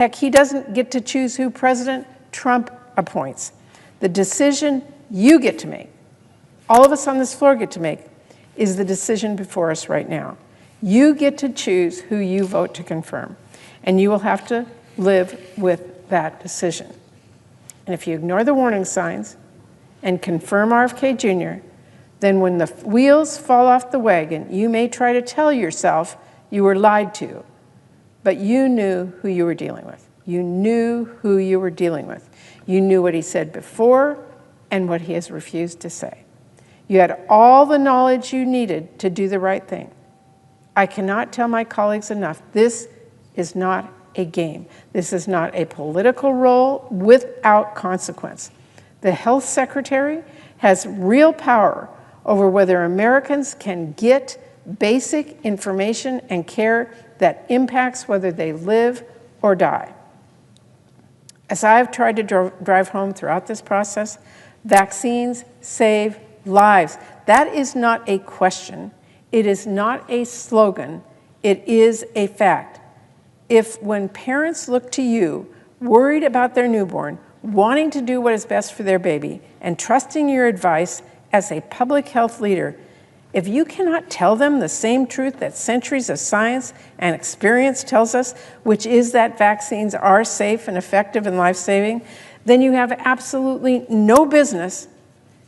Heck, he doesn't get to choose who President Trump appoints. The decision you get to make, all of us on this floor get to make, is the decision before us right now. You get to choose who you vote to confirm, and you will have to live with that decision. And if you ignore the warning signs and confirm RFK Jr., then when the wheels fall off the wagon, you may try to tell yourself you were lied to, but you knew who you were dealing with. You knew who you were dealing with. You knew what he said before and what he has refused to say. You had all the knowledge you needed to do the right thing. I cannot tell my colleagues enough, this is not a game. This is not a political role without consequence. The health secretary has real power over whether Americans can get basic information and care that impacts whether they live or die. As I have tried to drive home throughout this process, vaccines save lives. That is not a question. It is not a slogan. It is a fact. If when parents look to you, worried about their newborn, wanting to do what is best for their baby, and trusting your advice as a public health leader, if you cannot tell them the same truth that centuries of science and experience tells us, which is that vaccines are safe and effective and life-saving, then you have absolutely no business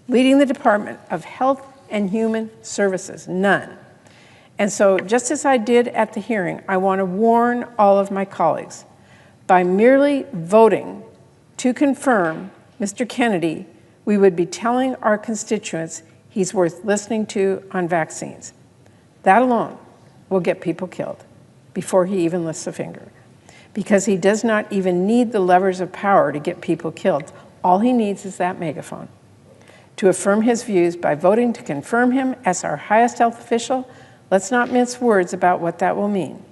leading the Department of Health and Human Services, none. And so just as I did at the hearing, I want to warn all of my colleagues, by merely voting to confirm Mr. Kennedy, we would be telling our constituents he's worth listening to on vaccines. That alone will get people killed before he even lifts a finger, because he does not even need the levers of power to get people killed. All he needs is that megaphone to affirm his views. By voting to confirm him as our highest health official, let's not mince words about what that will mean.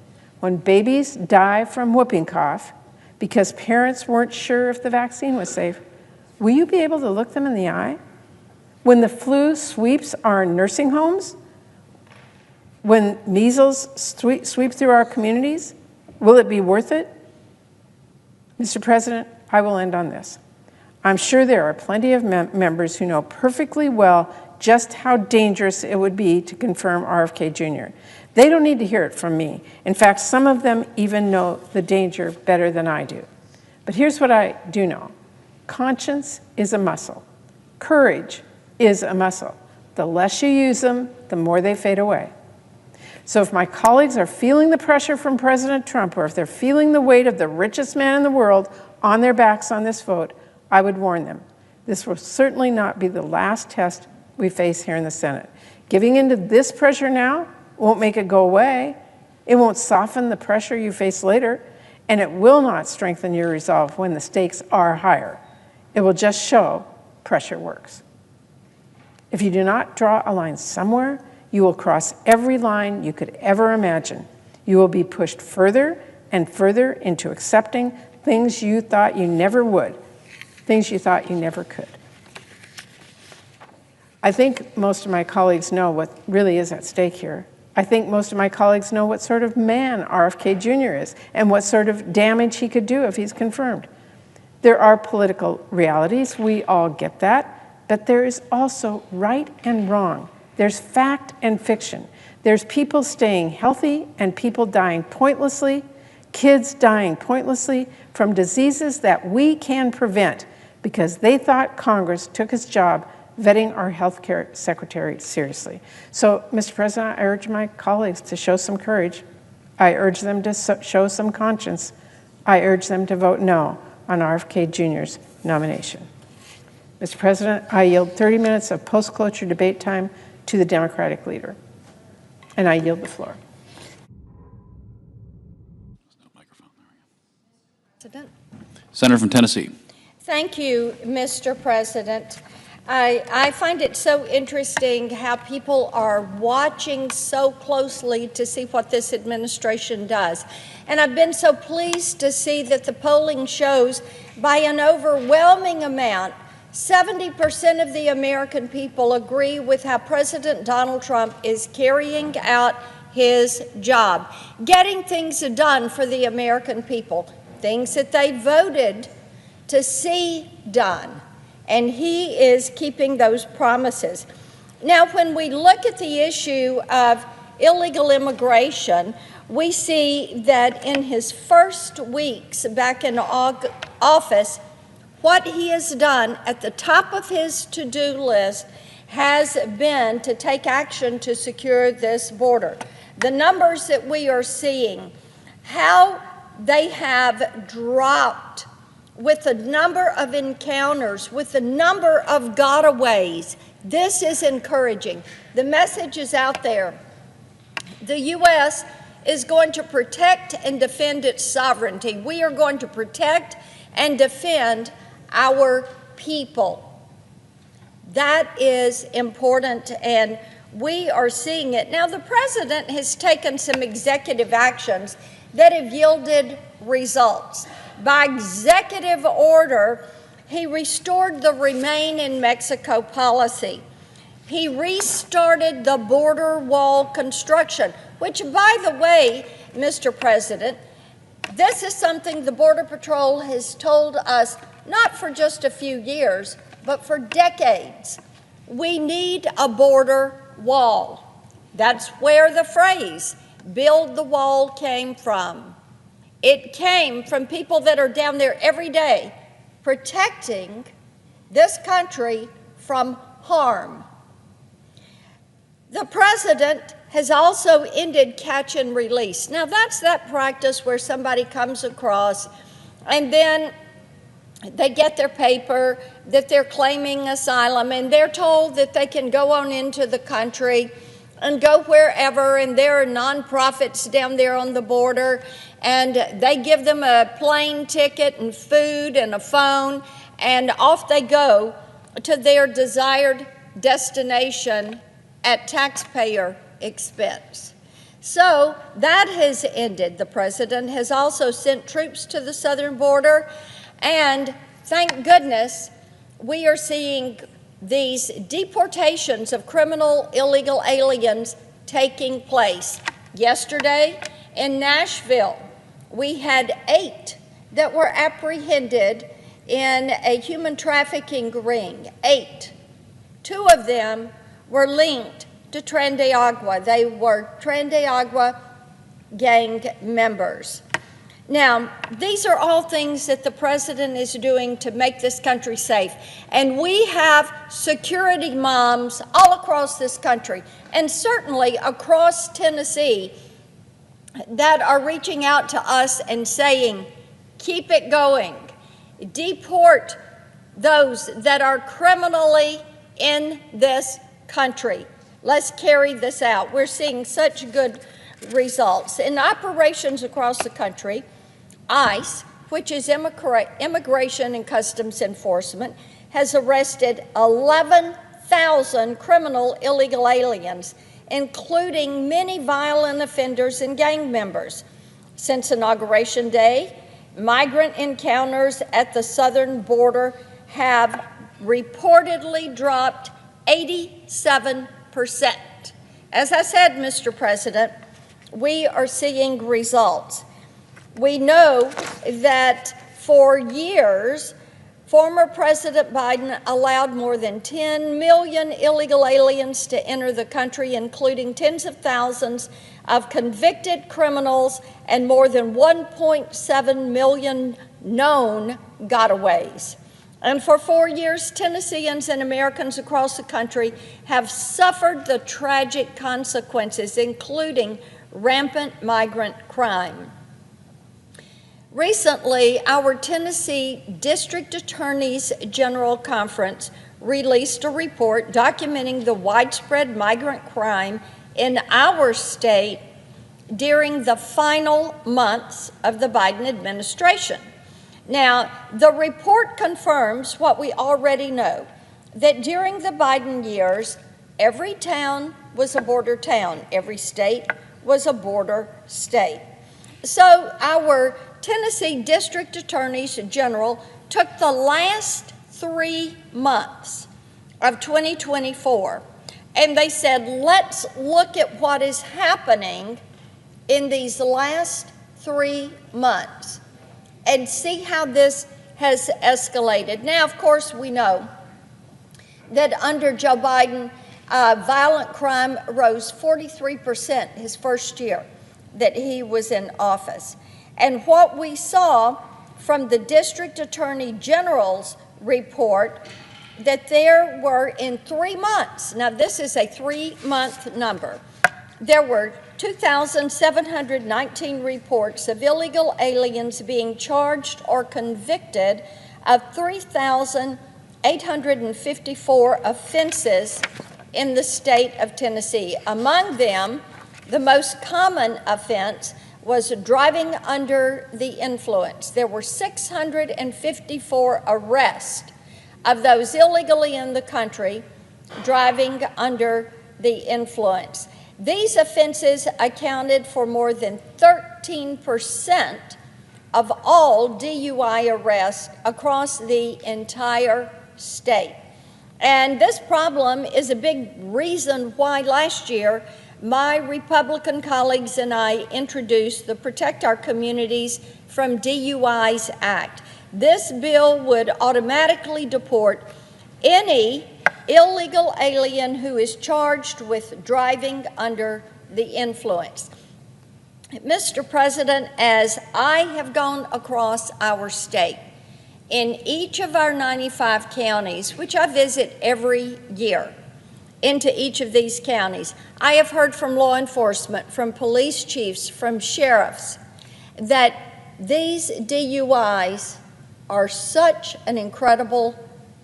When babies die from whooping cough because parents weren't sure if the vaccine was safe, will you be able to look them in the eye? When the flu sweeps our nursing homes, when measles sweep through our communities, will it be worth it? Mr. President, I will end on this. I'm sure there are plenty of members who know perfectly well just how dangerous it would be to confirm RFK Jr. They don't need to hear it from me. In fact, some of them even know the danger better than I do. But here's what I do know. Conscience is a muscle. Courage is a muscle. The less you use them, the more they fade away. So if my colleagues are feeling the pressure from President Trump, or if they're feeling the weight of the richest man in the world on their backs on this vote, I would warn them. This will certainly not be the last test we face here in the Senate. Giving into this pressure now won't make it go away. It won't soften the pressure you face later, and it will not strengthen your resolve when the stakes are higher. It will just show pressure works. If you do not draw a line somewhere, you will cross every line you could ever imagine. You will be pushed further and further into accepting things you thought you never would, things you thought you never could. I think most of my colleagues know what really is at stake here. I think most of my colleagues know what sort of man RFK Jr. is and what sort of damage he could do if he's confirmed. There are political realities, we all get that, but there is also right and wrong. There's fact and fiction. There's people staying healthy and people dying pointlessly, kids dying pointlessly from diseases that we can prevent because they thought Congress took its job vetting our health care secretary seriously. So, Mr. President, I urge my colleagues to show some courage. I urge them to show some conscience. I urge them to vote no on RFK Jr.'s nomination. Mr. President, I yield 30 minutes of post-cloture debate time to the Democratic leader, and I yield the floor. Senator from Tennessee. Thank you, Mr. President. I find it so interesting how people are watching so closely to see what this administration does. And I've been so pleased to see that the polling shows by an overwhelming amount 70% of the American people agree with how President Donald Trump is carrying out his job, getting things done for the American people. things that they voted to see done. And he is keeping those promises. Now, when we look at the issue of illegal immigration, we see that in his first weeks back in office, what he has done at the top of his to-do list has been to take action to secure this border. The numbers that we are seeing, how they have dropped with the number of encounters, with the number of gotaways, this is encouraging. The message is out there. The U.S. is going to protect and defend its sovereignty. We are going to protect and defend our people. That is important, and we are seeing it. Now, the president has taken some executive actions that have yielded results. By executive order, he restored the Remain in Mexico policy. He restarted the border wall construction, which, by the way, Mr. President, this is something the Border Patrol has told us not for just a few years, but for decades. We need a border wall. That's where the phrase, build the wall, came from. It came from people that are down there every day protecting this country from harm. The president has also ended catch and release. Now, that's that practice where somebody comes across and then they get their paper that they're claiming asylum, and they're told that they can go on into the country and go wherever, and there are nonprofits down there on the border, and they give them a plane ticket and food and a phone, and off they go to their desired destination at taxpayer expense. So that has ended. The president has also sent troops to the southern border, and thank goodness we are seeing these deportations of criminal illegal aliens taking place. Yesterday in Nashville, we had 8 that were apprehended in a human trafficking ring. 8. 2 of them were linked to Tren de Agua. They were Tren de Agua gang members. Now, these are all things that the president is doing to make this country safe. And we have security moms all across this country, and certainly across Tennessee, that are reaching out to us and saying, keep it going. Deport those that are criminally in this country. Let's carry this out. We're seeing such good results. In operations across the country, ICE, which is Immigration and Customs Enforcement, has arrested 11,000 criminal illegal aliens, including many violent offenders and gang members. Since Inauguration Day, migrant encounters at the southern border have reportedly dropped 87%. As I said, Mr. President, we are seeing results. We know that for years, former President Biden allowed more than 10 million illegal aliens to enter the country, including tens of thousands of convicted criminals and more than 1.7 million known gotaways. And for 4 years, Tennesseans and Americans across the country have suffered the tragic consequences, including rampant migrant crime. Recently, our Tennessee District Attorneys General Conference released a report documenting the widespread migrant crime in our state during the final months of the Biden administration. Now, the report confirms what we already know, that during the Biden years, every town was a border town, every state was a border state. So our Tennessee District Attorneys General took the last 3 months of 2024 and they said, let's look at what is happening in these last 3 months. and see how this has escalated. Now, of course, we know that under Joe Biden, violent crime rose 43% his first year that he was in office. And what we saw from the District Attorney General's report, that there were in 3 months, now this is a 3-month number, there were 2,719 reports of illegal aliens being charged or convicted of 3,854 offenses in the state of Tennessee. Among them, the most common offense was driving under the influence. There were 654 arrests of those illegally in the country driving under the influence. These offenses accounted for more than 13% of all DUI arrests across the entire state. And this problem is a big reason why last year my Republican colleagues and I introduced the Protect Our Communities from DUIs Act. This bill would automatically deport any illegal alien who is charged with driving under the influence. Mr. President, as I have gone across our state, in each of our 95 counties, which I visit every year, into each of these counties, I have heard from law enforcement, from police chiefs, from sheriffs, that these DUIs are such an incredible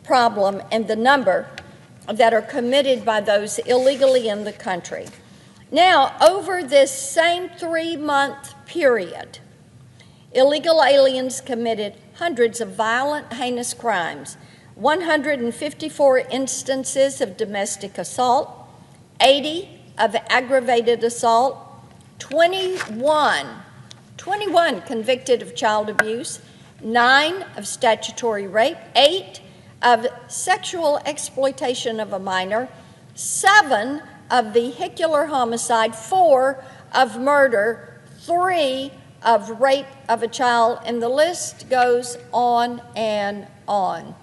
problem, and the number that are committed by those illegally in the country. Now, over this same 3-month period, illegal aliens committed hundreds of violent, heinous crimes, 154 instances of domestic assault, 80 of aggravated assault, 21 convicted of child abuse, 9 of statutory rape, 8 of sexual exploitation of a minor, 7 of vehicular homicide, 4 of murder, 3 of rape of a child, and the list goes on and on.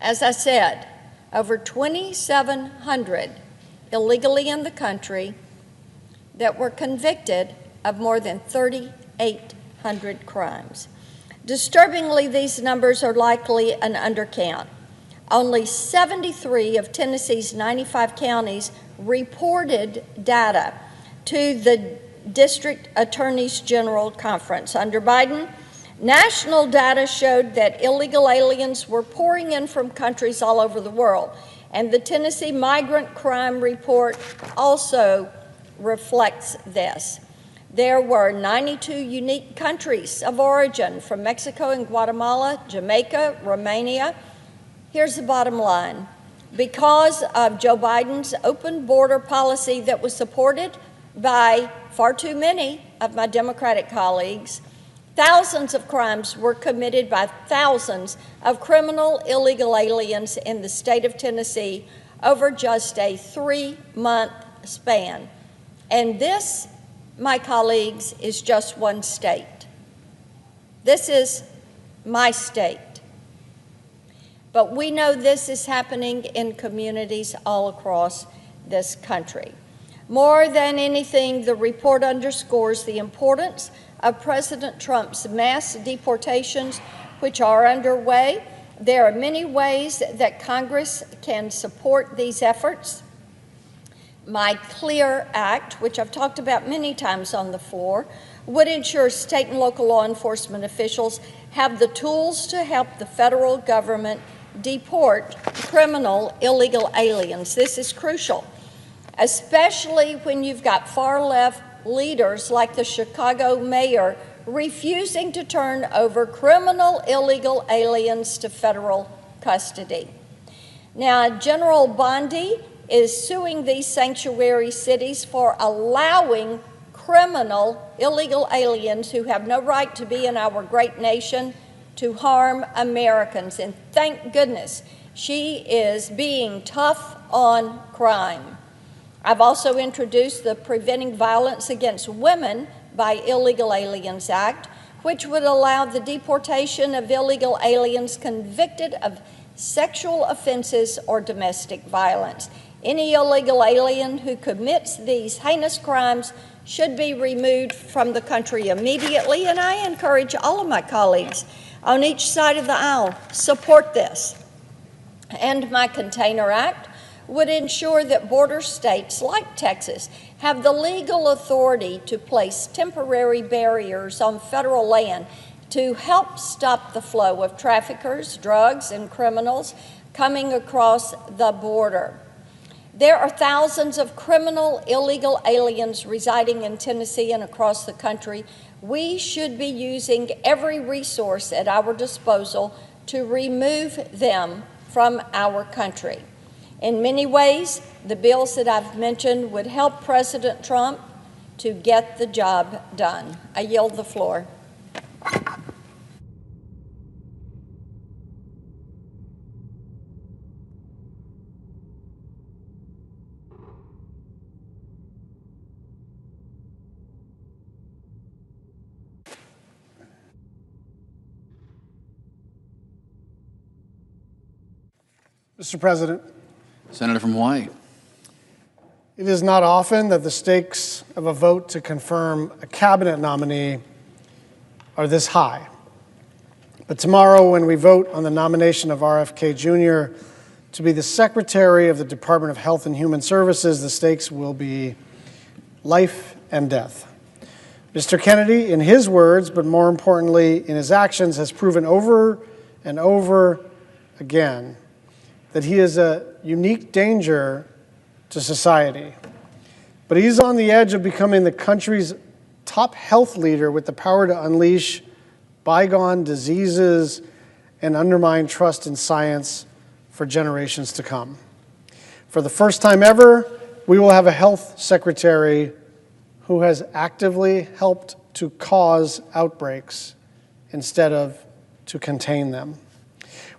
As I said, over 2,700 illegally in the country that were convicted of more than 3,800 crimes. Disturbingly, these numbers are likely an undercount. Only 73 of Tennessee's 95 counties reported data to the District Attorneys General Conference. Under Biden, national data showed that illegal aliens were pouring in from countries all over the world, and the Tennessee Migrant Crime Report also reflects this. There were 92 unique countries of origin from Mexico and Guatemala, Jamaica, Romania. Here's the bottom line. Because of Joe Biden's open border policy that was supported by far too many of my Democratic colleagues, thousands of crimes were committed by thousands of criminal illegal aliens in the state of Tennessee over just a 3-month span. And this, my colleagues, is just one state. This is my state. But we know this is happening in communities all across this country. More than anything, the report underscores the importance of President Trump's mass deportations, which are underway. There are many ways that Congress can support these efforts. My CLEAR Act, which I've talked about many times on the floor, would ensure state and local law enforcement officials have the tools to help the federal government deport criminal illegal aliens. This is crucial, especially when you've got far-left leaders like the Chicago mayor refusing to turn over criminal illegal aliens to federal custody. Now, General Bondi is suing these sanctuary cities for allowing criminal illegal aliens who have no right to be in our great nation to harm Americans. And thank goodness she is being tough on crime. I've also introduced the Preventing Violence Against Women by Illegal Aliens Act, which would allow the deportation of illegal aliens convicted of sexual offenses or domestic violence. Any illegal alien who commits these heinous crimes should be removed from the country immediately, and I encourage all of my colleagues on each side of the aisle, support this. And my Container Act would ensure that border states like Texas have the legal authority to place temporary barriers on federal land to help stop the flow of traffickers, drugs, and criminals coming across the border. There are thousands of criminal illegal aliens residing in Tennessee and across the country. We should be using every resource at our disposal to remove them from our country. In many ways, the bills that I've mentioned would help President Trump to get the job done. I yield the floor. Mr. President, Senator from Hawaii. it is not often that the stakes of a vote to confirm a cabinet nominee are this high. But tomorrow, when we vote on the nomination of RFK Jr. to be the Secretary of the Department of Health and Human Services, the stakes will be life and death. Mr. Kennedy, in his words, but more importantly in his actions, has proven over and over again that he is a unique danger to society. But he's on the edge of becoming the country's top health leader with the power to unleash bygone diseases and undermine trust in science for generations to come. For the first time ever, we will have a health secretary who has actively helped to cause outbreaks instead of to contain them.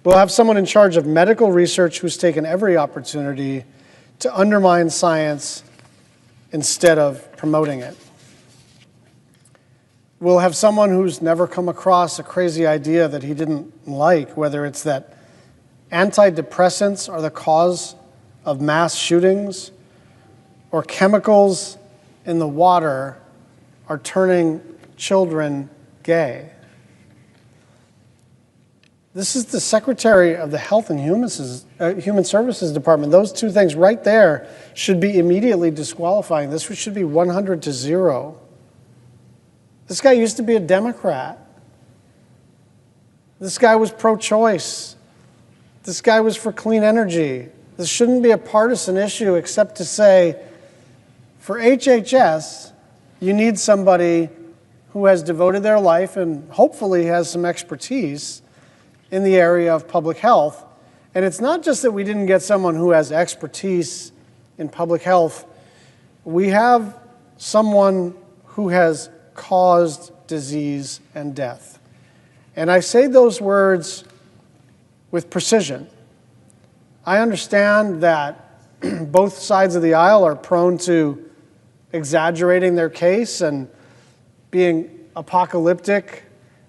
We'll have someone in charge of medical research who's taken every opportunity to undermine science instead of promoting it. We'll have someone who's never come across a crazy idea that he didn't like, whether it's that antidepressants are the cause of mass shootings or chemicals in the water are turning children gay. This is the Secretary of the Health and Human Services Department. Those two things right there should be immediately disqualifying. This should be 100-0. This guy used to be a Democrat. This guy was pro-choice. This guy was for clean energy. This shouldn't be a partisan issue except to say, for HHS, you need somebody who has devoted their life and hopefully has some expertise in the area of public health. And it's not just that we didn't get someone who has expertise in public health. We have someone who has caused disease and death. And I say those words with precision. I understand that both sides of the aisle are prone to exaggerating their case and being apocalyptic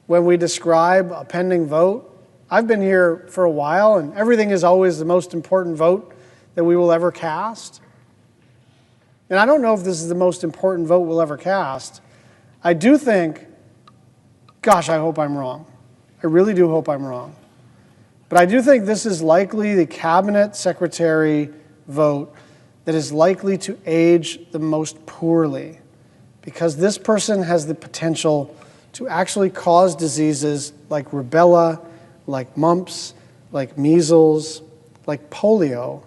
when we describe a pending vote. I've been here for a while, and everything is always the most important vote that we will ever cast. And I don't know if this is the most important vote we'll ever cast. I do think, gosh, I hope I'm wrong. I really do hope I'm wrong. But I do think this is likely the cabinet secretary vote that is likely to age the most poorly, because this person has the potential to actually cause diseases like rubella, like mumps, like measles, like polio,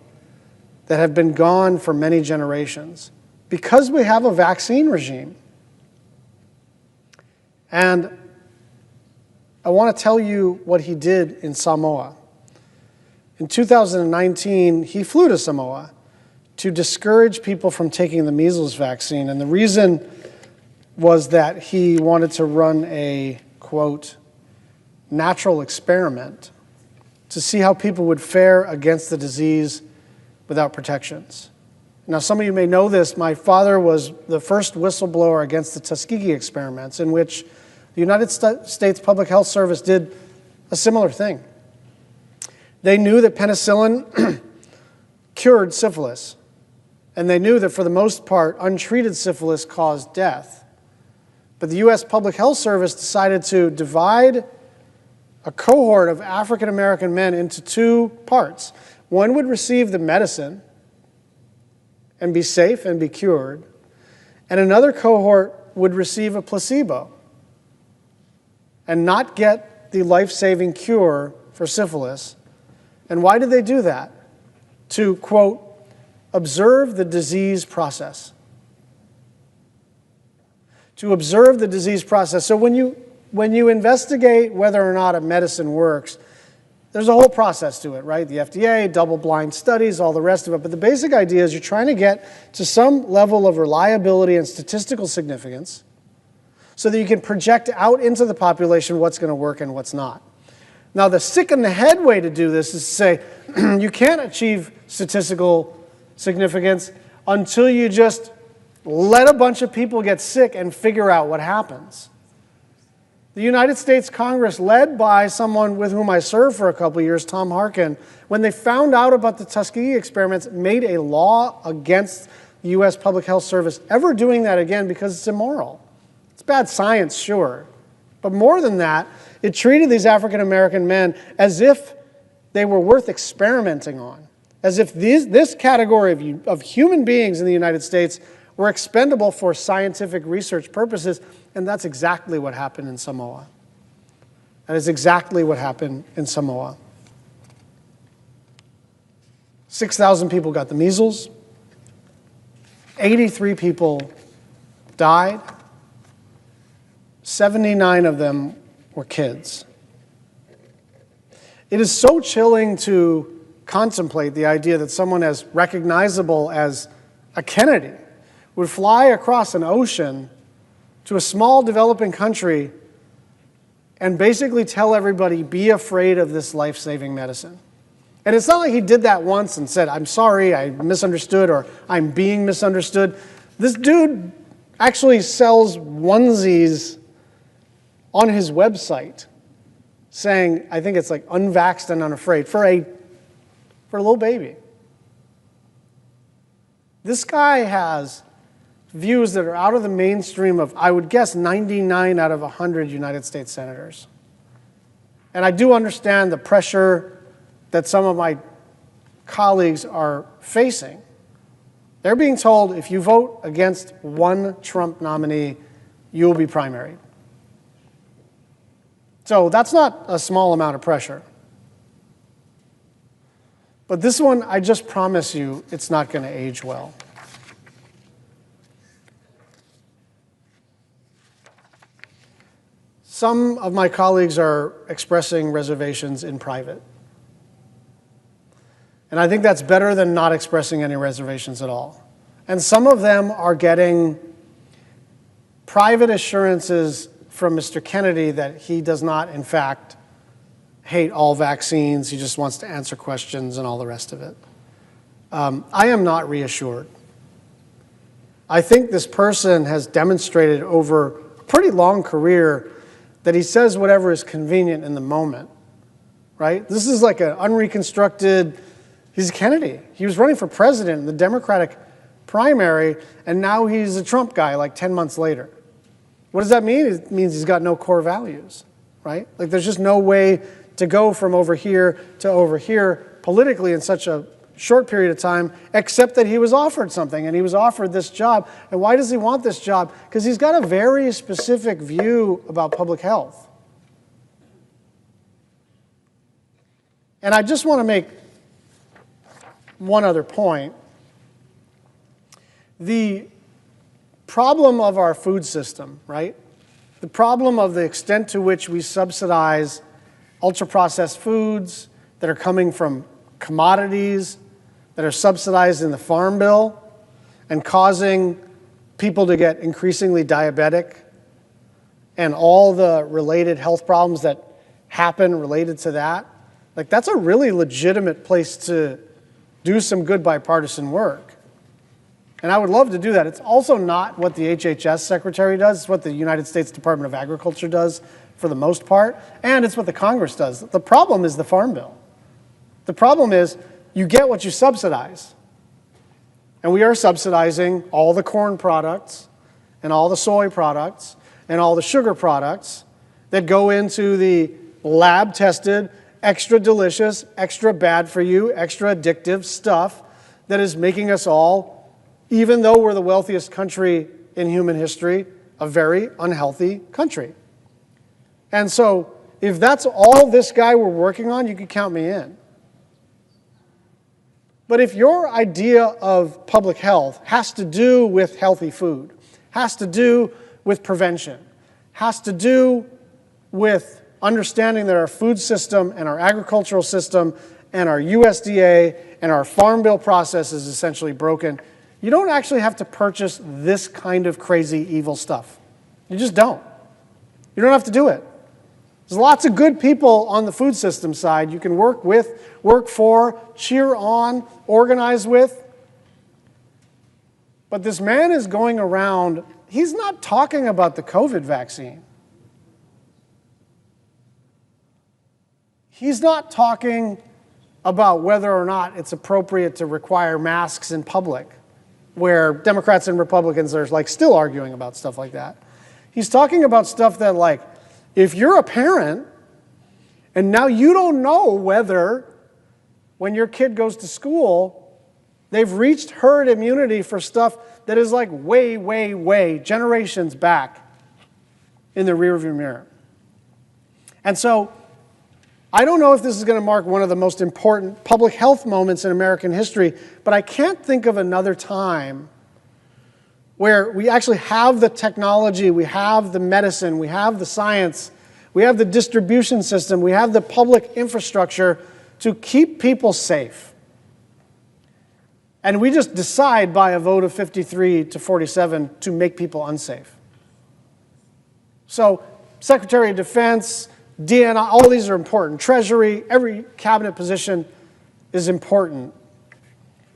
that have been gone for many generations, because we have a vaccine regime. And I want to tell you what he did in Samoa. In 2019, he flew to Samoa to discourage people from taking the measles vaccine. And the reason was that he wanted to run a, quote, natural experiment to see how people would fare against the disease without protections. Now, some of you may know this. My father was the first whistleblower against the Tuskegee experiments, in which The United States Public Health Service did a similar thing. They knew that penicillin cured syphilis, and they knew that for the most part, untreated syphilis caused death. But the U.S. Public Health Service decided to divide a cohort of African American men into two parts. One would receive the medicine and be safe and be cured, and another cohort would receive a placebo and not get the life-saving cure for syphilis. And why did they do that? To, quote, observe the disease process. To observe the disease process. So when you investigate whether or not a medicine works, there's a whole process to it, right? The FDA, double-blind studies, all the rest of it. But the basic idea is you're trying to get to some level of reliability and statistical significance so that you can project out into the population what's going to work and what's not. Now, the sick in the head way to do this is to say you can't achieve statistical significance until you just let a bunch of people get sick and figure out what happens. The United States Congress, led by someone with whom I served for a couple of years, Tom Harkin, when they found out about the Tuskegee experiments, made a law against the U.S. Public Health Service ever doing that again because it's immoral. It's bad science, sure. But more than that, it treated these African American men as if they were worth experimenting on, as if this category of human beings in the United States were expendable for scientific research purposes, and that's exactly what happened in Samoa. That is exactly what happened in Samoa. 6,000 people got the measles. 83 people died. 79 of them were kids. It is so chilling to contemplate the idea that someone as recognizable as a Kennedy would fly across an ocean to a small developing country and basically tell everybody, be afraid of this life-saving medicine. And it's not like he did that once and said, I'm sorry, I misunderstood, or I'm being misunderstood. This dude actually sells onesies on his website saying, I think it's like unvaxxed and unafraid, for a little baby. This guy has views that are out of the mainstream of, I would guess, 99 out of 100 United States senators. And I do understand the pressure that some of my colleagues are facing. They're being told, if you vote against one Trump nominee, you will be primaried. So that's not a small amount of pressure. But this one, I just promise you, it's not going to age well. Some of my colleagues are expressing reservations in private. And I think that's better than not expressing any reservations at all. And some of them are getting private assurances from Mr. Kennedy that he does not, in fact, hate all vaccines. He just wants to answer questions and all the rest of it. I am not reassured. I think this person has demonstrated over a pretty long career that he says whatever is convenient in the moment, right? This is like an unreconstructed, he's Kennedy. He was running for president in the Democratic primary, and now he's a Trump guy like 10 months later. What does that mean? It means he's got no core values, right? Like there's just no way to go from over here to over here politically in such a short period of time, except that he was offered something, and he was offered this job. And why does he want this job? Because he's got a very specific view about public health. And I just want to make one other point. The problem of our food system, right? The problem of the extent to which we subsidize ultra-processed foods that are coming from commodities that are subsidized in the Farm Bill and causing people to get increasingly diabetic and all the related health problems that happen related to that. Like, that's a really legitimate place to do some good bipartisan work. And I would love to do that. It's also not what the HHS secretary does. It's what the United States Department of Agriculture does for the most part. And it's what the Congress does. The problem is the Farm Bill. The problem is you get what you subsidize. And we are subsidizing all the corn products and all the soy products and all the sugar products that go into the lab-tested, extra delicious, extra bad for you, extra addictive stuff that is making us all, even though we're the wealthiest country in human history, a very unhealthy country. And so if that's all this guy were working on, you could count me in. But if your idea of public health has to do with healthy food, has to do with prevention, has to do with understanding that our food system and our agricultural system and our USDA and our Farm Bill process is essentially broken, you don't actually have to purchase this kind of crazy, evil stuff. You just don't. You don't have to do it. There's lots of good people on the food system side you can work with, work for, cheer on, organize with. But this man is going around, he's not talking about the COVID vaccine. He's not talking about whether or not it's appropriate to require masks in public, where Democrats and Republicans are like still arguing about stuff like that. He's talking about stuff that, like, if you're a parent and now you don't know whether when your kid goes to school, they've reached herd immunity for stuff that is like way, way, way generations back in the rearview mirror. And so I don't know if this is going to mark one of the most important public health moments in American history, but I can't think of another time where we actually have the technology, we have the medicine, we have the science, we have the distribution system, we have the public infrastructure to keep people safe. And we just decide by a vote of 53 to 47 to make people unsafe. So Secretary of Defense, DNI, all these are important. Treasury, every cabinet position is important.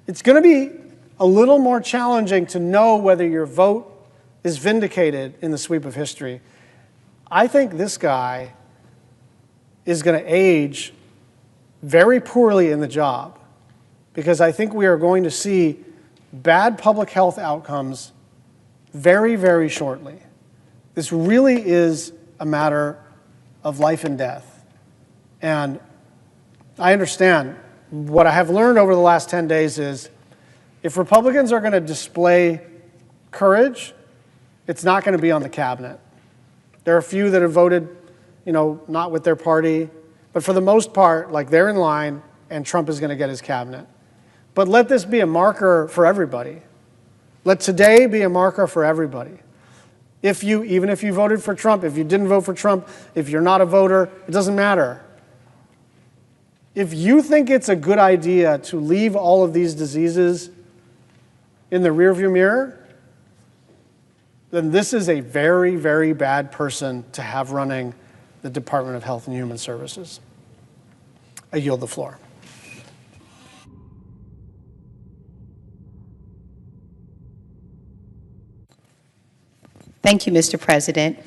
It's going to be a little more challenging to know whether your vote is vindicated in the sweep of history. I think this guy is going to age very poorly in the job because I think we are going to see bad public health outcomes very, very shortly. This really is a matter of life and death. And I understand. What I have learned over the last 10 days is if Republicans are going to display courage, it's not going to be on the cabinet. There are a few that have voted, not with their party. But for the most part, like, they're in line and Trump is going to get his cabinet. But let this be a marker for everybody. Let today be a marker for everybody. Even if you voted for Trump, if you didn't vote for Trump, if you're not a voter, it doesn't matter. If you think it's a good idea to leave all of these diseases in the rearview mirror, then this is a very, very bad person to have running the Department of Health and Human Services. I yield the floor. Thank you, Mr. President.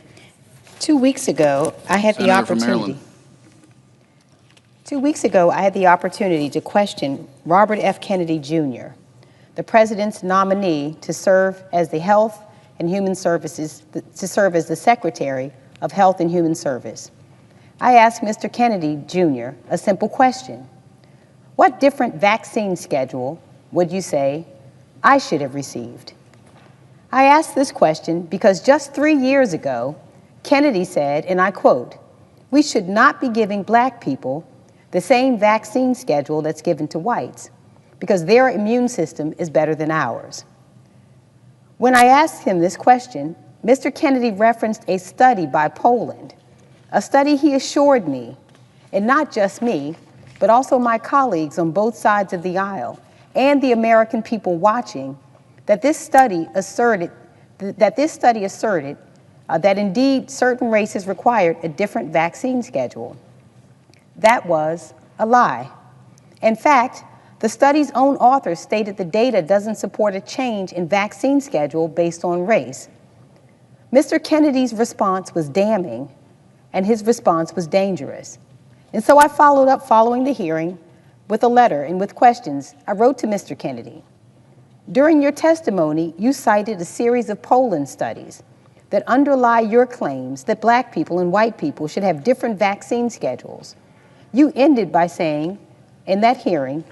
2 weeks ago, I had the Senator from opportunity. Maryland. 2 weeks ago, I had the opportunity to question Robert F. Kennedy Jr., the president's nominee to serve as the Health and Human Services, to serve as the Secretary of Health and Human Service. I asked Mr. Kennedy Jr. a simple question. What different vaccine schedule would you say I should have received? I asked this question because just 3 years ago, Kennedy said, and I quote, "We should not be giving black people the same vaccine schedule that's given to whites because their immune system is better than ours." When I asked him this question, Mr. Kennedy referenced a study by Poland, a study he assured me, and not just me, but also my colleagues on both sides of the aisle and the American people watching, that this study asserted that indeed certain races required a different vaccine schedule. That was a lie. In fact, The study's own authors stated the data doesn't support a change in vaccine schedule based on race. Mr. Kennedy's response was damning, and his response was dangerous. And so I followed up following the hearing with a letter and with questions I wrote to Mr. Kennedy. During your testimony, you cited a series of polling studies that underlie your claims that Black people and white people should have different vaccine schedules. You ended by saying, in that hearing,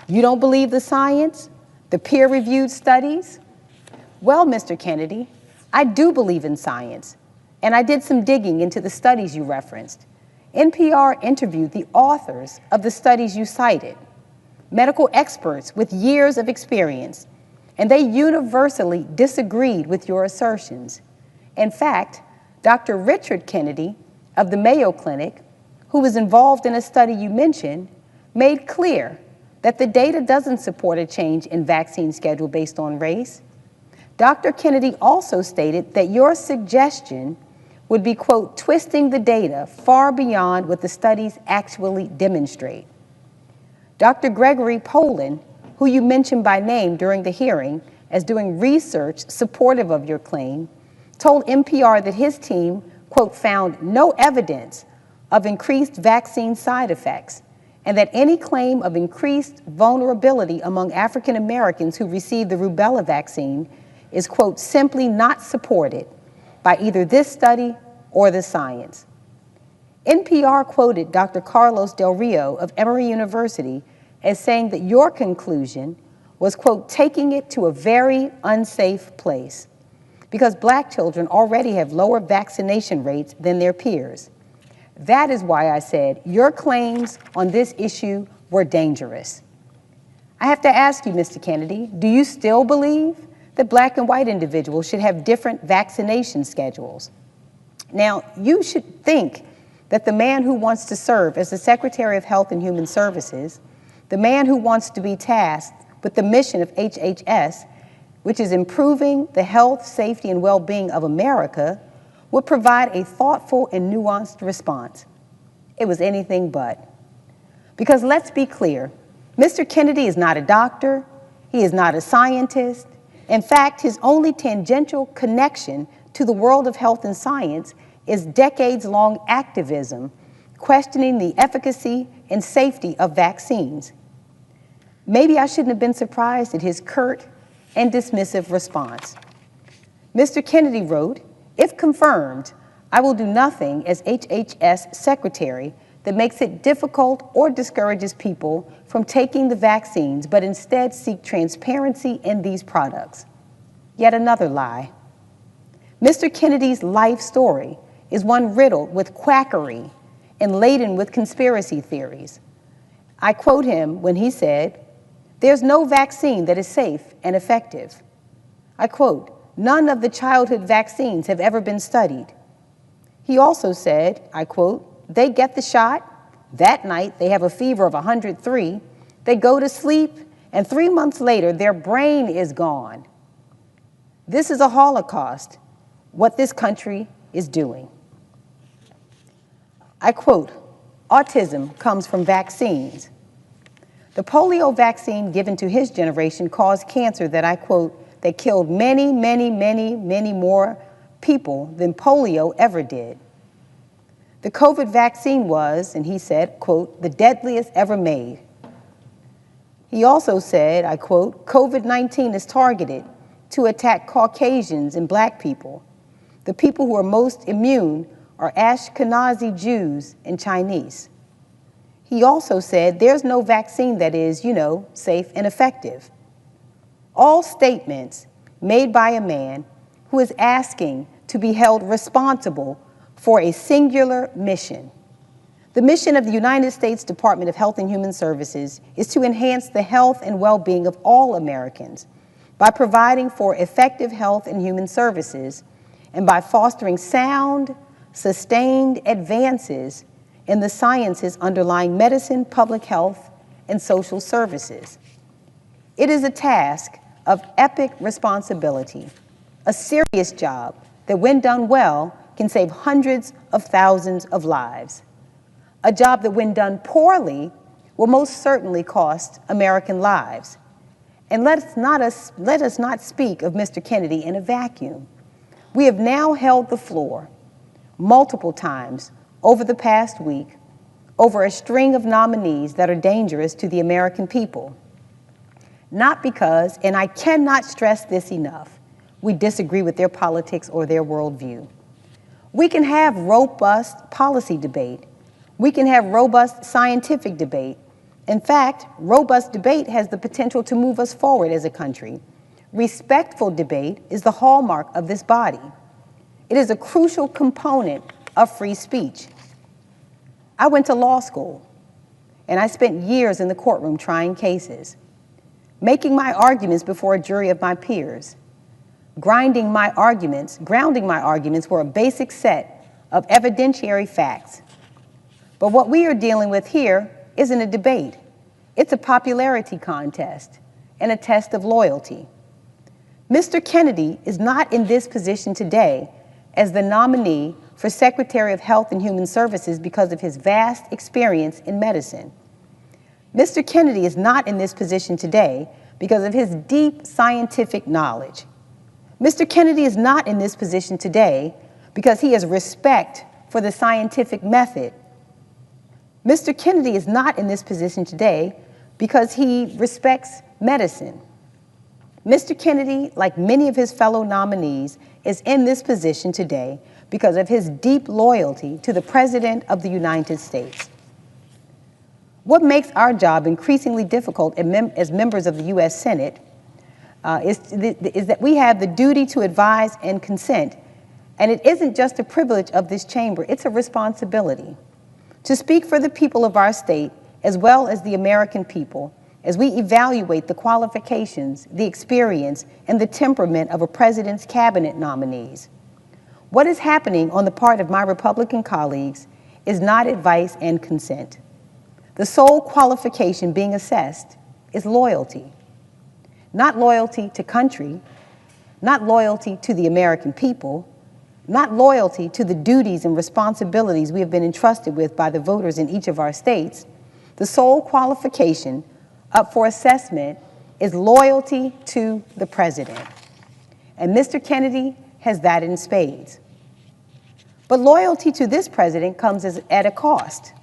you don't believe the science, the peer-reviewed studies? Well, Mr. Kennedy, I do believe in science, and I did some digging into the studies you referenced. NPR interviewed the authors of the studies you cited, medical experts with years of experience, and they universally disagreed with your assertions. In fact, Dr. Richard Kennedy of the Mayo Clinic, who was involved in a study you mentioned, made clear that the data doesn't support a change in vaccine schedule based on race. Dr. Kennedy also stated that your suggestion would be, quote, twisting the data far beyond what the studies actually demonstrate. Dr. Gregory Poland, who you mentioned by name during the hearing as doing research supportive of your claim, told NPR that his team, quote, found no evidence of increased vaccine side effects, and that any claim of increased vulnerability among African Americans who received the rubella vaccine is, quote, simply not supported by either this study or the science. NPR quoted Dr. Carlos Del Rio of Emory University as saying that your conclusion was, quote, taking it to a very unsafe place because Black children already have lower vaccination rates than their peers. That is why I said your claims on this issue were dangerous. I have to ask you, Mr. Kennedy, do you still believe that Black and white individuals should have different vaccination schedules? Now, you should think that the man who wants to serve as the Secretary of Health and Human Services, the man who wants to be tasked with the mission of HHS, which is improving the health, safety, and well-being of America, would provide a thoughtful and nuanced response. It was anything but. Because let's be clear, Mr. Kennedy is not a doctor, he is not a scientist. In fact, his only tangential connection to the world of health and science is decades-long activism questioning the efficacy and safety of vaccines. Maybe I shouldn't have been surprised at his curt and dismissive response. Mr. Kennedy wrote, if confirmed, I will do nothing as HHS Secretary that makes it difficult or discourages people from taking the vaccines, but instead seek transparency in these products. Yet another lie. Mr. Kennedy's life story is one riddled with quackery and laden with conspiracy theories. I quote him when he said, "There's no vaccine that is safe and effective." I quote, "None of the childhood vaccines have ever been studied." He also said, I quote, "They get the shot, that night they have a fever of 103, they go to sleep, and 3 months later their brain is gone. This is a Holocaust, what this country is doing." I quote, "Autism comes from vaccines. The polio vaccine given to his generation caused cancer that," I quote, "that killed many, many, many, many more people than polio ever did. The COVID vaccine was," and he said, quote, "the deadliest ever made." He also said, I quote, "COVID-19 is targeted to attack Caucasians and Black people. The people who are most immune are Ashkenazi Jews and Chinese." He also said, "There's no vaccine that is, safe and effective." All statements made by a man who is asking to be held responsible for a singular mission. The mission of the United States Department of Health and Human Services is to enhance the health and well-being of all Americans by providing for effective health and human services and by fostering sound, sustained advances in the sciences underlying medicine, public health, and social services. It is a task of epic responsibility, a serious job that, when done well, can save hundreds of thousands of lives. A job that, when done poorly, will most certainly cost American lives. And let us not speak of Mr. Kennedy in a vacuum. We have now held the floor multiple times over the past week over a string of nominees that are dangerous to the American people. Not because, and I cannot stress this enough, we disagree with their politics or their worldview. We can have robust policy debate. We can have robust scientific debate. In fact, robust debate has the potential to move us forward as a country. Respectful debate is the hallmark of this body. It is a crucial component of free speech. I went to law school, and I spent years in the courtroom trying cases, making my arguments before a jury of my peers, grounding my arguments were a basic set of evidentiary facts. But what we are dealing with here isn't a debate. It's a popularity contest and a test of loyalty. Mr. Kennedy is not in this position today as the nominee for Secretary of Health and Human Services because of his vast experience in medicine. Mr. Kennedy is not in this position today because of his deep scientific knowledge. Mr. Kennedy is not in this position today because he has respect for the scientific method. Mr. Kennedy is not in this position today because he respects medicine. Mr. Kennedy, like many of his fellow nominees, is in this position today because of his deep loyalty to the President of the United States. What makes our job increasingly difficult as members of the U.S. Senate is that we have the duty to advise and consent, and it isn't just a privilege of this chamber, it's a responsibility to speak for the people of our state as well as the American people as we evaluate the qualifications, the experience, and the temperament of a president's cabinet nominees. What is happening on the part of my Republican colleagues is not advice and consent. The sole qualification being assessed is loyalty. Not loyalty to country, not loyalty to the American people, not loyalty to the duties and responsibilities we have been entrusted with by the voters in each of our states. The sole qualification up for assessment is loyalty to the president. And Mr. Kennedy has that in spades. But loyalty to this president comes at a cost.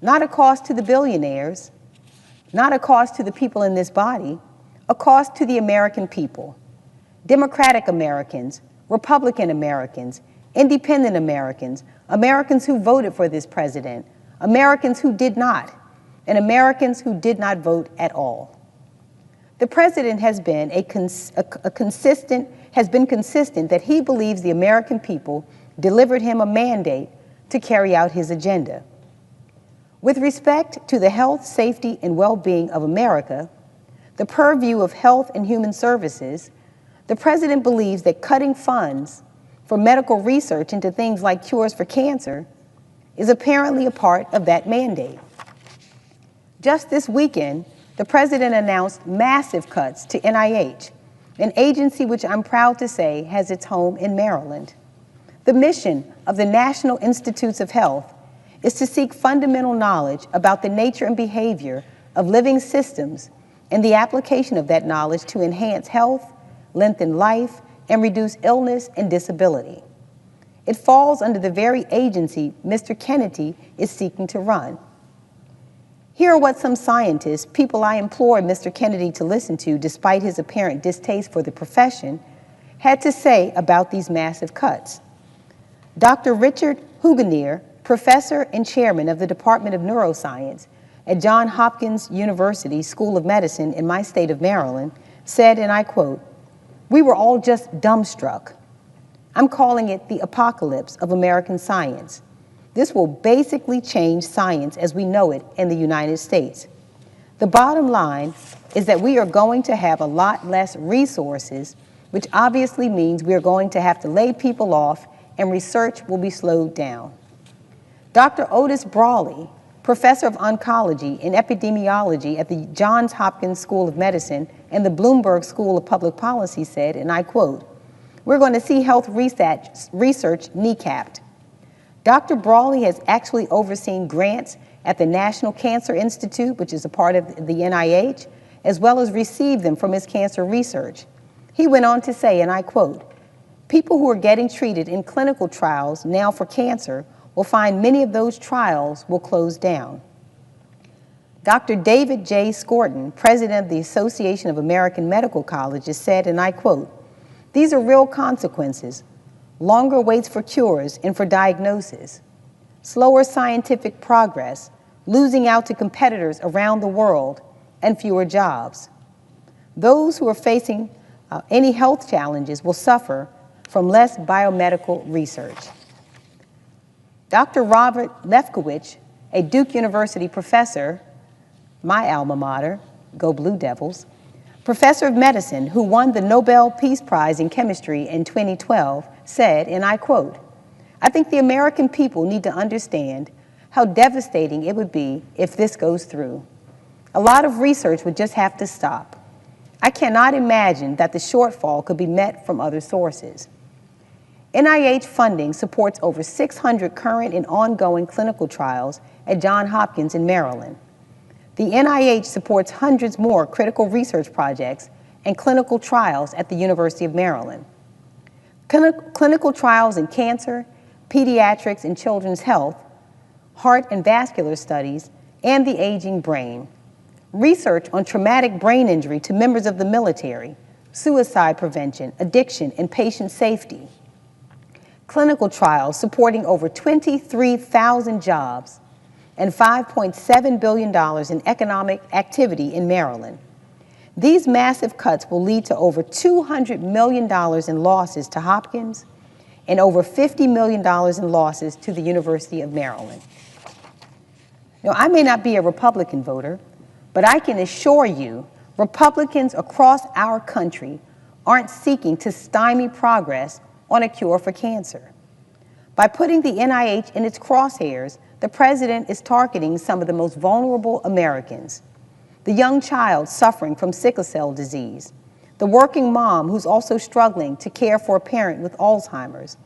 Not a cost to the billionaires, not a cost to the people in this body, a cost to the American people. Democratic Americans, Republican Americans, independent Americans, Americans who voted for this president, Americans who did not, and Americans who did not vote at all. The president has been consistent that he believes the American people delivered him a mandate to carry out his agenda. With respect to the health, safety, and well-being of America, the purview of Health and Human Services, the president believes that cutting funds for medical research into things like cures for cancer is apparently a part of that mandate. Just this weekend, the president announced massive cuts to NIH, an agency which I'm proud to say has its home in Maryland. The mission of the National Institutes of Health is to seek fundamental knowledge about the nature and behavior of living systems and the application of that knowledge to enhance health, lengthen life, and reduce illness and disability. It falls under the very agency Mr. Kennedy is seeking to run. Here are what some scientists, people I implore Mr. Kennedy to listen to despite his apparent distaste for the profession, had to say about these massive cuts. Dr. Richard Huganier, professor and chairman of the Department of Neuroscience at Johns Hopkins University School of Medicine in my state of Maryland, said, and I quote, "We were all just dumbstruck. I'm calling it the apocalypse of American science. This will basically change science as we know it in the United States. The bottom line is that we are going to have a lot less resources, which obviously means we are going to have to lay people off and research will be slowed down." Dr. Otis Brawley, professor of oncology and epidemiology at the Johns Hopkins School of Medicine and the Bloomberg School of Public Policy said, and I quote, "We're going to see health research kneecapped." Dr. Brawley has actually overseen grants at the National Cancer Institute, which is a part of the NIH, as well as received them from his cancer research. He went on to say, and I quote, "People who are getting treated in clinical trials now for cancer will find many of those trials will close down." Dr. David J. Scorton, president of the Association of American Medical Colleges, said, and I quote, "These are real consequences. Longer waits for cures and for diagnosis, slower scientific progress, losing out to competitors around the world, and fewer jobs. Those who are facing any health challenges will suffer from less biomedical research." Dr. Robert Lefkowitz, a Duke University professor, my alma mater, go Blue Devils, professor of medicine who won the Nobel Peace Prize in Chemistry in 2012, said, and I quote, "I think the American people need to understand how devastating it would be if this goes through. A lot of research would just have to stop. I cannot imagine that the shortfall could be met from other sources." NIH funding supports over 600 current and ongoing clinical trials at Johns Hopkins in Maryland. The NIH supports hundreds more critical research projects and clinical trials at the University of Maryland. Clinical trials in cancer, pediatrics and children's health, heart and vascular studies, and the aging brain. Research on traumatic brain injury to members of the military, suicide prevention, addiction, and patient safety. Clinical trials supporting over 23,000 jobs and $5.7 billion in economic activity in Maryland. These massive cuts will lead to over $200 million in losses to Hopkins and over $50 million in losses to the University of Maryland. Now, I may not be a Republican voter, but I can assure you Republicans across our country aren't seeking to stymie progress on a cure for cancer. By putting the NIH in its crosshairs, the president is targeting some of the most vulnerable Americans. The young child suffering from sickle cell disease, the working mom who's also struggling to care for a parent with Alzheimer's,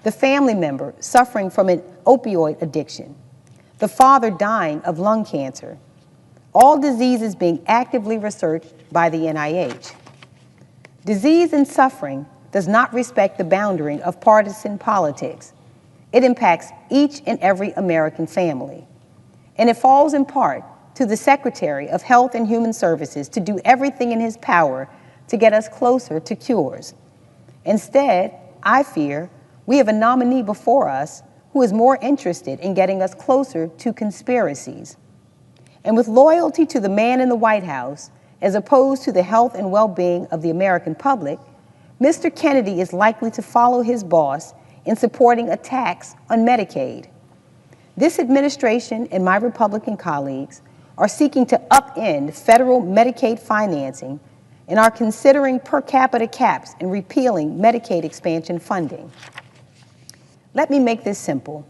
the family member suffering from an opioid addiction, the father dying of lung cancer, all diseases being actively researched by the NIH. Disease and suffering does not respect the boundary of partisan politics. It impacts each and every American family. And it falls in part to the Secretary of Health and Human Services to do everything in his power to get us closer to cures. Instead, I fear we have a nominee before us who is more interested in getting us closer to conspiracies. And with loyalty to the man in the White House, as opposed to the health and well-being of the American public, Mr. Kennedy is likely to follow his boss in supporting a tax on Medicaid. This administration and my Republican colleagues are seeking to upend federal Medicaid financing and are considering per capita caps and repealing Medicaid expansion funding. Let me make this simple.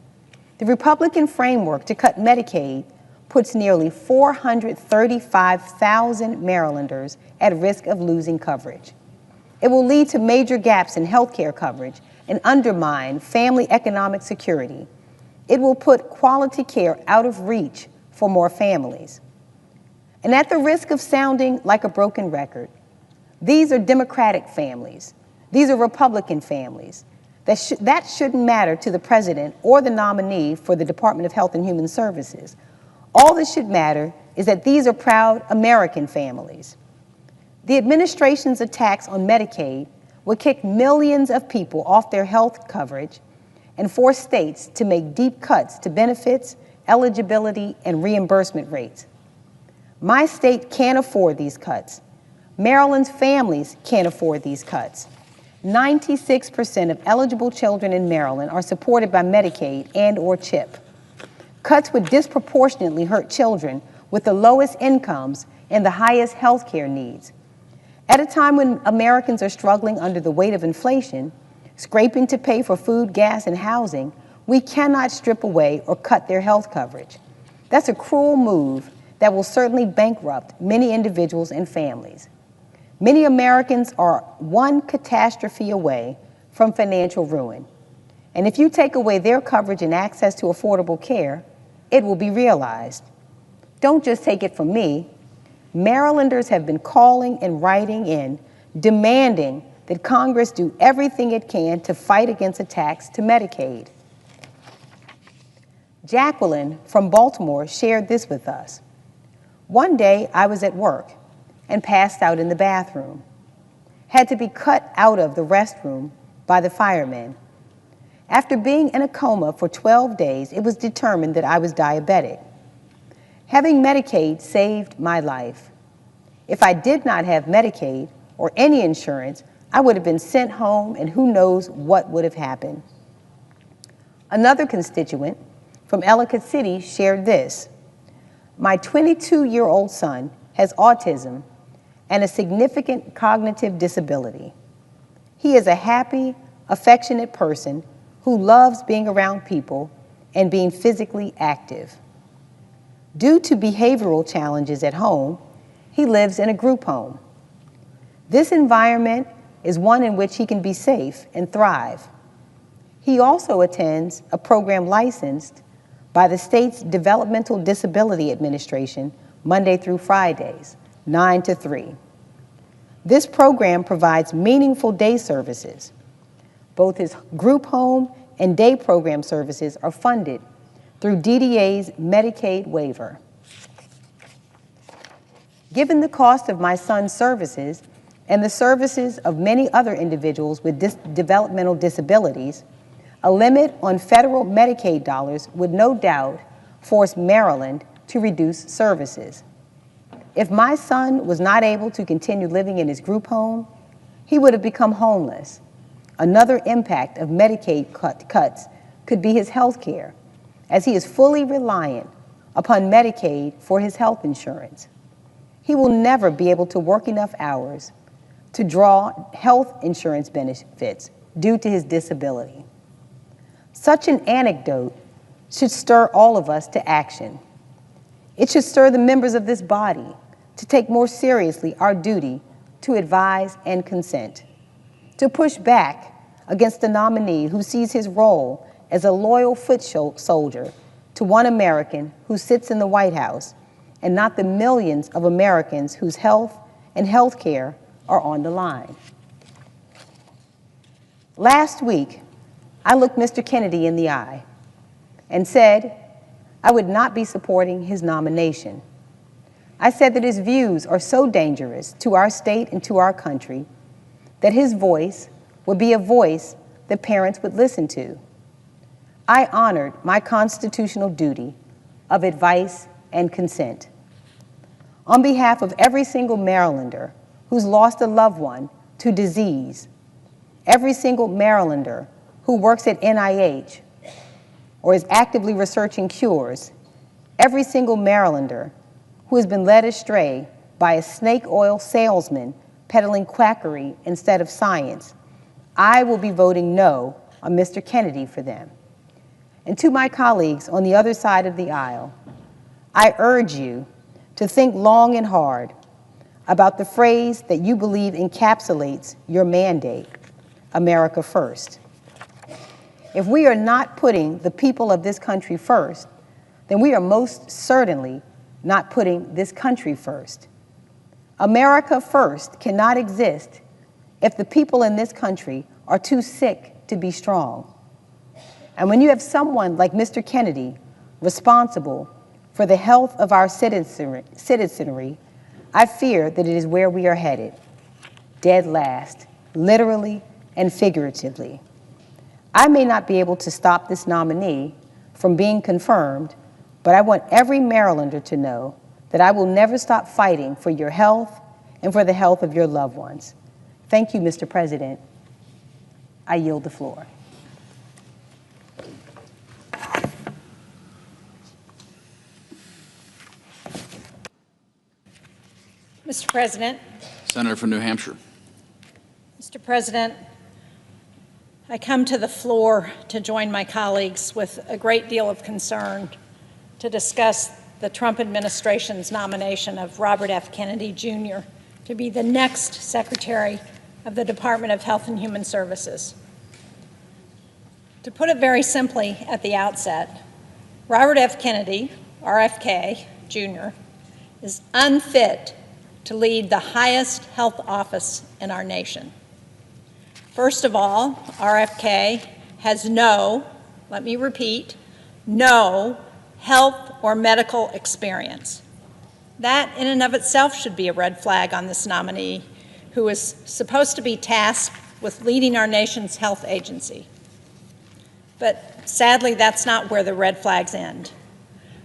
The Republican framework to cut Medicaid puts nearly 435,000 Marylanders at risk of losing coverage. It will lead to major gaps in health care coverage and undermine family economic security. It will put quality care out of reach for more families. And at the risk of sounding like a broken record, these are Democratic families. These are Republican families. That shouldn't matter to the president or the nominee for the Department of Health and Human Services. All that should matter is that these are proud American families. The administration's attacks on Medicaid would kick millions of people off their health coverage and force states to make deep cuts to benefits, eligibility, and reimbursement rates. My state can't afford these cuts. Maryland's families can't afford these cuts. 96% of eligible children in Maryland are supported by Medicaid and/or CHIP. Cuts would disproportionately hurt children with the lowest incomes and the highest health care needs. At a time when Americans are struggling under the weight of inflation, scraping to pay for food, gas, and housing, we cannot strip away or cut their health coverage. That's a cruel move that will certainly bankrupt many individuals and families. Many Americans are one catastrophe away from financial ruin. And if you take away their coverage and access to affordable care, it will be realized. Don't just take it from me. Marylanders have been calling and writing in, demanding that Congress do everything it can to fight against attacks to Medicaid. Jacqueline from Baltimore shared this with us. One day I was at work and passed out in the bathroom. Had to be cut out of the restroom by the firemen. After being in a coma for 12 days, it was determined that I was diabetic. Having Medicaid saved my life. If I did not have Medicaid or any insurance, I would have been sent home and who knows what would have happened. Another constituent from Ellicott City shared this. My 22-year-old son has autism and a significant cognitive disability. He is a happy, affectionate person who loves being around people and being physically active. Due to behavioral challenges at home, he lives in a group home. This environment is one in which he can be safe and thrive. He also attends a program licensed by the state's Developmental Disability Administration Monday through Fridays, 9 to 3. This program provides meaningful day services. Both his group home and day program services are funded through DDA's Medicaid waiver. Given the cost of my son's services and the services of many other individuals with developmental disabilities, a limit on federal Medicaid dollars would no doubt force Maryland to reduce services. If my son was not able to continue living in his group home, he would have become homeless. Another impact of Medicaid cuts could be his health care, as he is fully reliant upon Medicaid for his health insurance. He will never be able to work enough hours to draw health insurance benefits due to his disability. Such an anecdote should stir all of us to action. It should stir the members of this body to take more seriously our duty to advise and consent, to push back against the nominee who sees his role as a loyal foot soldier to one American who sits in the White House and not the millions of Americans whose health and health care are on the line. Last week, I looked Mr. Kennedy in the eye and said I would not be supporting his nomination. I said that his views are so dangerous to our state and to our country that his voice would be a voice that parents would listen to. I honored my constitutional duty of advice and consent. On behalf of every single Marylander who's lost a loved one to disease, every single Marylander who works at NIH or is actively researching cures, every single Marylander who has been led astray by a snake oil salesman peddling quackery instead of science, I will be voting no on Mr. Kennedy for them. And to my colleagues on the other side of the aisle, I urge you to think long and hard about the phrase that you believe encapsulates your mandate, America First. If we are not putting the people of this country first, then we are most certainly not putting this country first. America First cannot exist if the people in this country are too sick to be strong. And when you have someone like Mr. Kennedy responsible for the health of our citizenry, I fear that it is where we are headed, dead last, literally and figuratively. I may not be able to stop this nominee from being confirmed, but I want every Marylander to know that I will never stop fighting for your health and for the health of your loved ones. Thank you, Mr. President. I yield the floor. Mr. President. Senator from New Hampshire. Mr. President, I come to the floor to join my colleagues with a great deal of concern to discuss the Trump administration's nomination of Robert F. Kennedy Jr. to be the next Secretary of the Department of Health and Human Services. To put it very simply at the outset, Robert F. Kennedy, RFK Jr., is unfit to lead the highest health office in our nation. First of all, RFK has no, let me repeat, no health or medical experience. That in and of itself should be a red flag on this nominee who is supposed to be tasked with leading our nation's health agency. But sadly, that's not where the red flags end.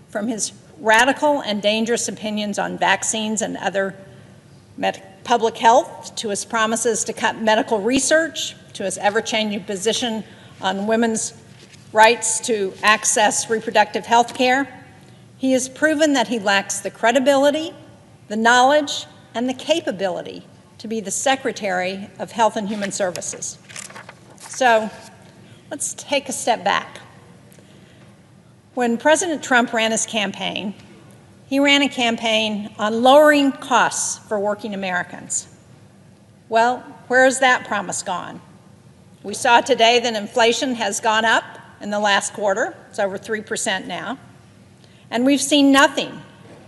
From his radical and dangerous opinions on vaccines and other public health, to his promises to cut medical research, to his ever-changing position on women's rights to access reproductive health care, he has proven that he lacks the credibility, the knowledge, and the capability to be the Secretary of Health and Human Services. So let's take a step back. When President Trump ran his campaign, he ran a campaign on lowering costs for working Americans. Well, where has that promise gone? We saw today that inflation has gone up in the last quarter. It's over 3% now. And we've seen nothing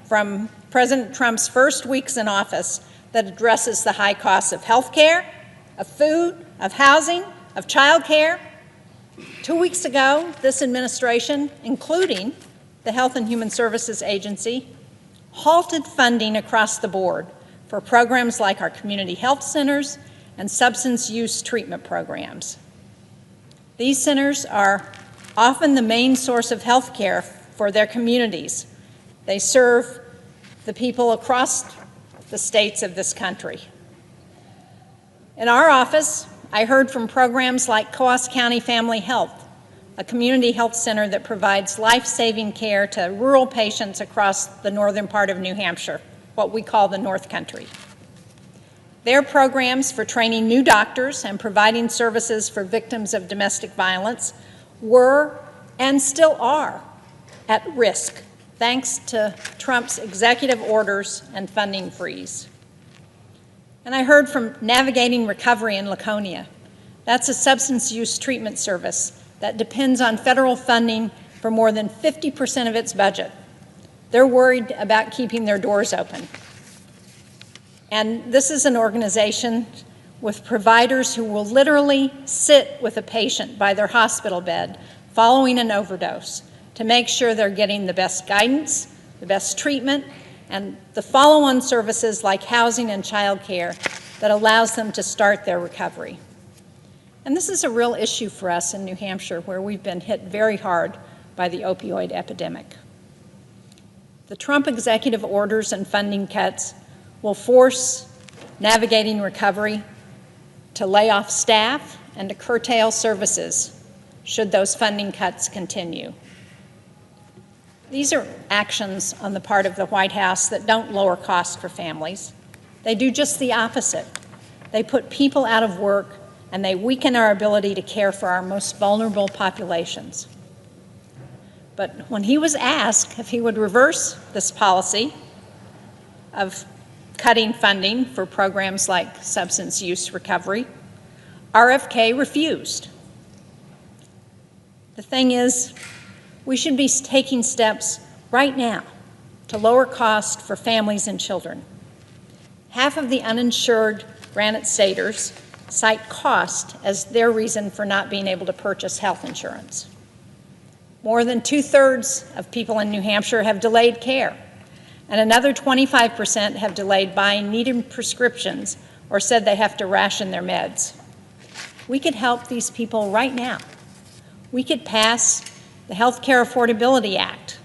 from President Trump's first weeks in office that addresses the high costs of health care, of food, of housing, of child care. 2 weeks ago, this administration, including the Health and Human Services Agency, halted funding across the board for programs like our community health centers and substance use treatment programs. These centers are often the main source of health care for their communities. They serve the people across the states of this country. In our office, I heard from programs like Coos County Family Health, a community health center that provides life-saving care to rural patients across the northern part of New Hampshire, what we call the North Country. Their programs for training new doctors and providing services for victims of domestic violence were and still are at risk, thanks to Trump's executive orders and funding freeze. And I heard from Navigating Recovery in Laconia. That's a substance use treatment service that depends on federal funding for more than 50% of its budget. They're worried about keeping their doors open. And this is an organization with providers who will literally sit with a patient by their hospital bed following an overdose to make sure they're getting the best guidance, the best treatment, and the follow-on services like housing and child care that allows them to start their recovery. And this is a real issue for us in New Hampshire, where we've been hit very hard by the opioid epidemic. The Trump executive orders and funding cuts will force Navigating Recovery to lay off staff and to curtail services should those funding cuts continue. These are actions on the part of the White House that don't lower costs for families. They do just the opposite. They put people out of work and they weaken our ability to care for our most vulnerable populations. But when he was asked if he would reverse this policy of cutting funding for programs like substance use recovery, RFK refused. The thing is, we should be taking steps right now to lower costs for families and children. Half of the uninsured Granite Staters cite cost as their reason for not being able to purchase health insurance. More than 2/3 of people in New Hampshire have delayed care, and another 25% have delayed buying needed prescriptions or said they have to ration their meds. We could help these people right now. We could pass the Health Care Affordability Act,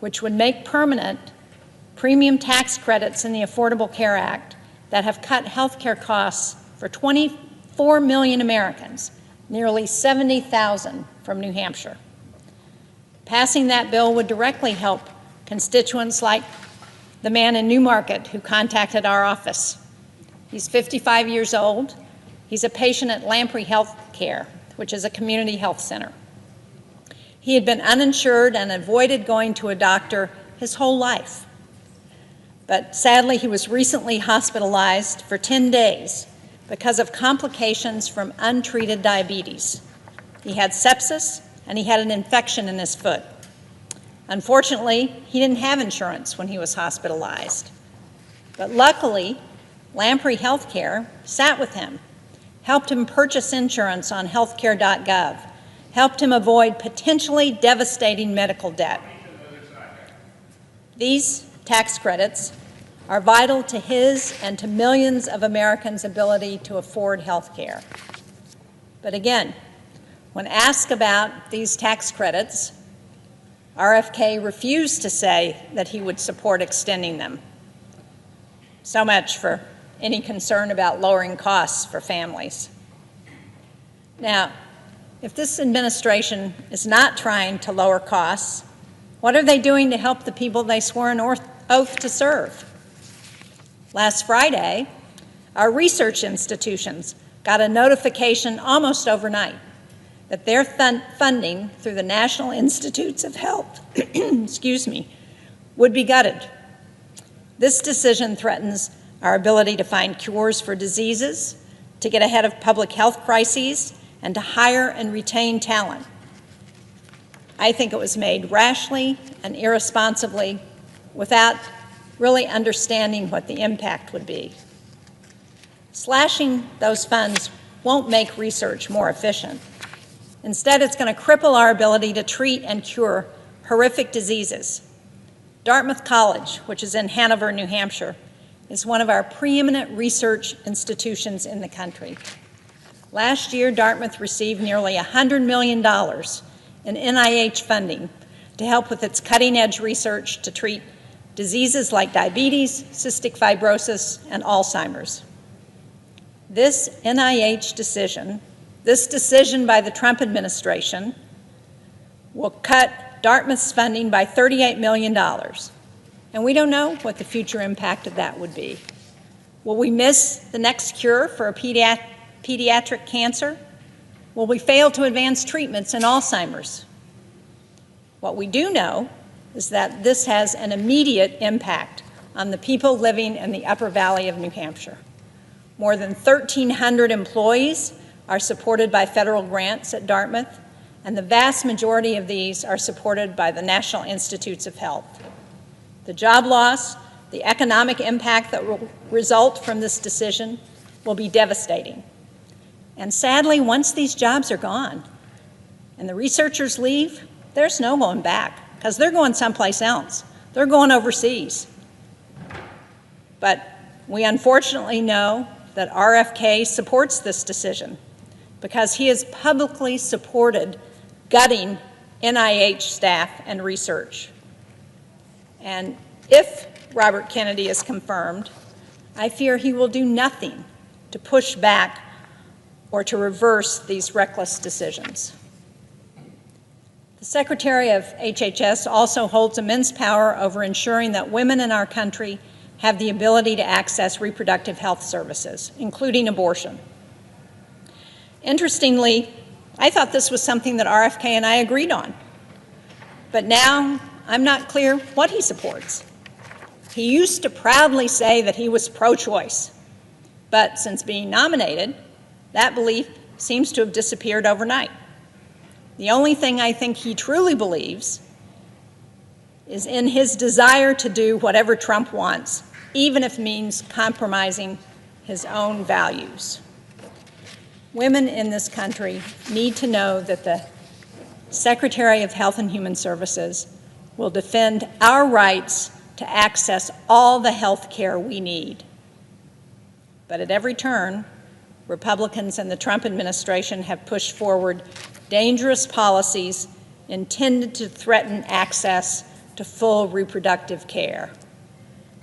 which would make permanent premium tax credits in the Affordable Care Act that have cut health care costs for 24 million Americans, nearly 70,000 from New Hampshire. Passing that bill would directly help constituents like the man in Newmarket who contacted our office. He's 55 years old. He's a patient at Lamprey Health Care, which is a community health center. He had been uninsured and avoided going to a doctor his whole life. But sadly, he was recently hospitalized for 10 days because of complications from untreated diabetes. he had sepsis, and he had an infection in his foot. Unfortunately, he didn't have insurance when he was hospitalized. But luckily, Lamprey Healthcare sat with him, helped him purchase insurance on healthcare.gov, helped him avoid potentially devastating medical debt. These tax credits are vital to his and to millions of Americans' ability to afford health care. But again, when asked about these tax credits, RFK refused to say that he would support extending them. So much for any concern about lowering costs for families. Now, if this administration is not trying to lower costs, what are they doing to help the people they swore an oath to serve? Last Friday, our research institutions got a notification almost overnight that their funding through the National Institutes of Health would be gutted. This decision threatens our ability to find cures for diseases, to get ahead of public health crises, and to hire and retain talent. I think it was made rashly and irresponsibly without really understanding what the impact would be. Slashing those funds won't make research more efficient. Instead, it's going to cripple our ability to treat and cure horrific diseases. Dartmouth College, which is in Hanover, New Hampshire, is one of our preeminent research institutions in the country. Last year, Dartmouth received nearly $100 million in NIH funding to help with its cutting-edge research to treat diseases like diabetes, cystic fibrosis, and Alzheimer's. This NIH decision, this decision by the Trump administration, will cut Dartmouth's funding by $38 million. And we don't know what the future impact of that would be. Will we miss the next cure for a pediatric cancer? Will we fail to advance treatments in Alzheimer's? What we do know is that this has an immediate impact on the people living in the Upper Valley of New Hampshire. More than 1,300 employees are supported by federal grants at Dartmouth, and the vast majority of these are supported by the National Institutes of Health. The job loss, the economic impact that will result from this decision will be devastating. And sadly, once these jobs are gone and the researchers leave, there's no going back, because they're going someplace else. They're going overseas. But we unfortunately know that RFK supports this decision because he has publicly supported gutting NIH staff and research. And if Robert Kennedy is confirmed, I fear he will do nothing to push back or to reverse these reckless decisions. The Secretary of HHS also holds immense power over ensuring that women in our country have the ability to access reproductive health services, including abortion. Interestingly, I thought this was something that RFK and I agreed on, but now I'm not clear what he supports. He used to proudly say that he was pro-choice, but since being nominated, that belief seems to have disappeared overnight. The only thing I think he truly believes is in his desire to do whatever Trump wants, even if it means compromising his own values. Women in this country need to know that the Secretary of Health and Human Services will defend our rights to access all the health care we need. But at every turn, Republicans and the Trump administration have pushed forward dangerous policies intended to threaten access to full reproductive care.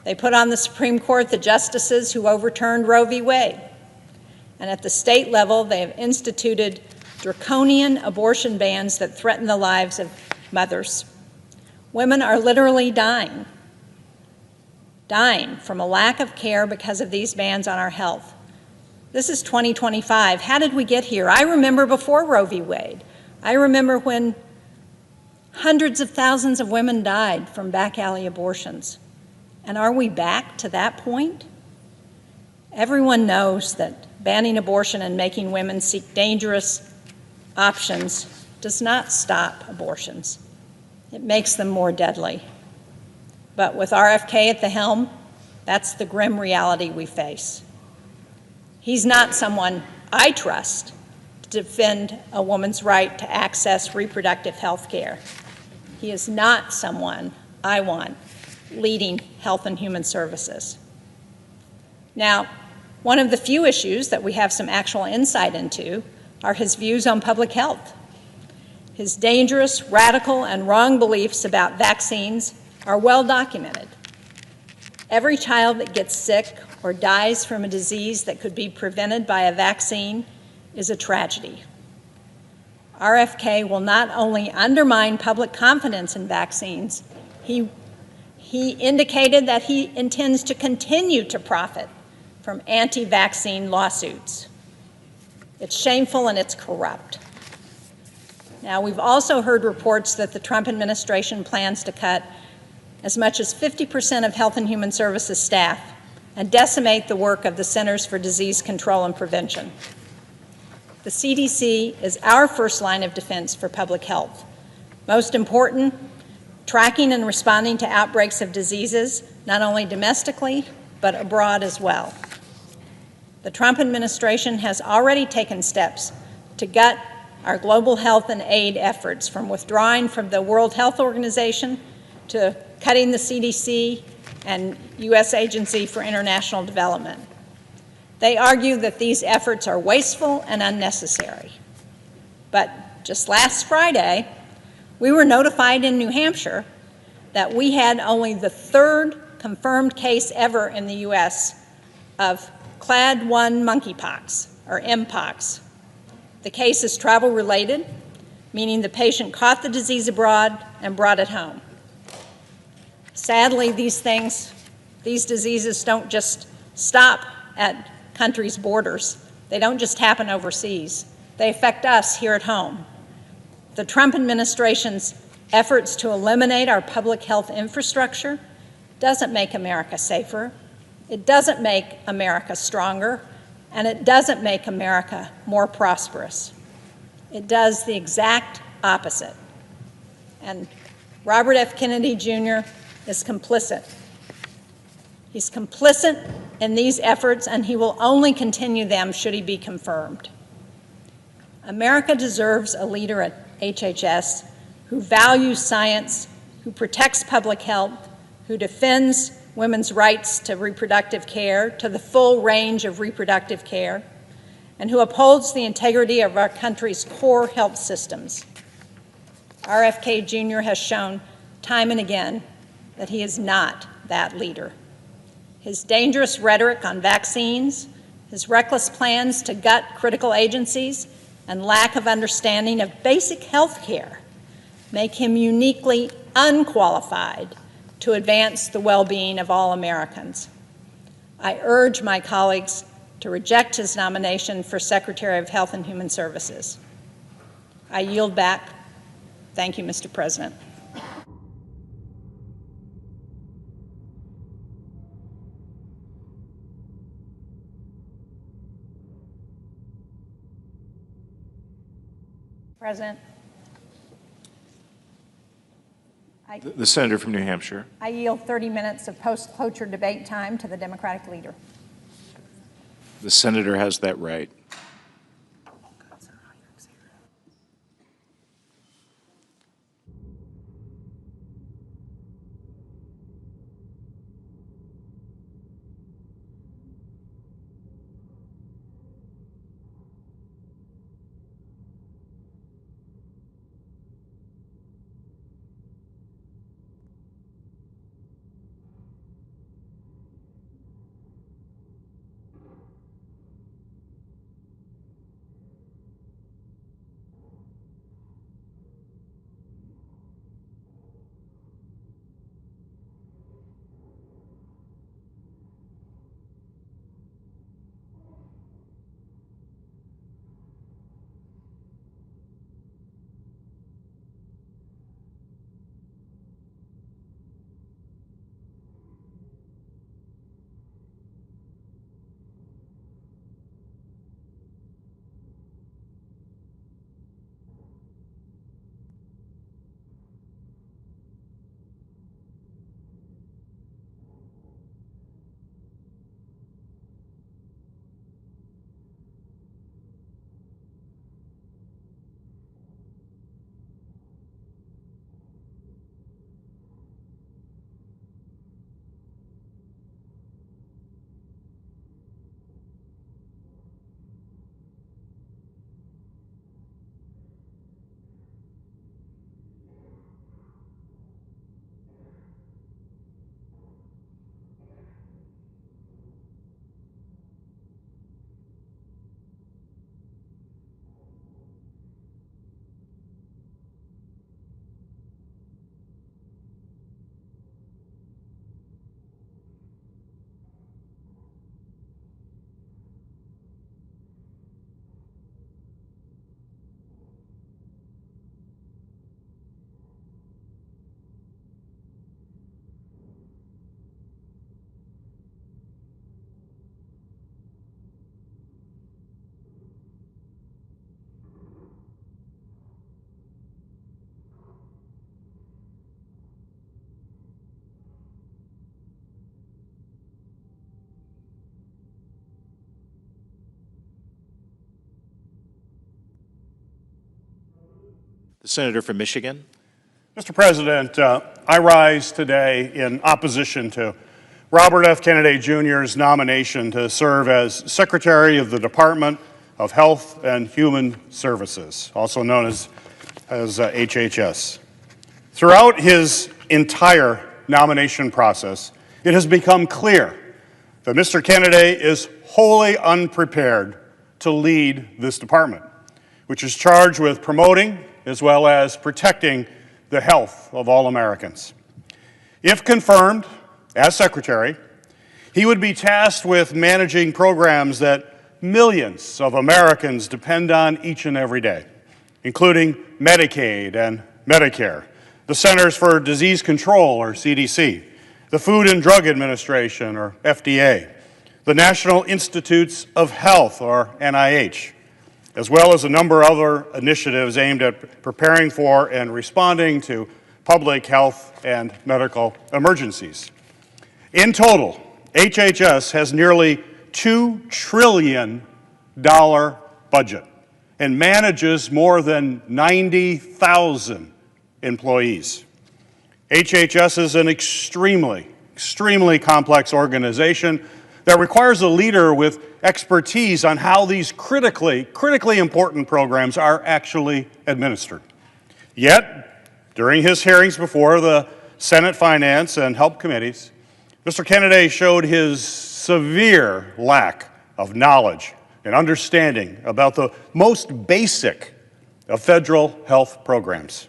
They put on the Supreme Court the justices who overturned Roe v. Wade. And at the state level, they have instituted draconian abortion bans that threaten the lives of mothers. Women are literally dying from a lack of care because of these bans on our health. This is 2025. How did we get here? I remember before Roe v. Wade. I remember when hundreds of thousands of women died from back alley abortions. And are we back to that point? Everyone knows that banning abortion and making women seek dangerous, options does not stop abortions. It makes them more deadly. But with RFK at the helm, that's the grim reality we face. He's not someone I trust to defend a woman's right to access reproductive health care. He is not someone I want leading Health and Human Services. Now, one of the few issues that we have some actual insight into are his views on public health. His dangerous, radical, and wrong beliefs about vaccines are well documented. Every child that gets sick or dies from a disease that could be prevented by a vaccine is a tragedy. RFK will not only undermine public confidence in vaccines, he indicated that he intends to continue to profit from anti-vaccine lawsuits. It's shameful and it's corrupt. Now, we've also heard reports that the Trump administration plans to cut as much as 50% of Health and Human Services staff and decimate the work of the Centers for Disease Control and Prevention. The CDC is our first line of defense for public health. Most important, tracking and responding to outbreaks of diseases, not only domestically, but abroad as well. The Trump administration has already taken steps to gut our global health and aid efforts, from withdrawing from the World Health Organization to cutting the CDC and U.S. Agency for International Development. They argue that these efforts are wasteful and unnecessary. But just last Friday, we were notified in New Hampshire that we had only the third confirmed case ever in the U.S. of Clade 1 monkeypox, or Mpox. The case is travel-related, meaning the patient caught the disease abroad and brought it home. Sadly, these diseases don't just stop at countries' borders. They don't just happen overseas. They affect us here at home. The Trump administration's efforts to eliminate our public health infrastructure doesn't make America safer, it doesn't make America stronger, and it doesn't make America more prosperous. It does the exact opposite. And Robert F. Kennedy Jr. is complicit. He's complicit in these efforts, and he will only continue them should he be confirmed. America deserves a leader at HHS who values science, who protects public health, who defends women's rights to reproductive care, to the full range of reproductive care, and who upholds the integrity of our country's core health systems. RFK Jr. has shown time and again that he is not that leader. His dangerous rhetoric on vaccines, his reckless plans to gut critical agencies, and lack of understanding of basic health care make him uniquely unqualified to advance the well-being of all Americans. I urge my colleagues to reject his nomination for Secretary of Health and Human Services. I yield back. Thank you, Mr. President. President. The senator from New Hampshire. I yield 30 minutes of post-cloture debate time to the Democratic leader. The senator has that right. The senator from Michigan. Mr. President, I rise today in opposition to Robert F. Kennedy Jr.'s nomination to serve as Secretary of the Department of Health and Human Services, also known as HHS. Throughout his entire nomination process, it has become clear that Mr. Kennedy is wholly unprepared to lead this department, which is charged with promoting as well as protecting the health of all Americans. If confirmed as Secretary, he would be tasked with managing programs that millions of Americans depend on each and every day, including Medicaid and Medicare, the Centers for Disease Control, or CDC, the Food and Drug Administration, or FDA, the National Institutes of Health, or NIH, as well as a number of other initiatives aimed at preparing for and responding to public health and medical emergencies. In total, HHS has nearly $2 trillion budget and manages more than 90,000 employees. HHS is an extremely complex organization that requires a leader with expertise on how these critically important programs are actually administered. Yet, during his hearings before the Senate Finance and Health Committees, Mr. Kennedy showed his severe lack of knowledge and understanding about the most basic of federal health programs.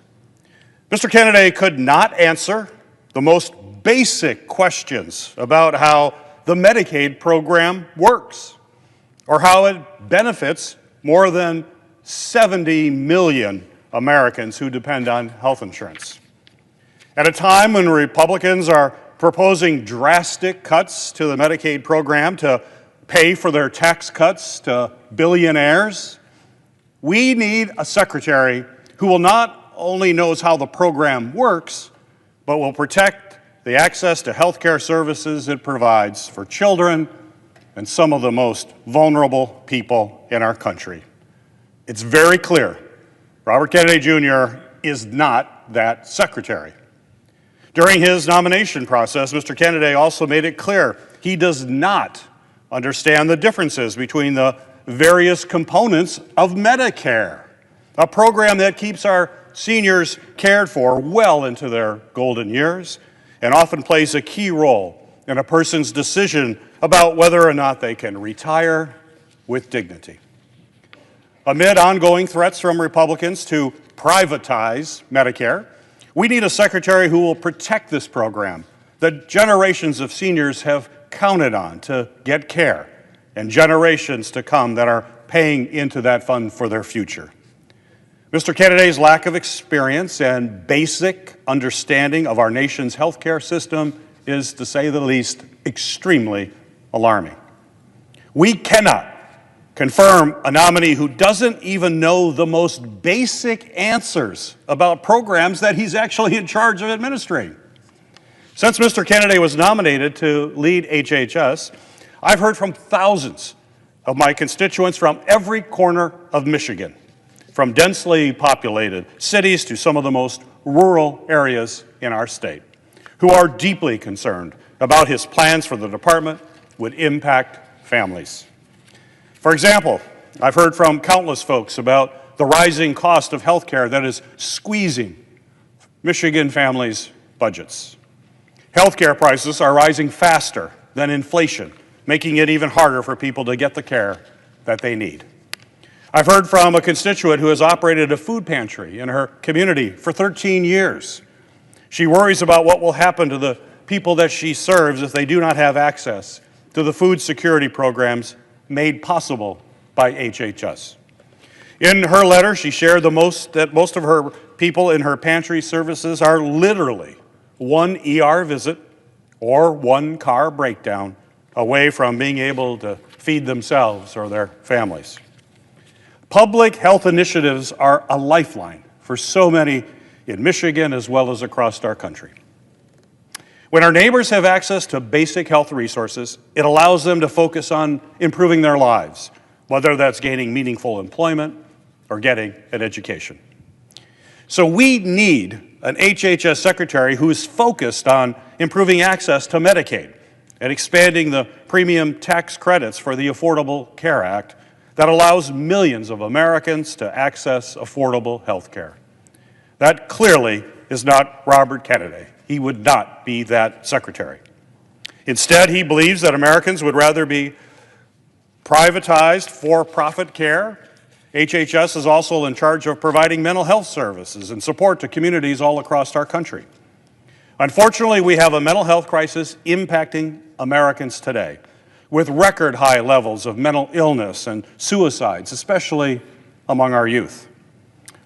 Mr. Kennedy could not answer the most basic questions about how the Medicaid program works, or how it benefits more than 70 million Americans who depend on health insurance. At a time when Republicans are proposing drastic cuts to the Medicaid program to pay for their tax cuts to billionaires, we need a secretary who will not only knows how the program works, but will protect the access to health care services it provides for children and some of the most vulnerable people in our country. It's very clear Robert Kennedy Jr. is not that secretary. During his nomination process, Mr. Kennedy also made it clear he does not understand the differences between the various components of Medicare, a program that keeps our seniors cared for well into their golden years and often plays a key role in a person's decision about whether or not they can retire with dignity. Amid ongoing threats from Republicans to privatize Medicare, we need a secretary who will protect this program that generations of seniors have counted on to get care, and generations to come that are paying into that fund for their future. Mr. Kennedy's lack of experience and basic understanding of our nation's healthcare system is, to say the least, extremely alarming. We cannot confirm a nominee who doesn't even know the most basic answers about programs that he's actually in charge of administering. Since Mr. Kennedy was nominated to lead HHS, I've heard from thousands of my constituents from every corner of Michigan, from densely populated cities to some of the most rural areas in our state, who are deeply concerned about his plans for the department would impact families. For example, I've heard from countless folks about the rising cost of health care that is squeezing Michigan families' budgets. Health care prices are rising faster than inflation, making it even harder for people to get the care that they need. I've heard from a constituent who has operated a food pantry in her community for 13 years. She worries about what will happen to the people that she serves if they do not have access to the food security programs made possible by HHS. In her letter, she shared that most of her people in her pantry services are literally one ER visit or one car breakdown away from being able to feed themselves or their families. Public health initiatives are a lifeline for so many in Michigan as well as across our country. When our neighbors have access to basic health resources, it allows them to focus on improving their lives, whether that's gaining meaningful employment or getting an education. So we need an HHS secretary who is focused on improving access to Medicaid and expanding the premium tax credits for the Affordable Care Act that allows millions of Americans to access affordable health care. That clearly is not Robert Kennedy. He would not be that secretary. Instead, he believes that Americans would rather be privatized for-profit care. HHS is also in charge of providing mental health services and support to communities all across our country. Unfortunately, we have a mental health crisis impacting Americans today, with record high levels of mental illness and suicides, especially among our youth.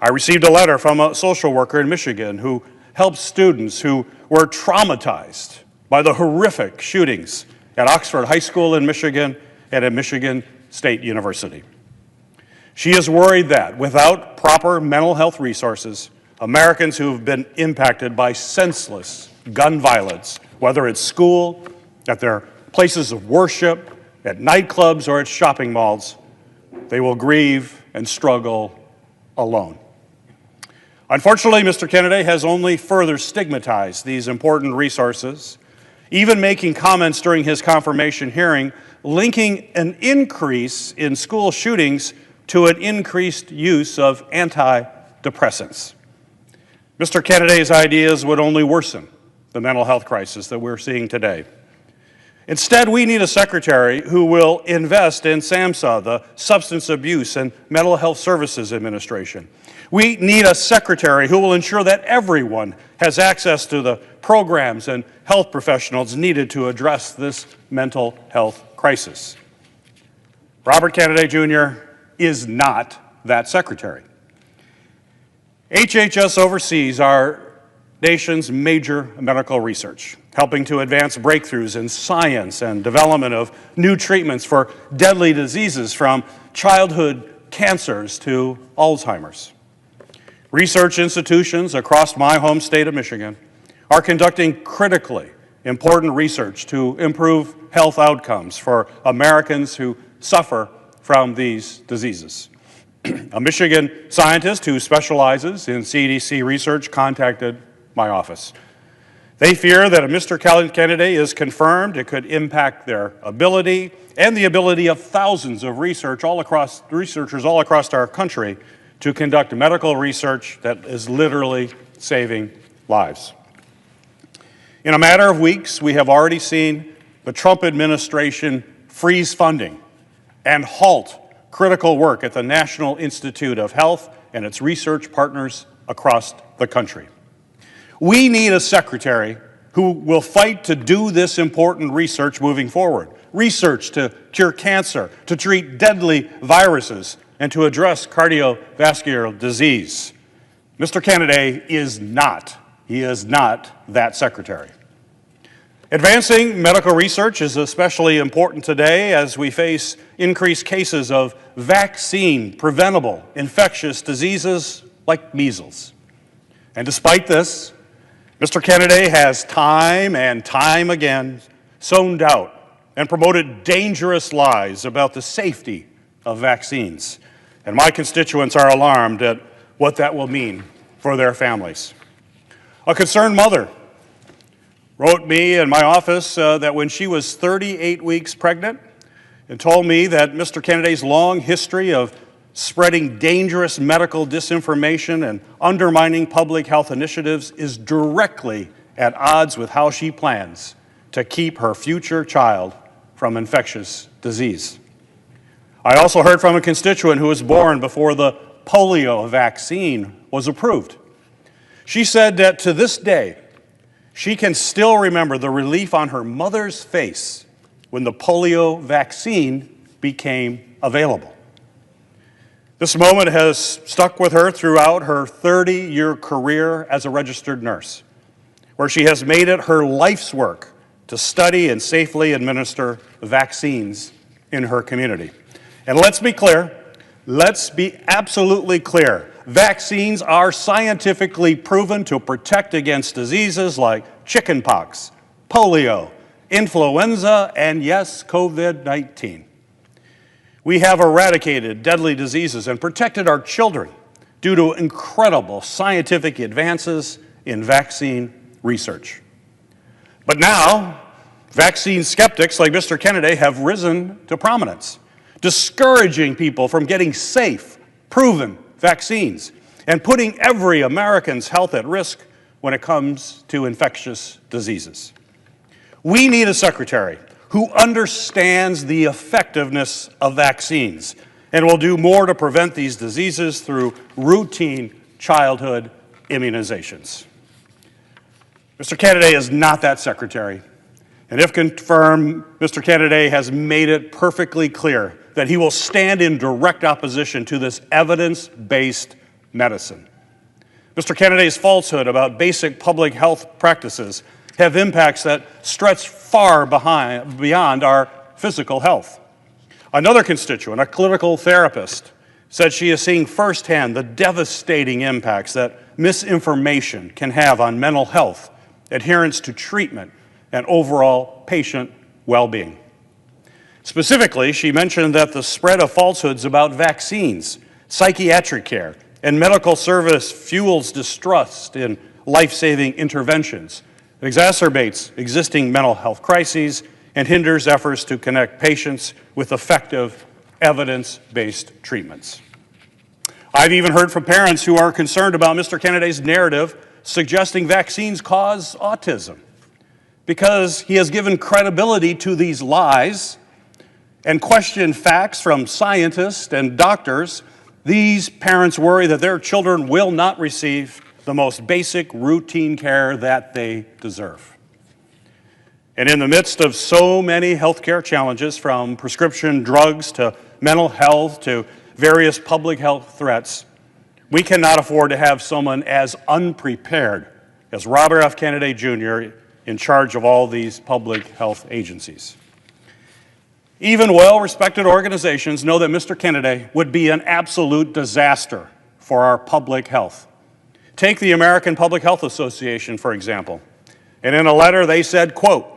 I received a letter from a social worker in Michigan who helps students who were traumatized by the horrific shootings at Oxford High School in Michigan and at Michigan State University. She is worried that without proper mental health resources, Americans who have been impacted by senseless gun violence, whether at school, at their places of worship, at nightclubs, or at shopping malls, they will grieve and struggle alone. Unfortunately, Mr. Kennedy has only further stigmatized these important resources, even making comments during his confirmation hearing linking an increase in school shootings to an increased use of antidepressants. Mr. Kennedy's ideas would only worsen the mental health crisis that we're seeing today. Instead, we need a secretary who will invest in SAMHSA, the Substance Abuse and Mental Health Services Administration. We need a secretary who will ensure that everyone has access to the programs and health professionals needed to address this mental health crisis. Robert Kennedy Jr. is not that secretary. HHS oversees our nation's major medical research, helping to advance breakthroughs in science and development of new treatments for deadly diseases from childhood cancers to Alzheimer's. Research institutions across my home state of Michigan are conducting critically important research to improve health outcomes for Americans who suffer from these diseases. A Michigan scientist who specializes in CDC research contacted my office. They fear that if Mr. Kennedy is confirmed, it could impact their ability and the ability of thousands of researchers all across our country to conduct medical research that is literally saving lives. In a matter of weeks, we have already seen the Trump administration freeze funding and halt critical work at the National Institute of Health and its research partners across the country. We need a secretary who will fight to do this important research moving forward. Research to cure cancer, to treat deadly viruses, and to address cardiovascular disease. Mr. Kennedy is not that secretary. Advancing medical research is especially important today as we face increased cases of vaccine-preventable infectious diseases like measles. And despite this, Mr. Kennedy has time and time again sown doubt and promoted dangerous lies about the safety of vaccines. And my constituents are alarmed at what that will mean for their families. A concerned mother wrote me in my office that when she was 38 weeks pregnant and told me that Mr. Kennedy's long history of spreading dangerous medical disinformation and undermining public health initiatives is directly at odds with how she plans to keep her future child from infectious disease. I also heard from a constituent who was born before the polio vaccine was approved. She said that to this day, she can still remember the relief on her mother's face when the polio vaccine became available. This moment has stuck with her throughout her 30-year career as a registered nurse, where she has made it her life's work to study and safely administer vaccines in her community. And let's be clear, let's be absolutely clear. Vaccines are scientifically proven to protect against diseases like chickenpox, polio, influenza, and yes, COVID-19. We have eradicated deadly diseases and protected our children due to incredible scientific advances in vaccine research. But now, vaccine skeptics like Mr. Kennedy have risen to prominence, discouraging people from getting safe, proven vaccines and putting every American's health at risk when it comes to infectious diseases. We need a secretary who understands the effectiveness of vaccines and will do more to prevent these diseases through routine childhood immunizations. Mr. Kennedy is not that secretary. And if confirmed, Mr. Kennedy has made it perfectly clear that he will stand in direct opposition to this evidence-based medicine. Mr. Kennedy's falsehood about basic public health practices have impacts that stretch far beyond our physical health. Another constituent, a clinical therapist, said she is seeing firsthand the devastating impacts that misinformation can have on mental health, adherence to treatment, and overall patient well-being. Specifically, she mentioned that the spread of falsehoods about vaccines, psychiatric care, and medical service fuels distrust in life-saving interventions, exacerbates existing mental health crises, and hinders efforts to connect patients with effective, evidence-based treatments. I've even heard from parents who are concerned about Mr. Kennedy's narrative suggesting vaccines cause autism. Because he has given credibility to these lies and questioned facts from scientists and doctors, these parents worry that their children will not receive the most basic routine care that they deserve. And in the midst of so many healthcare challenges, from prescription drugs to mental health to various public health threats, we cannot afford to have someone as unprepared as Robert F. Kennedy Jr. in charge of all these public health agencies. Even well-respected organizations know that Mr. Kennedy would be an absolute disaster for our public health. Take the American Public Health Association, for example. And in a letter they said, quote,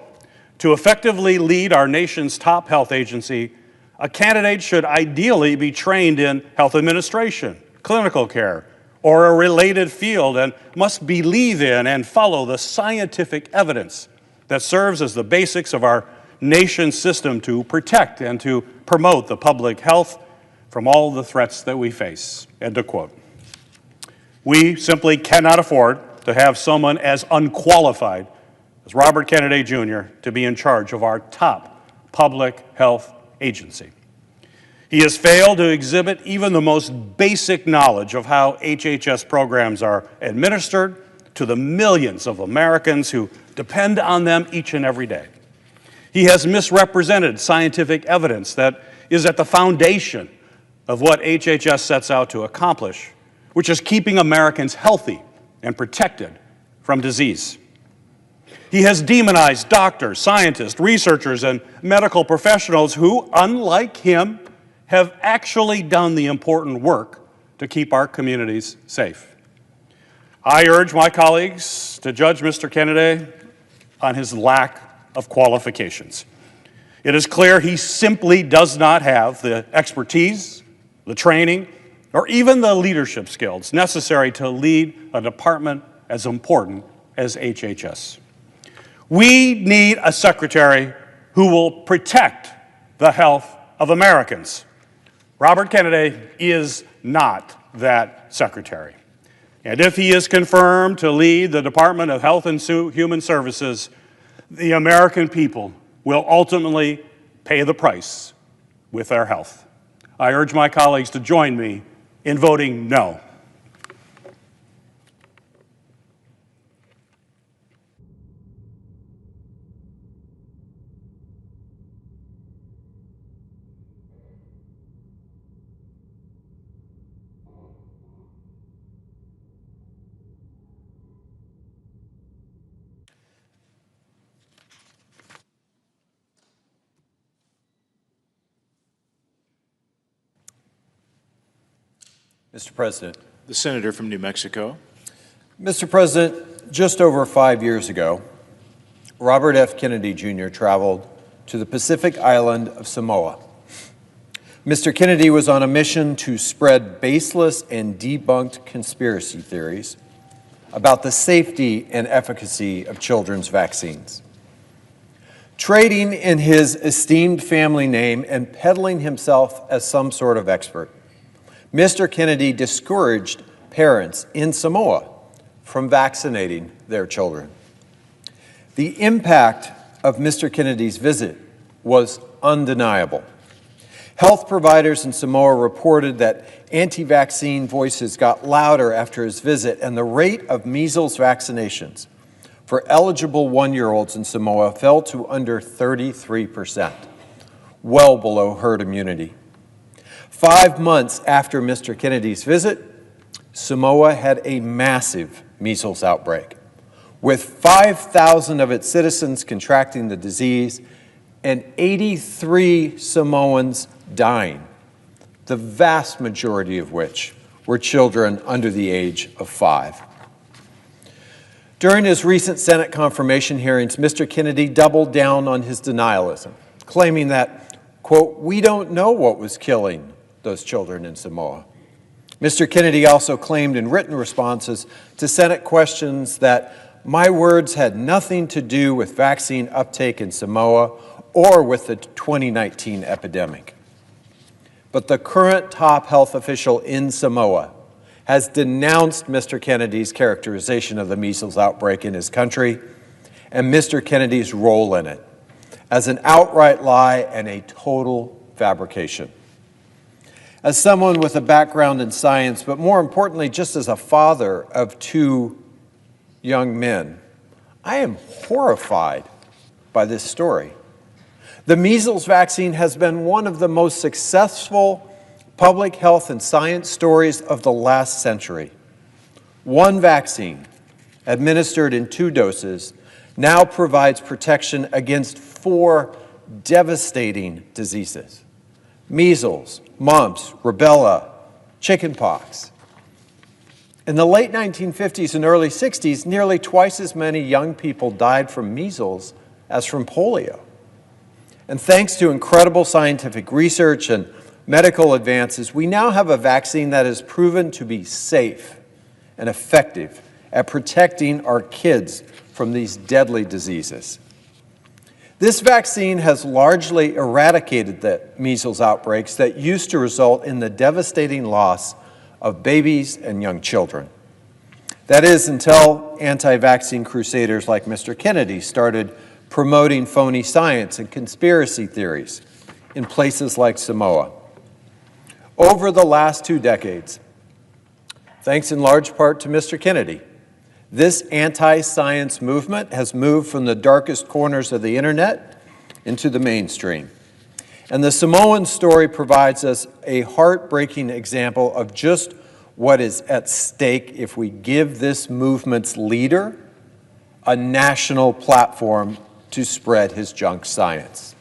"To effectively lead our nation's top health agency, a candidate should ideally be trained in health administration, clinical care, or a related field, and must believe in and follow the scientific evidence that serves as the basics of our nation's system to protect and to promote the public health from all the threats that we face." End of quote. We simply cannot afford to have someone as unqualified as Robert Kennedy Jr. to be in charge of our top public health agency. He has failed to exhibit even the most basic knowledge of how HHS programs are administered to the millions of Americans who depend on them each and every day. He has misrepresented scientific evidence that is at the foundation of what HHS sets out to accomplish, which is keeping Americans healthy and protected from disease. He has demonized doctors, scientists, researchers, and medical professionals who, unlike him, have actually done the important work to keep our communities safe. I urge my colleagues to judge Mr. Kennedy on his lack of qualifications. It is clear he simply does not have the expertise, the training, or even the leadership skills necessary to lead a department as important as HHS. We need a secretary who will protect the health of Americans. Robert Kennedy is not that secretary. And if he is confirmed to lead the Department of Health and Human Services, the American people will ultimately pay the price with their health. I urge my colleagues to join me in voting no. Mr. President. The senator from New Mexico. Mr. President, just over 5 years ago, Robert F. Kennedy Jr. traveled to the Pacific island of Samoa. Mr. Kennedy was on a mission to spread baseless and debunked conspiracy theories about the safety and efficacy of children's vaccines. Trading in his esteemed family name and peddling himself as some sort of expert, Mr. Kennedy discouraged parents in Samoa from vaccinating their children. The impact of Mr. Kennedy's visit was undeniable. Health providers in Samoa reported that anti-vaccine voices got louder after his visit, and the rate of measles vaccinations for eligible one-year-olds in Samoa fell to under 33%, well below herd immunity. 5 months after Mr. Kennedy's visit, Samoa had a massive measles outbreak, with 5,000 of its citizens contracting the disease and 83 Samoans dying, the vast majority of which were children under the age of 5. During his recent Senate confirmation hearings, Mr. Kennedy doubled down on his denialism, claiming that, quote, "we don't know what was killing those children in Samoa." Mr. Kennedy also claimed in written responses to Senate questions that my words had nothing to do with vaccine uptake in Samoa or with the 2019 epidemic. But the current top health official in Samoa has denounced Mr. Kennedy's characterization of the measles outbreak in his country and Mr. Kennedy's role in it as an outright lie and a total fabrication. As someone with a background in science, but more importantly, just as a father of 2 young men, I am horrified by this story. The measles vaccine has been one of the most successful public health and science stories of the last century. One vaccine, administered in 2 doses, now provides protection against 4 devastating diseases: measles, mumps, rubella, chickenpox. In the late 1950s and early 60s, nearly twice as many young people died from measles as from polio. And thanks to incredible scientific research and medical advances, we now have a vaccine that is proven to be safe and effective at protecting our kids from these deadly diseases. This vaccine has largely eradicated the measles outbreaks that used to result in the devastating loss of babies and young children. That is, until anti-vaccine crusaders like Mr. Kennedy started promoting phony science and conspiracy theories in places like Samoa. Over the last 2 decades, thanks in large part to Mr. Kennedy, this anti-science movement has moved from the darkest corners of the internet into the mainstream. And the Samoan story provides us a heartbreaking example of just what is at stake if we give this movement's leader a national platform to spread his junk science.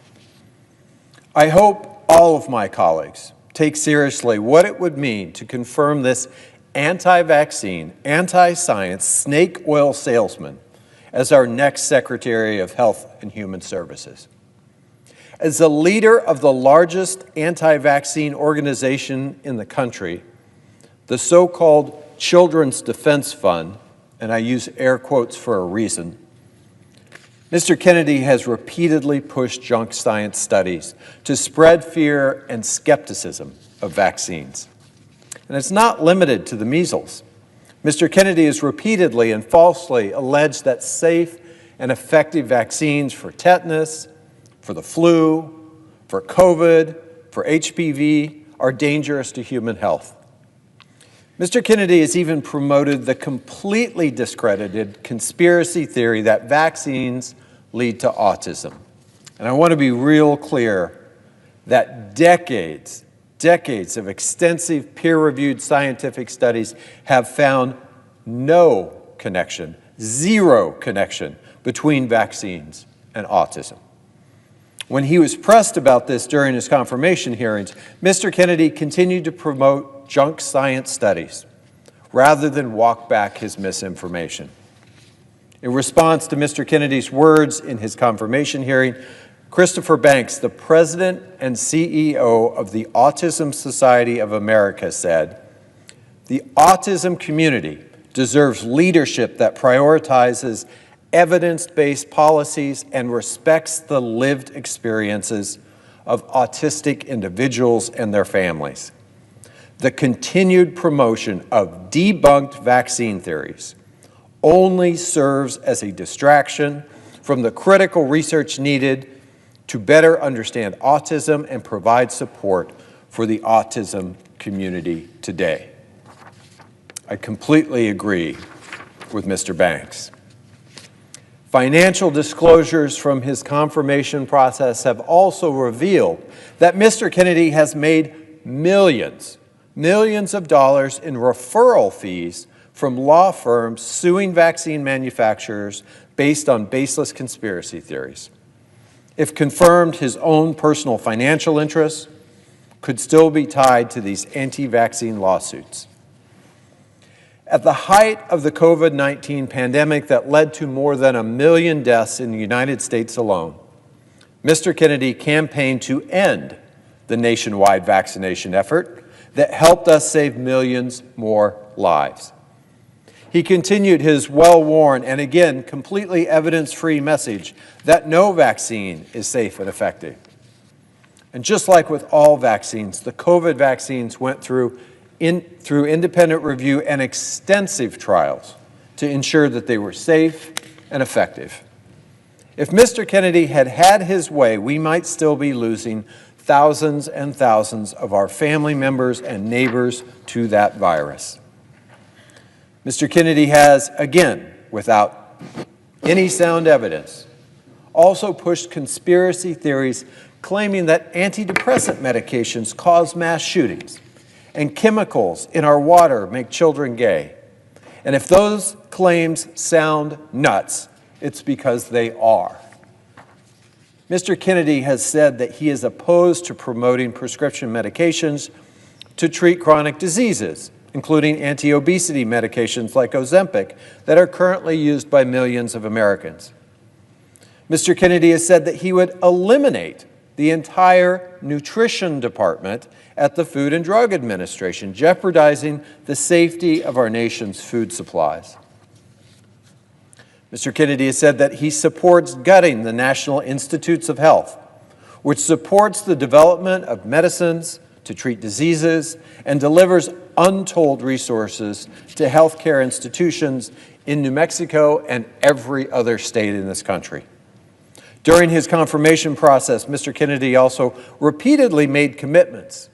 I hope all of my colleagues take seriously what it would mean to confirm this anti-vaccine, anti-science snake oil salesman as our next Secretary of Health and Human Services. As the leader of the largest anti-vaccine organization in the country, the so-called Children's Defense Fund, and I use air quotes for a reason, Mr. Kennedy has repeatedly pushed junk science studies to spread fear and skepticism of vaccines. And it's not limited to the measles. Mr. Kennedy has repeatedly and falsely alleged that safe and effective vaccines for tetanus, for the flu, for COVID, for HPV are dangerous to human health. Mr. Kennedy has even promoted the completely discredited conspiracy theory that vaccines lead to autism. And I want to be real clear that decades of extensive peer-reviewed scientific studies have found no connection, zero connection between vaccines and autism. When he was pressed about this during his confirmation hearings, Mr. Kennedy continued to promote junk science studies rather than walk back his misinformation. In response to Mr. Kennedy's words in his confirmation hearing, Christopher Banks, the president and CEO of the Autism Society of America, said, "The autism community deserves leadership that prioritizes evidence-based policies and respects the lived experiences of autistic individuals and their families. The continued promotion of debunked vaccine theories only serves as a distraction from the critical research needed to better understand autism and provide support for the autism community today." I completely agree with Mr. Banks. Financial disclosures from his confirmation process have also revealed that Mr. Kennedy has made millions of dollars in referral fees from law firms suing vaccine manufacturers based on baseless conspiracy theories. If confirmed, his own personal financial interests could still be tied to these anti-vaccine lawsuits. At the height of the COVID-19 pandemic that led to more than 1 million deaths in the United States alone, Mr. Kennedy campaigned to end the nationwide vaccination effort that helped us save millions more lives. He continued his well-worn and again completely evidence-free message that no vaccine is safe and effective. And just like with all vaccines, the COVID vaccines went through independent review and extensive trials to ensure that they were safe and effective. If Mr. Kennedy had had his way, we might still be losing thousands and thousands of our family members and neighbors to that virus. Mr. Kennedy has, again, without any sound evidence, also pushed conspiracy theories claiming that antidepressant medications cause mass shootings and chemicals in our water make children gay. And if those claims sound nuts, it's because they are. Mr. Kennedy has said that he is opposed to promoting prescription medications to treat chronic diseases, including anti-obesity medications like Ozempic that are currently used by millions of Americans. Mr. Kennedy has said that he would eliminate the entire nutrition department at the Food and Drug Administration, jeopardizing the safety of our nation's food supplies. Mr. Kennedy has said that he supports gutting the National Institutes of Health, which supports the development of medicines to treat diseases and delivers untold resources to healthcare institutions in New Mexico and every other state in this country. During his confirmation process, Mr. Kennedy also repeatedly made commitments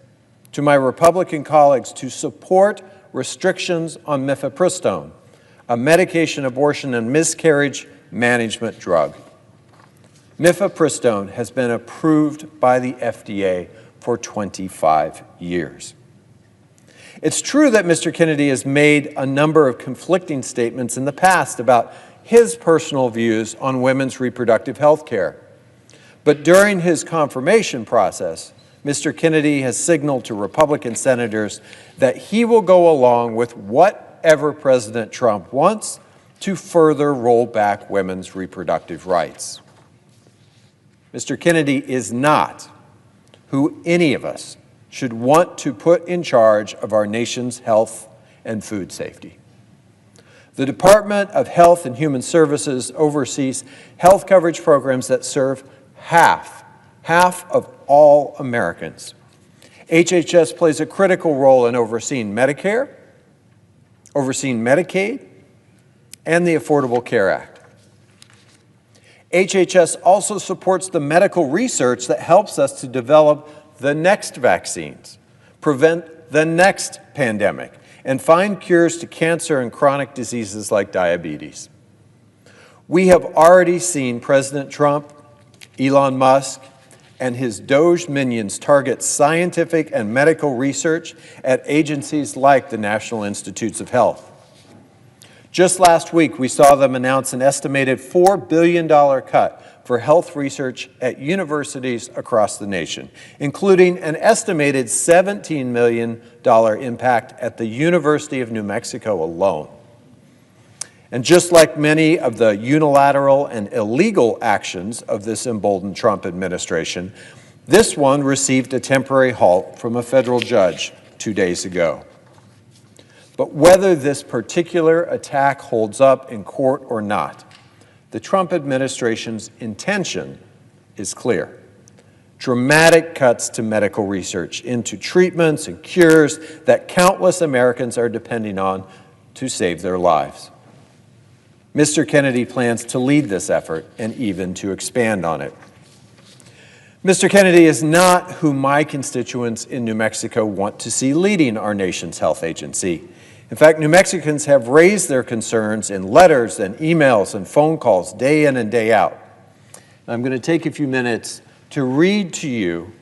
to my Republican colleagues to support restrictions on mifepristone, a medication abortion and miscarriage management drug. Mifepristone has been approved by the FDA for 25 years. It's true that Mr. Kennedy has made a number of conflicting statements in the past about his personal views on women's reproductive health care. But during his confirmation process, Mr. Kennedy has signaled to Republican senators that he will go along with whatever President Trump wants to further roll back women's reproductive rights. Mr. Kennedy is not who any of us should want to put in charge of our nation's health and food safety. The Department of Health and Human Services oversees health coverage programs that serve half of all Americans. HHS plays a critical role in overseeing Medicare, overseeing Medicaid, and the Affordable Care Act. HHS also supports the medical research that helps us to develop the next vaccines, prevent the next pandemic, and find cures to cancer and chronic diseases like diabetes. We have already seen President Trump, Elon Musk, and his Doge minions target scientific and medical research at agencies like the National Institutes of Health. Just last week, we saw them announce an estimated $4 billion cut for health research at universities across the nation, including an estimated $17 million impact at the University of New Mexico alone. And just like many of the unilateral and illegal actions of this emboldened Trump administration, this one received a temporary halt from a federal judge 2 days ago. But whether this particular attack holds up in court or not, the Trump administration's intention is clear. Dramatic cuts to medical research, into treatments and cures that countless Americans are depending on to save their lives. Mr. Kennedy plans to lead this effort and even to expand on it. Mr. Kennedy is not who my constituents in New Mexico want to see leading our nation's health agency. In fact, New Mexicans have raised their concerns in letters and emails and phone calls day in and day out. I'm going to take a few minutes to read to you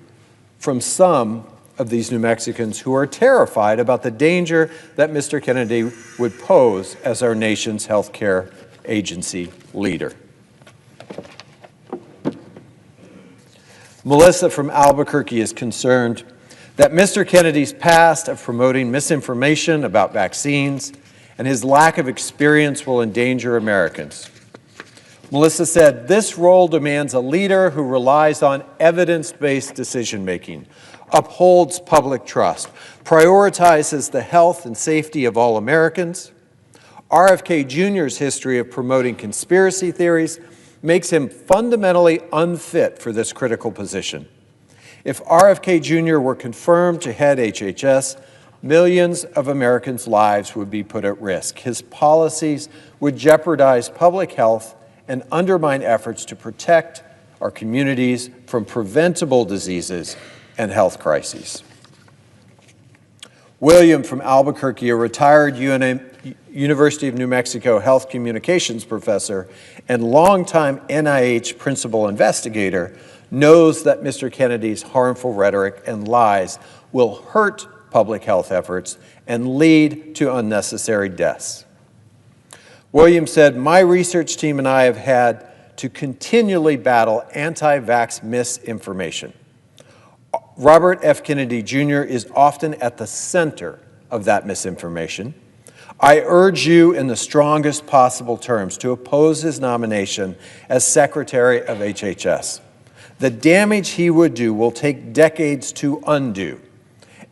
from some of these New Mexicans who are terrified about the danger that Mr. Kennedy would pose as our nation's health care agency leader. Melissa from Albuquerque is concerned that Mr. Kennedy's past of promoting misinformation about vaccines and his lack of experience will endanger Americans. Melissa said, "This role demands a leader who relies on evidence-based decision-making, upholds public trust, prioritizes the health and safety of all Americans. RFK Jr.'s history of promoting conspiracy theories makes him fundamentally unfit for this critical position. If RFK Jr. were confirmed to head HHS, millions of Americans' lives would be put at risk. His policies would jeopardize public health and undermine efforts to protect our communities from preventable diseases and health crises." William from Albuquerque, a retired University of New Mexico health communications professor and longtime NIH principal investigator, knows that Mr. Kennedy's harmful rhetoric and lies will hurt public health efforts and lead to unnecessary deaths. Williams said, "My research team and I have had to continually battle anti-vax misinformation. Robert F. Kennedy Jr. is often at the center of that misinformation. I urge you in the strongest possible terms to oppose his nomination as Secretary of HHS. The damage he would do will take decades to undo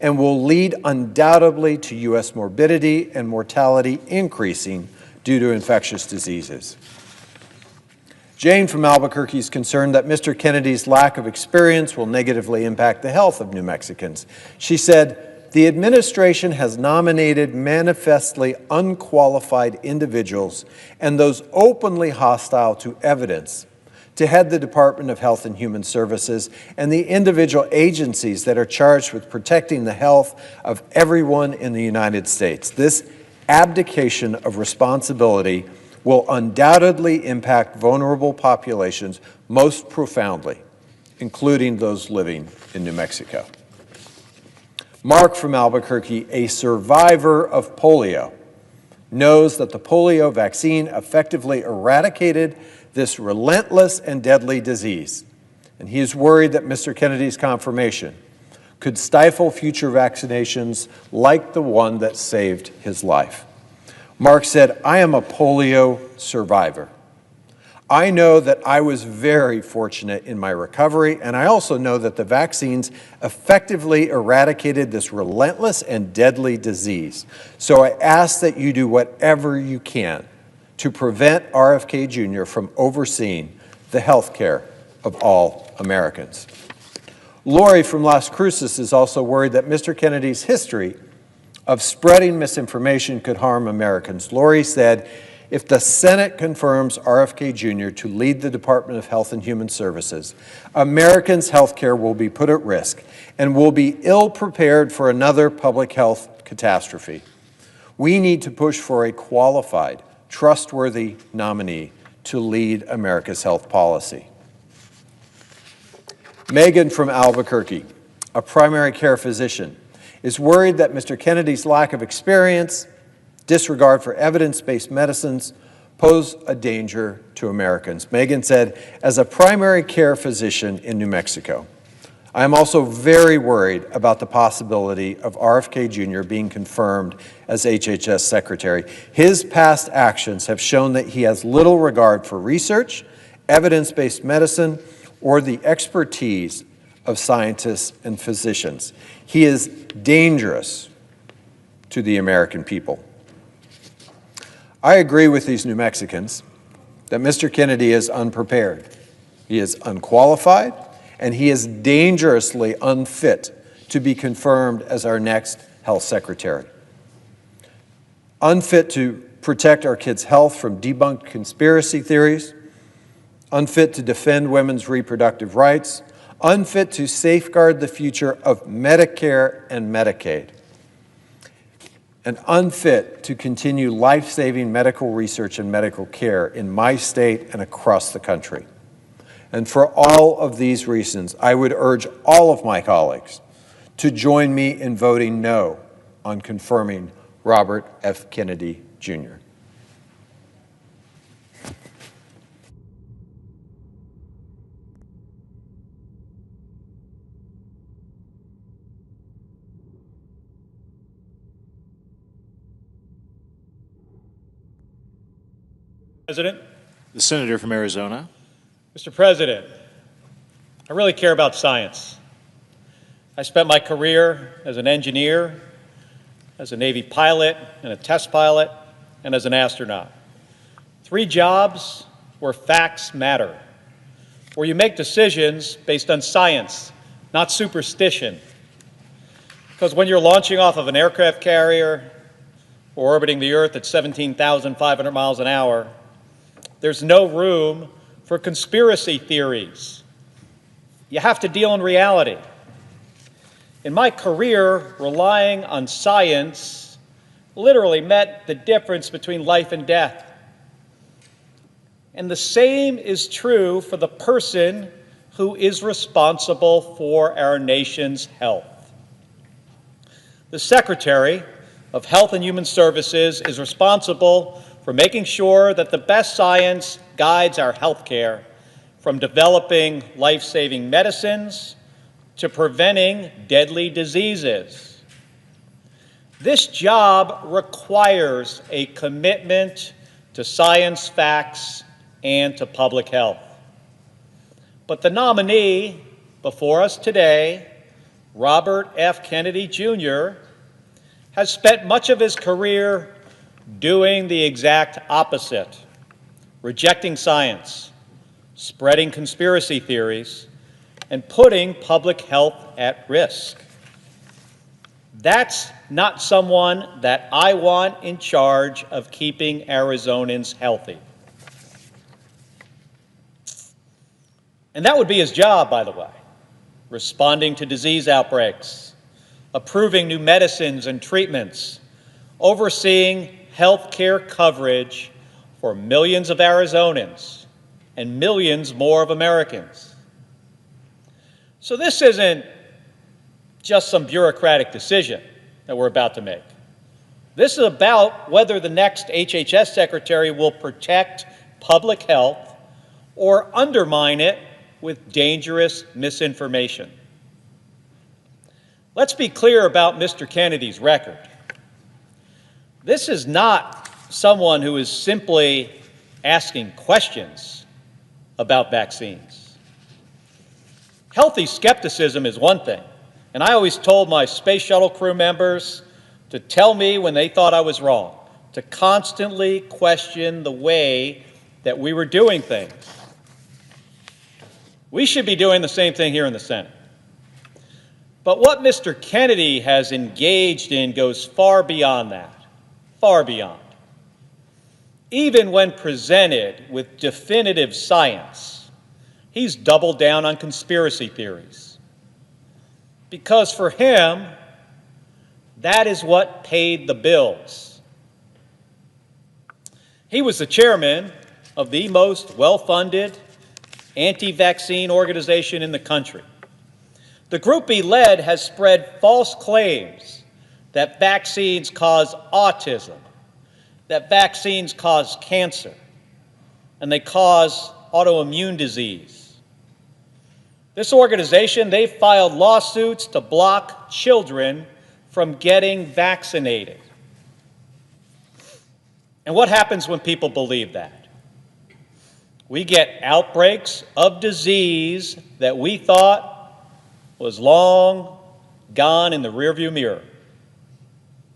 and will lead undoubtedly to U.S. morbidity and mortality increasing due to infectious diseases." Jane from Albuquerque is concerned that Mr. Kennedy's lack of experience will negatively impact the health of New Mexicans. She said, "The administration has nominated manifestly unqualified individuals and those openly hostile to evidence to head the Department of Health and Human Services and the individual agencies that are charged with protecting the health of everyone in the United States. This abdication of responsibility will undoubtedly impact vulnerable populations most profoundly, including those living in New Mexico." Mark from Albuquerque, a survivor of polio, knows that the polio vaccine effectively eradicated this relentless and deadly disease, and he is worried that Mr. Kennedy's confirmation could stifle future vaccinations like the one that saved his life. Mark said, "I am a polio survivor. I know that I was very fortunate in my recovery, and I also know that the vaccines effectively eradicated this relentless and deadly disease. So I ask that you do whatever you can to prevent RFK Jr. from overseeing the health care of all Americans." Lori from Las Cruces is also worried that Mr. Kennedy's history of spreading misinformation could harm Americans. Lori said, "If the Senate confirms RFK Jr. to lead the Department of Health and Human Services, Americans' health care will be put at risk and will be ill-prepared for another public health catastrophe. We need to push for a qualified, trustworthy nominee to lead America's health policy." Megan from Albuquerque, a primary care physician, is worried that Mr. Kennedy's lack of experience, disregard for evidence-based medicines pose a danger to Americans. Megan said, "As a primary care physician in New Mexico, I am also very worried about the possibility of RFK Jr. being confirmed as HHS Secretary. His past actions have shown that he has little regard for research, evidence-based medicine, or the expertise of scientists and physicians. He is dangerous to the American people. I agree with these New Mexicans that Mr. Kennedy is unprepared. He is unqualified, and he is dangerously unfit to be confirmed as our next health secretary. Unfit to protect our kids' health from debunked conspiracy theories, unfit to defend women's reproductive rights, unfit to safeguard the future of Medicare and Medicaid, and unfit to continue life-saving medical research and medical care in my state and across the country. And for all of these reasons, I would urge all of my colleagues to join me in voting no on confirming Robert F. Kennedy, Jr. President. The senator from Arizona. Mr. President, I really care about science. I spent my career as an engineer, as a Navy pilot and a test pilot, and as an astronaut. 3 jobs where facts matter, where you make decisions based on science, not superstition. Because when you're launching off of an aircraft carrier or orbiting the Earth at 17,500 miles an hour, there's no room for conspiracy theories. You have to deal in reality. In my career, relying on science literally meant the difference between life and death. And the same is true for the person who is responsible for our nation's health. The Secretary of Health and Human Services is responsible for making sure that the best science guides our health care, from developing life-saving medicines to preventing deadly diseases. This job requires a commitment to science, facts, and to public health. But the nominee before us today, Robert F. Kennedy Jr., has spent much of his career doing the exact opposite, rejecting science, spreading conspiracy theories, and putting public health at risk. That's not someone that I want in charge of keeping Arizonans healthy. And that would be his job, by the way, responding to disease outbreaks, approving new medicines and treatments, overseeing health care coverage for millions of Arizonans and millions more of Americans. So this isn't just some bureaucratic decision that we're about to make. This is about whether the next HHS secretary will protect public health or undermine it with dangerous misinformation. Let's be clear about Mr. Kennedy's record. This is not someone who is simply asking questions about vaccines. Healthy skepticism is one thing, and I always told my space shuttle crew members to tell me when they thought I was wrong, to constantly question the way that we were doing things. We should be doing the same thing here in the Senate. But what Mr. Kennedy has engaged in goes far beyond that. Far beyond. Even when presented with definitive science, he's doubled down on conspiracy theories. Because for him, that is what paid the bills. He was the chairman of the most well-funded anti-vaccine organization in the country. The group he led has spread false claims that vaccines cause autism, that vaccines cause cancer, and they cause autoimmune disease. This organization, they filed lawsuits to block children from getting vaccinated. And what happens when people believe that? We get outbreaks of disease that we thought was long gone in the rearview mirror.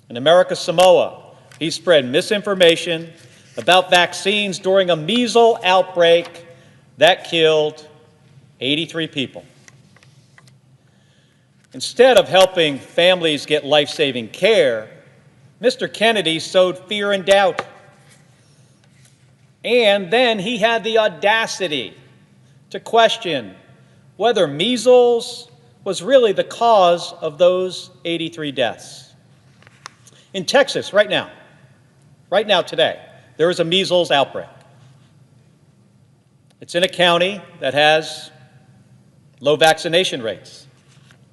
In America Samoa, he spread misinformation about vaccines during a measles outbreak that killed 83 people. Instead of helping families get life-saving care, Mr. Kennedy sowed fear and doubt. And then he had the audacity to question whether measles was really the cause of those 83 deaths. In Texas, right now today, there is a measles outbreak. It's in a county that has low vaccination rates.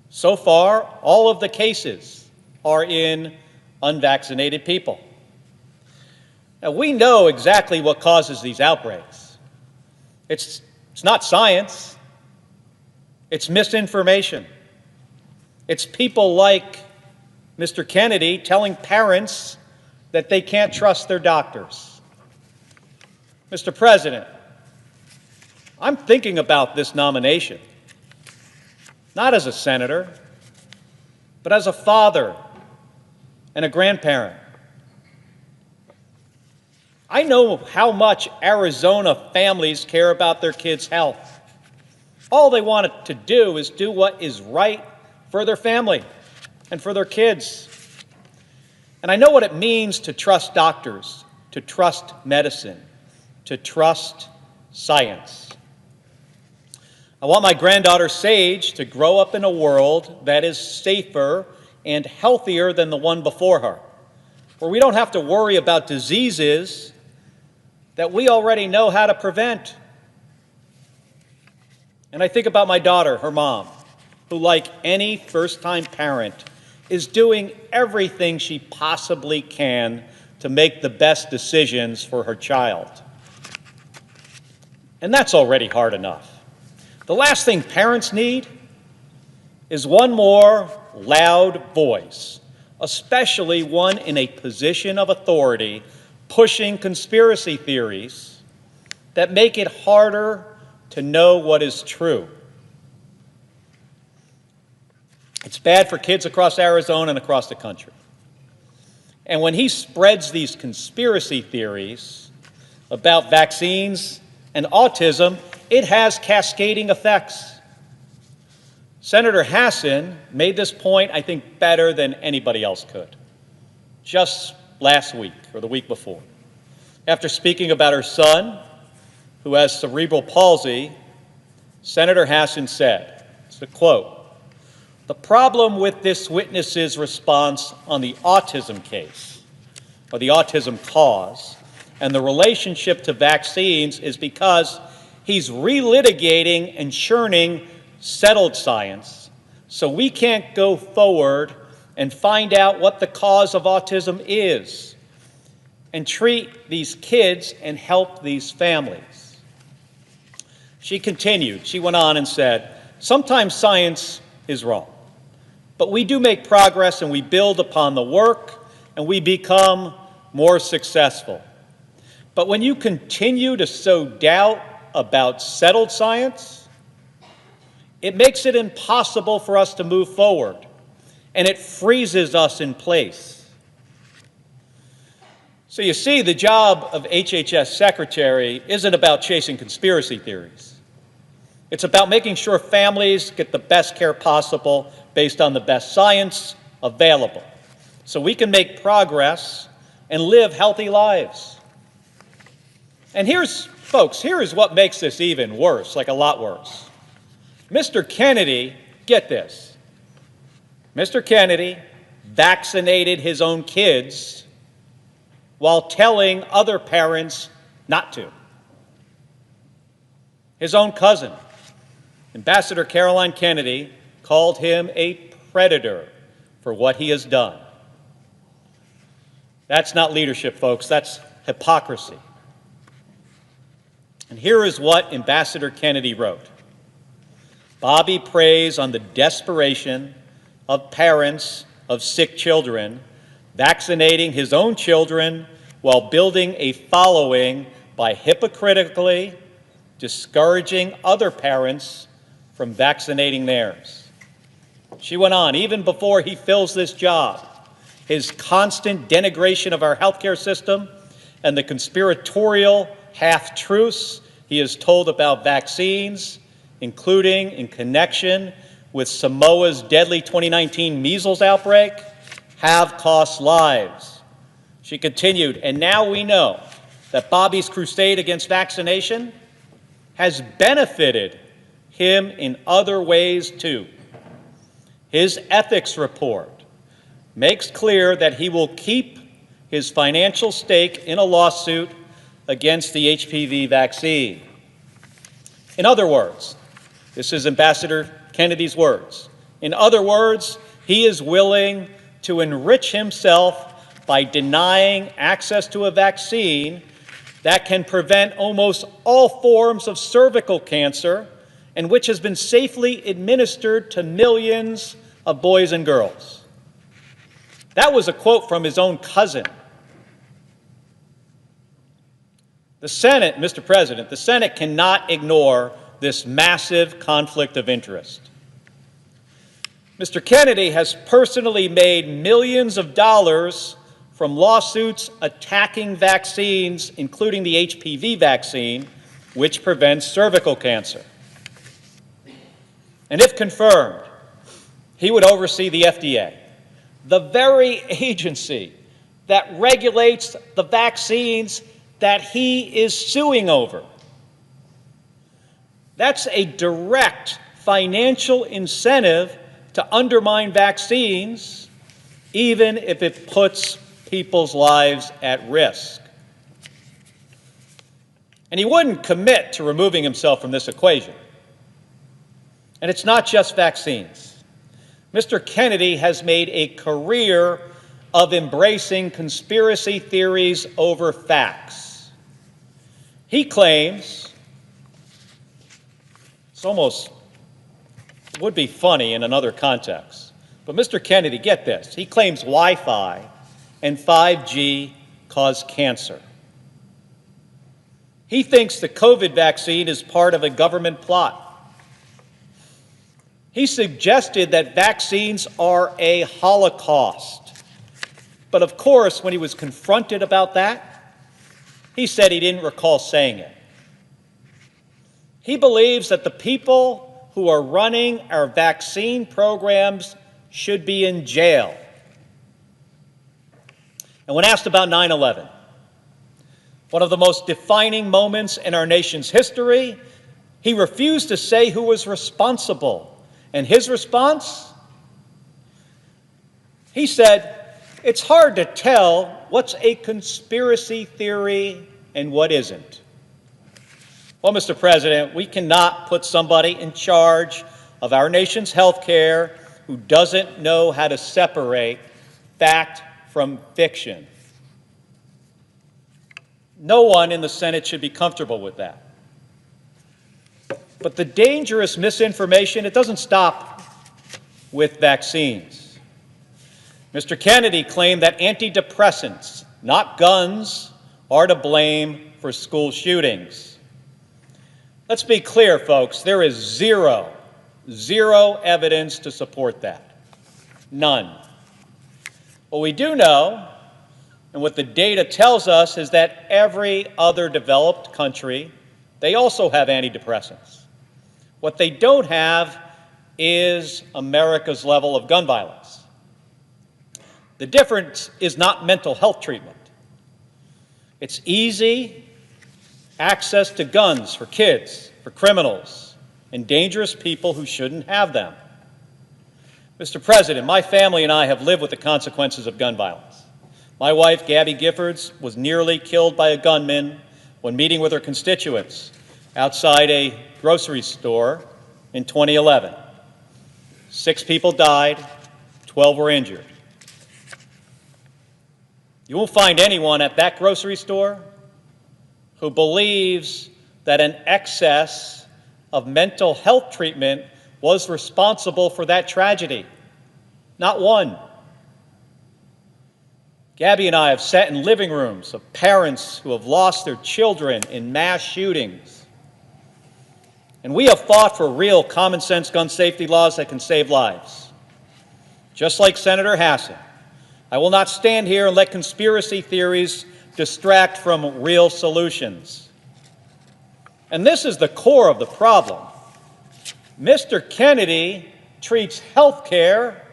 So far, all of the cases are in unvaccinated people. Now, we know exactly what causes these outbreaks. It's not science. It's misinformation. It's people like Mr. Kennedy telling parents that they can't trust their doctors. Mr. President, I'm thinking about this nomination, not as a senator, but as a father and a grandparent. I know how much Arizona families care about their kids' health. All they want to do is do what is right for their family and for their kids. And I know what it means to trust doctors, to trust medicine, to trust science. I want my granddaughter Sage to grow up in a world that is safer and healthier than the one before her, where we don't have to worry about diseases that we already know how to prevent. And I think about my daughter, her mom, who, like any first-time parent, is doing everything she possibly can to make the best decisions for her child. And that's already hard enough. The last thing parents need is one more loud voice, especially one in a position of authority, pushing conspiracy theories that make it harder to know what is true. It's bad for kids across Arizona and across the country. And when he spreads these conspiracy theories about vaccines and autism, it has cascading effects. Senator Hassan made this point, I think, better than anybody else could, just last week or the week before. After speaking about her son, who has cerebral palsy, Senator Hassan said, it's a quote, "The problem with this witness's response on the autism case, or the autism cause, and the relationship to vaccines is because he's relitigating and churning settled science, so we can't go forward and find out what the cause of autism is and treat these kids and help these families." She continued, she went on and said, "Sometimes science is wrong, but we do make progress and we build upon the work and we become more successful. But when you continue to sow doubt about settled science, it makes it impossible for us to move forward, and it freezes us in place." So you see, the job of HHS Secretary isn't about chasing conspiracy theories. It's about making sure families get the best care possible based on the best science available, so we can make progress and live healthy lives. And folks, here is what makes this even worse, like a lot worse. Mr. Kennedy, get this, Mr. Kennedy vaccinated his own kids while telling other parents not to. His own cousin, Ambassador Caroline Kennedy, called him a predator for what he has done. That's not leadership, folks. That's hypocrisy. And here is what Ambassador Kennedy wrote. Bobby preys on the desperation of parents of sick children, vaccinating his own children while building a following by hypocritically discouraging other parents from vaccinating theirs. She went on, even before he fills this job, his constant denigration of our healthcare system and the conspiratorial half-truths he has told about vaccines, including in connection with Samoa's deadly 2019 measles outbreak, have cost lives. She continued, and now we know that Bobby's crusade against vaccination has benefited him in other ways too. His ethics report makes clear that he will keep his financial stake in a lawsuit against the HPV vaccine. In other words, this is Ambassador Kennedy's words. In other words, he is willing to enrich himself by denying access to a vaccine that can prevent almost all forms of cervical cancer and which has been safely administered to millions of boys and girls. That was a quote from his own cousin. The Senate, Mr. President, the Senate cannot ignore this massive conflict of interest. Mr. Kennedy has personally made millions of dollars from lawsuits attacking vaccines, including the HPV vaccine, which prevents cervical cancer. And if confirmed, he would oversee the FDA, the very agency that regulates the vaccines that he is suing over. That's a direct financial incentive to undermine vaccines, even if it puts people's lives at risk. And he wouldn't commit to removing himself from this equation. And it's not just vaccines. Mr. Kennedy has made a career of embracing conspiracy theories over facts. He claims, it's almost would be funny in another context, but Mr. Kennedy, get this, he claims Wi-Fi and 5G cause cancer. He thinks the COVID vaccine is part of a government plot. He suggested that vaccines are a holocaust. But of course, when he was confronted about that, he said he didn't recall saying it. He believes that the people who are running our vaccine programs should be in jail. And when asked about 9/11, one of the most defining moments in our nation's history, he refused to say who was responsible. And his response? He said, it's hard to tell what's a conspiracy theory and what isn't. Well, Mr. President, we cannot put somebody in charge of our nation's health care who doesn't know how to separate fact from fiction. No one in the Senate should be comfortable with that. But the dangerous misinformation, it doesn't stop with vaccines. Mr. Kennedy claimed that antidepressants, not guns, are to blame for school shootings. Let's be clear, folks, there is zero evidence to support that. None. What we do know, and what the data tells us, is that every other developed country, they also have antidepressants. What they don't have is America's level of gun violence. The difference is not mental health treatment. It's easy access to guns for kids, for criminals, and dangerous people who shouldn't have them. Mr. President, my family and I have lived with the consequences of gun violence. My wife, Gabby Giffords, was nearly killed by a gunman when meeting with her constituents outside a grocery store in 2011. 6 people died, 12 were injured. You won't find anyone at that grocery store who believes that an excess of mental health treatment was responsible for that tragedy. Not one. Gabby and I have sat in living rooms of parents who have lost their children in mass shootings. And we have fought for real common sense gun safety laws that can save lives. Just like Senator Hassan, I will not stand here and let conspiracy theories distract from real solutions. And this is the core of the problem. Mr. Kennedy treats health care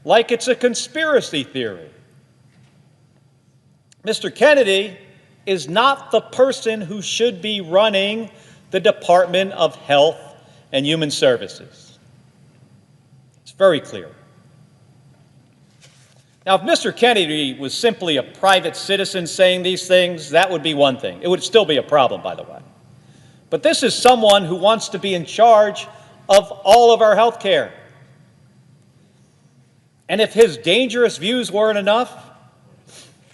like it's a conspiracy theory. Mr. Kennedy is not the person who should be running the Department of Health and Human Services. It's very clear. Now, if Mr. Kennedy was simply a private citizen saying these things, that would be one thing. It would still be a problem, by the way. But this is someone who wants to be in charge of all of our health care. And if his dangerous views weren't enough,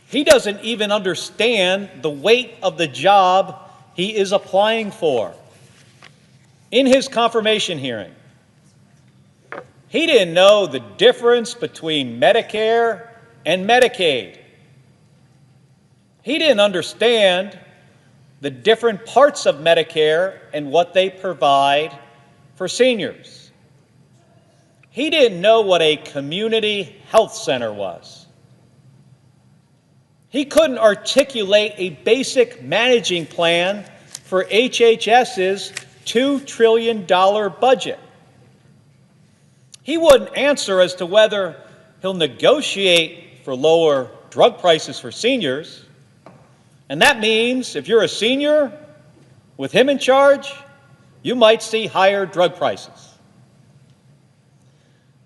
he doesn't even understand the weight of the job he is applying for. In his confirmation hearing, he didn't know the difference between Medicare and Medicaid. He didn't understand the different parts of Medicare and what they provide for seniors. He didn't know what a community health center was. He couldn't articulate a basic managing plan for HHS's $2 trillion budget. He wouldn't answer as to whether he'll negotiate for lower drug prices for seniors. And that means if you're a senior with him in charge, you might see higher drug prices.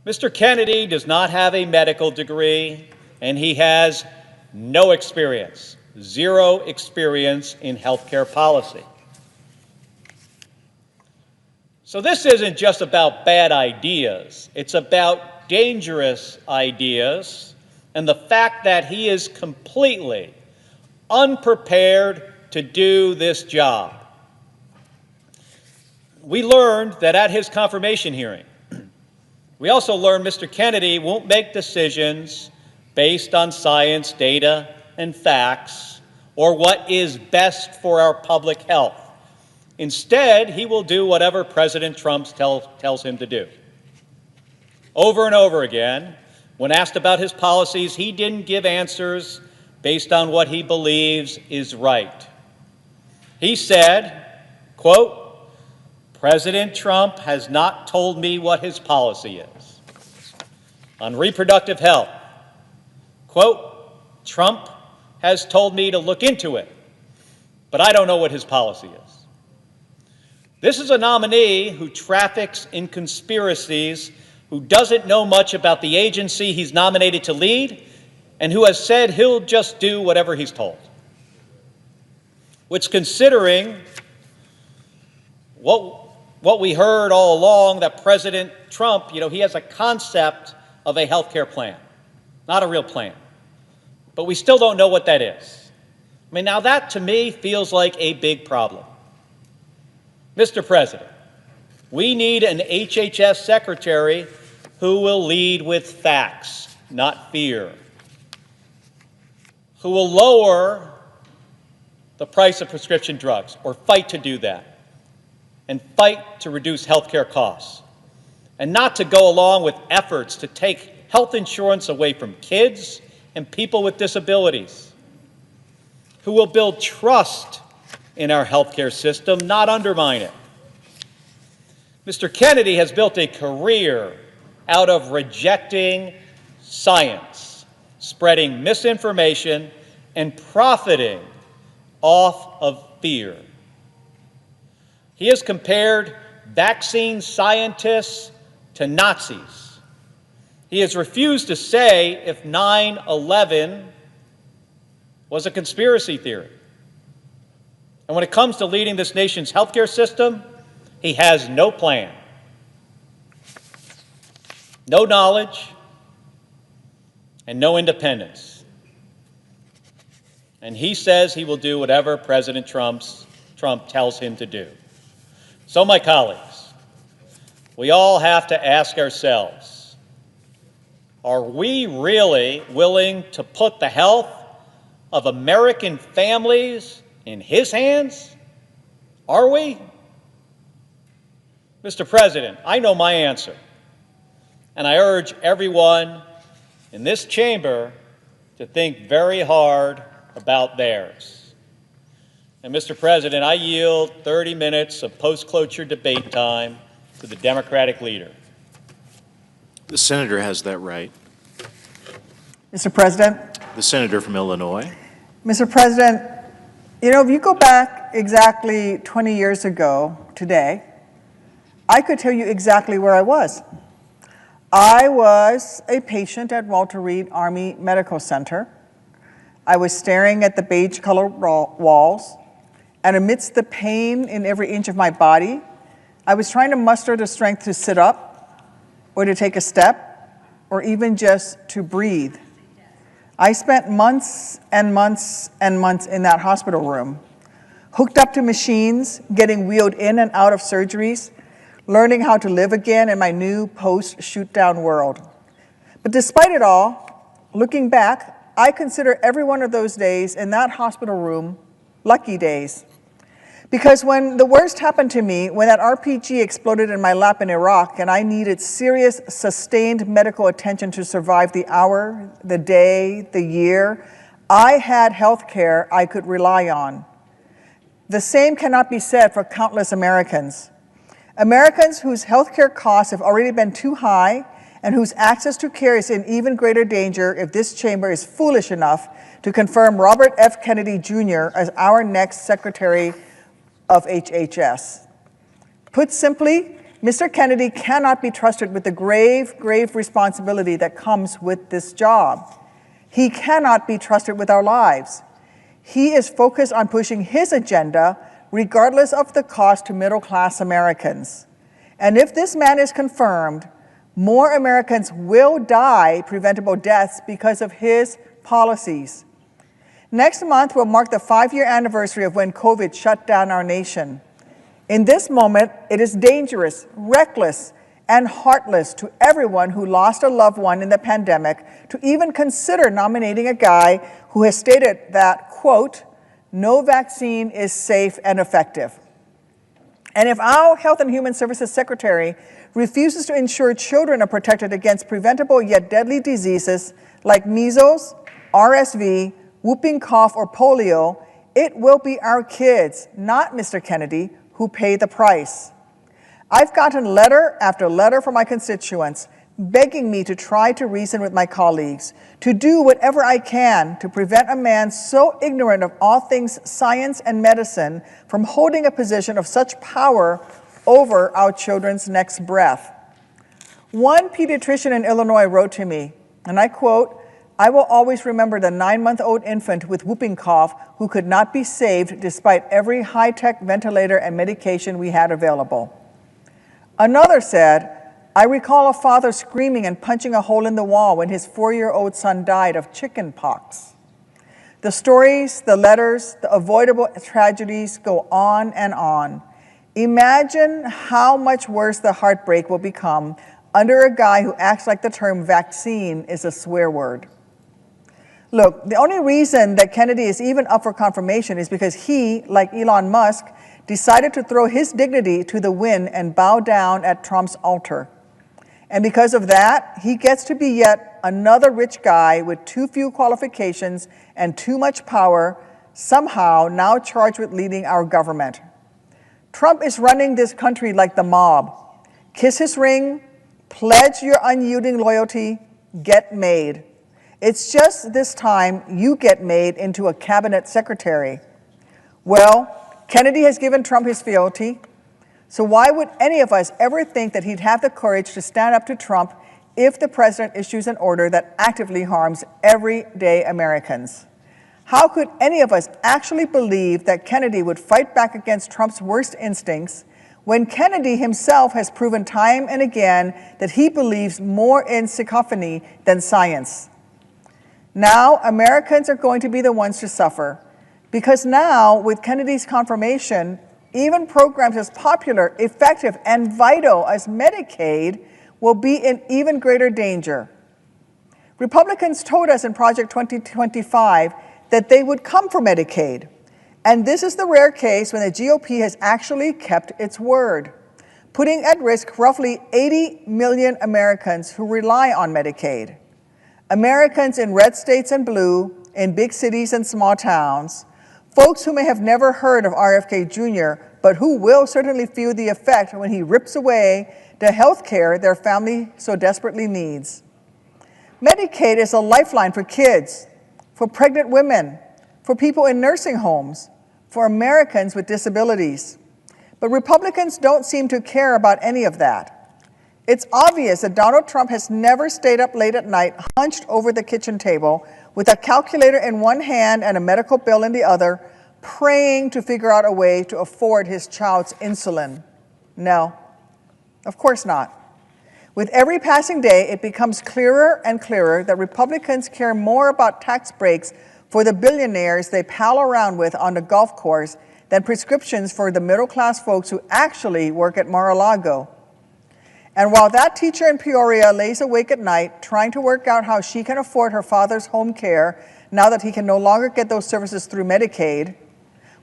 Mr. Kennedy does not have a medical degree, and he has no experience, zero experience in healthcare policy. So this isn't just about bad ideas. It's about dangerous ideas and the fact that he is completely unprepared to do this job. We learned that at his confirmation hearing. We also learned Mr. Kennedy won't make decisions based on science, data, and facts, or what is best for our public health. Instead, he will do whatever President Trump tells him to do. Over and over again, when asked about his policies, he didn't give answers based on what he believes is right. He said, quote, "President Trump has not told me what his policy is." On reproductive health, quote, "Trump has told me to look into it, but I don't know what his policy is." This is a nominee who traffics in conspiracies, who doesn't know much about the agency he's nominated to lead, and who has said he'll just do whatever he's told. Which, considering what we heard all along, that President Trump, he has a concept of a health care plan, not a real plan. But we still don't know what that is. I mean, now that to me feels like a big problem. Mr. President, we need an HHS secretary who will lead with facts, not fear, who will lower the price of prescription drugs, or fight to do that, and fight to reduce health care costs, and not to go along with efforts to take health insurance away from kids and people with disabilities, who will build trust in our health care system, not undermine it. Mr. Kennedy has built a career out of rejecting science, spreading misinformation, and profiting off of fear. He has compared vaccine scientists to Nazis. He has refused to say if 9/11 was a conspiracy theory. And when it comes to leading this nation's healthcare system, he has no plan, no knowledge, and no independence. And he says he will do whatever President Trump tells him to do. So, my colleagues, we all have to ask ourselves, are we really willing to put the health of American families in his hands? Are we? Mr. President, I know my answer, and I urge everyone in this chamber to think very hard about theirs. And Mr. President, I yield 30 minutes of post-cloture debate time to the Democratic leader. The senator has that right. Mr. President. The senator from Illinois. Mr. President, you know, if you go back exactly 20 years ago today, I could tell you exactly where I was. I was a patient at Walter Reed Army Medical Center. I was staring at the beige-colored walls, and amidst the pain in every inch of my body, I was trying to muster the strength to sit up, or to take a step, or even just to breathe. I spent months and months and months in that hospital room, hooked up to machines, getting wheeled in and out of surgeries, learning how to live again in my new post-shoot-down world. But despite it all, looking back, I consider every one of those days in that hospital room lucky days. Because when the worst happened to me, when that RPG exploded in my lap in Iraq and I needed serious, sustained medical attention to survive the hour, the day, the year, I had health care I could rely on. The same cannot be said for countless Americans. Americans whose health care costs have already been too high and whose access to care is in even greater danger if this chamber is foolish enough to confirm Robert F. Kennedy Jr. as our next Secretary of HHS. Put simply, Mr. Kennedy cannot be trusted with the grave, grave responsibility that comes with this job. He cannot be trusted with our lives. He is focused on pushing his agenda regardless of the cost to middle-class Americans. And if this man is confirmed, more Americans will die preventable deaths because of his policies. Next month will mark the 5-year anniversary of when COVID shut down our nation. In this moment, it is dangerous, reckless, and heartless to everyone who lost a loved one in the pandemic to even consider nominating a guy who has stated that, quote, no vaccine is safe and effective. And if our Health and Human Services Secretary refuses to ensure children are protected against preventable yet deadly diseases like measles, RSV, whooping cough, or polio, it will be our kids, not Mr. Kennedy, who pay the price. I've gotten letter after letter from my constituents begging me to try to reason with my colleagues, to do whatever I can to prevent a man so ignorant of all things science and medicine from holding a position of such power over our children's next breath. One pediatrician in Illinois wrote to me, and I quote, I will always remember the 9-month-old infant with whooping cough who could not be saved despite every high-tech ventilator and medication we had available. Another said, I recall a father screaming and punching a hole in the wall when his 4-year-old son died of chicken pox. The stories, the letters, the avoidable tragedies go on and on. Imagine how much worse the heartbreak will become under a guy who acts like the term vaccine is a swear word. Look, the only reason that Kennedy is even up for confirmation is because he, like Elon Musk, decided to throw his dignity to the wind and bow down at Trump's altar. And because of that, he gets to be yet another rich guy with too few qualifications and too much power, somehow now charged with leading our government. Trump is running this country like the mob. Kiss his ring, pledge your unyielding loyalty, get made. It's just this time you get made into a cabinet secretary. Well, Kennedy has given Trump his fealty. So why would any of us ever think that he'd have the courage to stand up to Trump if the president issues an order that actively harms everyday Americans? How could any of us actually believe that Kennedy would fight back against Trump's worst instincts when Kennedy himself has proven time and again that he believes more in cacophony than science? Now, Americans are going to be the ones to suffer, because now, with Kennedy's confirmation, even programs as popular, effective, and vital as Medicaid will be in even greater danger. Republicans told us in Project 2025 that they would come for Medicaid. And this is the rare case when the GOP has actually kept its word, putting at risk roughly 80 million Americans who rely on Medicaid. Americans in red states and blue, in big cities and small towns, folks who may have never heard of RFK Jr., but who will certainly feel the effect when he rips away the health care their family so desperately needs. Medicaid is a lifeline for kids, for pregnant women, for people in nursing homes, for Americans with disabilities. But Republicans don't seem to care about any of that. It's obvious that Donald Trump has never stayed up late at night, hunched over the kitchen table with a calculator in one hand and a medical bill in the other, praying to figure out a way to afford his child's insulin. No, of course not. With every passing day, it becomes clearer and clearer that Republicans care more about tax breaks for the billionaires they pal around with on the golf course than prescriptions for the middle-class folks who actually work at Mar-a-Lago. And while that teacher in Peoria lays awake at night trying to work out how she can afford her father's home care now that he can no longer get those services through Medicaid,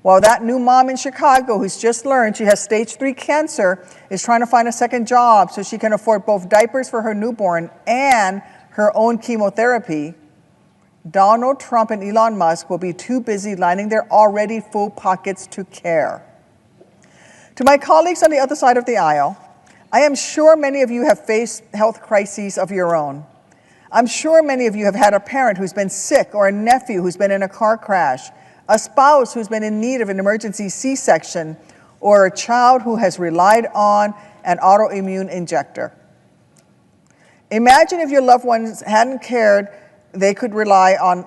while that new mom in Chicago who's just learned she has stage 3 cancer is trying to find a second job so she can afford both diapers for her newborn and her own chemotherapy, Donald Trump and Elon Musk will be too busy lining their already full pockets to care. To my colleagues on the other side of the aisle, I am sure many of you have faced health crises of your own. I'm sure many of you have had a parent who's been sick or a nephew who's been in a car crash, a spouse who's been in need of an emergency C-section, or a child who has relied on an autoimmune injector. Imagine if your loved ones hadn't cared they could rely on,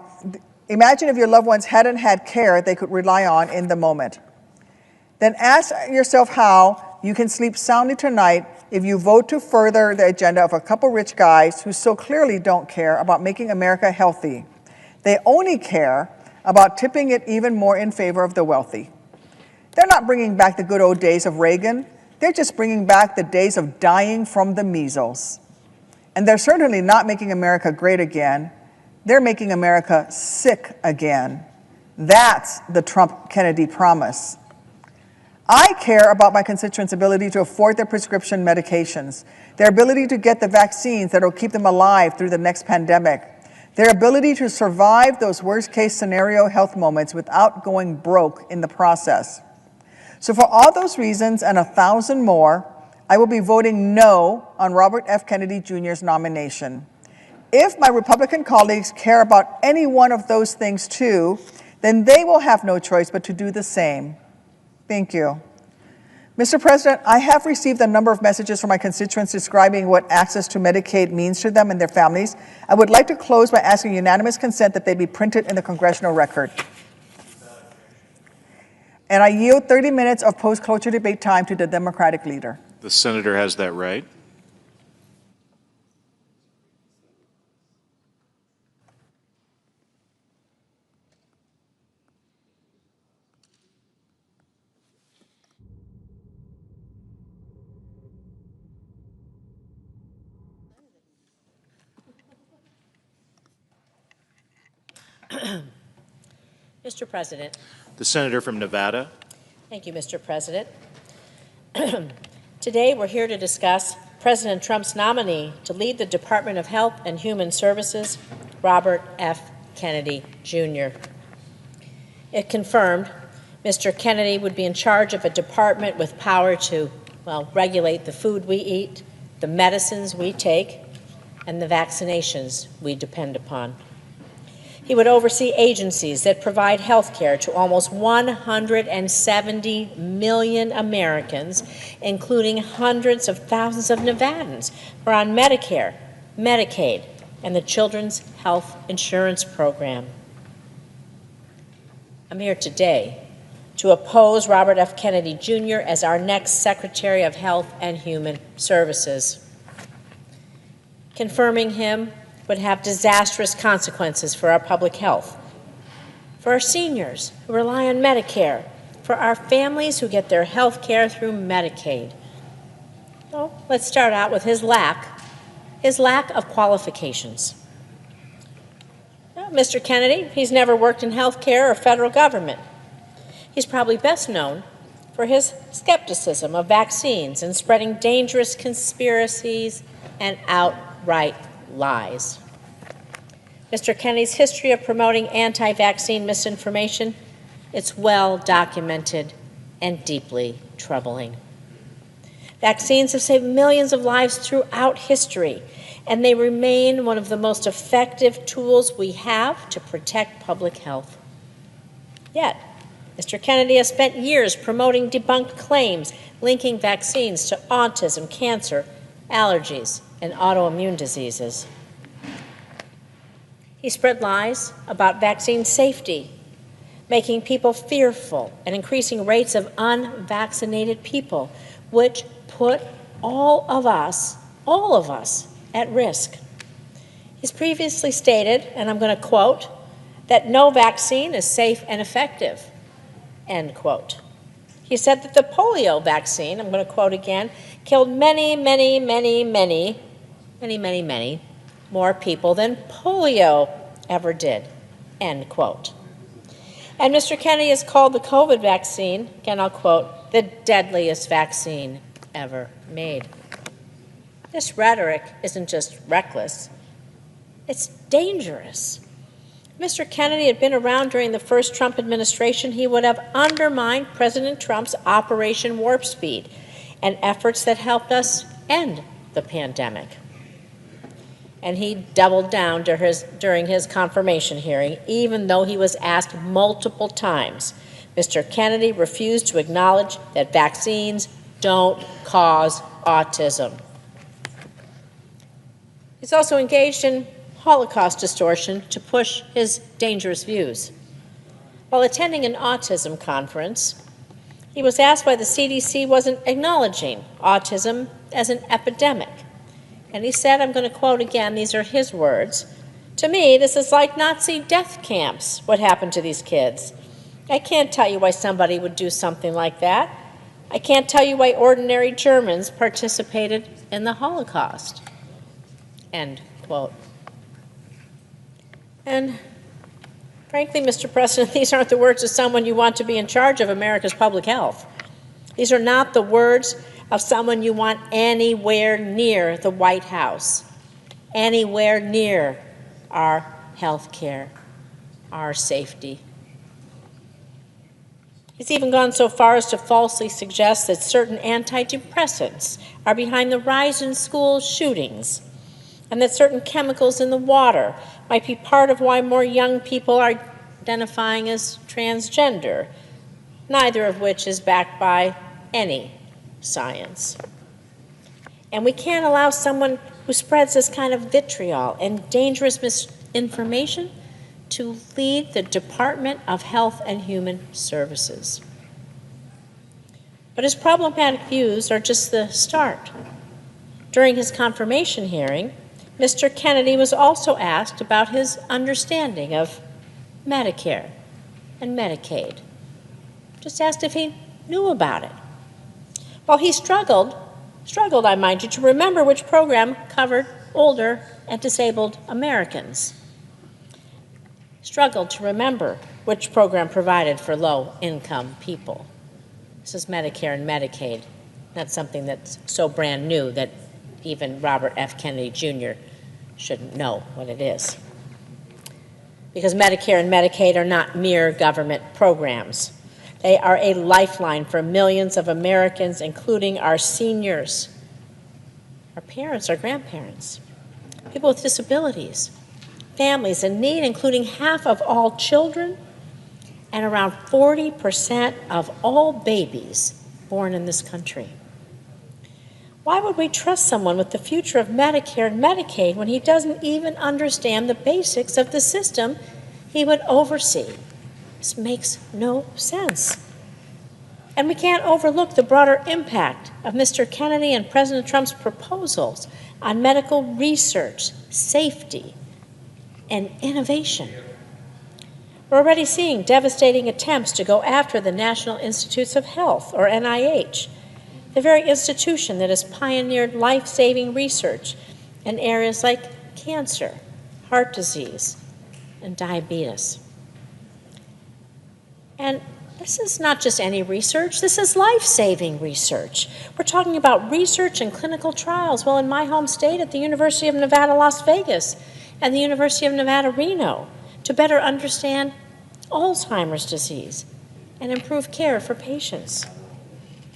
imagine if your loved ones hadn't had care they could rely on in the moment. Then ask yourself how you can sleep soundly tonight if you vote to further the agenda of a couple rich guys who so clearly don't care about making America healthy. They only care about tipping it even more in favor of the wealthy. They're not bringing back the good old days of Reagan. They're just bringing back the days of dying from the measles. And they're certainly not making America great again. They're making America sick again. That's the Trump-Kennedy promise. I care about my constituents' ability to afford their prescription medications, their ability to get the vaccines that will keep them alive through the next pandemic, their ability to survive those worst-case scenario health moments without going broke in the process. So for all those reasons and 1,000 more, I will be voting no on Robert F. Kennedy Jr.'s nomination. If my Republican colleagues care about any one of those things too, then they will have no choice but to do the same. Thank you. Mr. President, I have received a number of messages from my constituents describing what access to Medicaid means to them and their families. I would like to close by asking unanimous consent that they be printed in the congressional record. And I yield 30 minutes of post-cloture debate time to the Democratic leader. The senator has that right. Mr. President. The senator from Nevada. Thank you, Mr. President. Today, we're here to discuss President Trump's nominee to lead the Department of Health and Human Services, Robert F. Kennedy, Jr. It confirmed Mr. Kennedy would be in charge of a department with power to, well, regulate the food we eat, the medicines we take, and the vaccinations we depend upon. He would oversee agencies that provide health care to almost 170 million Americans, including hundreds of thousands of Nevadans who are on Medicare, Medicaid, and the Children's Health Insurance Program. I'm here today to oppose Robert F. Kennedy Jr. as our next Secretary of Health and Human Services. Confirming him would have disastrous consequences for our public health, for our seniors who rely on Medicare, for our families who get their health care through Medicaid? So let's start out with his lack of qualifications. Well, Mr. Kennedy, he's never worked in health care or federal government. He's probably best known for his skepticism of vaccines and spreading dangerous conspiracies and outright lies. Mr. Kennedy's history of promoting anti-vaccine misinformation, it's well documented and deeply troubling. Vaccines have saved millions of lives throughout history, and they remain one of the most effective tools we have to protect public health. Yet, Mr. Kennedy has spent years promoting debunked claims linking vaccines to autism, cancer, allergies, and autoimmune diseases. He spread lies about vaccine safety, making people fearful and increasing rates of unvaccinated people, which put all of us at risk. He's previously stated, and I'm going to quote, that no vaccine is safe and effective, end quote. He said that the polio vaccine, I'm going to quote again, killed many more people than polio ever did, end quote. And Mr. Kennedy has called the COVID vaccine, again I'll quote, the deadliest vaccine ever made. This rhetoric isn't just reckless, it's dangerous. If Mr. Kennedy had been around during the first Trump administration, he would have undermined President Trump's Operation Warp Speed and efforts that helped us end the pandemic. And he doubled down during his confirmation hearing, even though he was asked multiple times. Mr. Kennedy refused to acknowledge that vaccines don't cause autism. He's also engaged in Holocaust distortion to push his dangerous views. While attending an autism conference, he was asked why the CDC wasn't acknowledging autism as an epidemic. And he said, I'm going to quote again, these are his words, "To me, this is like Nazi death camps, what happened to these kids. I can't tell you why somebody would do something like that. I can't tell you why ordinary Germans participated in the Holocaust," end quote. And frankly, Mr. President, these aren't the words of someone you want to be in charge of America's public health. These are not the words of someone you want anywhere near the White House, anywhere near our health care, our safety. He's even gone so far as to falsely suggest that certain antidepressants are behind the rise in school shootings, and that certain chemicals in the water might be part of why more young people are identifying as transgender, neither of which is backed by any science. And we can't allow someone who spreads this kind of vitriol and dangerous misinformation to lead the Department of Health and Human Services. But his problematic views are just the start. During his confirmation hearing, Mr. Kennedy was also asked about his understanding of Medicare and Medicaid. Just asked if he knew about it. Well, he struggled, I mind you, to remember which program covered older and disabled Americans. Struggled to remember which program provided for low-income people. This is Medicare and Medicaid. That's something that's so brand new that even Robert F. Kennedy Jr. shouldn't know what it is. Because Medicare and Medicaid are not mere government programs. They are a lifeline for millions of Americans, including our seniors, our parents, our grandparents, people with disabilities, families in need, including half of all children and around 40% of all babies born in this country. Why would we trust someone with the future of Medicare and Medicaid when he doesn't even understand the basics of the system he would oversee? This makes no sense. And we can't overlook the broader impact of Mr. Kennedy and President Trump's proposals on medical research, safety, and innovation. We're already seeing devastating attempts to go after the National Institutes of Health, or NIH, the very institution that has pioneered life-saving research in areas like cancer, heart disease, and diabetes. And this is not just any research, this is life-saving research. We're talking about research and clinical trials. Well, in my home state at the University of Nevada, Las Vegas, and the University of Nevada, Reno, to better understand Alzheimer's disease and improve care for patients.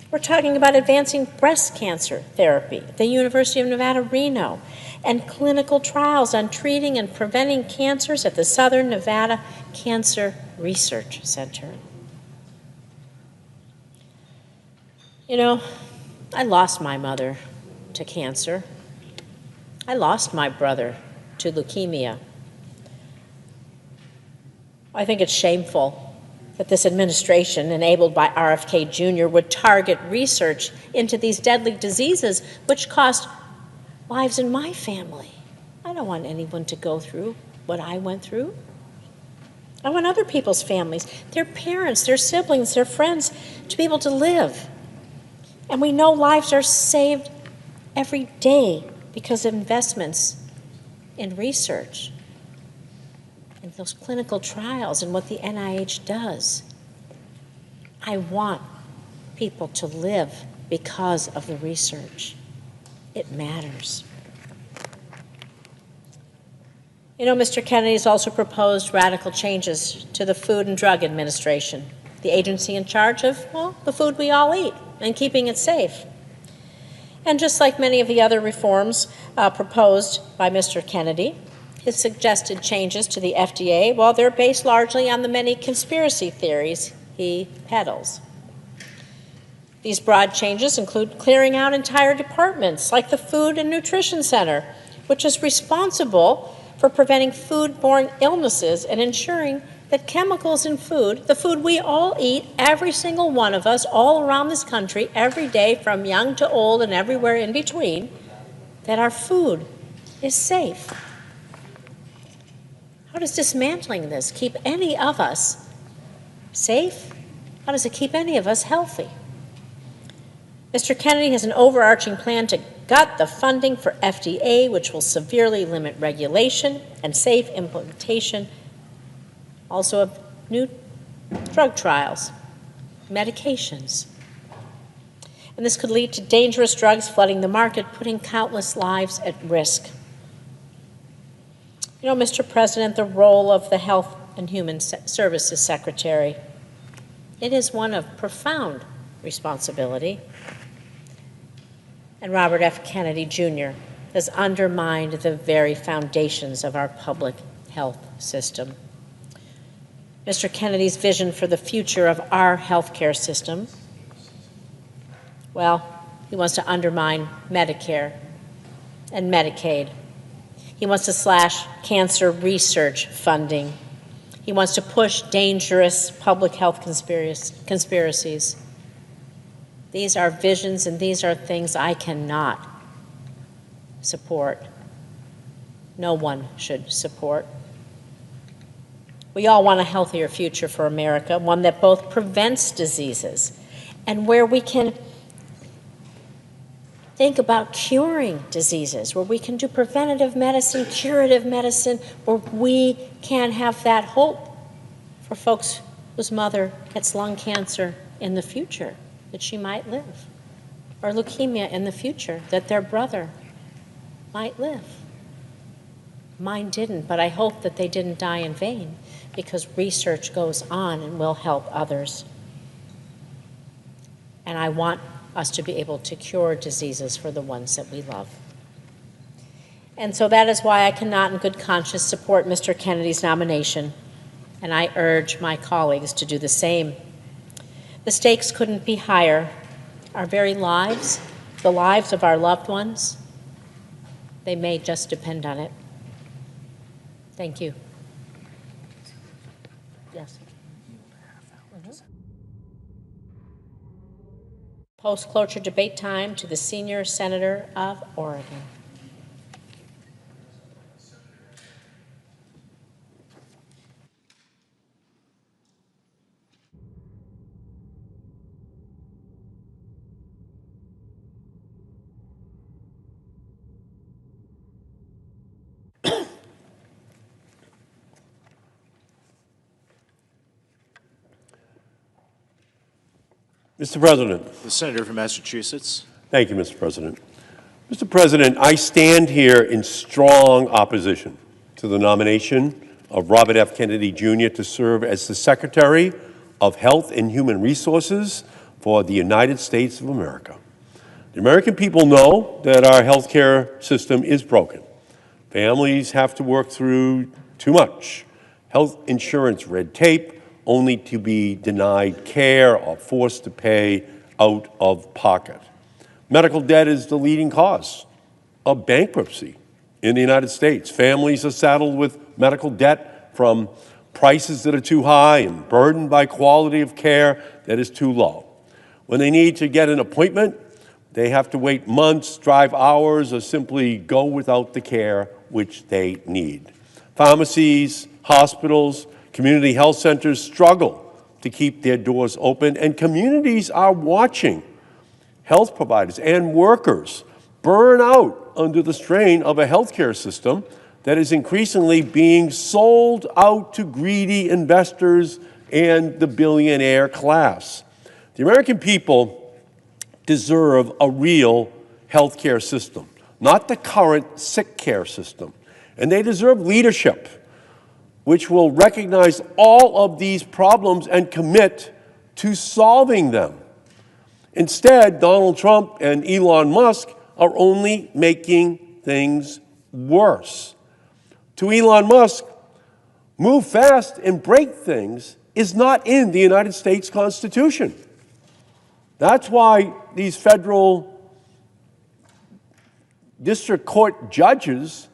We're talking about advancing breast cancer therapy at the University of Nevada, Reno, and clinical trials on treating and preventing cancers at the Southern Nevada Cancer Research Center. You know, I lost my mother to cancer. I lost my brother to leukemia. I think it's shameful that this administration, enabled by RFK Jr., would target research into these deadly diseases which cost lives in my family. I don't want anyone to go through what I went through. I want other people's families, their parents, their siblings, their friends, to be able to live. And we know lives are saved every day because of investments in research, in those clinical trials, and what the NIH does. I want people to live because of the research. It matters. You know, Mr. Kennedy's also proposed radical changes to the Food and Drug Administration, the agency in charge of, well, the food we all eat and keeping it safe. And just like many of the other reforms proposed by Mr. Kennedy, his suggested changes to the FDA, well, they're based largely on the many conspiracy theories he peddles. These broad changes include clearing out entire departments like the Food and Nutrition Center, which is responsible for preventing foodborne illnesses and ensuring that chemicals in food, the food we all eat, every single one of us, all around this country, every day, from young to old and everywhere in between, that our food is safe. How does dismantling this keep any of us safe? How does it keep any of us healthy? Mr. Kennedy has an overarching plan to gut the funding for FDA, which will severely limit regulation and safe implementation, also of new drug trials, medications. And this could lead to dangerous drugs flooding the market, putting countless lives at risk. You know, Mr. President, the role of the Health and Human Services Secretary, it is one of profound responsibility. And Robert F. Kennedy Jr. has undermined the very foundations of our public health system. Mr. Kennedy's vision for the future of our healthcare system, well, he wants to undermine Medicare and Medicaid. He wants to slash cancer research funding. He wants to push dangerous public health conspiracies. These are visions and these are things I cannot support. No one should support. We all want a healthier future for America, one that both prevents diseases and where we can think about curing diseases, where we can do preventative medicine, curative medicine, where we can have that hope for folks whose mother gets lung cancer in the future, that she might live, or leukemia in the future, that their brother might live. Mine didn't, but I hope that they didn't die in vain, because research goes on and will help others. And I want us to be able to cure diseases for the ones that we love. And so that is why I cannot in good conscience support Mr. Kennedy's nomination, and I urge my colleagues to do the same. The stakes couldn't be higher. Our very lives, the lives of our loved ones, they may just depend on it. Thank you. Yes. Post-cloture debate time to the senior senator of Oregon. Mr. President. The senator from Massachusetts. Thank you, Mr. President. Mr. President, I stand here in strong opposition to the nomination of Robert F. Kennedy Jr. to serve as the Secretary of Health and Human Resources for the United States of America. The American people know that our health care system is broken. Families have to work through too much health insurance red tape only to be denied care or forced to pay out of pocket. Medical debt is the leading cause of bankruptcy in the United States. Families are saddled with medical debt from prices that are too high and burdened by quality of care that is too low. When they need to get an appointment, they have to wait months, drive hours, or simply go without the care which they need. Pharmacies, hospitals, community health centers struggle to keep their doors open, and communities are watching health providers and workers burn out under the strain of a healthcare system that is increasingly being sold out to greedy investors and the billionaire class. The American people deserve a real healthcare system, not the current sick care system. And they deserve leadership, which will recognize all of these problems and commit to solving them. Instead, Donald Trump and Elon Musk are only making things worse. To Elon Musk, move fast and break things is not in the United States Constitution. That's why these federal district court judges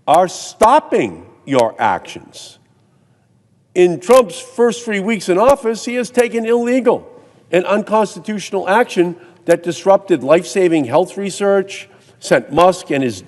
are stopping your actions. In Trump's first 3 weeks in office, he has taken illegal and unconstitutional action that disrupted life-saving health research, sent Musk and his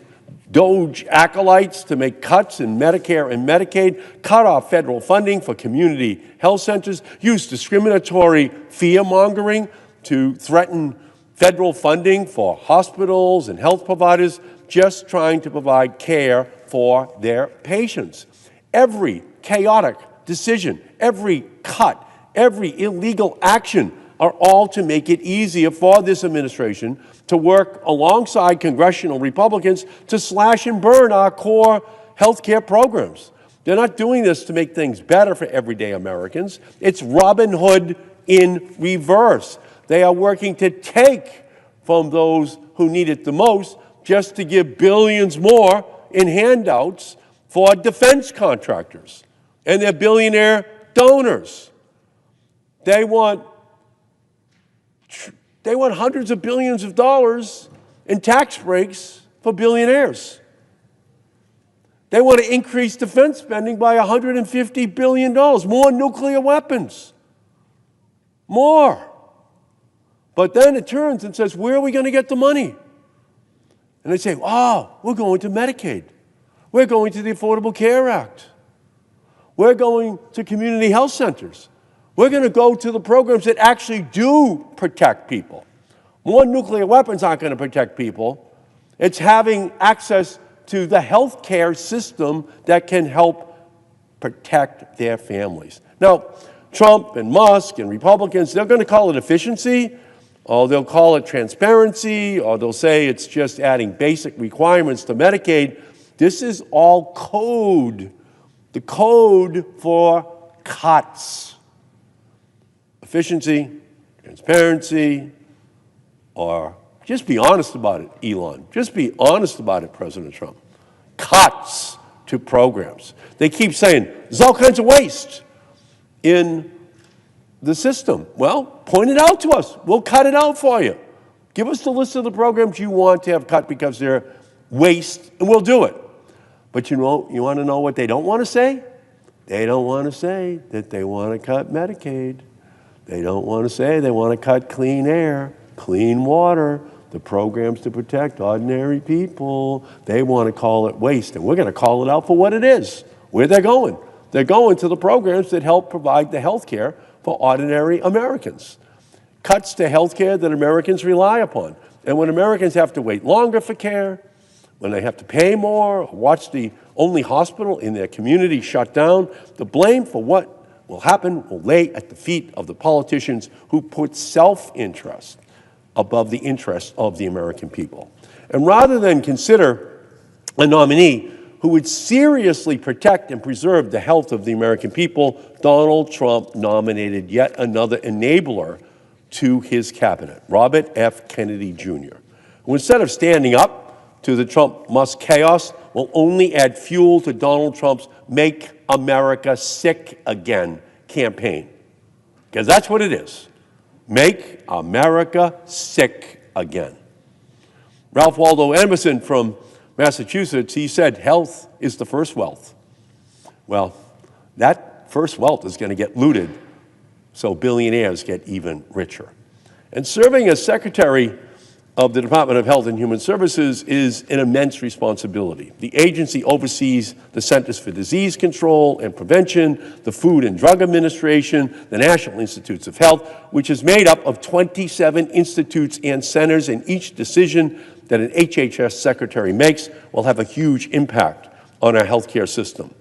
Doge acolytes to make cuts in Medicare and Medicaid, cut off federal funding for community health centers, used discriminatory fear-mongering to threaten federal funding for hospitals and health providers just trying to provide care for their patients. Every chaotic decision, every cut, every illegal action are all to make it easier for this administration to work alongside congressional Republicans to slash and burn our core health care programs. They're not doing this to make things better for everyday Americans. It's Robin Hood in reverse. They are working to take from those who need it the most just to give billions more in handouts for defense contractors and their billionaire donors. They want hundreds of billions of dollars in tax breaks for billionaires. They want to increase defense spending by $150 billion, more nuclear weapons, more. But then it turns and says, where are we going to get the money? And they say, oh, we're going to Medicaid. We're going to the Affordable Care Act. We're going to community health centers. We're going to go to the programs that actually do protect people. More nuclear weapons aren't going to protect people. It's having access to the health care system that can help protect their families. Now, Trump and Musk and Republicans, they're going to call it efficiency, or they'll call it transparency, or they'll say it's just adding basic requirements to Medicaid. This is all code, the code for cuts. Efficiency, transparency, or just be honest about it, Elon. Just be honest about it, President Trump. Cuts to programs. They keep saying there's all kinds of waste in the system. Well, point it out to us. We'll cut it out for you. Give us the list of the programs you want to have cut because they're waste, and we'll do it. But you want to know what they don't want to say? They don't want to say that they want to cut Medicaid. They don't want to say they want to cut clean air, clean water, the programs to protect ordinary people. They want to call it waste, and we're going to call it out for what it is, where they're going. They're going to the programs that help provide the health care for ordinary Americans. Cuts to health care that Americans rely upon. And when Americans have to wait longer for care, when they have to pay more, or watch the only hospital in their community shut down, the blame for what will happen will lay at the feet of the politicians who put self-interest above the interest of the American people. And rather than consider a nominee who would seriously protect and preserve the health of the American people, Donald Trump nominated yet another enabler to his cabinet, Robert F. Kennedy Jr., who instead of standing up to the Trump-Musk chaos, will only add fuel to Donald Trump's Make America Sick Again campaign. Because that's what it is. Make America sick again. Ralph Waldo Emerson from Massachusetts, he said, health is the first wealth. Well, that first wealth is going to get looted, so billionaires get even richer. And serving as Secretary of the Department of Health and Human Services is an immense responsibility. The agency oversees the Centers for Disease Control and Prevention, the Food and Drug Administration, the National Institutes of Health, which is made up of 27 institutes and centers, and each decision that an HHS secretary makes will have a huge impact on our healthcare system.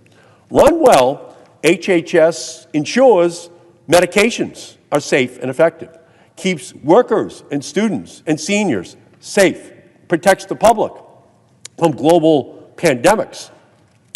Run well, HHS ensures medications are safe and effective, keeps workers and students and seniors safe, protects the public from global pandemics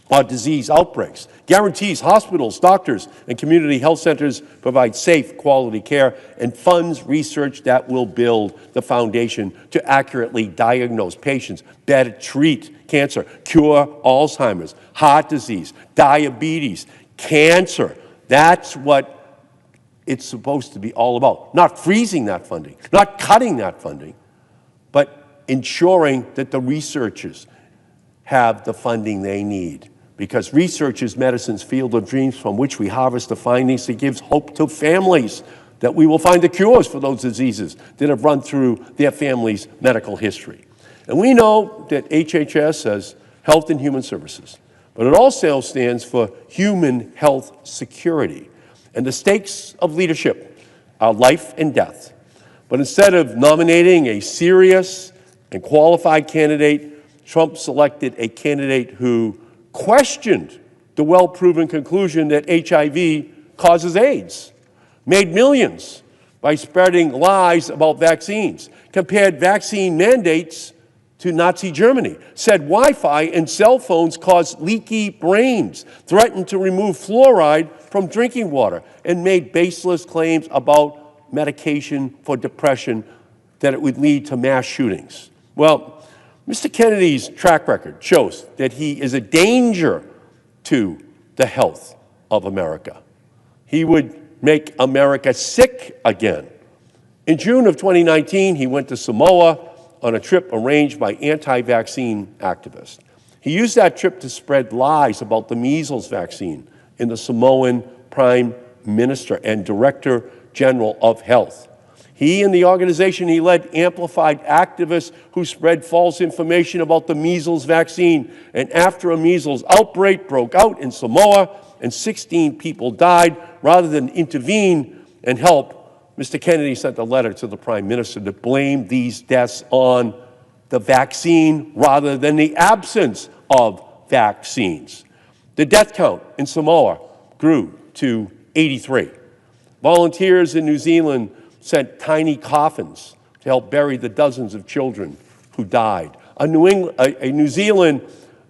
or disease outbreaks, guarantees hospitals, doctors, and community health centers provide safe, quality care, and funds research that will build the foundation to accurately diagnose patients, better treat cancer, cure Alzheimer's, heart disease, diabetes, cancer. That's what it's supposed to be all about. Not freezing that funding, not cutting that funding, but ensuring that the researchers have the funding they need. Because research is medicine's field of dreams from which we harvest the findings that gives hope to families that we will find the cures for those diseases that have run through their family's medical history. And we know that HHS has Health and Human Services, but it also stands for Human Health Security. And the stakes of leadership are life and death. But instead of nominating a serious and qualified candidate, Trump selected a candidate who questioned the well-proven conclusion that HIV causes AIDS, made millions by spreading lies about vaccines, compared vaccine mandates to Nazi Germany, said Wi-Fi and cell phones cause leaky brains, threatened to remove fluoride from drinking water, and made baseless claims about medication for depression that it would lead to mass shootings. Well, Mr. Kennedy's track record shows that he is a danger to the health of America. He would make America sick again. In June of 2019, he went to Samoa on a trip arranged by anti-vaccine activists. He used that trip to spread lies about the measles vaccine in the Samoan Prime Minister and Director General of Health. He and the organization he led amplified activists who spread false information about the measles vaccine. And after a measles outbreak broke out in Samoa and 16 people died, rather than intervene and help, Mr. Kennedy sent a letter to the Prime Minister to blame these deaths on the vaccine rather than the absence of vaccines. The death count in Samoa grew to 83. Volunteers in New Zealand sent tiny coffins to help bury the dozens of children who died. A New Zealand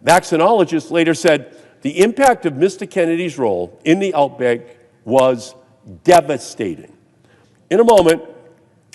vaccinologist later said, the impact of Mr. Kennedy's role in the outbreak was devastating. In a moment,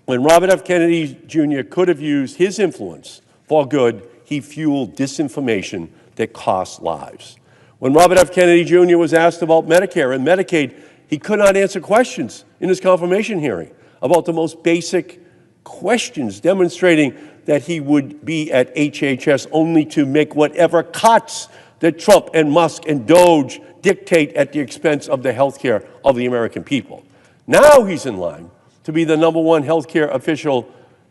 when Robert F. Kennedy Jr. could have used his influence for good, he fueled disinformation that cost lives. When Robert F. Kennedy Jr. was asked about Medicare and Medicaid, he could not answer questions in his confirmation hearing about the most basic questions, demonstrating that he would be at HHS only to make whatever cuts that Trump and Musk and Doge dictate at the expense of the health care of the American people. Now he's in line to be the #1 health care official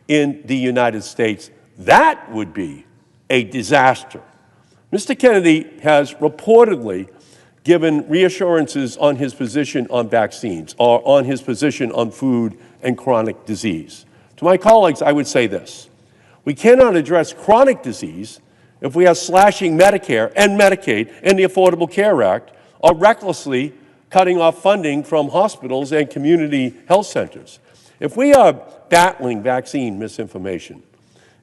in the United States. That would be a disaster. Mr. Kennedy has reportedly given reassurances on his position on vaccines or on his position on food and chronic disease. To my colleagues, I would say this. We cannot address chronic disease if we are slashing Medicare and Medicaid and the Affordable Care Act or recklessly cutting off funding from hospitals and community health centers. If we are battling vaccine misinformation,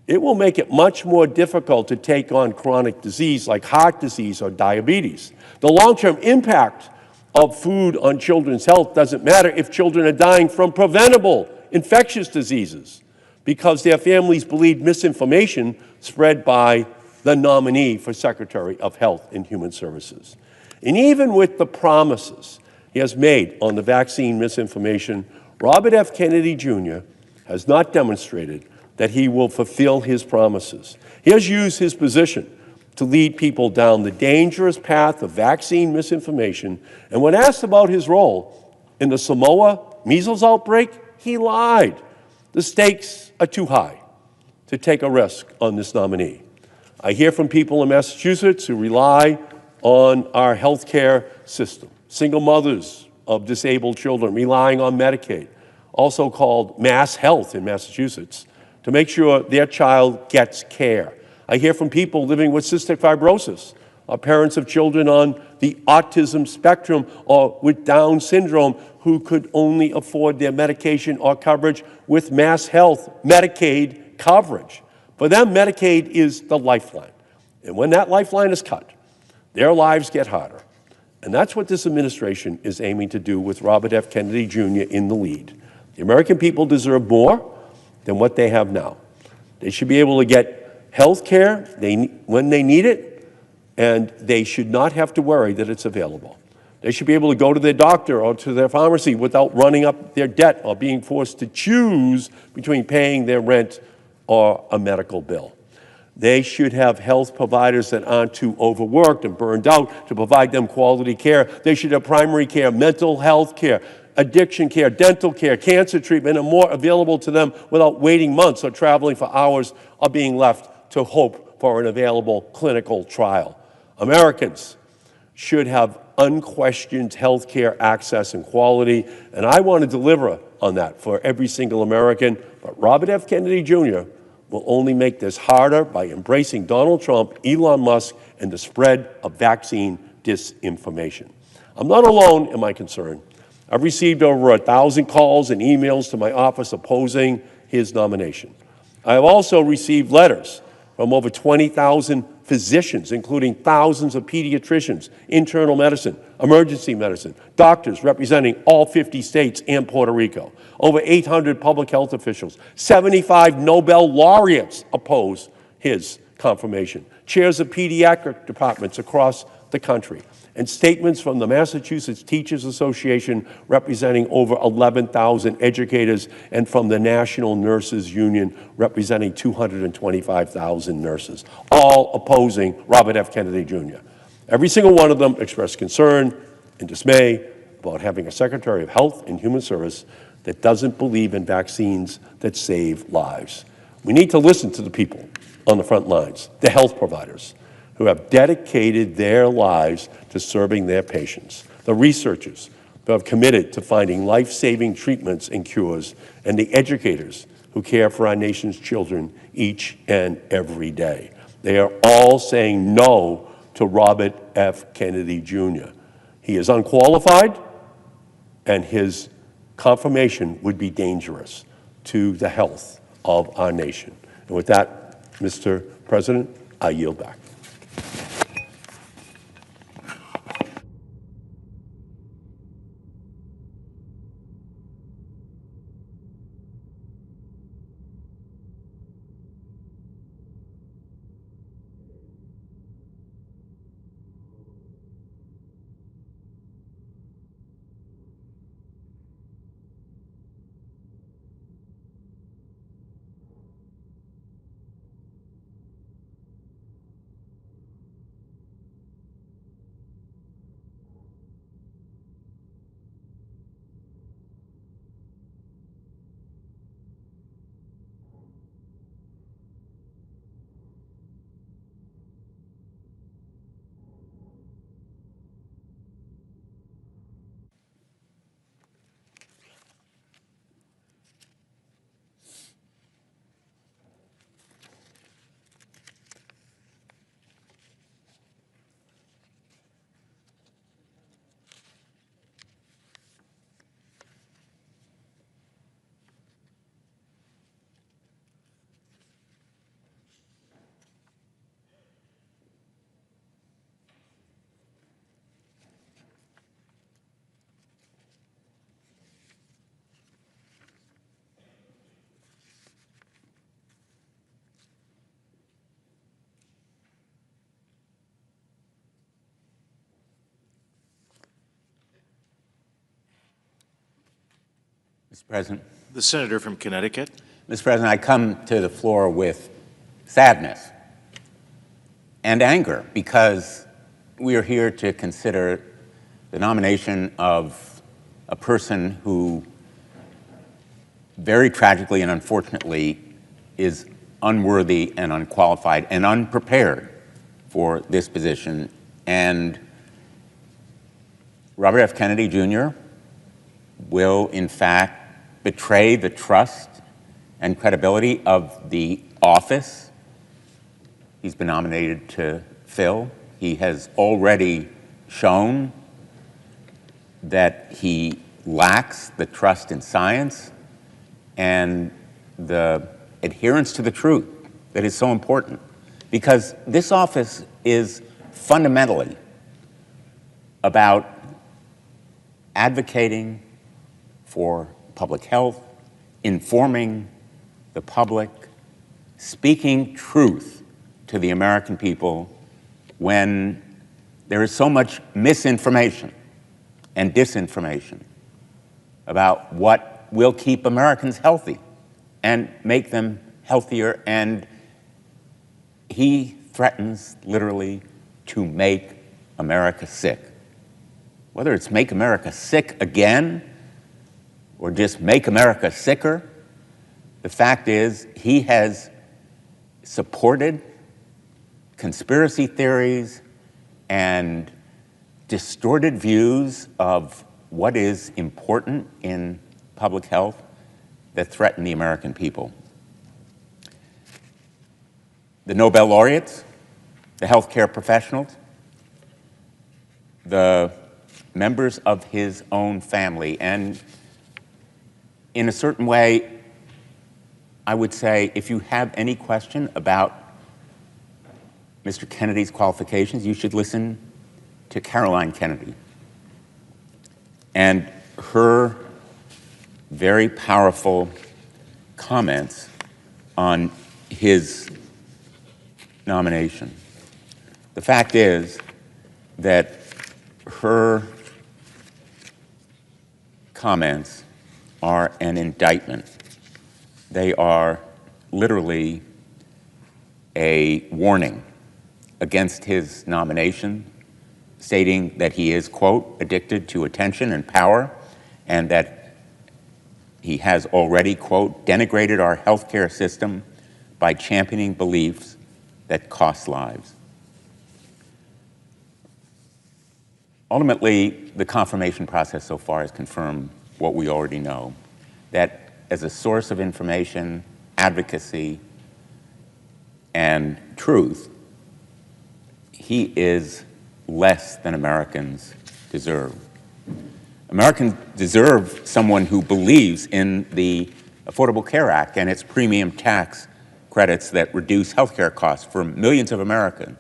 it will make it much more difficult to take on chronic disease like heart disease or diabetes. The long-term impact of food on children's health doesn't matter if children are dying from preventable infectious diseases because their families believe misinformation spread by the nominee for Secretary of Health and Human Services. And even with the promises he has made on the vaccine misinformation, Robert F. Kennedy Jr. has not demonstrated that he will fulfill his promises. He has used his position to lead people down the dangerous path of vaccine misinformation, and when asked about his role in the Samoa measles outbreak, he lied. The stakes are too high to take a risk on this nominee. I hear from people in Massachusetts who rely on our health care system, single mothers of disabled children relying on Medicaid, also called Mass Health in Massachusetts, to make sure their child gets care. I hear from people living with cystic fibrosis, or parents of children on the autism spectrum or with Down syndrome who could only afford their medication or coverage with Mass Health Medicaid coverage. For them, Medicaid is the lifeline. And when that lifeline is cut, their lives get harder. And that's what this administration is aiming to do with Robert F. Kennedy Jr. in the lead. The American people deserve more than what they have now. They should be able to get health care when they need it, and they should not have to worry that it's available. They should be able to go to their doctor or to their pharmacy without running up their debt or being forced to choose between paying their rent or a medical bill. They should have health providers that aren't too overworked and burned out to provide them quality care. They should have primary care, mental health care, addiction care, dental care, cancer treatment, and more available to them without waiting months or traveling for hours or being left to hope for an available clinical trial. Americans should have unquestioned health care access and quality, and I want to deliver on that for every single American. But Robert F. Kennedy Jr. will only make this harder by embracing Donald Trump, Elon Musk, and the spread of vaccine disinformation. I'm not alone in my concern. I've received over 1,000 calls and emails to my office opposing his nomination. I have also received letters from over 20,000 physicians, including thousands of pediatricians, internal medicine, emergency medicine, doctors representing all 50 states and Puerto Rico, over 800 public health officials, 75 Nobel laureates oppose his confirmation, chairs of pediatric departments across the country, and statements from the Massachusetts Teachers Association representing over 11,000 educators, and from the National Nurses Union representing 225,000 nurses, all opposing Robert F. Kennedy Jr. Every single one of them expressed concern and dismay about having a Secretary of Health and Human Service that doesn't believe in vaccines that save lives. We need to listen to the people on the front lines, the health providers, who have dedicated their lives to serving their patients, the researchers who have committed to finding life-saving treatments and cures, and the educators who care for our nation's children each and every day. They are all saying no to Robert F. Kennedy Jr. He is unqualified, and his confirmation would be dangerous to the health of our nation. And with that, Mr. President, I yield back. Mr. President. The senator from Connecticut. Mr. President, I come to the floor with sadness and anger because we are here to consider the nomination of a person who very tragically and unfortunately is unworthy and unqualified and unprepared for this position. And Robert F. Kennedy Jr. will, in fact, betray the trust and credibility of the office he's been nominated to fill. He has already shown that he lacks the trust in science and the adherence to the truth that is so important, because this office is fundamentally about advocating for public health, informing the public, speaking truth to the American people when there is so much misinformation and disinformation about what will keep Americans healthy and make them healthier. And he threatens literally to make America sick. Whether it's make America sick again or just make America sicker, the fact is he has supported conspiracy theories and distorted views of what is important in public health that threaten the American people. The Nobel laureates, the healthcare professionals, the members of his own family, and in a certain way, I would say if you have any question about Mr. Kennedy's qualifications, you should listen to Caroline Kennedy and her very powerful comments on his nomination. The fact is that her comments are an indictment. They are literally a warning against his nomination, stating that he is, quote, addicted to attention and power, and that he has already, quote, denigrated our healthcare system by championing beliefs that cost lives. Ultimately, the confirmation process so far has confirmed what we already know, that as a source of information, advocacy, and truth, he is less than Americans deserve. Americans deserve someone who believes in the Affordable Care Act and its premium tax credits that reduce healthcare costs for millions of Americans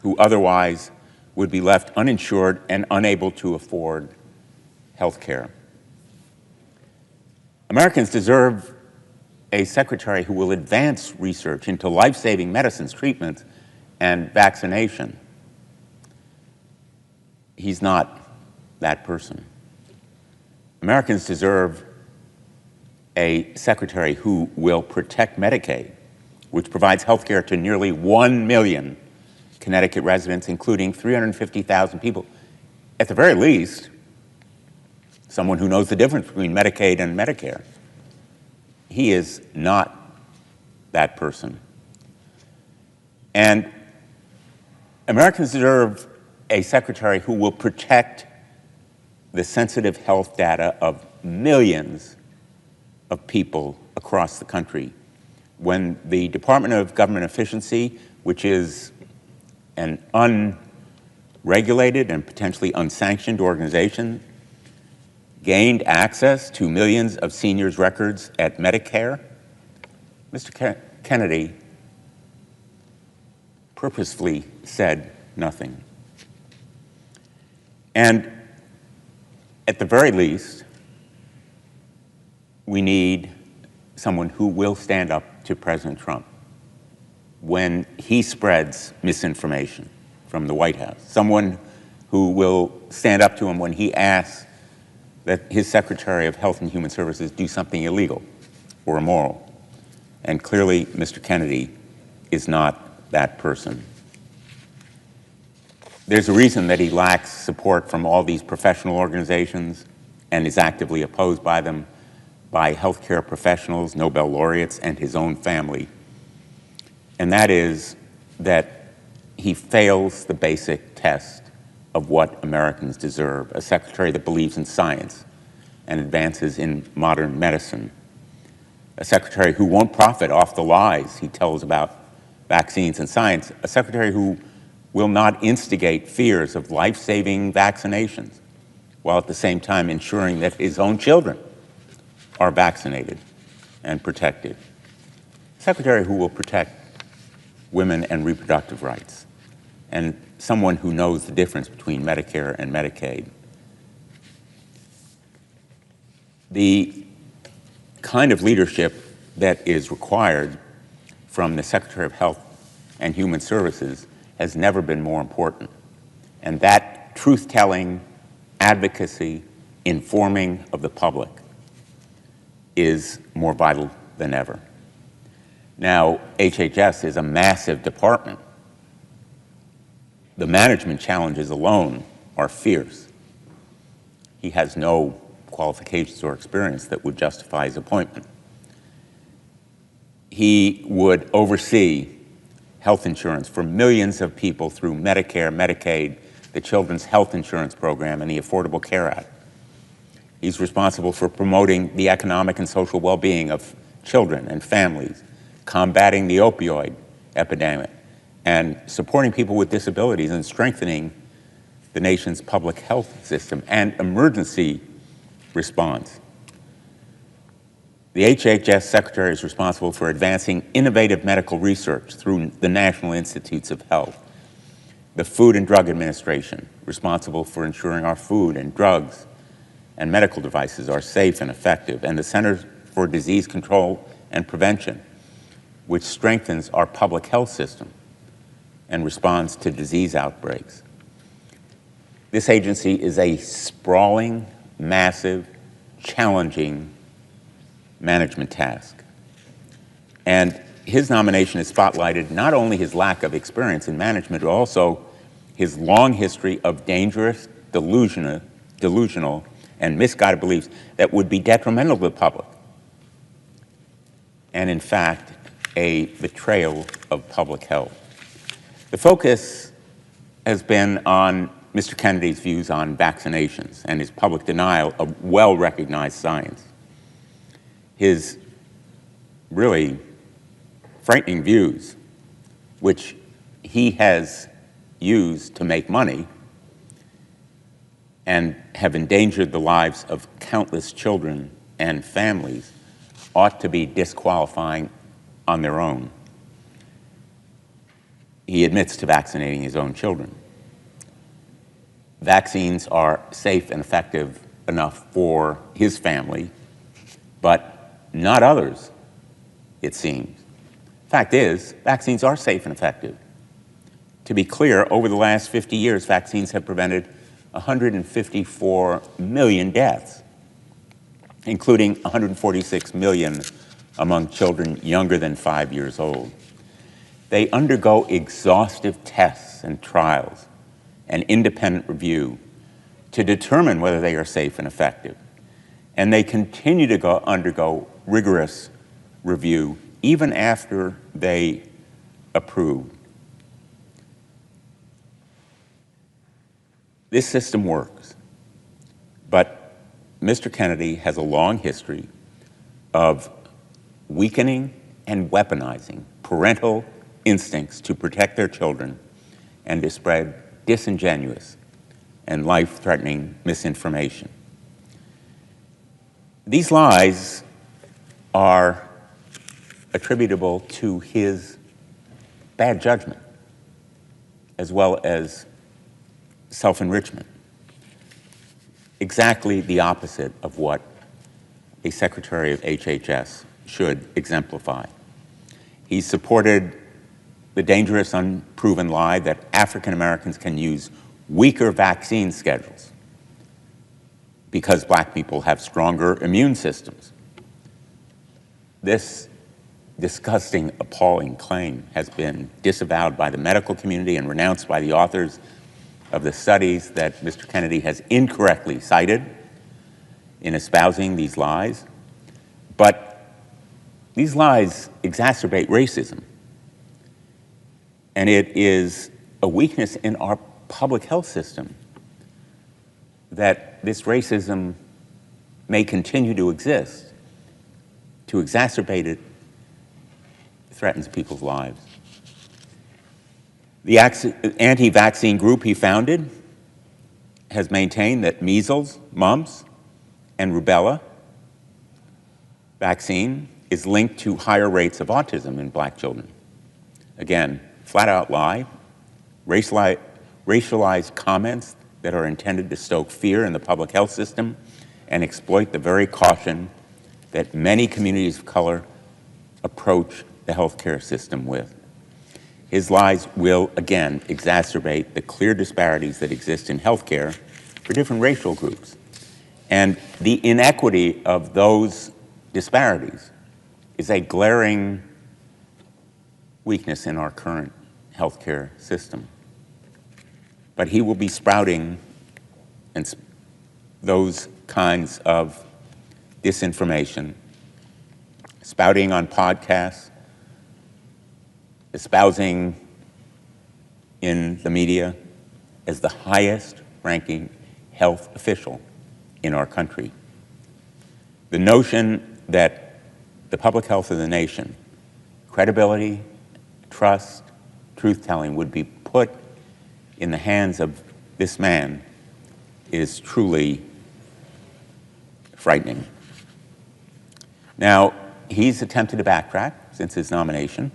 who otherwise would be left uninsured and unable to afford health care. Americans deserve a secretary who will advance research into life-saving medicines, treatments, and vaccination. He's not that person. Americans deserve a secretary who will protect Medicaid, which provides health care to nearly 1 million Connecticut residents, including 350,000 people. At the very least, someone who knows the difference between Medicaid and Medicare. He is not that person. And Americans deserve a secretary who will protect the sensitive health data of millions of people across the country. When the Department of Government Efficiency, which is an unregulated and potentially unsanctioned organization, gained access to millions of seniors' records at Medicare, Mr. Kennedy purposefully said nothing. And at the very least, we need someone who will stand up to President Trump when he spreads misinformation from the White House, someone who will stand up to him when he asks that his Secretary of Health and Human Services do something illegal or immoral. And clearly, Mr. Kennedy is not that person. There's a reason that he lacks support from all these professional organizations and is actively opposed by them, by healthcare professionals, Nobel laureates, and his own family. And that is that he fails the basic test of what Americans deserve, a secretary that believes in science and advances in modern medicine, a secretary who won't profit off the lies he tells about vaccines and science, a secretary who will not instigate fears of life-saving vaccinations, while at the same time ensuring that his own children are vaccinated and protected. A secretary who will protect women and reproductive rights, and someone who knows the difference between Medicare and Medicaid. The kind of leadership that is required from the Secretary of Health and Human Services has never been more important. And that truth-telling, advocacy, informing of the public is more vital than ever. Now, HHS is a massive department. The management challenges alone are fierce. He has no qualifications or experience that would justify his appointment. He would oversee health insurance for millions of people through Medicare, Medicaid, the Children's Health Insurance Program, and the Affordable Care Act. He's responsible for promoting the economic and social well-being of children and families, combating the opioid epidemic, and supporting people with disabilities and strengthening the nation's public health system and emergency response. The HHS Secretary is responsible for advancing innovative medical research through the National Institutes of Health, the Food and Drug Administration, responsible for ensuring our food and drugs and medical devices are safe and effective, and the Center for Disease Control and Prevention, which strengthens our public health system and responds to disease outbreaks. This agency is a sprawling, massive, challenging management task. And his nomination has spotlighted not only his lack of experience in management, but also his long history of dangerous, delusional, and misguided beliefs that would be detrimental to the public, and in fact, a betrayal of public health. The focus has been on Mr. Kennedy's views on vaccinations and his public denial of well-recognized science. His really frightening views, which he has used to make money and have endangered the lives of countless children and families, ought to be disqualifying on their own. He admits to vaccinating his own children. Vaccines are safe and effective enough for his family, but not others, it seems. Fact is, vaccines are safe and effective. To be clear, over the last 50 years, vaccines have prevented 154 million deaths, including 146 million among children younger than 5 years old. They undergo exhaustive tests and trials and independent review to determine whether they are safe and effective. And they continue to undergo rigorous review even after they approve. This system works, but Mr. Kennedy has a long history of weakening and weaponizing parental instincts to protect their children and to spread disingenuous and life-threatening misinformation. These lies are attributable to his bad judgment as well as self-enrichment. Exactly the opposite of what a Secretary of HHS should exemplify. He supported the dangerous, unproven lie that African Americans can use weaker vaccine schedules because black people have stronger immune systems. This disgusting, appalling claim has been disavowed by the medical community and renounced by the authors of the studies that Mr. Kennedy has incorrectly cited in espousing these lies. But these lies exacerbate racism. And it is a weakness in our public health system that this racism may continue to exist. To exacerbate it threatens people's lives. The anti-vaccine group he founded has maintained that measles, mumps, and rubella vaccine is linked to higher rates of autism in black children. Again, flat-out lie, racialized comments that are intended to stoke fear in the public health system and exploit the very caution that many communities of color approach the healthcare system with. His lies will, again, exacerbate the clear disparities that exist in healthcare for different racial groups. And the inequity of those disparities is a glaring weakness in our current healthcare system. But he will be sprouting those kinds of disinformation, spouting on podcasts, espousing in the media as the highest ranking health official in our country. The notion that the public health of the nation, credibility, trust, truth-telling would be put in the hands of this man is truly frightening. Now, he's attempted to backtrack since his nomination.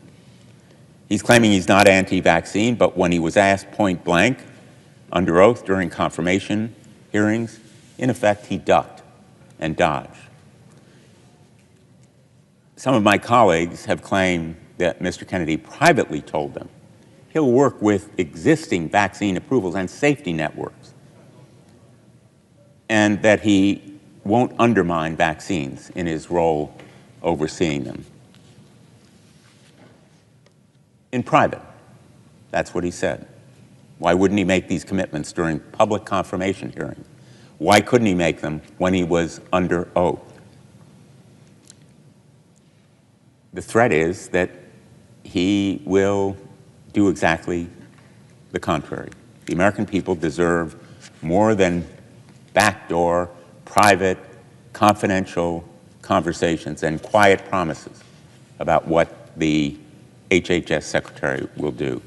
He's claiming he's not anti-vaccine, but when he was asked point blank under oath during confirmation hearings, in effect, he ducked and dodged. Some of my colleagues have claimed that Mr. Kennedy privately told them he'll work with existing vaccine approvals and safety networks, and that he won't undermine vaccines in his role overseeing them. In private, that's what he said. Why wouldn't he make these commitments during public confirmation hearings? Why couldn't he make them when he was under oath? The threat is that he will do exactly the contrary. The American people deserve more than backdoor, private, confidential conversations and quiet promises about what the HHS secretary will do.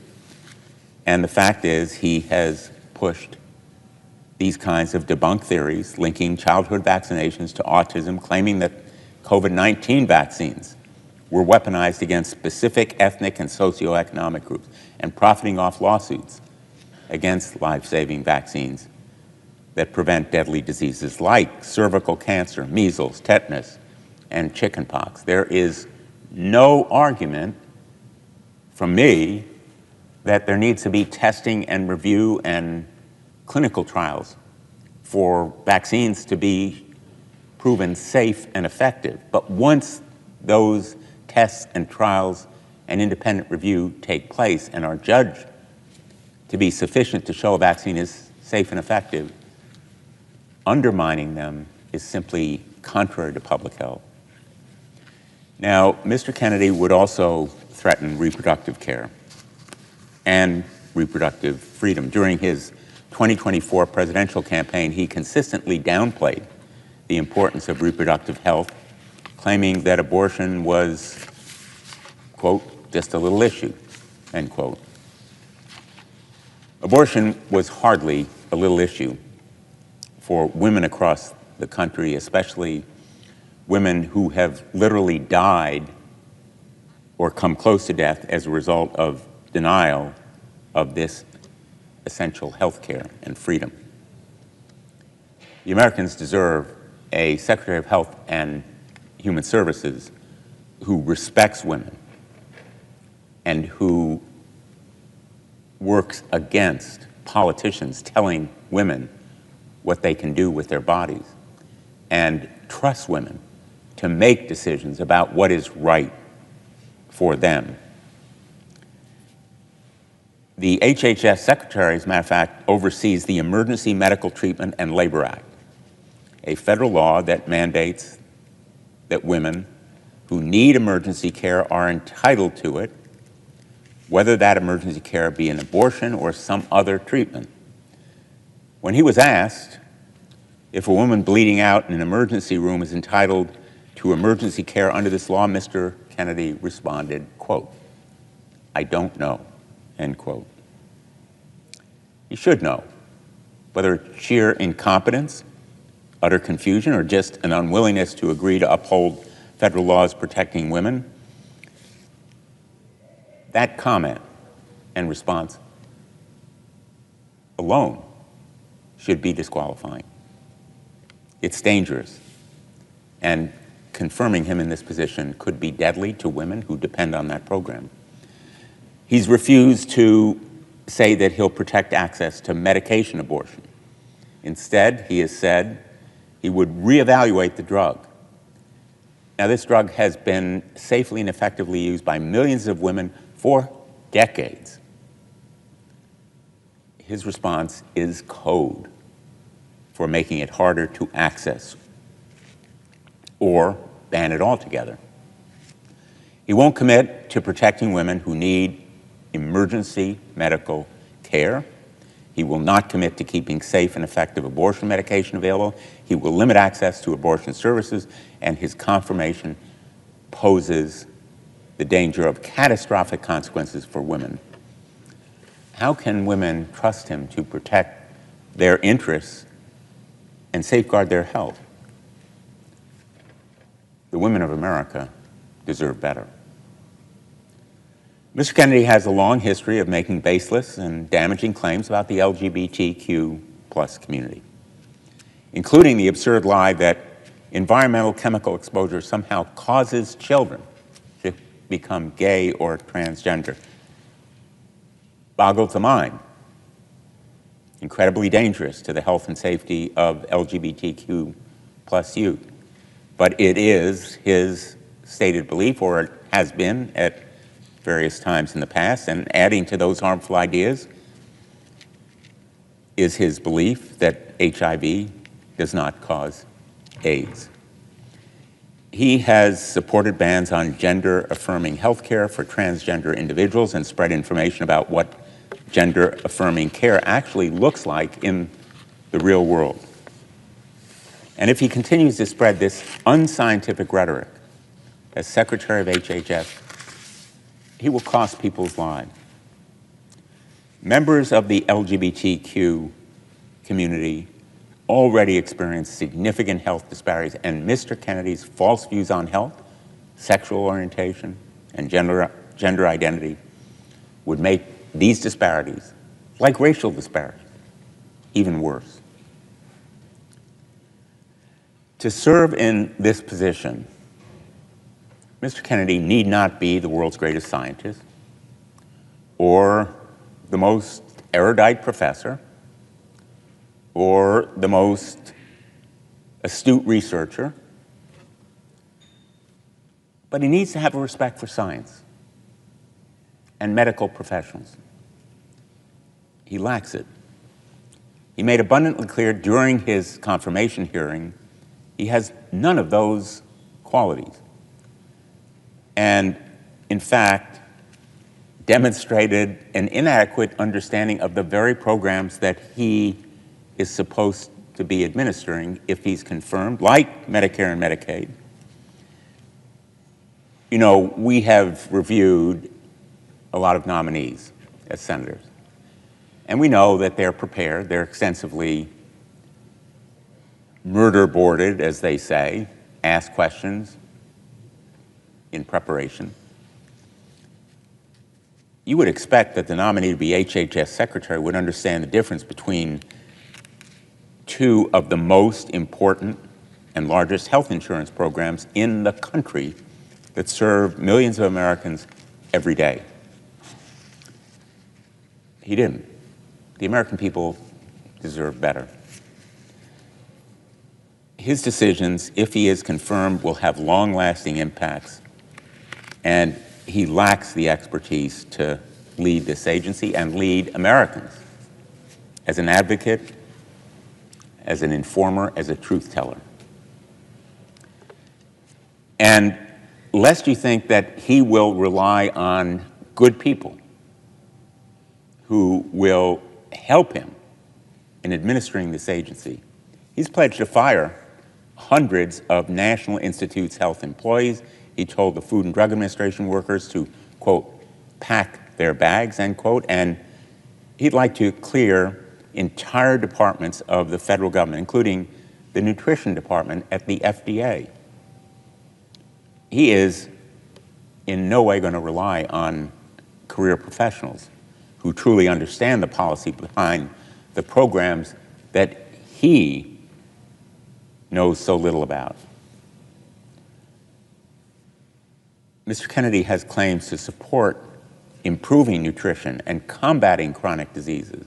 And the fact is, he has pushed these kinds of debunked theories linking childhood vaccinations to autism, claiming that COVID-19 vaccines were weaponized against specific ethnic and socioeconomic groups, and profiting off lawsuits against life-saving vaccines that prevent deadly diseases like cervical cancer, measles, tetanus, and chickenpox. There is no argument from me that there needs to be testing and review and clinical trials for vaccines to be proven safe and effective. But once those tests and trials and independent review take place and are judged to be sufficient to show a vaccine is safe and effective, undermining them is simply contrary to public health. Now, Mr. Kennedy would also threaten reproductive care and reproductive freedom. During his 2024 presidential campaign, he consistently downplayed the importance of reproductive health, claiming that abortion was, quote, just a little issue, end quote. Abortion was hardly a little issue for women across the country, especially women who have literally died or come close to death as a result of denial of this essential health care and freedom. The Americans deserve a Secretary of Health and Human Services who respects women and who works against politicians telling women what they can do with their bodies. and trust women to make decisions about what is right for them. The HHS Secretary, as a matter of fact, oversees the Emergency Medical Treatment and Labor Act, a federal law that mandates that women who need emergency care are entitled to it, whether that emergency care be an abortion or some other treatment. When he was asked if a woman bleeding out in an emergency room is entitled to emergency care under this law, Mr. Kennedy responded, quote, "I don't know," end quote. You should know, whether it's sheer incompetence, utter confusion, or just an unwillingness to agree to uphold federal laws protecting women. That comment and response alone should be disqualifying. It's dangerous, and confirming him in this position could be deadly to women who depend on that program. He's refused to say that he'll protect access to medication abortion. Instead, he has said he would reevaluate the drug. Now, this drug has been safely and effectively used by millions of women for decades. His response is code for making it harder to access or ban it altogether. He won't commit to protecting women who need emergency medical care. He will not commit to keeping safe and effective abortion medication available. He will limit access to abortion services, and his confirmation poses the danger of catastrophic consequences for women. How can women trust him to protect their interests and safeguard their health? The women of America deserve better. Mr. Kennedy has a long history of making baseless and damaging claims about the LGBTQ+ community, including the absurd lie that environmental chemical exposure somehow causes children to become gay or transgender. Boggles the mind. Incredibly dangerous to the health and safety of LGBTQ+ youth. But it is his stated belief, or it has been at various times in the past, and adding to those harmful ideas is his belief that HIV does not cause AIDS. He has supported bans on gender-affirming health care for transgender individuals and spread information about what gender-affirming care actually looks like in the real world. And if he continues to spread this unscientific rhetoric as Secretary of HHS, he will cost people's lives. Members of the LGBTQ community already experience significant health disparities, and Mr. Kennedy's false views on health, sexual orientation, and gender identity would make these disparities, like racial disparities, even worse. To serve in this position, Mr. Kennedy need not be the world's greatest scientist or the most erudite professor or the most astute researcher, but he needs to have a respect for science and medical professionals. He lacks it. He made abundantly clear during his confirmation hearing he has none of those qualities. And, in fact, demonstrated an inadequate understanding of the very programs that he is supposed to be administering if he's confirmed, like Medicare and Medicaid. You know, we have reviewed a lot of nominees as senators, and we know that they're prepared, they're extensively murder boarded, as they say, ask questions in preparation. You would expect that the nominee to be HHS Secretary would understand the difference between two of the most important and largest health insurance programs in the country that serve millions of Americans every day. He didn't. The American people deserve better. his decisions, if he is confirmed, will have long-lasting impacts, and he lacks the expertise to lead this agency and lead Americans as an advocate, as an informer, as a truth teller. And lest you think that he will rely on good people who will help him in administering this agency, he's pledged to fire hundreds of National Institutes health employees. He told the Food and Drug Administration workers to, quote, pack their bags, end quote, and he'd like to clear entire departments of the federal government, including the nutrition department at the FDA. He is in no way going to rely on career professionals who truly understand the policy behind the programs that he knows so little about. Mr. Kennedy has claims to support improving nutrition and combating chronic diseases.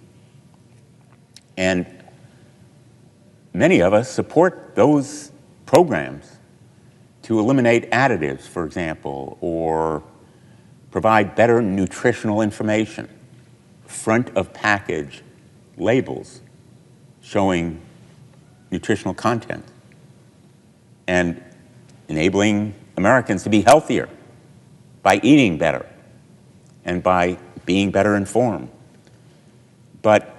And many of us support those programs to eliminate additives, for example, or provide better nutritional information, front of package labels showing nutritional content, and enabling Americans to be healthier by eating better and by being better informed. But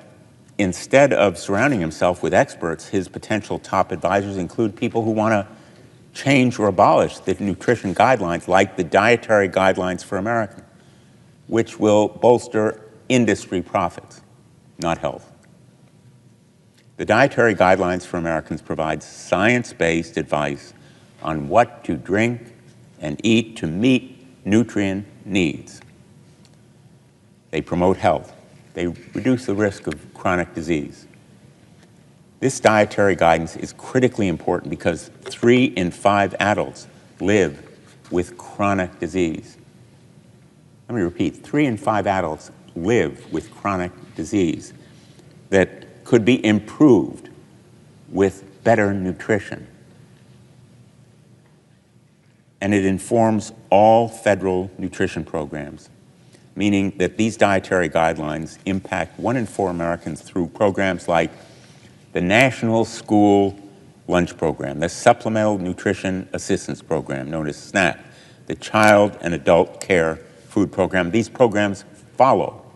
instead of surrounding himself with experts, his potential top advisors include people who want to change or abolish the nutrition guidelines, like the dietary guidelines for Americans, which will bolster industry profits, not health. The dietary guidelines for Americans provide science-based advice on what to drink and eat to meet nutrient needs. They promote health. They reduce the risk of chronic disease. This dietary guidance is critically important because 3 in 5 adults live with chronic disease. Let me repeat, 3 in 5 adults live with chronic disease that could be improved with better nutrition. And it informs all federal nutrition programs, meaning that these dietary guidelines impact 1 in 4 Americans through programs like the National School Lunch Program, the Supplemental Nutrition Assistance Program, known as SNAP, the Child and Adult Care Food Program. These programs follow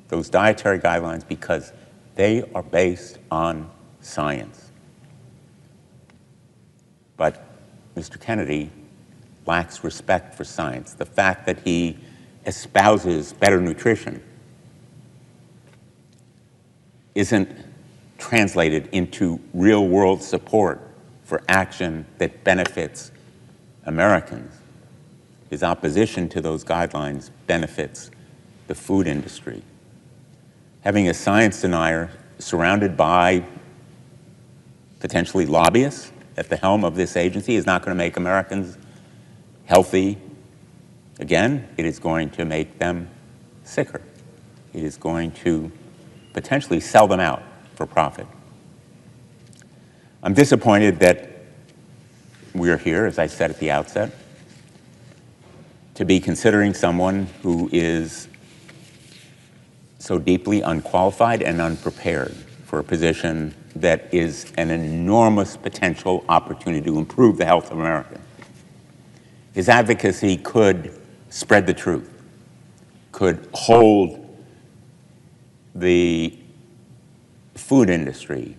those dietary guidelines because they are based on science. But Mr. Kennedy lacks respect for science. The fact that he espouses better nutrition isn't translated into real-world support for action that benefits Americans. His opposition to those guidelines benefits the food industry. Having a science denier surrounded by potentially lobbyists at the helm of this agency is not going to make Americans healthy. Again, it is going to make them sicker. It is going to potentially sell them out for profit. I'm disappointed that we're here, as I said at the outset, to be considering someone who is so deeply unqualified and unprepared for a position that is an enormous potential opportunity to improve the health of America. His advocacy could spread the truth, could hold the food industry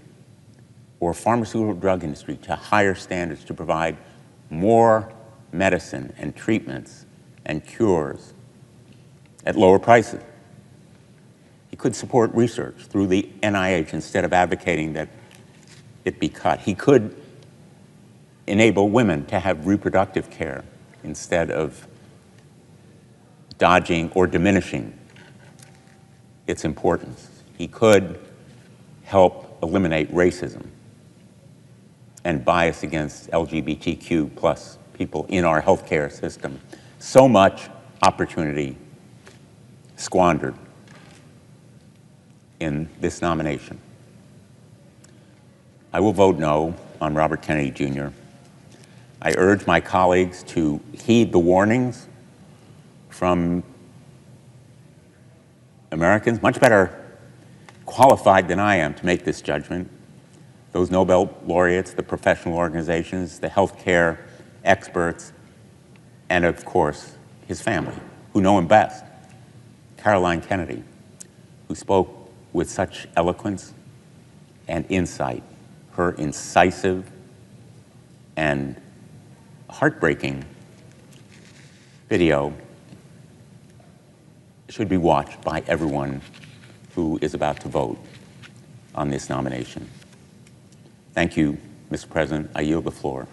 or pharmaceutical drug industry to higher standards to provide more medicine and treatments and cures at lower prices. He could support research through the NIH instead of advocating that it be cut. He could enable women to have reproductive care instead of dodging or diminishing its importance. He could help eliminate racism and bias against LGBTQ plus people in our healthcare system. So much opportunity squandered in this nomination. I will vote no on Robert Kennedy Jr., I urge my colleagues to heed the warnings from Americans much better qualified than I am to make this judgment, those Nobel laureates, the professional organizations, the healthcare experts, and of course, his family, who know him best. Caroline Kennedy, who spoke with such eloquence and insight. Her incisive and heartbreaking video should be watched by everyone who is about to vote on this nomination. Thank you, Mr. President. I yield the floor.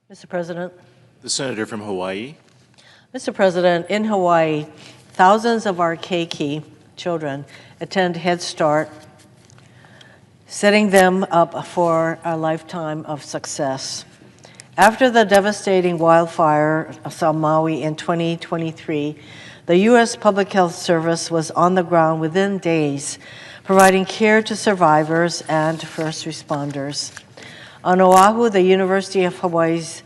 Mr. President. The senator from Hawaii. Mr. President, in Hawaii, thousands of our keiki children attend Head Start, setting them up for a lifetime of success. After the devastating wildfire of Maui in 2023, the U.S. Public Health Service was on the ground within days, providing care to survivors and first responders. On Oahu, the University of Hawaii's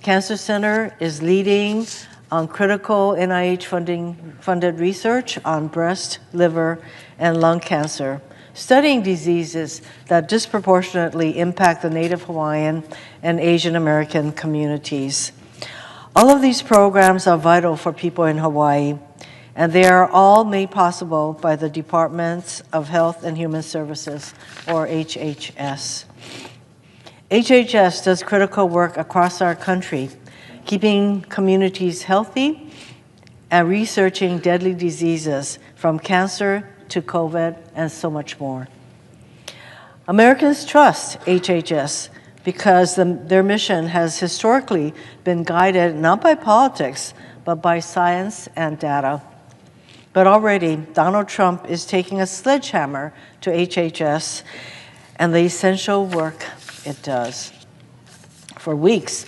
Cancer Center is leading on critical NIH-funded research on breast, liver, and lung cancer, studying diseases that disproportionately impact the Native Hawaiian and Asian American communities. All of these programs are vital for people in Hawaii, and they are all made possible by the Departments of Health and Human Services, or HHS. HHS does critical work across our country, keeping communities healthy and researching deadly diseases from cancer to COVID and so much more. Americans trust HHS because their mission has historically been guided not by politics, but by science and data. But already, Donald Trump is taking a sledgehammer to HHS and the essential work it does. For weeks,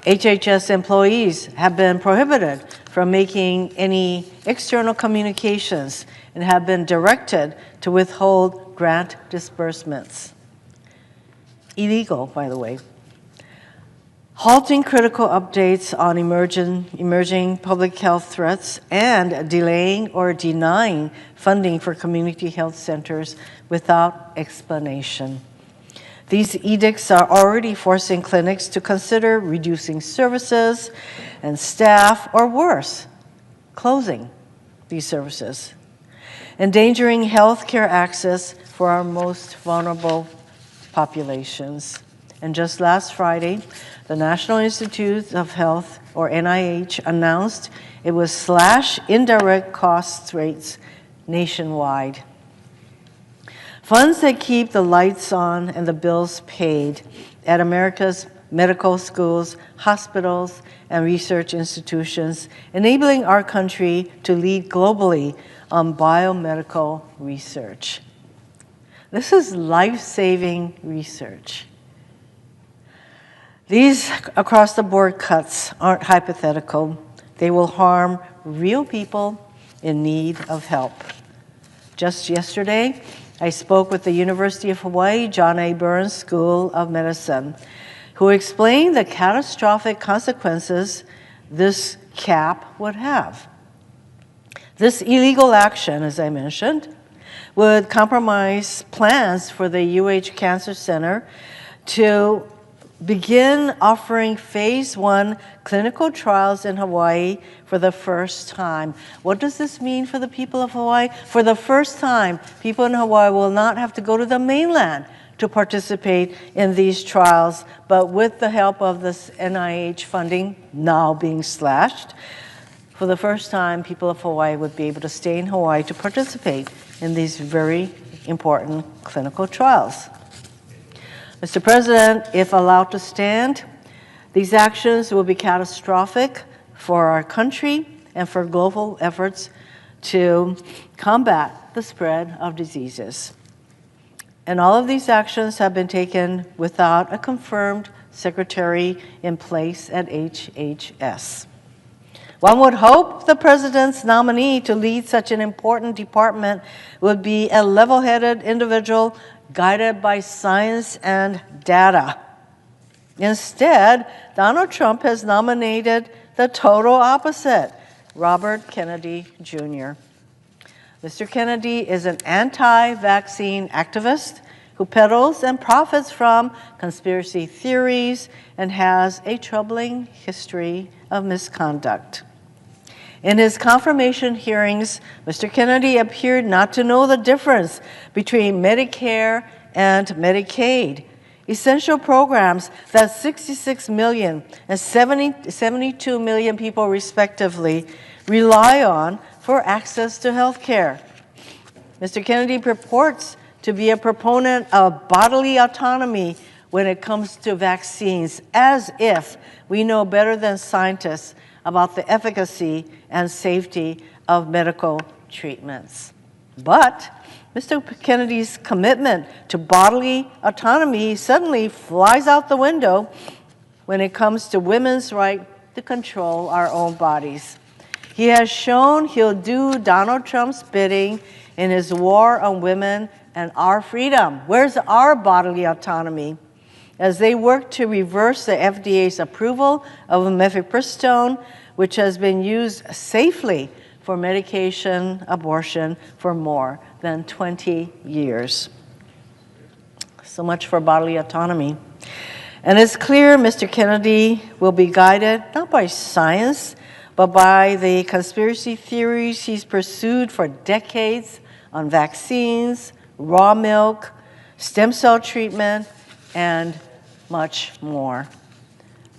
HHS employees have been prohibited from making any external communications and have been directed to withhold grant disbursements. Illegal, by the way. Halting critical updates on emerging public health threats and delaying or denying funding for community health centers without explanation. These edicts are already forcing clinics to consider reducing services and staff, or worse, closing these services, endangering healthcare access for our most vulnerable populations. And just last Friday, the National Institutes of Health, or NIH, announced it would slash indirect cost rates nationwide. Funds that keep the lights on and the bills paid at America's medical schools, hospitals, and research institutions, enabling our country to lead globally on biomedical research. This is life-saving research. These across-the-board cuts aren't hypothetical. They will harm real people in need of help. Just yesterday, I spoke with the University of Hawaii John A. Burns School of Medicine, who explained the catastrophic consequences this cap would have. This illegal action, as I mentioned, would compromise plans for the UH Cancer Center to begin offering phase 1 clinical trials in Hawaii for the first time. What does this mean for the people of Hawaii? For the first time, people in Hawaii will not have to go to the mainland to participate in these trials, but with the help of this NIH funding now being slashed, for the first time, people of Hawaii would be able to stay in Hawaii to participate in these very important clinical trials. Mr. President, if allowed to stand, these actions will be catastrophic for our country and for global efforts to combat the spread of diseases. And all of these actions have been taken without a confirmed secretary in place at HHS. One would hope the president's nominee to lead such an important department would be a level-headed individual guided by science and data. Instead, Donald Trump has nominated the total opposite, Robert Kennedy Jr. Mr. Kennedy is an anti-vaccine activist who peddles and profits from conspiracy theories and has a troubling history of misconduct. In his confirmation hearings, Mr. Kennedy appeared not to know the difference between Medicare and Medicaid, essential programs that 66 million and 72 million people respectively rely on for access to health care. Mr. Kennedy purports to be a proponent of bodily autonomy when it comes to vaccines, as if we know better than scientists about the efficacy and safety of medical treatments. But Mr. Kennedy's commitment to bodily autonomy suddenly flies out the window when it comes to women's right to control our own bodies. He has shown he'll do Donald Trump's bidding in his war on women and our freedom. Where's our bodily autonomy? As they work to reverse the FDA's approval of mifepristone, which has been used safely for medication abortion for more than 20 years. So much for bodily autonomy. And it's clear Mr. Kennedy will be guided not by science, but by the conspiracy theories he's pursued for decades on vaccines, raw milk, stem cell treatment, and much more.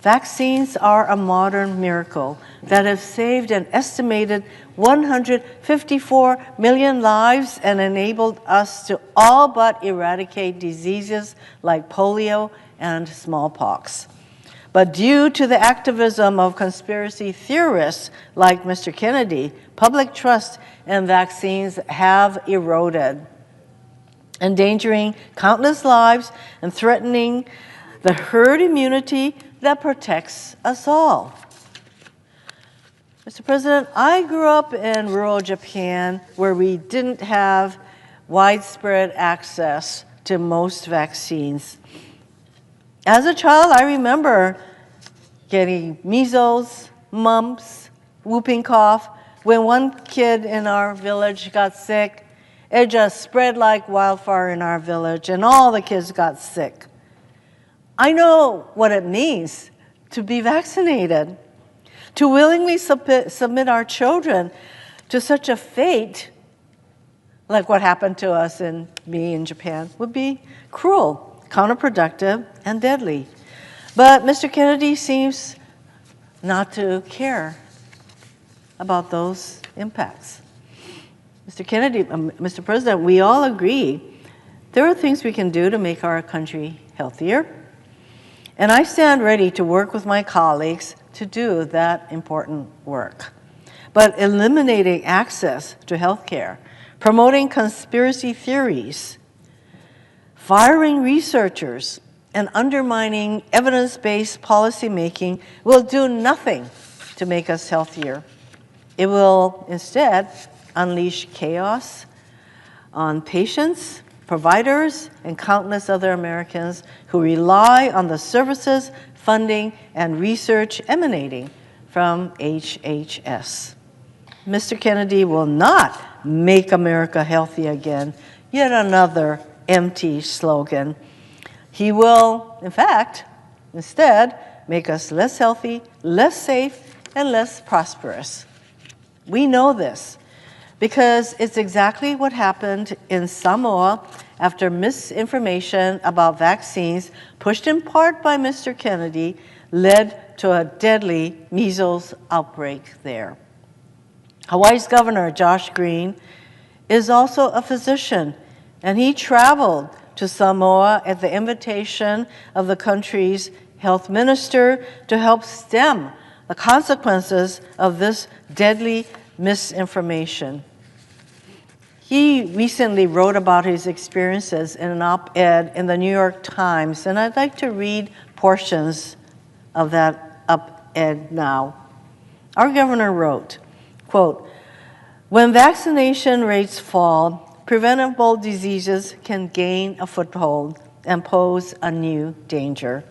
Vaccines are a modern miracle that have saved an estimated 154 million lives and enabled us to all but eradicate diseases like polio and smallpox. But due to the activism of conspiracy theorists like Mr. Kennedy, public trust in vaccines have eroded, endangering countless lives and threatening the herd immunity that protects us all. Mr. President, I grew up in rural Japan where we didn't have widespread access to most vaccines. As a child, I remember getting measles, mumps, whooping cough. When one kid in our village got sick, it just spread like wildfire in our village, and all the kids got sick. I know what it means to be vaccinated. To willingly submit our children to such a fate, like what happened to us and me in Japan, would be cruel, counterproductive, and deadly. But Mr. Kennedy seems not to care about those impacts. Mr. President, we all agree there are things we can do to make our country healthier. And I stand ready to work with my colleagues to do that important work. But eliminating access to health care, promoting conspiracy theories, firing researchers, and undermining evidence-based policymaking will do nothing to make us healthier. It will instead unleash chaos on patients, providers, and countless other Americans who rely on the services, funding, and research emanating from HHS. Mr. Kennedy will not make America healthy again, yet another empty slogan. He will, in fact, instead, make us less healthy, less safe, and less prosperous. We know this because it's exactly what happened in Samoa after misinformation about vaccines, pushed in part by Mr. Kennedy, led to a deadly measles outbreak there. Hawaii's Governor, Josh Green, is also a physician, and he traveled to Samoa at the invitation of the country's health minister to help stem the consequences of this deadly misinformation. He recently wrote about his experiences in an op-ed in the New York Times, and I'd like to read portions of that op-ed now. Our governor wrote, quote, "When vaccination rates fall, preventable diseases can gain a foothold and pose a new danger."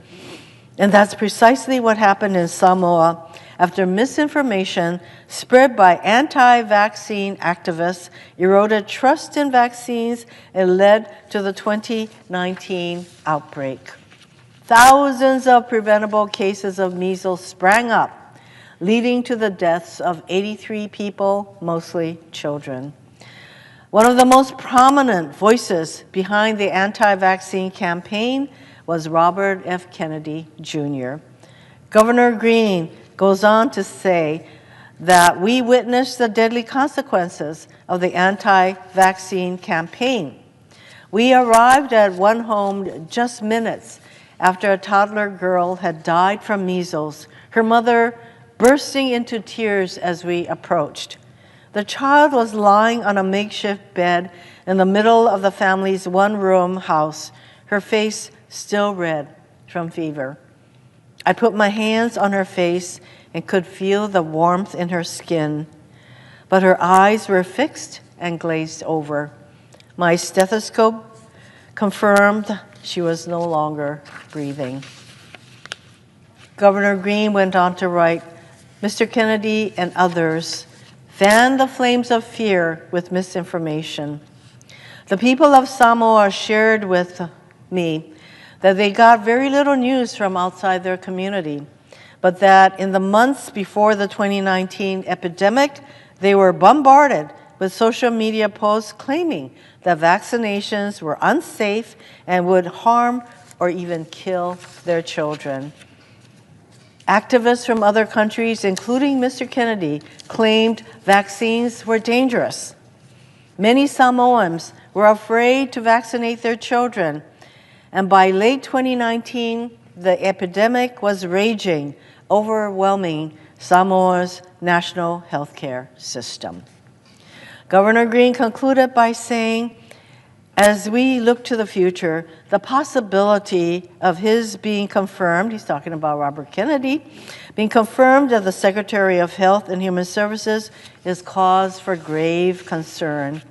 And that's precisely what happened in Samoa after misinformation spread by anti-vaccine activists eroded trust in vaccines and led to the 2019 outbreak. Thousands of preventable cases of measles sprang up, leading to the deaths of 83 people, mostly children. One of the most prominent voices behind the anti-vaccine campaign was Robert F. Kennedy Jr. Governor Green goes on to say that we witnessed the deadly consequences of the anti-vaccine campaign. We arrived at one home just minutes after a toddler girl had died from measles, her mother bursting into tears as we approached. The child was lying on a makeshift bed in the middle of the family's one-room house, her face still red from fever. I put my hands on her face and could feel the warmth in her skin, but her eyes were fixed and glazed over. My stethoscope confirmed she was no longer breathing. Governor Green went on to write, Mr. Kennedy and others fanned the flames of fear with misinformation. The people of Samoa shared with me that they got very little news from outside their community, but that in the months before the 2019 epidemic, they were bombarded with social media posts claiming that vaccinations were unsafe and would harm or even kill their children. Activists from other countries, including Mr. Kennedy, claimed vaccines were dangerous. Many Samoans were afraid to vaccinate their children, and by late 2019, the epidemic was raging, overwhelming Samoa's national healthcare system. Governor Green concluded by saying, as we look to the future, the possibility of his being confirmed, he's talking about Robert Kennedy, being confirmed as the Secretary of Health and Human Services is cause for grave concern.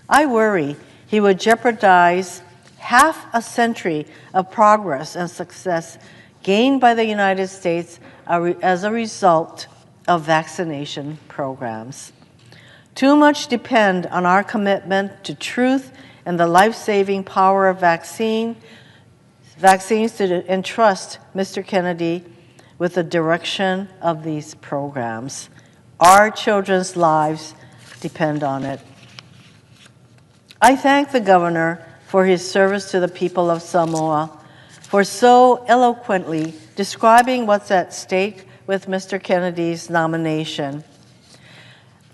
I worry he would jeopardize half a century of progress and success gained by the United States as a result of vaccination programs. Too much depends on our commitment to truth and the life-saving power of vaccines to entrust Mr. Kennedy with the direction of these programs. Our children's lives depend on it. I thank the governor for his service to the people of Samoa, for so eloquently describing what's at stake with Mr. Kennedy's nomination.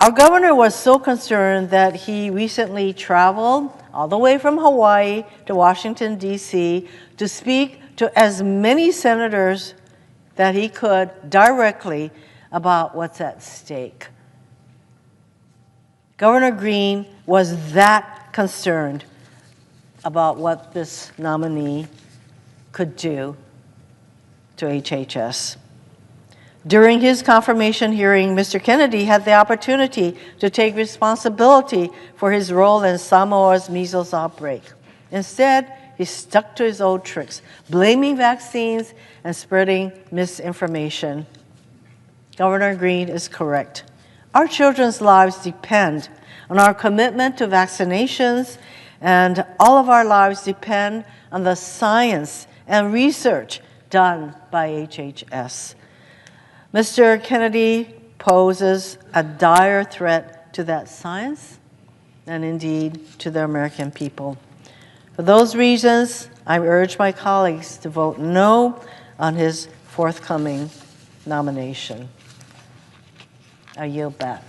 Our governor was so concerned that he recently traveled all the way from Hawaii to Washington, D.C. to speak to as many senators that he could directly about what's at stake. Governor Green was that concerned about what this nominee could do to HHS. During his confirmation hearing, Mr. Kennedy had the opportunity to take responsibility for his role in Samoa's measles outbreak. Instead, he stuck to his old tricks, blaming vaccines and spreading misinformation. Governor Green is correct. Our children's lives depend on our commitment to vaccinations, and all of our lives depend on the science and research done by HHS. Mr. Kennedy poses a dire threat to that science and indeed to the American people. For those reasons, I urge my colleagues to vote no on his forthcoming nomination. I yield back.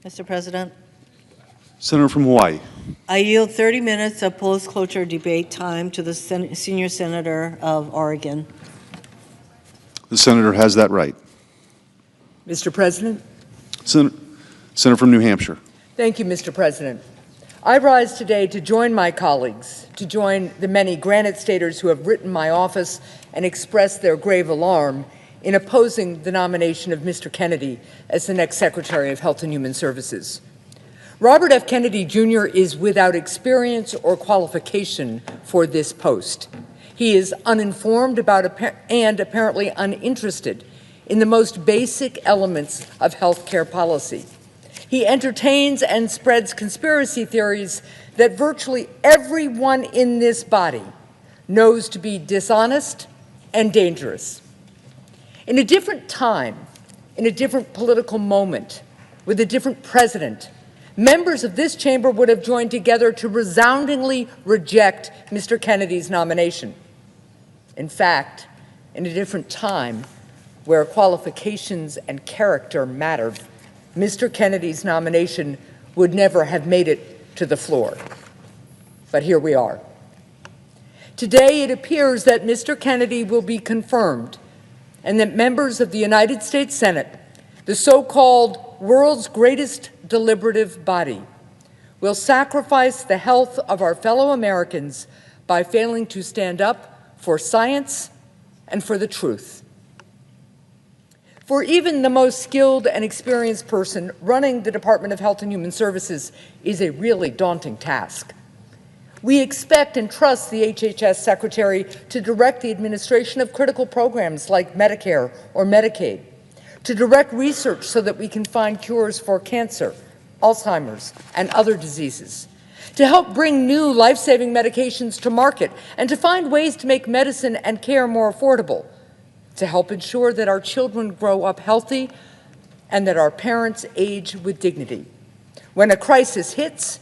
Mr. President, Senator from Hawaii. I yield 30 minutes of post-cloture debate time to the senior senator of Oregon. The senator has that right. Mr. President. Senator from New Hampshire. Thank you, Mr. President. I rise today to join my colleagues, to join the many Granite Staters who have written my office and expressed their grave alarm in opposing the nomination of Mr. Kennedy as the next Secretary of Health and Human Services. Robert F. Kennedy Jr. is without experience or qualification for this post. He is uninformed about and apparently uninterested in the most basic elements of healthcare policy. He entertains and spreads conspiracy theories that virtually everyone in this body knows to be dishonest and dangerous. In a different time, in a different political moment, with a different president, members of this chamber would have joined together to resoundingly reject Mr. Kennedy's nomination. In fact, in a different time, where qualifications and character mattered, Mr. Kennedy's nomination would never have made it to the floor. But here we are. Today, it appears that Mr. Kennedy will be confirmed and that members of the United States Senate, the so-called world's greatest deliberative body, will sacrifice the health of our fellow Americans by failing to stand up for science and for the truth. For even the most skilled and experienced person, running the Department of Health and Human Services is a really daunting task. We expect and trust the HHS Secretary to direct the administration of critical programs like Medicare or Medicaid, to direct research so that we can find cures for cancer, Alzheimer's, and other diseases, to help bring new life-saving medications to market, and to find ways to make medicine and care more affordable, to help ensure that our children grow up healthy and that our parents age with dignity. When a crisis hits,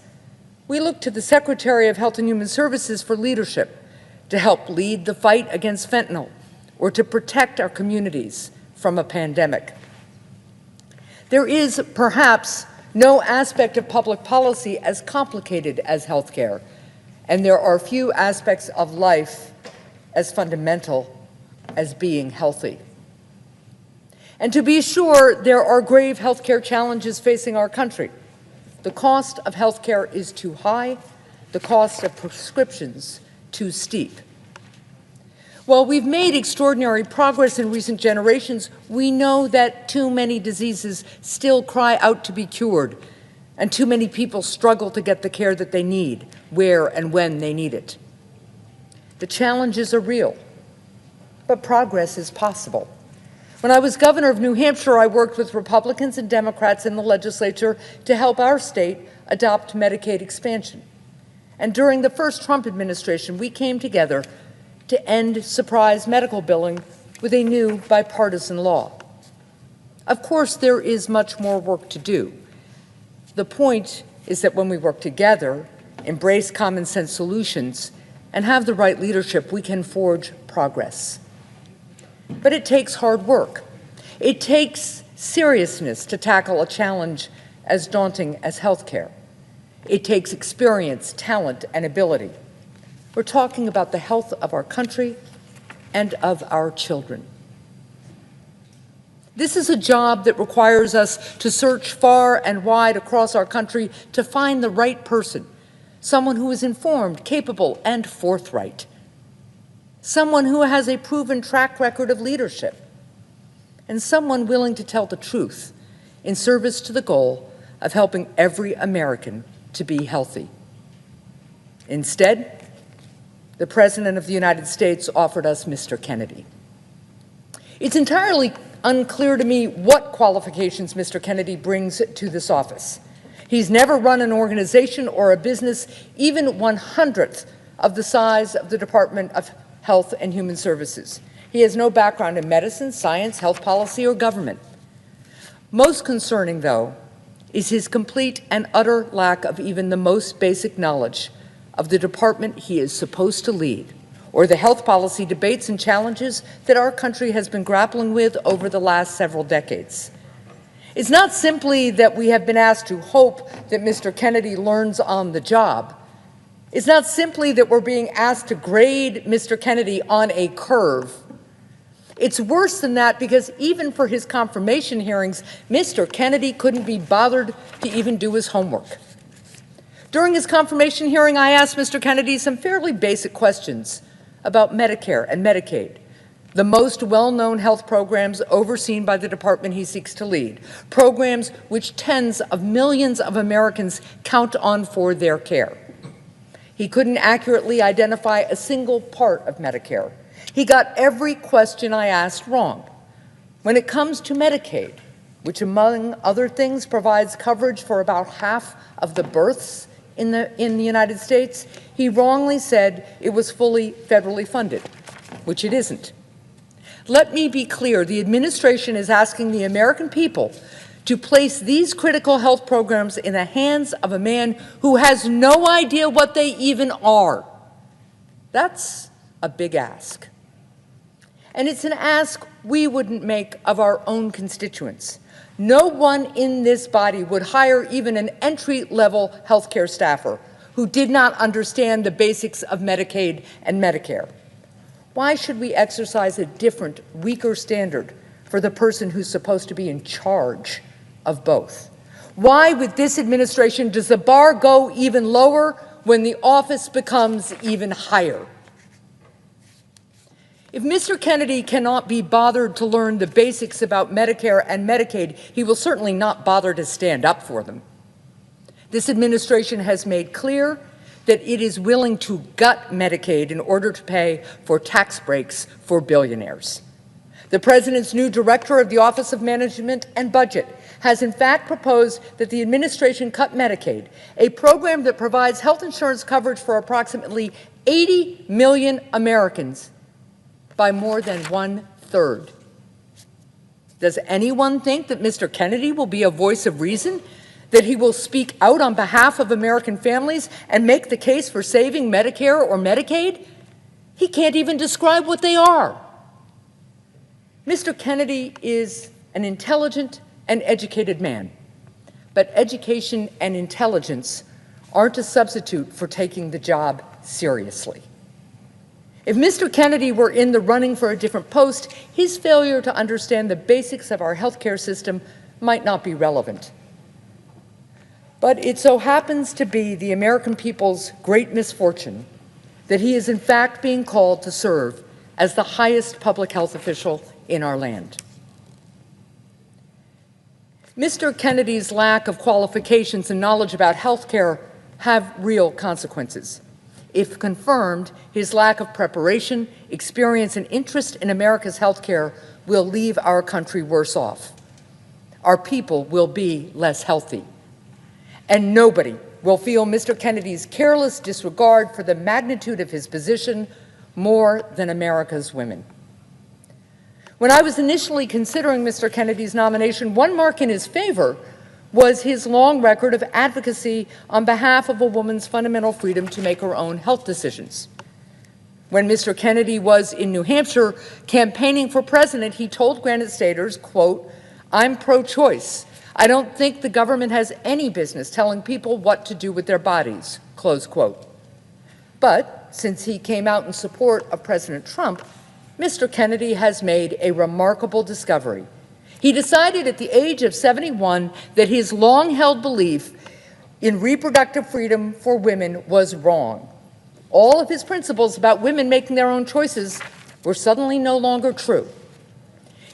we look to the Secretary of Health and Human Services for leadership to help lead the fight against fentanyl or to protect our communities from a pandemic. There is perhaps no aspect of public policy as complicated as healthcare, and there are few aspects of life as fundamental as being healthy. And to be sure, there are grave healthcare challenges facing our country. The cost of healthcare is too high, the cost of prescriptions too steep. While we've made extraordinary progress in recent generations, we know that too many diseases still cry out to be cured, and too many people struggle to get the care that they need, where and when they need it. The challenges are real, but progress is possible. When I was governor of New Hampshire, I worked with Republicans and Democrats in the legislature to help our state adopt Medicaid expansion. And during the first Trump administration, we came together to end surprise medical billing with a new bipartisan law. Of course, there is much more work to do, The point is that when we work together, embrace common sense solutions, and have the right leadership, we can forge progress. But it takes hard work. It takes seriousness to tackle a challenge as daunting as healthcare. It takes experience, talent, and ability. We're talking about the health of our country and of our children. This is a job that requires us to search far and wide across our country to find the right person, someone who is informed, capable, and forthright, someone who has a proven track record of leadership, and someone willing to tell the truth in service to the goal of helping every American to be healthy. Instead, the President of the United States offered us Mr. Kennedy. It's entirely unclear to me what qualifications Mr. Kennedy brings to this office. He's never run an organization or a business even 1/100th of the size of the Department of Health and Human Services. He has no background in medicine, science, health policy, or government. Most concerning, though, is his complete and utter lack of even the most basic knowledge of the department he is supposed to lead, or the health policy debates and challenges that our country has been grappling with over the last several decades. It's not simply that we have been asked to hope that Mr. Kennedy learns on the job. It's not simply that we're being asked to grade Mr. Kennedy on a curve. It's worse than that, because even for his confirmation hearings, Mr. Kennedy couldn't be bothered to even do his homework. During his confirmation hearing, I asked Mr. Kennedy some fairly basic questions about Medicare and Medicaid, the most well-known health programs overseen by the department he seeks to lead, programs which tens of millions of Americans count on for their care. He couldn't accurately identify a single part of Medicare. He got every question I asked wrong. When it comes to Medicaid, which among other things provides coverage for about half of the births in the United States, he wrongly said it was fully federally funded, which it isn't. Let me be clear, the administration is asking the American people to place these critical health programs in the hands of a man who has no idea what they even are. That's a big ask. And it's an ask we wouldn't make of our own constituents. No one in this body would hire even an entry-level healthcare staffer who did not understand the basics of Medicaid and Medicare. Why should we exercise a different, weaker standard for the person who's supposed to be in charge of both? Why, with this administration, does the bar go even lower when the office becomes even higher? If Mr. Kennedy cannot be bothered to learn the basics about Medicare and Medicaid, he will certainly not bother to stand up for them. This administration has made clear that it is willing to gut Medicaid in order to pay for tax breaks for billionaires. The President's new director of the Office of Management and Budget has in fact proposed that the administration cut Medicaid, a program that provides health insurance coverage for approximately 80 million Americans, by more than 1/3. Does anyone think that Mr. Kennedy will be a voice of reason, that he will speak out on behalf of American families and make the case for saving Medicare or Medicaid? He can't even describe what they are. Mr. Kennedy is an intelligent and educated man, but education and intelligence aren't a substitute for taking the job seriously. If Mr. Kennedy were in the running for a different post, his failure to understand the basics of our healthcare system might not be relevant. But it so happens to be the American people's great misfortune that he is in fact being called to serve as the highest public health official in our land. Mr. Kennedy's lack of qualifications and knowledge about healthcare have real consequences. If confirmed, his lack of preparation, experience, and interest in America's healthcare will leave our country worse off. Our people will be less healthy. And nobody will feel Mr. Kennedy's careless disregard for the magnitude of his position more than America's women. When I was initially considering Mr. Kennedy's nomination, one mark in his favor was his long record of advocacy on behalf of a woman's fundamental freedom to make her own health decisions. When Mr. Kennedy was in New Hampshire campaigning for president, he told Granite Staters, quote, "I'm pro-choice. I don't think the government has any business telling people what to do with their bodies," close quote. But since he came out in support of President Trump, Mr. Kennedy has made a remarkable discovery. He decided at the age of 71 that his long-held belief in reproductive freedom for women was wrong. All of his principles about women making their own choices were suddenly no longer true.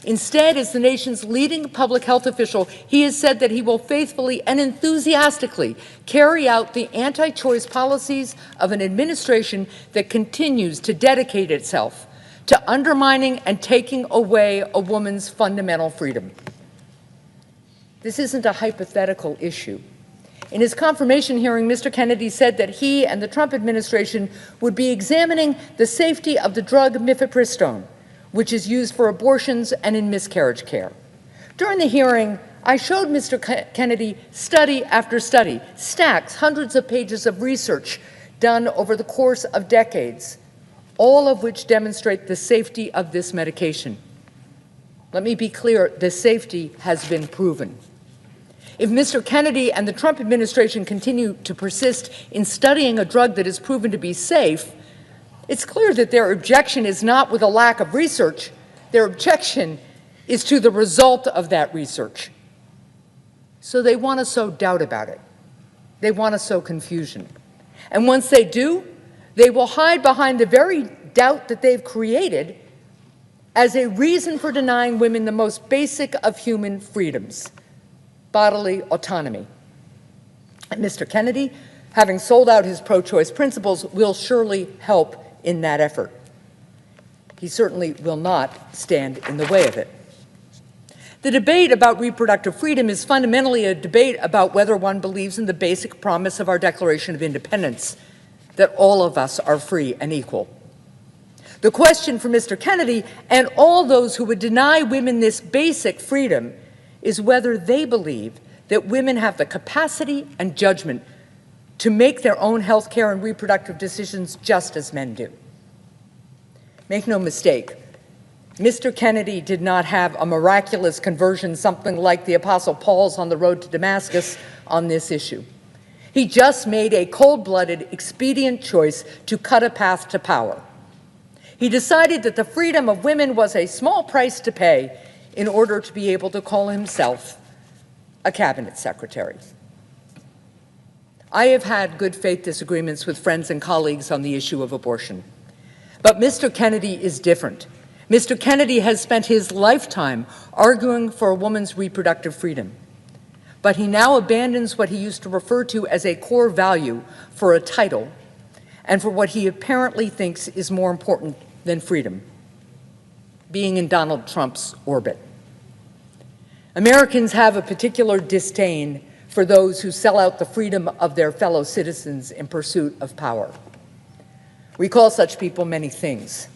Instead, as the nation's leading public health official, he has said that he will faithfully and enthusiastically carry out the anti-choice policies of an administration that continues to dedicate itself to undermining and taking away a woman's fundamental freedom. This isn't a hypothetical issue. In his confirmation hearing, Mr. Kennedy said that he and the Trump administration would be examining the safety of the drug mifepristone, which is used for abortions and in miscarriage care. During the hearing, I showed Mr. Kennedy study after study, stacks, hundreds of pages of research done over the course of decades, all of which demonstrate the safety of this medication. Let me be clear, the safety has been proven. If Mr. Kennedy and the Trump administration continue to persist in studying a drug that is proven to be safe, it's clear that their objection is not with a lack of research. Their objection is to the result of that research. So they want to sow doubt about it. They want to sow confusion. And once they do, they will hide behind the very doubt that they've created as a reason for denying women the most basic of human freedoms, bodily autonomy. And Mr. Kennedy, having sold out his pro-choice principles, will surely help in that effort. He certainly will not stand in the way of it. The debate about reproductive freedom is fundamentally a debate about whether one believes in the basic promise of our Declaration of Independence, that all of us are free and equal. The question for Mr. Kennedy and all those who would deny women this basic freedom is whether they believe that women have the capacity and judgment to make their own health care and reproductive decisions just as men do. Make no mistake, Mr. Kennedy did not have a miraculous conversion, something like the Apostle Paul's on the road to Damascus, on this issue. He just made a cold-blooded, expedient choice to cut a path to power. He decided that the freedom of women was a small price to pay in order to be able to call himself a cabinet secretary. I have had good faith disagreements with friends and colleagues on the issue of abortion. But Mr. Kennedy is different. Mr. Kennedy has spent his lifetime arguing for a woman's reproductive freedom. But he now abandons what he used to refer to as a core value for a title and for what he apparently thinks is more important than freedom, being in Donald Trump's orbit. Americans have a particular disdain for those who sell out the freedom of their fellow citizens in pursuit of power. We call such people many things.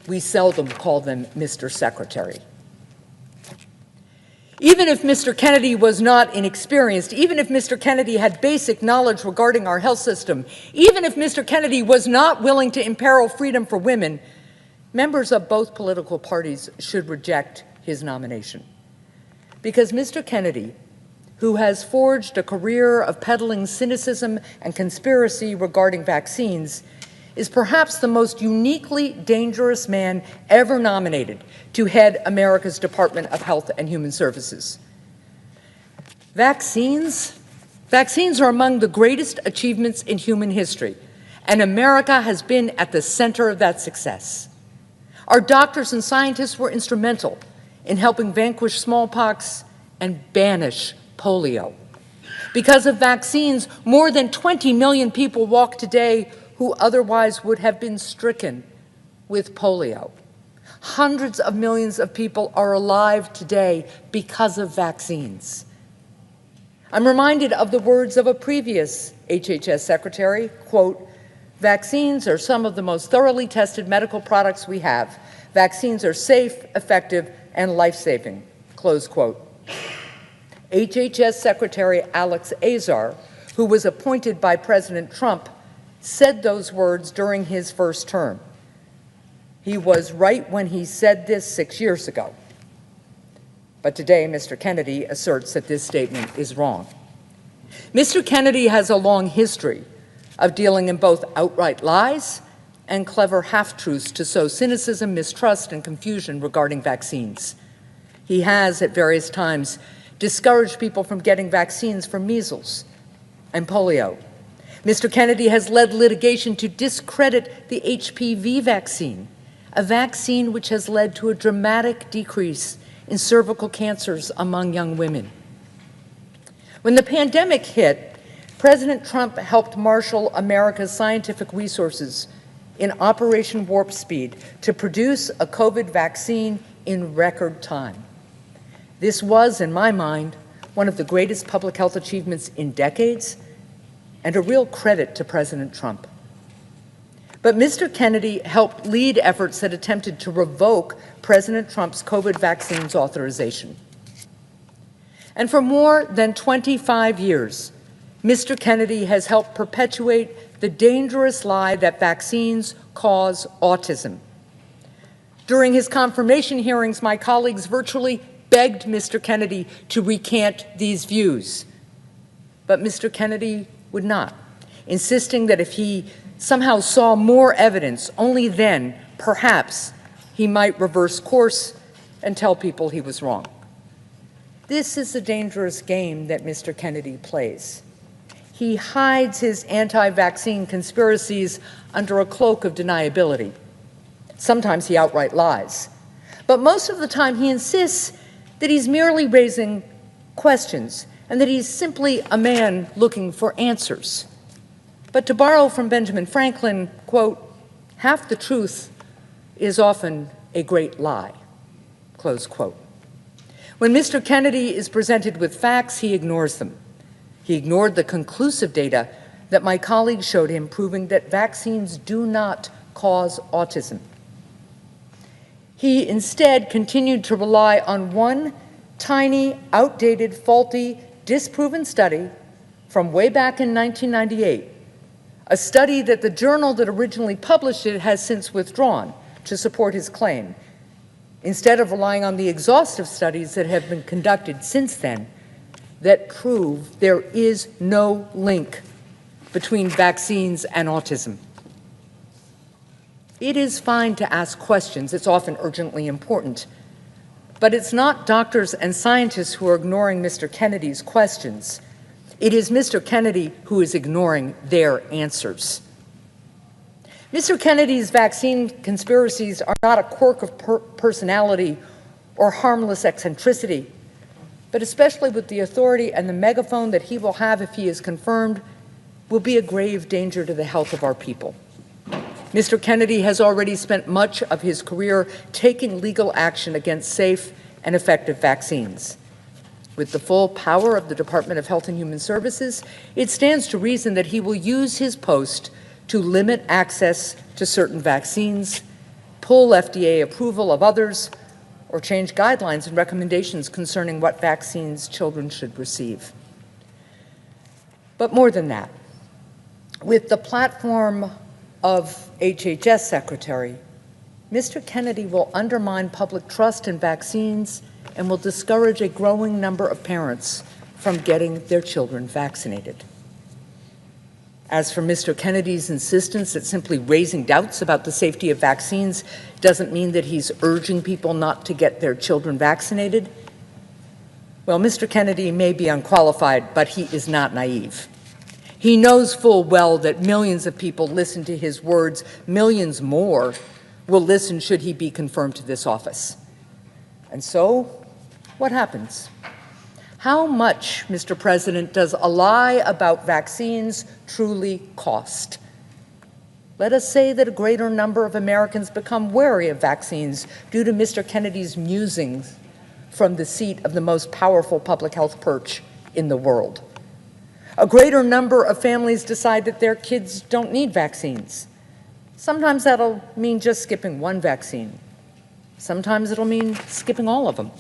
We seldom call them Mr. Secretary. Even if Mr. Kennedy was not inexperienced, even if Mr. Kennedy had basic knowledge regarding our health system, even if Mr. Kennedy was not willing to imperil freedom for women, members of both political parties should reject his nomination. Because Mr. Kennedy, who has forged a career of peddling cynicism and conspiracy regarding vaccines, is perhaps the most uniquely dangerous man ever nominated to head America's Department of Health and Human Services. Vaccines are among the greatest achievements in human history, and America has been at the center of that success. Our doctors and scientists were instrumental in helping vanquish smallpox and banish polio. Because of vaccines, more than 20 million people walk today who otherwise would have been stricken with polio. Hundreds of millions of people are alive today because of vaccines. I'm reminded of the words of a previous HHS secretary, quote, "Vaccines are some of the most thoroughly tested medical products we have. Vaccines are safe, effective, and life-saving," close quote. HHS Secretary Alex Azar, who was appointed by President Trump, said those words during his first term. He was right when he said this 6 years ago. But today, Mr. Kennedy asserts that this statement is wrong. Mr. Kennedy has a long history of dealing in both outright lies and clever half-truths to sow cynicism, mistrust, and confusion regarding vaccines. He has, at various times, discouraged people from getting vaccines for measles and polio. Mr. Kennedy has led litigation to discredit the HPV vaccine, a vaccine which has led to a dramatic decrease in cervical cancers among young women. When the pandemic hit, President Trump helped marshal America's scientific resources in Operation Warp Speed to produce a COVID vaccine in record time. This was, in my mind, one of the greatest public health achievements in decades and a real credit to President Trump. But Mr. Kennedy helped lead efforts that attempted to revoke President Trump's COVID vaccines authorization. And for more than 25 years, Mr. Kennedy has helped perpetuate the dangerous lie that vaccines cause autism. During his confirmation hearings, my colleagues virtually begged Mr. Kennedy to recant these views. But Mr. Kennedy would not, insisting that if he somehow saw more evidence, only then, perhaps, he might reverse course and tell people he was wrong. This is a dangerous game that Mr. Kennedy plays. He hides his anti-vaccine conspiracies under a cloak of deniability. Sometimes he outright lies. But most of the time he insists that he's merely raising questions and that he's simply a man looking for answers. But to borrow from Benjamin Franklin, quote, half the truth is often a great lie, close quote. When Mr. Kennedy is presented with facts, he ignores them. He ignored the conclusive data that my colleagues showed him, proving that vaccines do not cause autism. He instead continued to rely on one tiny, outdated, faulty, disproven study from way back in 1998, a study that the journal that originally published it has since withdrawn to support his claim, instead of relying on the exhaustive studies that have been conducted since then that prove there is no link between vaccines and autism. It is fine to ask questions. It's often urgently important. But it's not doctors and scientists who are ignoring Mr. Kennedy's questions. It is Mr. Kennedy who is ignoring their answers. Mr. Kennedy's vaccine conspiracies are not a quirk of personality or harmless eccentricity, but especially with the authority and the megaphone that he will have if he is confirmed, will be a grave danger to the health of our people. Mr. Kennedy has already spent much of his career taking legal action against safe and effective vaccines. With the full power of the Department of Health and Human Services, it stands to reason that he will use his post to limit access to certain vaccines, pull FDA approval of others, or change guidelines and recommendations concerning what vaccines children should receive. But more than that, with the platform of HHS Secretary, Mr. Kennedy will undermine public trust in vaccines and will discourage a growing number of parents from getting their children vaccinated. As for Mr. Kennedy's insistence that simply raising doubts about the safety of vaccines doesn't mean that he's urging people not to get their children vaccinated, well, Mr. Kennedy may be unqualified, but he is not naive. He knows full well that millions of people listen to his words. Millions more will listen should he be confirmed to this office. And so, what happens? How much, Mr. President, does a lie about vaccines truly cost? Let us say that a greater number of Americans become wary of vaccines due to Mr. Kennedy's musings from the seat of the most powerful public health perch in the world. A greater number of families decide that their kids don't need vaccines. Sometimes that'll mean just skipping one vaccine. Sometimes it'll mean skipping all of them.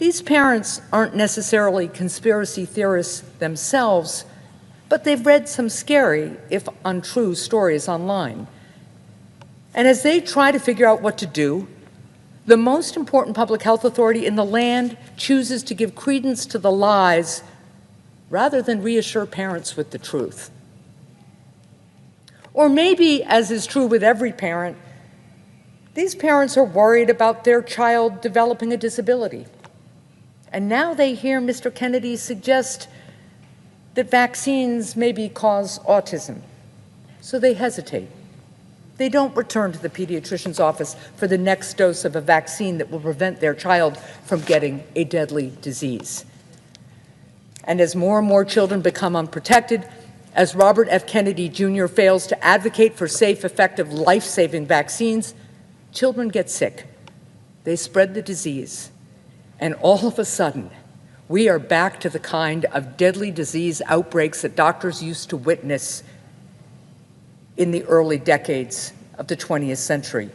These parents aren't necessarily conspiracy theorists themselves, but they've read some scary, if untrue, stories online. And as they try to figure out what to do, the most important public health authority in the land chooses to give credence to the lies rather than reassure parents with the truth. Or maybe, as is true with every parent, these parents are worried about their child developing a disability. And now they hear Mr. Kennedy suggest that vaccines maybe cause autism, so they hesitate. They don't return to the pediatrician's office for the next dose of a vaccine that will prevent their child from getting a deadly disease. And as more and more children become unprotected, as Robert F. Kennedy Jr. fails to advocate for safe, effective, life-saving vaccines, children get sick. They spread the disease. And all of a sudden, we are back to the kind of deadly disease outbreaks that doctors used to witness in the early decades of the 20th century,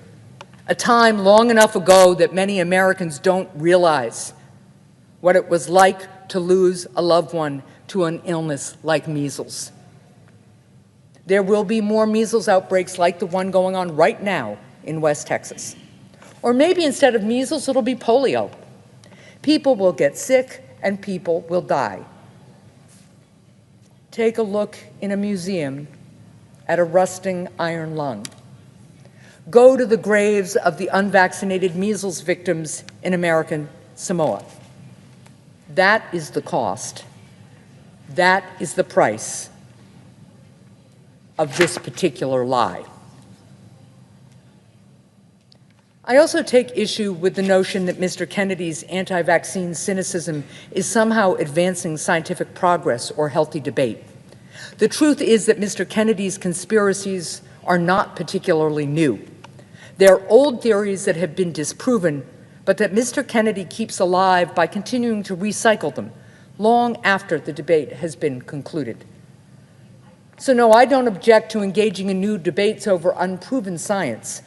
a time long enough ago that many Americans don't realize what it was like to lose a loved one to an illness like measles. There will be more measles outbreaks like the one going on right now in West Texas. Or maybe instead of measles, it'll be polio. People will get sick and people will die. Take a look in a museum at a rusting iron lung. Go to the graves of the unvaccinated measles victims in American Samoa. That is the cost. That is the price of this particular lie. I also take issue with the notion that Mr. Kennedy's anti-vaccine cynicism is somehow advancing scientific progress or healthy debate. The truth is that Mr. Kennedy's conspiracies are not particularly new. They're old theories that have been disproven, but that Mr. Kennedy keeps alive by continuing to recycle them long after the debate has been concluded. So no, I don't object to engaging in new debates over unproven science.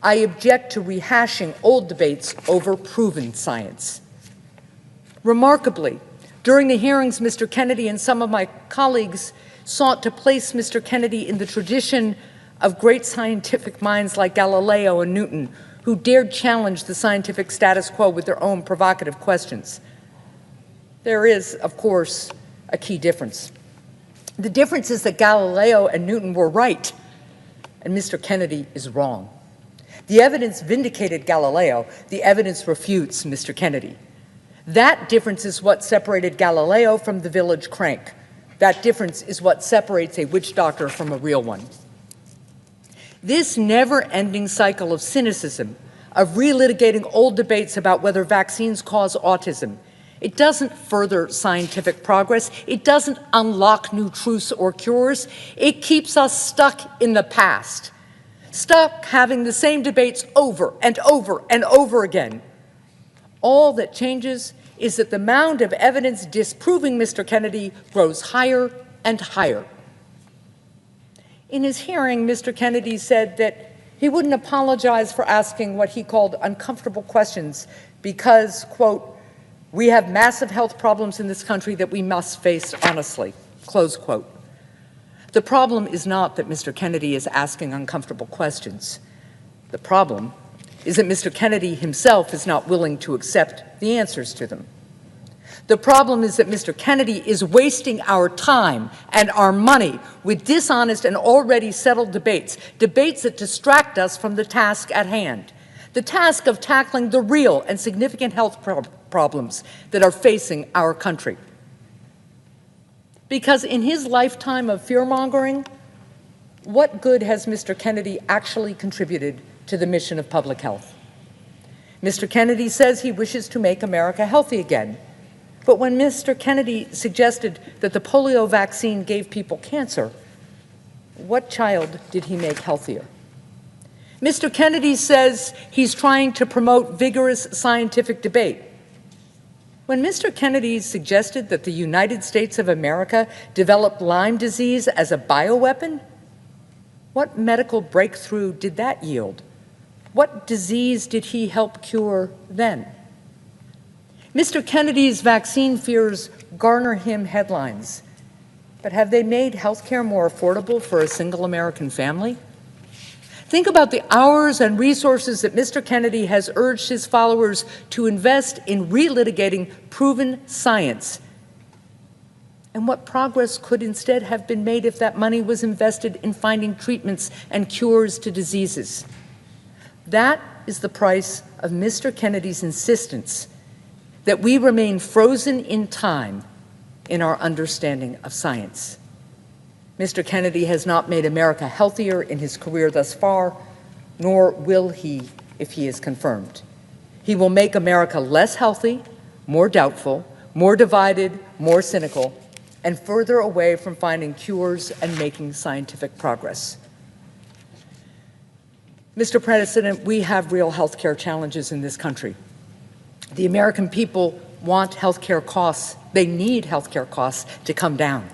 I object to rehashing old debates over proven science. Remarkably, during the hearings, Mr. Kennedy and some of my colleagues sought to place Mr. Kennedy in the tradition of great scientific minds like Galileo and Newton, who dared challenge the scientific status quo with their own provocative questions. There is, of course, a key difference. The difference is that Galileo and Newton were right, and Mr. Kennedy is wrong. The evidence vindicated Galileo. The evidence refutes Mr. Kennedy. That difference is what separated Galileo from the village crank. That difference is what separates a witch doctor from a real one. This never-ending cycle of cynicism, of relitigating old debates about whether vaccines cause autism, it doesn't further scientific progress. It doesn't unlock new truths or cures. It keeps us stuck in the past, stuck having the same debates over and over and over again. All that changes is that the mound of evidence disproving Mr. Kennedy grows higher and higher. In his hearing, Mr. Kennedy said that he wouldn't apologize for asking what he called uncomfortable questions because, quote, "we have massive health problems in this country that we must face honestly," close quote. The problem is not that Mr. Kennedy is asking uncomfortable questions. The problem is that Mr. Kennedy himself is not willing to accept the answers to them. The problem is that Mr. Kennedy is wasting our time and our money with dishonest and already settled debates, debates that distract us from the task at hand, the task of tackling the real and significant health problems that are facing our country. Because in his lifetime of fear-mongering, what good has Mr. Kennedy actually contributed to the mission of public health? Mr. Kennedy says he wishes to make America healthy again. But when Mr. Kennedy suggested that the polio vaccine gave people cancer, what child did he make healthier? Mr. Kennedy says he's trying to promote vigorous scientific debate. When Mr. Kennedy suggested that the United States of America developed Lyme disease as a bioweapon, what medical breakthrough did that yield? What disease did he help cure then? Mr. Kennedy's vaccine fears garner him headlines, but have they made health care more affordable for a single American family? Think about the hours and resources that Mr. Kennedy has urged his followers to invest in relitigating proven science, and what progress could instead have been made if that money was invested in finding treatments and cures to diseases. That is the price of Mr. Kennedy's insistence that we remain frozen in time in our understanding of science. Mr. Kennedy has not made America healthier in his career thus far, nor will he if he is confirmed. He will make America less healthy, more doubtful, more divided, more cynical, and further away from finding cures and making scientific progress. Mr. President, we have real health care challenges in this country. The American people want health care costs. They need health care costs to come down.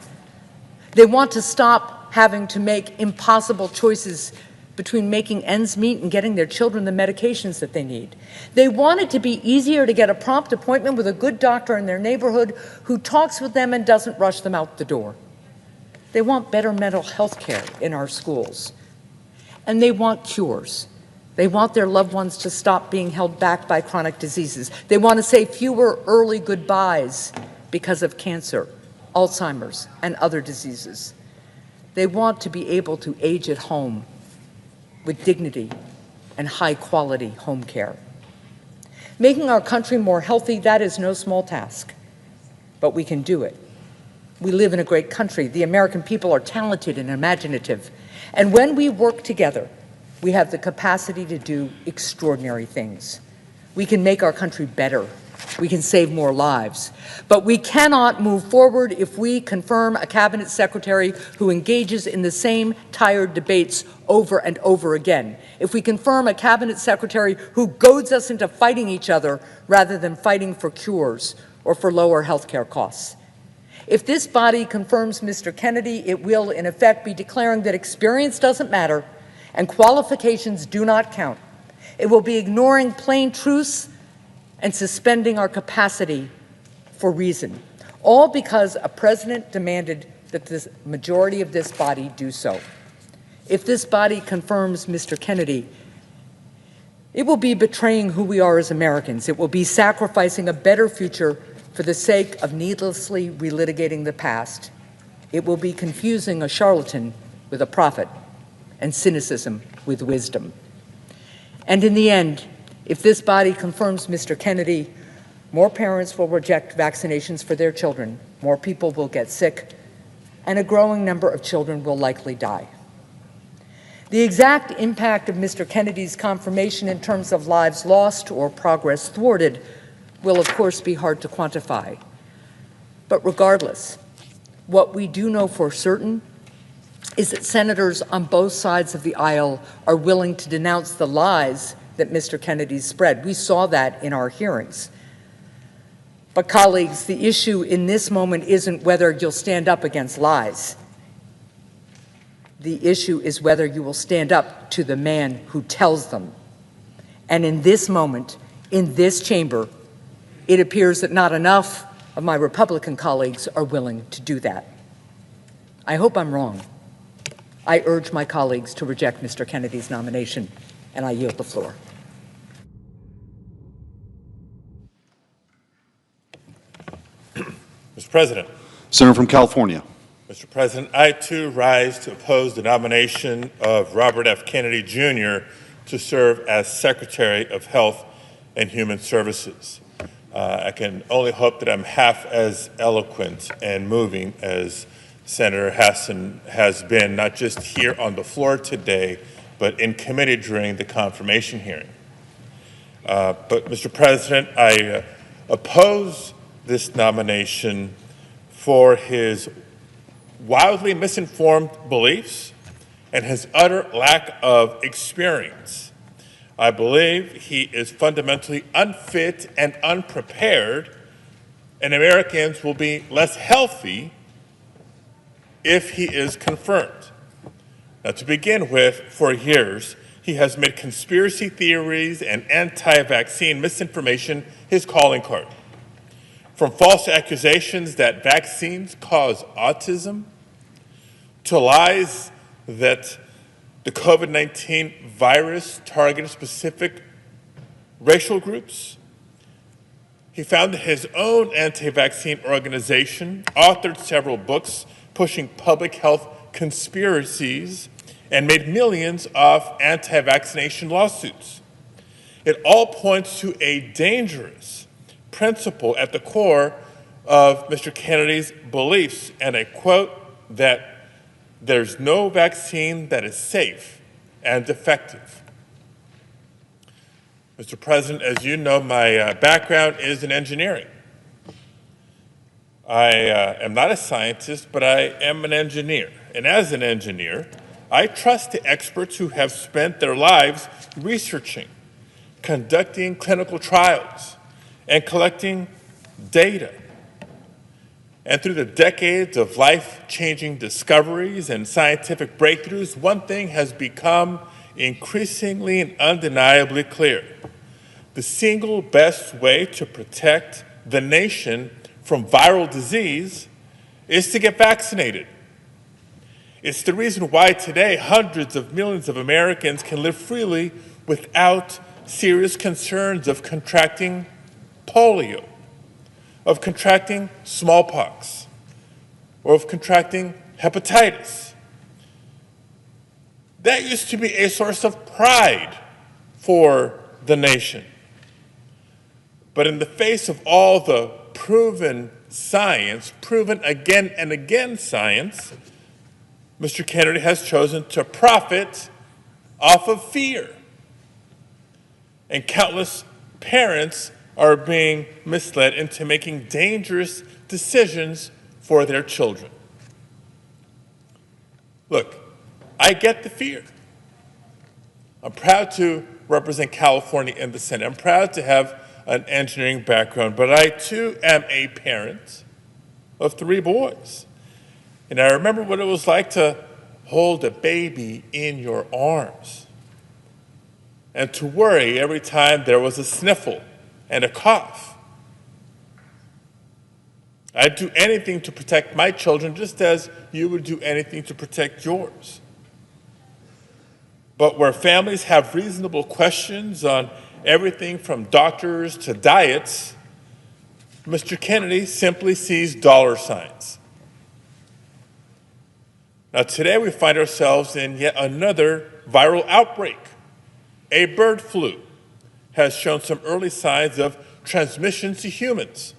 They want to stop having to make impossible choices between making ends meet and getting their children the medications that they need. They want it to be easier to get a prompt appointment with a good doctor in their neighborhood who talks with them and doesn't rush them out the door. They want better mental health care in our schools. And they want cures. They want their loved ones to stop being held back by chronic diseases. They want to say fewer early goodbyes because of cancer, Alzheimer's, and other diseases. They want to be able to age at home with dignity and high-quality home care. Making our country more healthy, that is no small task, but we can do it. We live in a great country. The American people are talented and imaginative. And when we work together, we have the capacity to do extraordinary things. We can make our country better. We can save more lives. But we cannot move forward if we confirm a cabinet secretary who engages in the same tired debates over and over again. If we confirm a cabinet secretary who goads us into fighting each other rather than fighting for cures or for lower health care costs. If this body confirms Mr. Kennedy, it will in effect be declaring that experience doesn't matter and qualifications do not count. It will be ignoring plain truths and suspending our capacity for reason, all because a president demanded that the majority of this body do so. If this body confirms Mr. Kennedy, it will be betraying who we are as Americans. It will be sacrificing a better future for the sake of needlessly relitigating the past. It will be confusing a charlatan with a prophet and cynicism with wisdom. And in the end, if this body confirms Mr. Kennedy, more parents will reject vaccinations for their children, more people will get sick, and a growing number of children will likely die. The exact impact of Mr. Kennedy's confirmation in terms of lives lost or progress thwarted will, of course, be hard to quantify. But regardless, what we do know for certain is that senators on both sides of the aisle are willing to denounce the lies that Mr. Kennedy spread. We saw that in our hearings. But colleagues, the issue in this moment isn't whether you'll stand up against lies. The issue is whether you will stand up to the man who tells them. And in this moment, in this chamber, it appears that not enough of my Republican colleagues are willing to do that. I hope I'm wrong. I urge my colleagues to reject Mr. Kennedy's nomination, and I yield the floor. Mr. President. Senator from California. Mr. President, I too rise to oppose the nomination of Robert F. Kennedy Jr. to serve as Secretary of Health and Human Services. I can only hope that I'm half as eloquent and moving as Senator Hassan has been, not just here on the floor today, but in committee during the confirmation hearing. But, Mr. President, I oppose this nomination for his wildly misinformed beliefs and his utter lack of experience. I believe he is fundamentally unfit and unprepared, and Americans will be less healthy if he is confirmed. Now, to begin with, for years, he has made conspiracy theories and anti-vaccine misinformation his calling card. from false accusations that vaccines cause autism, to lies that the COVID-19 virus targeted specific racial groups. He founded his own anti-vaccine organization, authored several books pushing public health conspiracies, and made millions off anti-vaccination lawsuits. It all points to a dangerous principle at the core of Mr. Kennedy's beliefs, and I quote that there's no vaccine that is safe and effective. Mr. President, as you know, my background is in engineering. I am not a scientist, but I am an engineer. And as an engineer, I trust the experts who have spent their lives researching, conducting clinical trials, and collecting data. And through the decades of life-changing discoveries and scientific breakthroughs, one thing has become increasingly and undeniably clear. The single best way to protect the nation from viral disease is to get vaccinated. It's the reason why today hundreds of millions of Americans can live freely without serious concerns of contracting polio, of contracting smallpox, or of contracting hepatitis. That used to be a source of pride for the nation. But in the face of all the proven science, proven again and again science, Mr. Kennedy has chosen to profit off of fear. And countless parents are being misled into making dangerous decisions for their children. Look, I get the fear. I'm proud to represent California in the Senate. I'm proud to have an engineering background, but I too am a parent of 3 boys. And I remember what it was like to hold a baby in your arms and to worry every time there was a sniffle and a cough. I'd do anything to protect my children just as you would do anything to protect yours. But where families have reasonable questions on everything from doctors to diets, Mr. Kennedy simply sees dollar signs. Now today we find ourselves in yet another viral outbreak. A bird flu has shown some early signs of transmission to humans.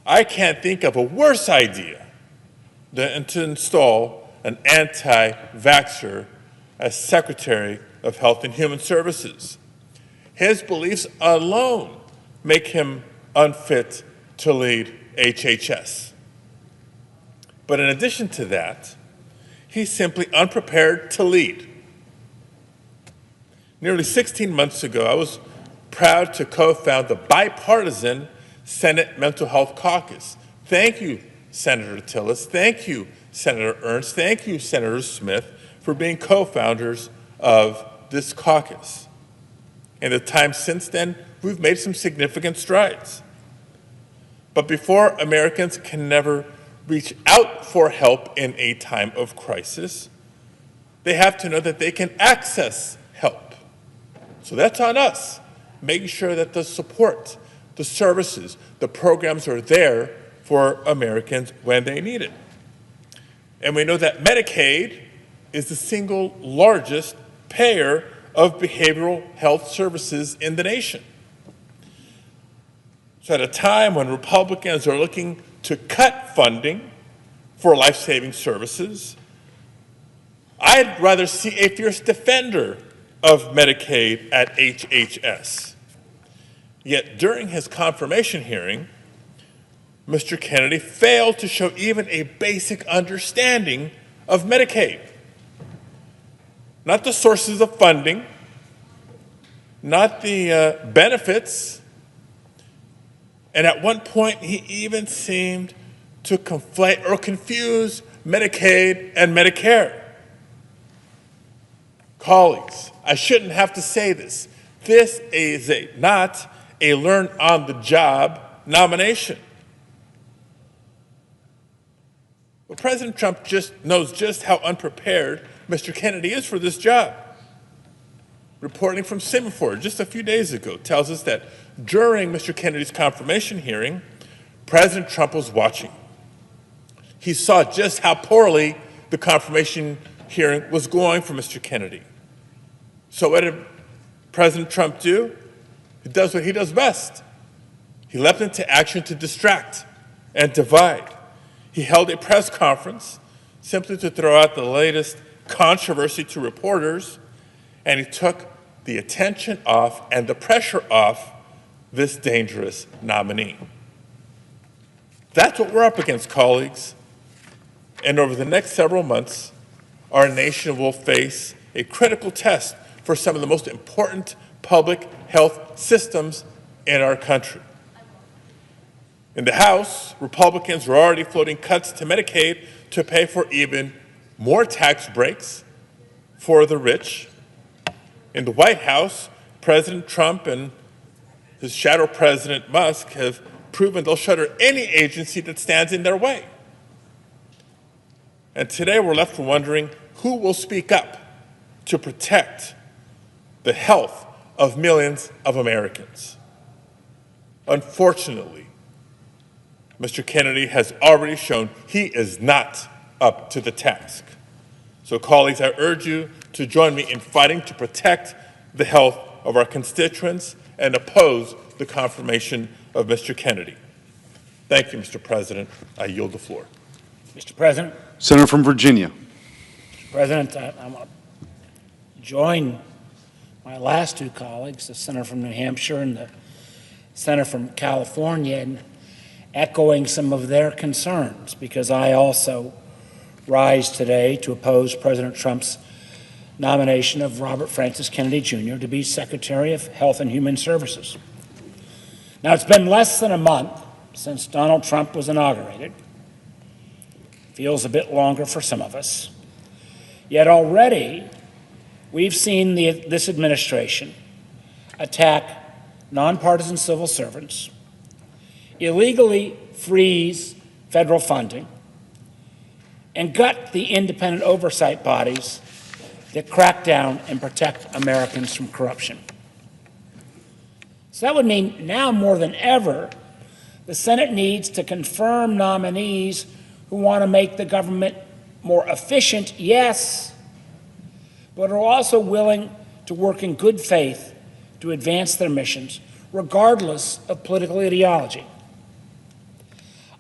I can't think of a worse idea than to install an anti-vaxxer as Secretary of Health and Human Services. His beliefs alone make him unfit to lead HHS. But in addition to that, he's simply unprepared to lead. Nearly 16 months ago, I was proud to co-found the bipartisan Senate Mental Health Caucus. Thank you, Senator Tillis. Thank you, Senator Ernst. Thank you, Senator Smith, for being co-founders of this caucus. In the time since then, we've made some significant strides. But before Americans can never reach out for help in a time of crisis, they have to know that they can access help. So that's on us, making sure that the support, the services, the programs are there for Americans when they need it. And we know that Medicaid is the single largest payer of behavioral health services in the nation. So at a time when Republicans are looking to cut funding for life-saving services, I'd rather see a fierce defender of Medicaid at HHS. Yet during his confirmation hearing, Mr. Kennedy failed to show even a basic understanding of Medicaid. Not the sources of funding, not the benefits, and at one point he even seemed to conflate or confuse Medicaid and Medicare. Colleagues, I shouldn't have to say this. This is not a learn-on-the-job nomination. Well, President Trump knows just how unprepared Mr. Kennedy is for this job. Reporting from Semaphore just a few days ago tells us that during Mr. Kennedy's confirmation hearing, President Trump was watching. He saw just how poorly the confirmation hearing was going for Mr. Kennedy. So what did President Trump do? He does what he does best. He leapt into action to distract and divide. He held a press conference simply to throw out the latest controversy to reporters, and he took the attention off and the pressure off this dangerous nominee. That's what we're up against, colleagues. And over the next several months, our nation will face a critical test for some of the most important public health systems in our country. In the House, Republicans are already floating cuts to Medicaid to pay for even more tax breaks for the rich. In the White House, President Trump and his shadow President Musk have proven they'll shutter any agency that stands in their way. And today we're left wondering who will speak up to protect the health of millions of Americans. Unfortunately, Mr. Kennedy has already shown he is not up to the task. So, colleagues, I urge you to join me in fighting to protect the health of our constituents and oppose the confirmation of Mr. Kennedy. Thank you, Mr. President. I yield the floor. Mr. President. Senator from Virginia. Mr. President, I want to join my last two colleagues, the senator from New Hampshire and the senator from California, in echoing some of their concerns, because I also rise today to oppose President Trump's nomination of Robert Francis Kennedy Jr. to be Secretary of Health and Human Services. Now, it's been less than a month since Donald Trump was inaugurated. Feels a bit longer for some of us. Yet already, we've seen this administration attack nonpartisan civil servants, illegally freeze federal funding, and gut the independent oversight bodies that crack down and protect Americans from corruption. So that would mean now more than ever, the Senate needs to confirm nominees who want to make the government more efficient, yes, but are also willing to work in good faith to advance their missions, regardless of political ideology.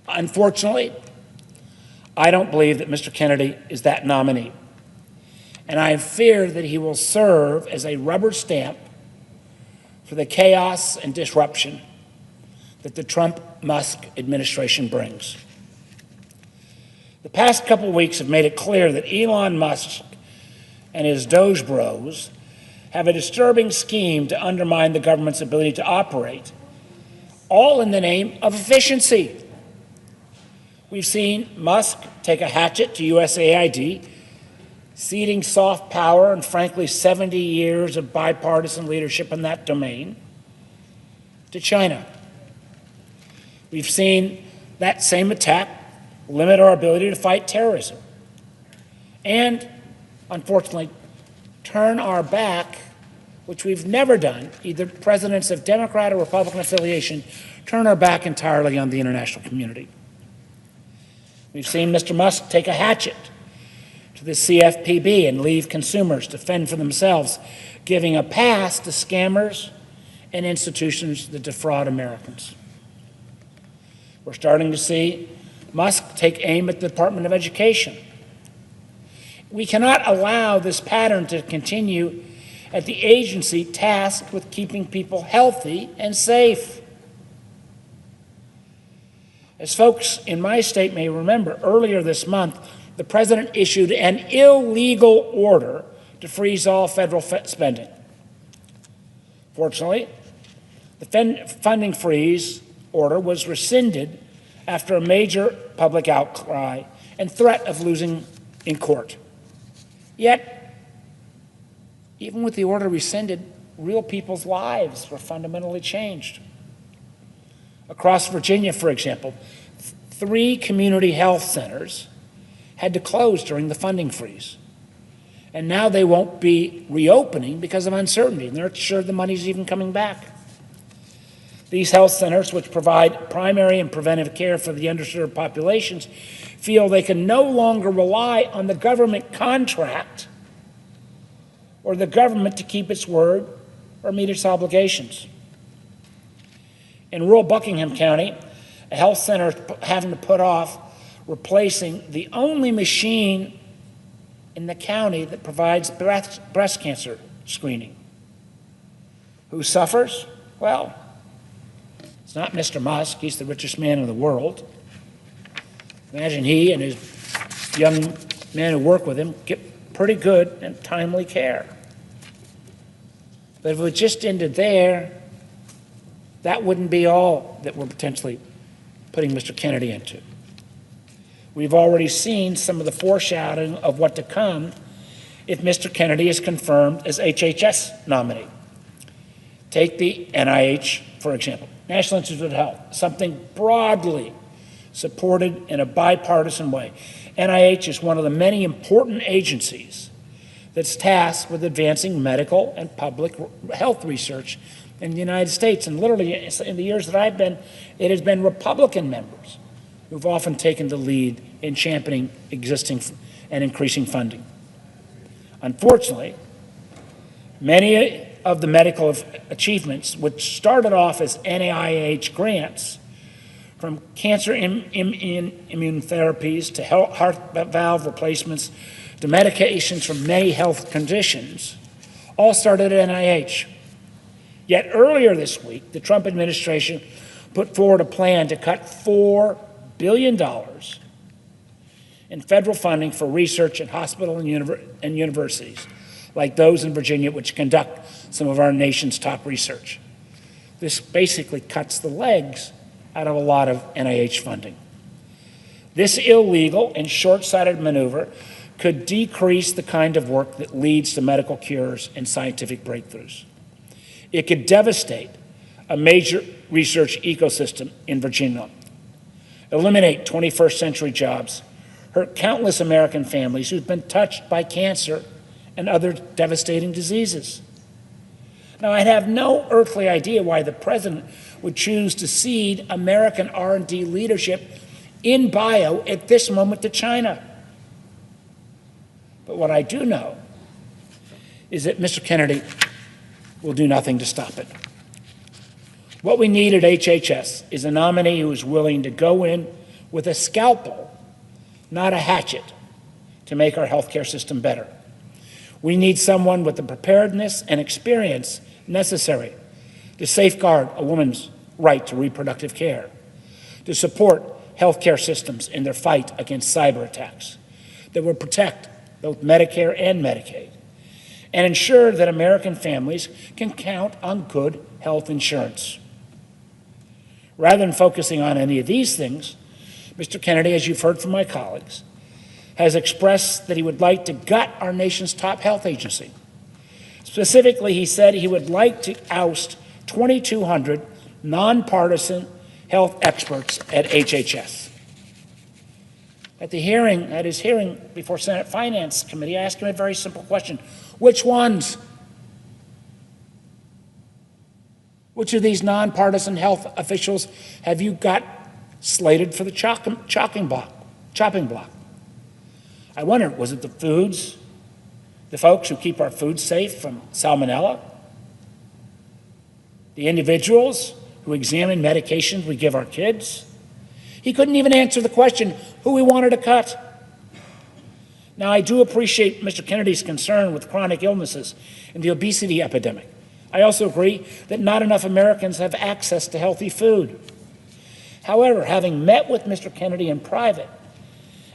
Unfortunately, I don't believe that Mr. Kennedy is that nominee, and I fear that he will serve as a rubber stamp for the chaos and disruption that the Trump-Musk administration brings. The past couple of weeks have made it clear that Elon Musk and his Doge bros have a disturbing scheme to undermine the government's ability to operate, all in the name of efficiency. We've seen Musk take a hatchet to USAID, ceding soft power and, frankly, 70 years of bipartisan leadership in that domain to China. We've seen that same attack limit our ability to fight terrorism and, unfortunately, turn our back, which we've never done, either presidents of Democrat or Republican affiliation, turn our back entirely on the international community. We've seen Mr. Musk take a hatchet to the CFPB and leave consumers to fend for themselves, giving a pass to scammers and institutions that defraud Americans. We're starting to see Musk take aim at the Department of Education. We cannot allow this pattern to continue at the agency tasked with keeping people healthy and safe. As folks in my state may remember, earlier this month, the president issued an illegal order to freeze all federal spending. Fortunately, the funding freeze order was rescinded after a major public outcry and threat of losing in court. Yet, even with the order rescinded, real people's lives were fundamentally changed. Across Virginia, for example, 3 community health centers had to close during the funding freeze. And now they won't be reopening because of uncertainty, and they're not sure the money's even coming back. These health centers, which provide primary and preventive care for the underserved populations, feel they can no longer rely on the government contract or the government to keep its word or meet its obligations. In rural Buckingham County, a health center is having to put off replacing the only machine in the county that provides breast cancer screening. Who suffers? Well, it's not Mr. Musk. He's the richest man in the world. Imagine he and his young men who work with him get pretty good and timely care. But if it just ended there, that wouldn't be all that we're potentially putting Mr. Kennedy into. We've already seen some of the foreshadowing of what to come if Mr. Kennedy is confirmed as HHS nominee. Take the NIH, for example, National Institute of Health, something broadly supported in a bipartisan way. NIH is one of the many important agencies that's tasked with advancing medical and public health research in the United States. And literally, in the years that I've been, it has been Republican members who've often taken the lead in championing existing and increasing funding. Unfortunately, many of the medical achievements, which started off as NIH grants, from cancer immune therapies to heart valve replacements to medications for many health conditions, all started at NIH. Yet earlier this week, the Trump administration put forward a plan to cut $4 billion in federal funding for research at hospitals and universities, like those in Virginia, which conduct some of our nation's top research. This basically cuts the legs out of a lot of NIH funding. This illegal and short-sighted maneuver could decrease the kind of work that leads to medical cures and scientific breakthroughs. It could devastate a major research ecosystem in Virginia, eliminate 21st century jobs, hurt countless American families who've been touched by cancer and other devastating diseases. Now, I'd have no earthly idea why the president would choose to cede American R&D leadership in bio at this moment to China. But what I do know is that Mr. Kennedy will do nothing to stop it. What we need at HHS is a nominee who is willing to go in with a scalpel, not a hatchet, to make our healthcare system better. We need someone with the preparedness and experience necessary to safeguard a woman's right to reproductive care, to support healthcare systems in their fight against cyber attacks, that will protect both Medicare and Medicaid, and ensure that American families can count on good health insurance. Rather than focusing on any of these things, Mr. Kennedy, as you've heard from my colleagues, has expressed that he would like to gut our nation's top health agency. Specifically, he said he would like to oust 2,200 nonpartisan health experts at HHS. At his hearing before Senate Finance Committee, I asked him a very simple question. Which ones? Which of these nonpartisan health officials have you got slated for the chopping block? I wondered, was it the folks who keep our food safe from salmonella? The individuals who examine medications we give our kids? He couldn't even answer the question who he wanted to cut. Now, I do appreciate Mr. Kennedy's concern with chronic illnesses and the obesity epidemic. I also agree that not enough Americans have access to healthy food. However, having met with Mr. Kennedy in private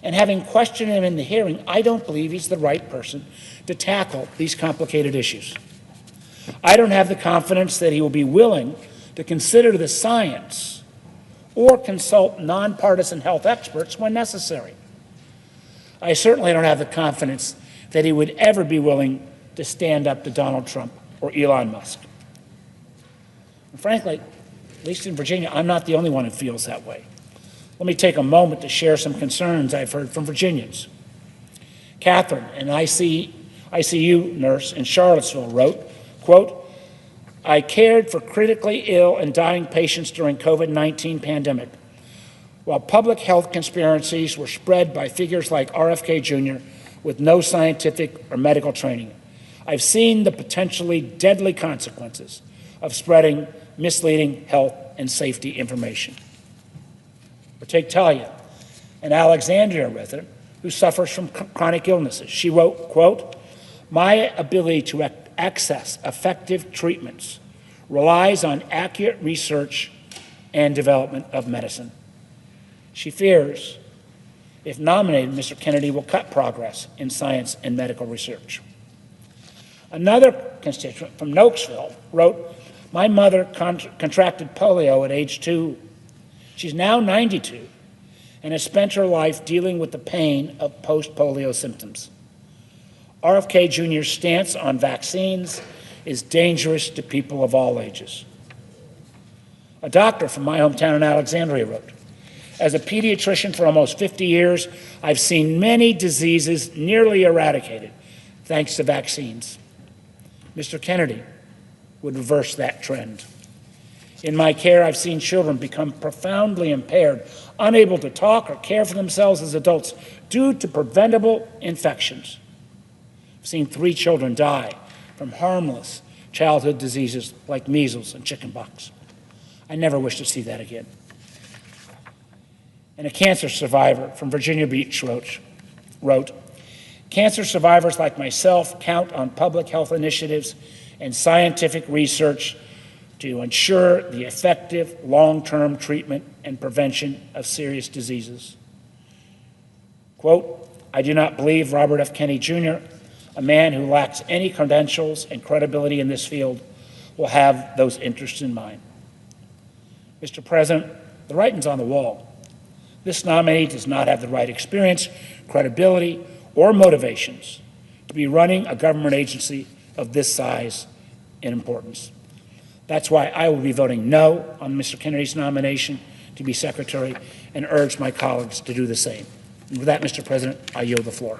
and having questioned him in the hearing, I don't believe he's the right person to tackle these complicated issues. I don't have the confidence that he will be willing to consider the science or consult nonpartisan health experts when necessary. I certainly don't have the confidence that he would ever be willing to stand up to Donald Trump or Elon Musk. And frankly, at least in Virginia, I'm not the only one who feels that way. Let me take a moment to share some concerns I've heard from Virginians. Catherine, an ICU nurse in Charlottesville, wrote, quote, I cared for critically ill and dying patients during COVID-19 pandemic. While public health conspiracies were spread by figures like RFK Jr. with no scientific or medical training, I've seen the potentially deadly consequences of spreading misleading health and safety information. Or take Talia, an Alexandria resident who suffers from chronic illnesses. She wrote, quote, my ability to access effective treatments relies on accurate research and development of medicine. She fears, if nominated, Mr. Kennedy will cut progress in science and medical research. Another constituent from Nokesville wrote, my mother contracted polio at age 2. She's now 92 and has spent her life dealing with the pain of post-polio symptoms. RFK Jr.'s stance on vaccines is dangerous to people of all ages. A doctor from my hometown in Alexandria wrote, as a pediatrician for almost 50 years, I've seen many diseases nearly eradicated thanks to vaccines. Mr. Kennedy would reverse that trend. In my care, I've seen children become profoundly impaired, unable to talk or care for themselves as adults due to preventable infections. I've seen 3 children die from harmless childhood diseases like measles and chickenpox. I never wish to see that again. And a cancer survivor from Virginia Beach wrote, cancer survivors like myself count on public health initiatives and scientific research to ensure the effective long-term treatment and prevention of serious diseases. Quote, I do not believe Robert F. Kennedy Jr., a man who lacks any credentials and credibility in this field, will have those interests in mind. Mr. President, the writing's on the wall. This nominee does not have the right experience, credibility, or motivations to be running a government agency of this size and importance. That's why I will be voting no on Mr. Kennedy's nomination to be Secretary and urge my colleagues to do the same. And with that, Mr. President, I yield the floor.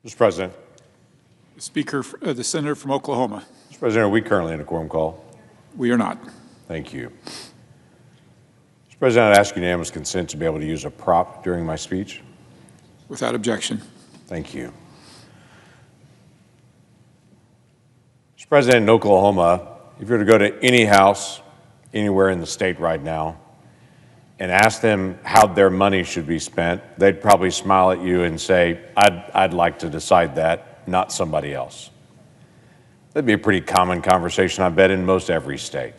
Mr. President. Speaker, the senator from Oklahoma. Mr. President, are we currently in a quorum call? We are not. Thank you. Mr. President, I'd ask unanimous consent to be able to use a prop during my speech. Without objection. Thank you. Mr. President, in Oklahoma, if you were to go to any house anywhere in the state right now and ask them how their money should be spent, they'd probably smile at you and say, I'd like to decide that, not somebody else. That'd be a pretty common conversation, I bet, in most every state.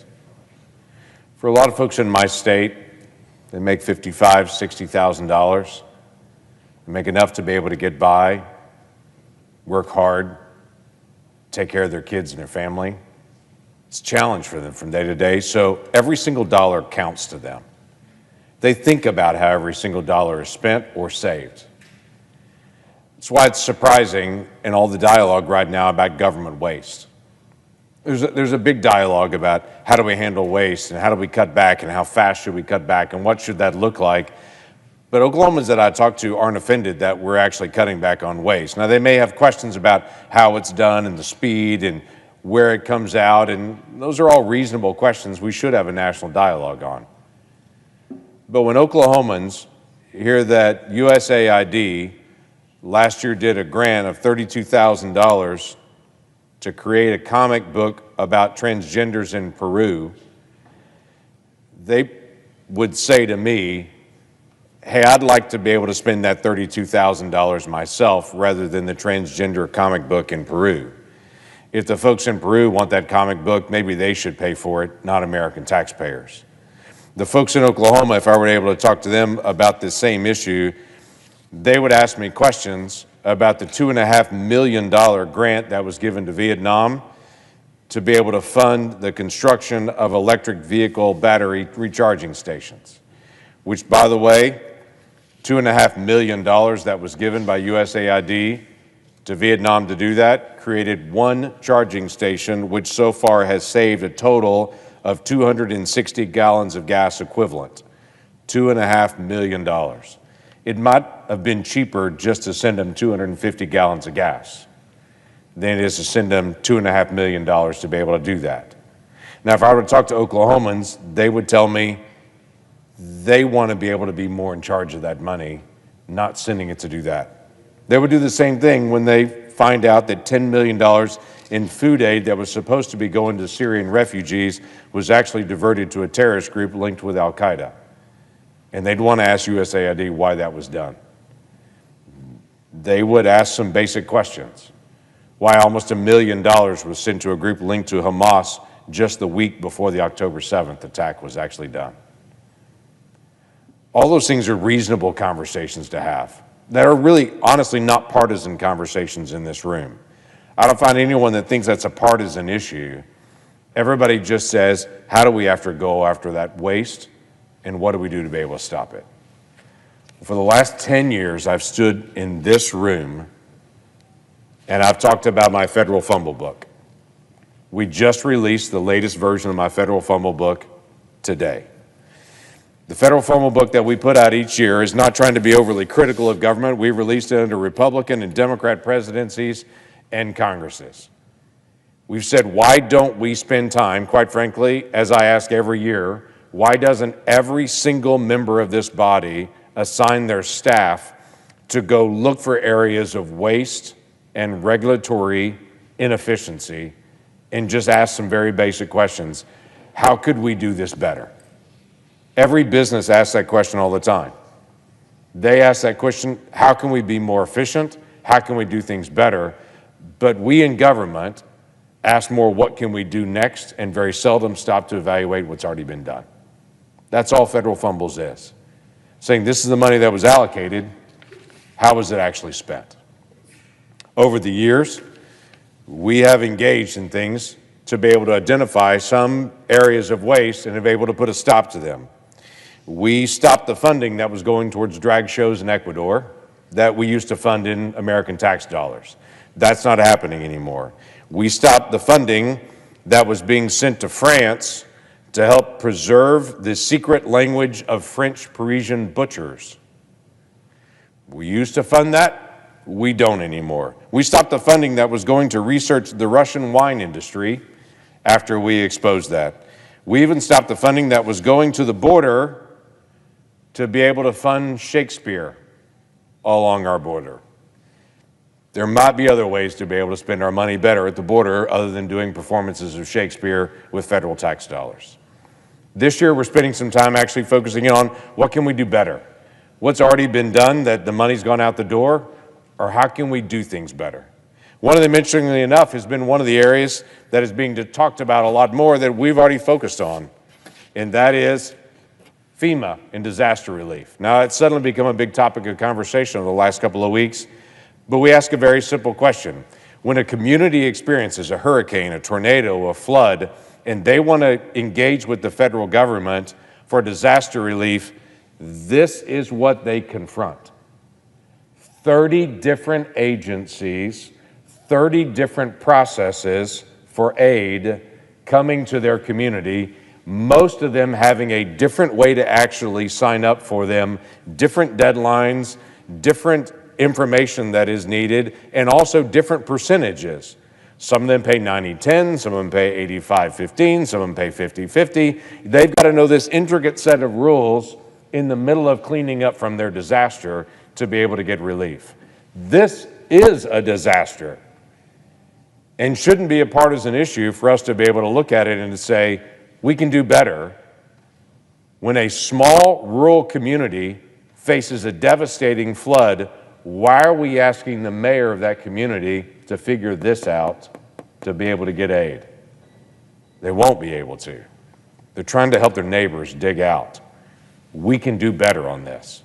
For a lot of folks in my state, they make $55,000, $60,000. They make enough to be able to get by, work hard, take care of their kids and their family. It's a challenge for them from day to day, so every single dollar counts to them. They think about how every single dollar is spent or saved. That's why it's surprising in all the dialogue right now about government waste. There's a big dialogue about how do we handle waste and how do we cut back and how fast should we cut back and what should that look like. But Oklahomans that I talk to aren't offended that we're actually cutting back on waste. Now, they may have questions about how it's done and the speed and where it comes out, and those are all reasonable questions we should have a national dialogue on. But when Oklahomans hear that USAID last year did a grant of $32,000 to create a comic book about transgenders in Peru, they would say to me, hey, I'd like to be able to spend that $32,000 myself rather than the transgender comic book in Peru. If the folks in Peru want that comic book, maybe they should pay for it, not American taxpayers. The folks in Oklahoma, if I were able to talk to them about this same issue, they would ask me questions about the $2.5 million grant that was given to Vietnam to be able to fund the construction of electric vehicle battery recharging stations, which, by the way, $2.5 million that was given by USAID to Vietnam to do that created one charging station, which so far has saved a total of 260 gallons of gas equivalent. $2.5 million. It might have been cheaper just to send them 250 gallons of gas than it is to send them $2.5 million to be able to do that. Now, if I were to talk to Oklahomans, they would tell me they want to be able to be more in charge of that money, not sending it to do that. They would do the same thing when they find out that $10 million in food aid that was supposed to be going to Syrian refugees was actually diverted to a terrorist group linked with Al-Qaeda. And they'd want to ask USAID why that was done. They would ask some basic questions. Why almost $1 million was sent to a group linked to Hamas just the week before the October 7th attack was actually done. All those things are reasonable conversations to have that are really, honestly, not partisan conversations in this room. I don't find anyone that thinks that's a partisan issue. Everybody just says, how do we have to go after that waste, and what do we do to be able to stop it? For the last 10 years, I've stood in this room, and I've talked about my federal fumble book. We just released the latest version of my federal fumble book today. The federal fumble book that we put out each year is not trying to be overly critical of government. We released it under Republican and Democrat presidencies and Congresses. We've said, why don't we spend time, quite frankly, as I ask every year, why doesn't every single member of this body assign their staff to go look for areas of waste and regulatory inefficiency and just ask some very basic questions? How could we do this better? Every business asks that question all the time. They ask that question, how can we be more efficient? How can we do things better? But we in government ask more, what can we do next? And very seldom stop to evaluate what's already been done. That's all federal fumbles is. Saying this is the money that was allocated, how was it actually spent? Over the years, we have engaged in things to be able to identify some areas of waste and have been able to put a stop to them. We stopped the funding that was going towards drag shows in Ecuador that we used to fund in American tax dollars. That's not happening anymore. We stopped the funding that was being sent to France to help preserve the secret language of French Parisian butchers. We used to fund that. We don't anymore. We stopped the funding that was going to research the Russian wine industry after we exposed that. We even stopped the funding that was going to the border to be able to fund Shakespeare along our border. There might be other ways to be able to spend our money better at the border other than doing performances of Shakespeare with federal tax dollars. This year, we're spending some time actually focusing in on what can we do better? What's already been done that the money's gone out the door, or how can we do things better? One of them, interestingly enough, has been one of the areas that is being talked about a lot more that we've already focused on, and that is FEMA and disaster relief. Now, it's suddenly become a big topic of conversation over the last couple of weeks, but we ask a very simple question. When a community experiences a hurricane, a tornado, a flood, and they want to engage with the federal government for disaster relief, this is what they confront. 30 different agencies, 30 different processes for aid coming to their community, most of them having a different way to actually sign up for them, different deadlines, different information that is needed, and also different percentages. Some of them pay 90-10, some of them pay 85-15, some of them pay 50-50. They've got to know this intricate set of rules in the middle of cleaning up from their disaster to be able to get relief. This is a disaster and shouldn't be a partisan issue for us to be able to look at it and to say, we can do better when a small rural community faces a devastating flood. Why are we asking the mayor of that community to figure this out to be able to get aid? They won't be able to. They're trying to help their neighbors dig out. We can do better on this.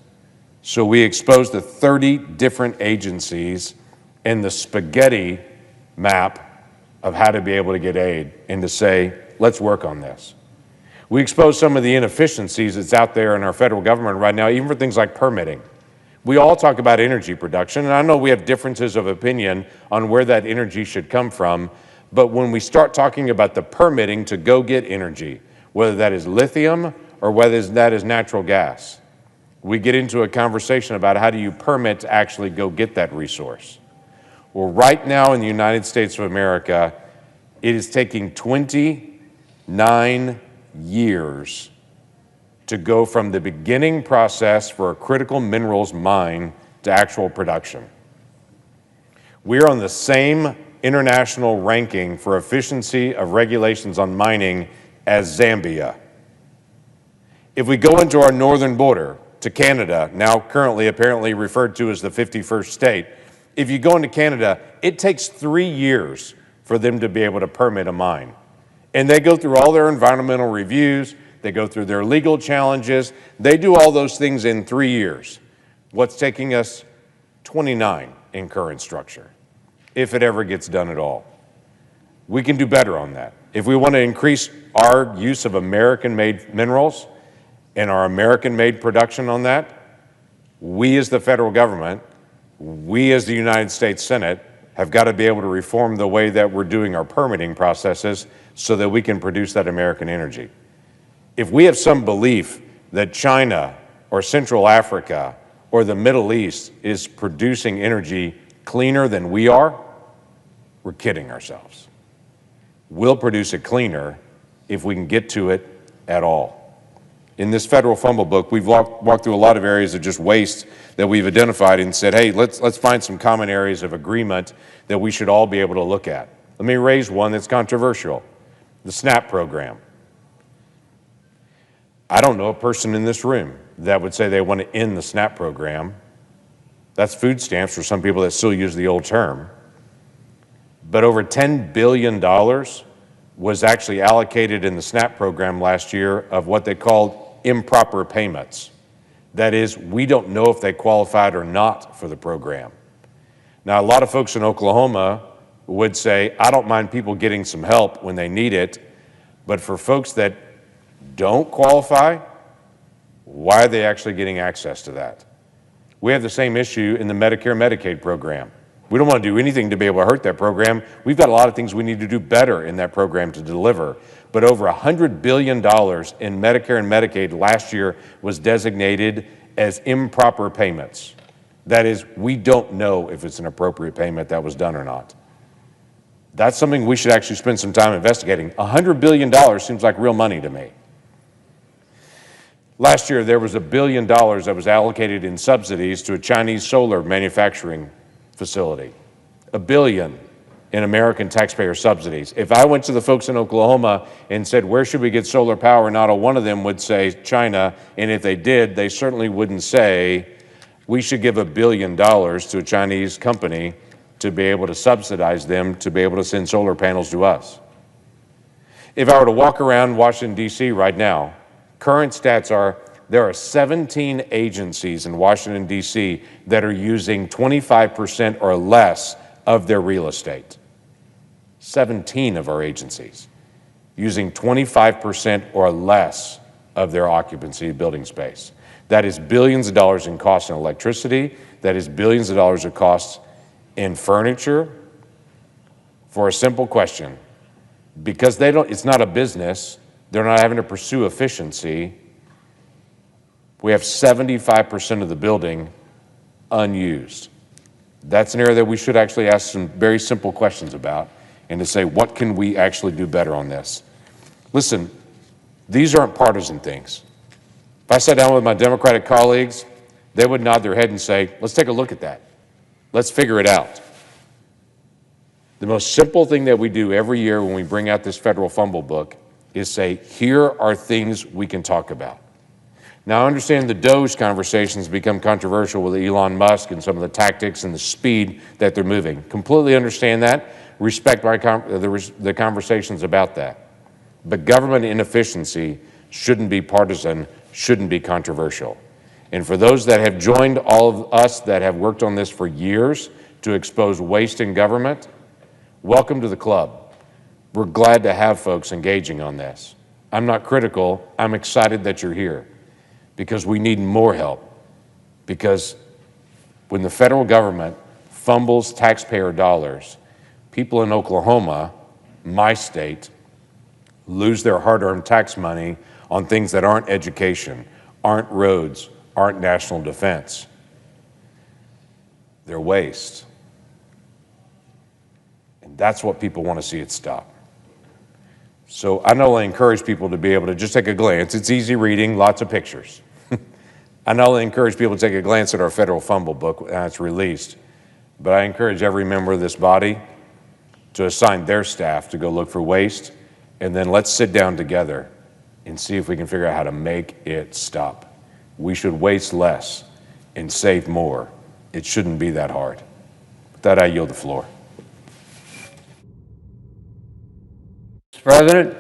So we exposed the 30 different agencies and the spaghetti map of how to be able to get aid and to say, let's work on this. We exposed some of the inefficiencies that's out there in our federal government right now, even for things like permitting. We all talk about energy production, and I know we have differences of opinion on where that energy should come from, but when we start talking about the permitting to go get energy, whether that is lithium or whether that is natural gas, we get into a conversation about how do you permit to actually go get that resource. Well, right now in the United States of America, it is taking 29 years to go from the beginning process for a critical minerals mine to actual production. We're on the same international ranking for efficiency of regulations on mining as Zambia. If we go into our northern border to Canada, now currently apparently referred to as the 51st state, if you go into Canada, it takes 3 years for them to be able to permit a mine. And they go through all their environmental reviews, they go through their legal challenges, they do all those things in 3 years. What's taking us 29 in current structure, if it ever gets done at all. We can do better on that. If we want to increase our use of American-made minerals and our American-made production on that, we as the federal government, we as the United States Senate, have got to be able to reform the way that we're doing our permitting processes so that we can produce that American energy. If we have some belief that China or Central Africa or the Middle East is producing energy cleaner than we are, we're kidding ourselves. We'll produce it cleaner if we can get to it at all. In this federal fumble book, we've walked through a lot of areas of just waste that we've identified and said, hey, let's find some common areas of agreement that we should all be able to look at. Let me raise one that's controversial, the SNAP program. I don't know a person in this room that would say they want to end the SNAP program. That's food stamps for some people that still use the old term. But over $10 billion was actually allocated in the SNAP program last year of what they called improper payments. That is, we don't know if they qualified or not for the program. Now, a lot of folks in Oklahoma would say, I don't mind people getting some help when they need it, but for folks that don't qualify, why are they actually getting access to that? We have the same issue in the Medicare-Medicaid program. We don't want to do anything to be able to hurt that program. We've got a lot of things we need to do better in that program to deliver. But over $100 billion in Medicare and Medicaid last year was designated as improper payments. That is, we don't know if it's an appropriate payment that was done or not. That's something we should actually spend some time investigating. $100 billion seems like real money to me. Last year, there was $1 billion that was allocated in subsidies to a Chinese solar manufacturing facility. $1 billion in American taxpayer subsidies. If I went to the folks in Oklahoma and said, where should we get solar power? Not a one of them would say China, and if they did, they certainly wouldn't say we should give $1 billion to a Chinese company to be able to subsidize them to be able to send solar panels to us. If I were to walk around Washington, D.C. right now, current stats are there are 17 agencies in Washington, D.C. that are using 25% or less of their real estate. 17 of our agencies using 25% or less of their occupancy building space. That is billions of dollars in cost in electricity. That is billions of dollars of costs in furniture for a simple question. Because it's not a business, they're not having to pursue efficiency. We have 75% of the building unused. That's an area that we should actually ask some very simple questions about and to say, what can we actually do better on this? Listen, these aren't partisan things. If I sat down with my Democratic colleagues, they would nod their head and say, let's take a look at that. Let's figure it out. The most simple thing that we do every year when we bring out this federal fumble book is say, here are things we can talk about. Now, I understand the Doge conversations become controversial with Elon Musk and some of the tactics and the speed that they're moving. Completely understand that. Respect the conversations about that. But government inefficiency shouldn't be partisan, shouldn't be controversial. And for those that have joined all of us that have worked on this for years to expose waste in government, welcome to the club. We're glad to have folks engaging on this. I'm not critical. I'm excited that you're here because we need more help. Because when the federal government fumbles taxpayer dollars, people in Oklahoma, my state, lose their hard-earned tax money on things that aren't education, aren't roads, aren't national defense. They're waste. And that's what people want to see it stop. So I not only encourage people to be able to just take a glance, it's easy reading, lots of pictures. I not only encourage people to take a glance at our federal fumble book when it's released, but I encourage every member of this body to assign their staff to go look for waste, and then let's sit down together and see if we can figure out how to make it stop. We should waste less and save more. It shouldn't be that hard. With that, I yield the floor. Mr. President.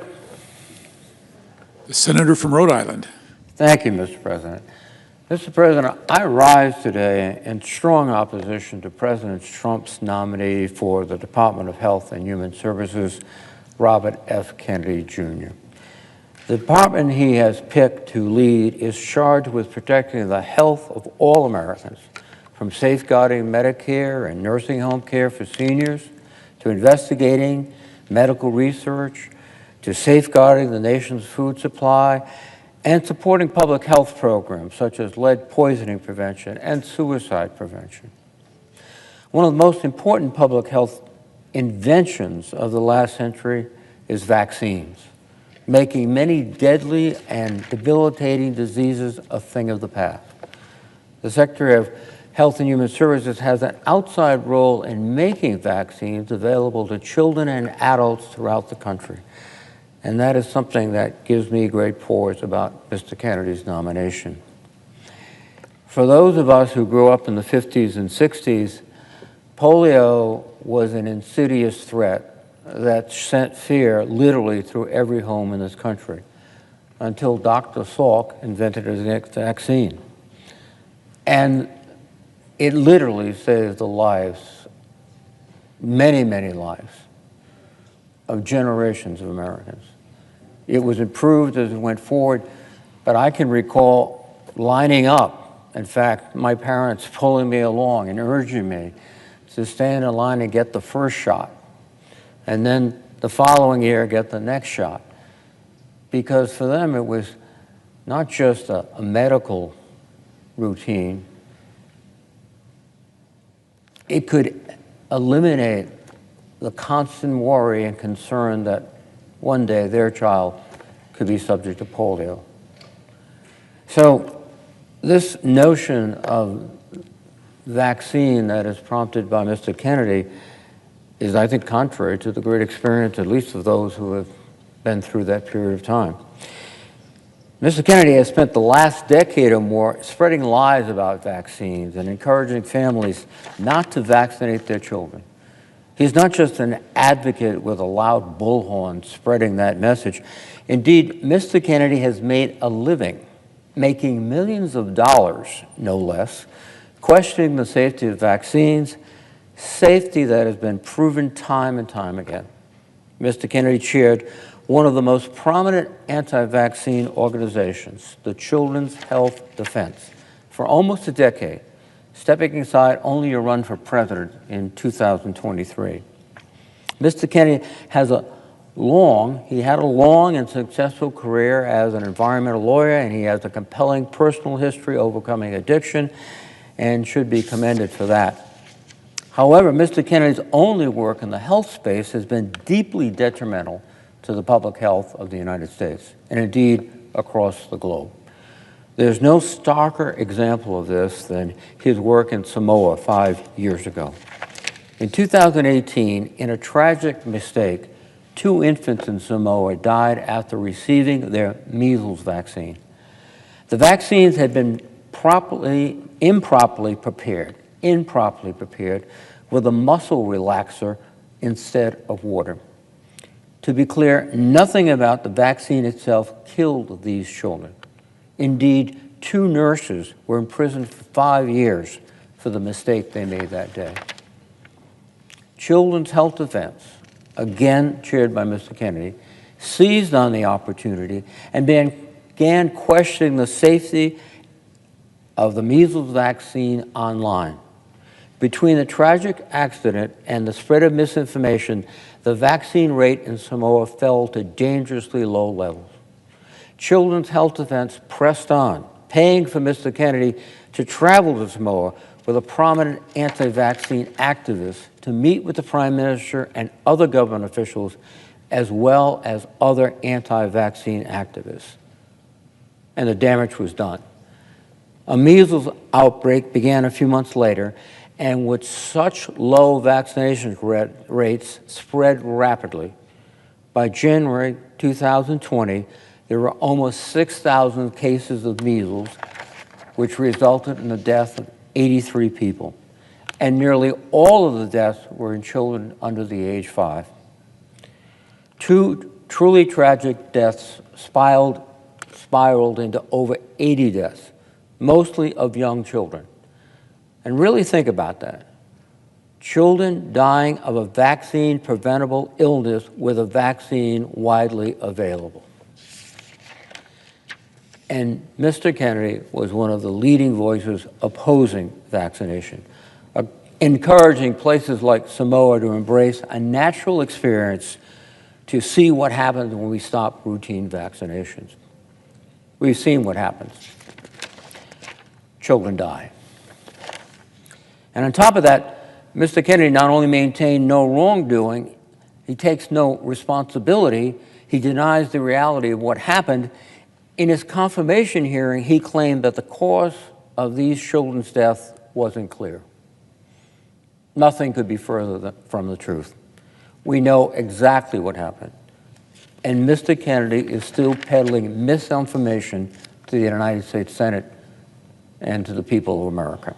The senator from Rhode Island. Thank you, Mr. President. Mr. President, I rise today in strong opposition to President Trump's nominee for the Department of Health and Human Services, Robert F. Kennedy Jr. The department he has picked to lead is charged with protecting the health of all Americans, from safeguarding Medicare and nursing home care for seniors, to investigating medical research, to safeguarding the nation's food supply, and supporting public health programs such as lead poisoning prevention and suicide prevention. One of the most important public health inventions of the last century is vaccines, making many deadly and debilitating diseases a thing of the past. The Secretary of Health and Human Services has an outside role in making vaccines available to children and adults throughout the country. And that is something that gives me great pause about Mr. Kennedy's nomination. For those of us who grew up in the 50s and 60s, polio was an insidious threat that sent fear literally through every home in this country until Dr. Salk invented a vaccine. And it literally saved the lives, many, many lives, of generations of Americans. It was improved as it went forward, but I can recall lining up, in fact, my parents pulling me along and urging me to stand in line and get the first shot, and then the following year get the next shot. Because for them it was not just a medical routine, it could eliminate the constant worry and concern that one day their child could be subject to polio. So this notion of vaccine that is prompted by Mr. Kennedy is, I think, contrary to the great experience, at least of those who have been through that period of time. Mr. Kennedy has spent the last decade or more spreading lies about vaccines and encouraging families not to vaccinate their children. He's not just an advocate with a loud bullhorn spreading that message. Indeed, Mr. Kennedy has made a living, making millions of dollars, no less, questioning the safety of vaccines, safety that has been proven time and time again. Mr. Kennedy chaired one of the most prominent anti-vaccine organizations, the Children's Health Defense, for almost a decade, stepping aside only to run for president in 2023. Mr. Kennedy had a long and successful career as an environmental lawyer, and he has a compelling personal history overcoming addiction and should be commended for that. However, Mr. Kennedy's only work in the health space has been deeply detrimental to the public health of the United States, and indeed across the globe. There's no starker example of this than his work in Samoa 5 years ago. In 2018, in a tragic mistake, 2 infants in Samoa died after receiving their measles vaccine. The vaccines had been improperly prepared with a muscle relaxer instead of water. To be clear, nothing about the vaccine itself killed these children. Indeed, 2 nurses were imprisoned for 5 years for the mistake they made that day. Children's Health Defense, again chaired by Mr. Kennedy, seized on the opportunity and began questioning the safety of the measles vaccine online. Between the tragic accident and the spread of misinformation, the vaccine rate in Samoa fell to dangerously low levels. Children's Health Defense pressed on, paying for Mr. Kennedy to travel to Samoa with a prominent anti-vaccine activist to meet with the Prime Minister and other government officials, as well as other anti-vaccine activists. And the damage was done. A measles outbreak began a few months later, and with such low vaccination rates spread rapidly. By January 2020, there were almost 6,000 cases of measles, which resulted in the death of 83 people. And nearly all of the deaths were in children under the age 5. 2 truly tragic deaths spiraled into over 80 deaths, mostly of young children. And really think about that. Children dying of a vaccine-preventable illness with a vaccine widely available. And Mr. Kennedy was one of the leading voices opposing vaccination, encouraging places like Samoa to embrace a natural experience to see what happens when we stop routine vaccinations. We've seen what happens. Children die. And on top of that, Mr. Kennedy not only maintained no wrongdoing, he takes no responsibility, he denies the reality of what happened. In his confirmation hearing, he claimed that the cause of these children's death wasn't clear. Nothing could be further from the truth. We know exactly what happened. And Mr. Kennedy is still peddling misinformation to the United States Senate and to the people of America.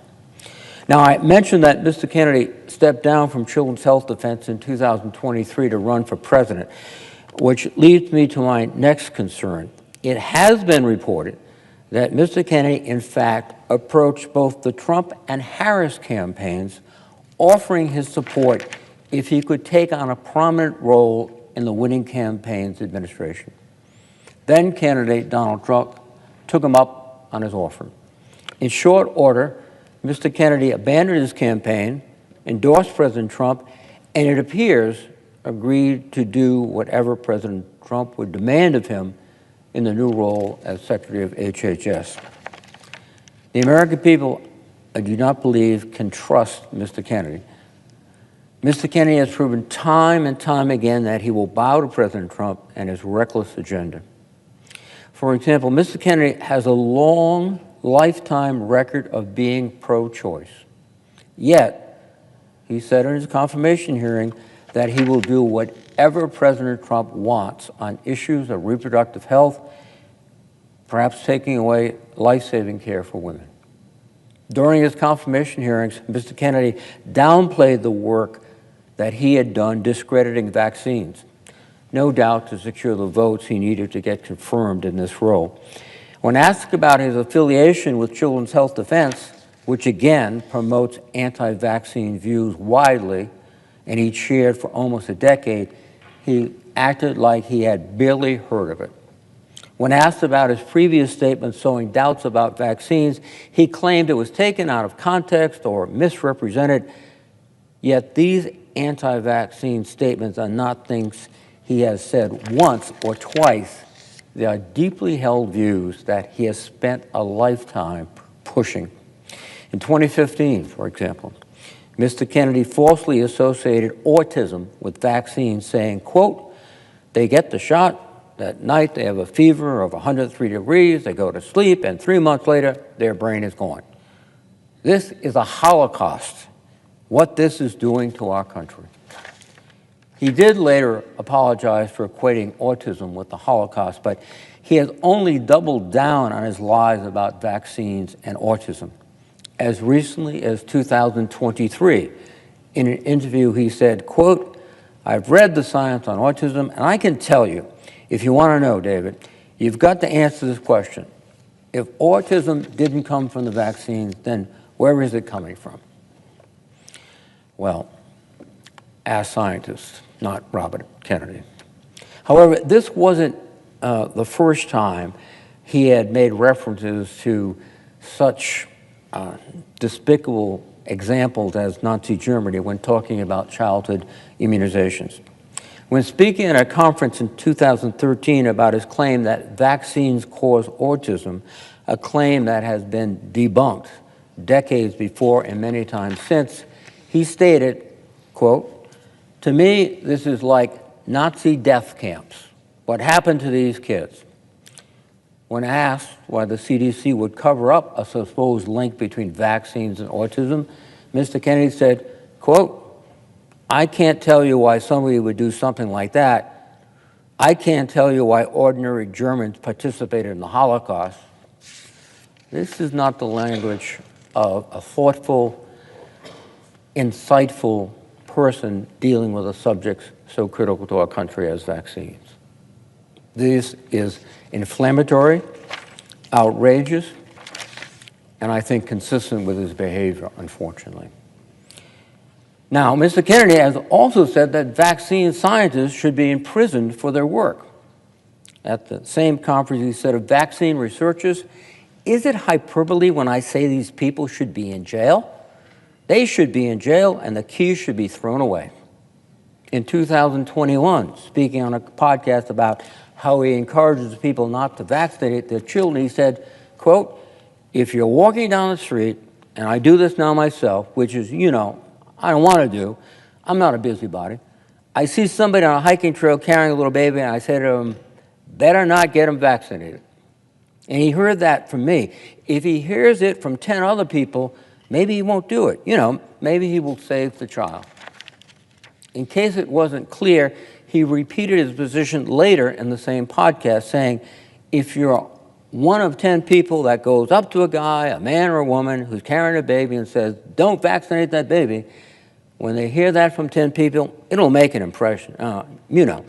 Now, I mentioned that Mr. Kennedy stepped down from Children's Health Defense in 2023 to run for president, which leads me to my next concern. It has been reported that Mr. Kennedy, in fact, approached both the Trump and Harris campaigns, offering his support if he could take on a prominent role in the winning campaign's administration. Then candidate Donald Trump took him up on his offer. In short order, Mr. Kennedy abandoned his campaign, endorsed President Trump, and it appears agreed to do whatever President Trump would demand of him in the new role as Secretary of HHS. The American people I do not believe can trust Mr. Kennedy. Mr. Kennedy has proven time and time again that he will bow to President Trump and his reckless agenda. For example, Mr. Kennedy has a long lifetime record of being pro-choice. Yet, he said in his confirmation hearing that he will do whatever President Trump wants on issues of reproductive health, perhaps taking away life-saving care for women. During his confirmation hearings, Mr. Kennedy downplayed the work that he had done discrediting vaccines, no doubt to secure the votes he needed to get confirmed in this role. When asked about his affiliation with Children's Health Defense, which again promotes anti-vaccine views widely, and he chaired for almost a decade, he acted like he had barely heard of it. When asked about his previous statements sowing doubts about vaccines, he claimed it was taken out of context or misrepresented, yet these anti-vaccine statements are not things he has said once or twice. They are deeply held views that he has spent a lifetime pushing. In 2015, for example, Mr. Kennedy falsely associated autism with vaccines, saying, quote, they get the shot, that night they have a fever of 103 degrees, they go to sleep, and 3 months later, their brain is gone. This is a holocaust, what this is doing to our country. He did later apologize for equating autism with the Holocaust, but he has only doubled down on his lies about vaccines and autism. As recently as 2023, in an interview, he said, quote, I've read the science on autism, and I can tell you, if you want to know, David, you've got to answer this question. If autism didn't come from the vaccines, then where is it coming from? Well, ask scientists, not Robert Kennedy. However, this wasn't the first time he had made references to such despicable examples as Nazi Germany when talking about childhood immunizations. When speaking at a conference in 2013 about his claim that vaccines cause autism, a claim that has been debunked decades before and many times since, he stated, quote, to me, this is like Nazi death camps. What happened to these kids? When asked why the CDC would cover up a supposed link between vaccines and autism, Mr. Kennedy said, quote, I can't tell you why somebody would do something like that. I can't tell you why ordinary Germans participated in the Holocaust. This is not the language of a thoughtful, insightful person dealing with a subject so critical to our country as vaccines. This is inflammatory, outrageous, and I think consistent with his behavior, unfortunately. Now, Mr. Kennedy has also said that vaccine scientists should be imprisoned for their work. At the same conference, he said of vaccine researchers, is it hyperbole when I say these people should be in jail? They should be in jail and the keys should be thrown away. In 2021, speaking on a podcast about how he encourages people not to vaccinate their children, he said, quote, if you're walking down the street, and I do this now myself, which is, you know, I don't want to do, I'm not a busybody. I see somebody on a hiking trail carrying a little baby, and I say to him, better not get him vaccinated. And he heard that from me. If he hears it from 10 other people, maybe he won't do it. You know, maybe he will save the child. In case it wasn't clear, he repeated his position later in the same podcast, saying, if you're one of 10 people that goes up to a guy, a man or a woman, who's carrying a baby and says, don't vaccinate that baby, when they hear that from 10 people, it'll make an impression, you know.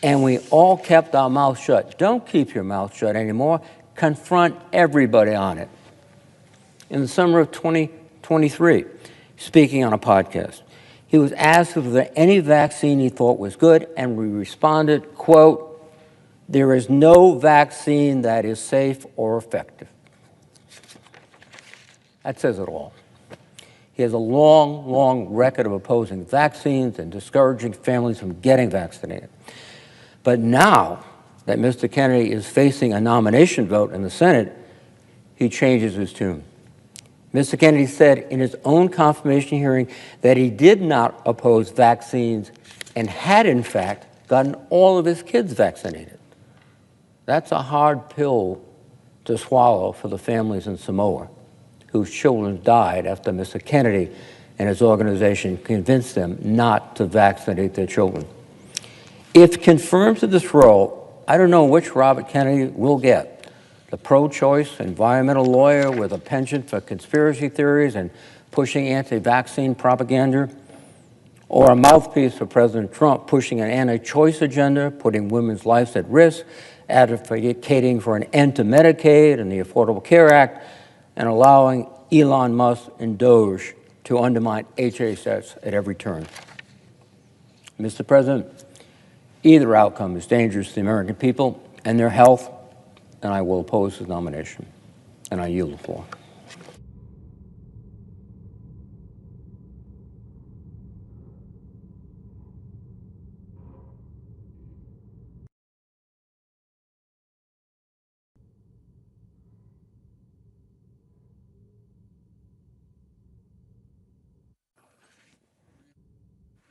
And we all kept our mouths shut. Don't keep your mouth shut anymore. Confront everybody on it. In the summer of 2023, speaking on a podcast, he was asked if there was any vaccine he thought was good, and we responded, quote, there is no vaccine that is safe or effective. That says it all. He has a long, long record of opposing vaccines and discouraging families from getting vaccinated. But now that Mr. Kennedy is facing a nomination vote in the Senate, he changes his tune. Mr. Kennedy said in his own confirmation hearing that he did not oppose vaccines and had, in fact, gotten all of his kids vaccinated. That's a hard pill to swallow for the families in Samoa whose children died after Mr. Kennedy and his organization convinced them not to vaccinate their children. If confirmed to this role, I don't know which Robert Kennedy will get. The pro-choice environmental lawyer with a penchant for conspiracy theories and pushing anti-vaccine propaganda, or a mouthpiece for President Trump pushing an anti-choice agenda, putting women's lives at risk, advocating for an end to Medicaid and the Affordable Care Act, and allowing Elon Musk and Doge to undermine HHS at every turn. Mr. President, either outcome is dangerous to the American people and their health, and I will oppose his nomination. And I yield the floor.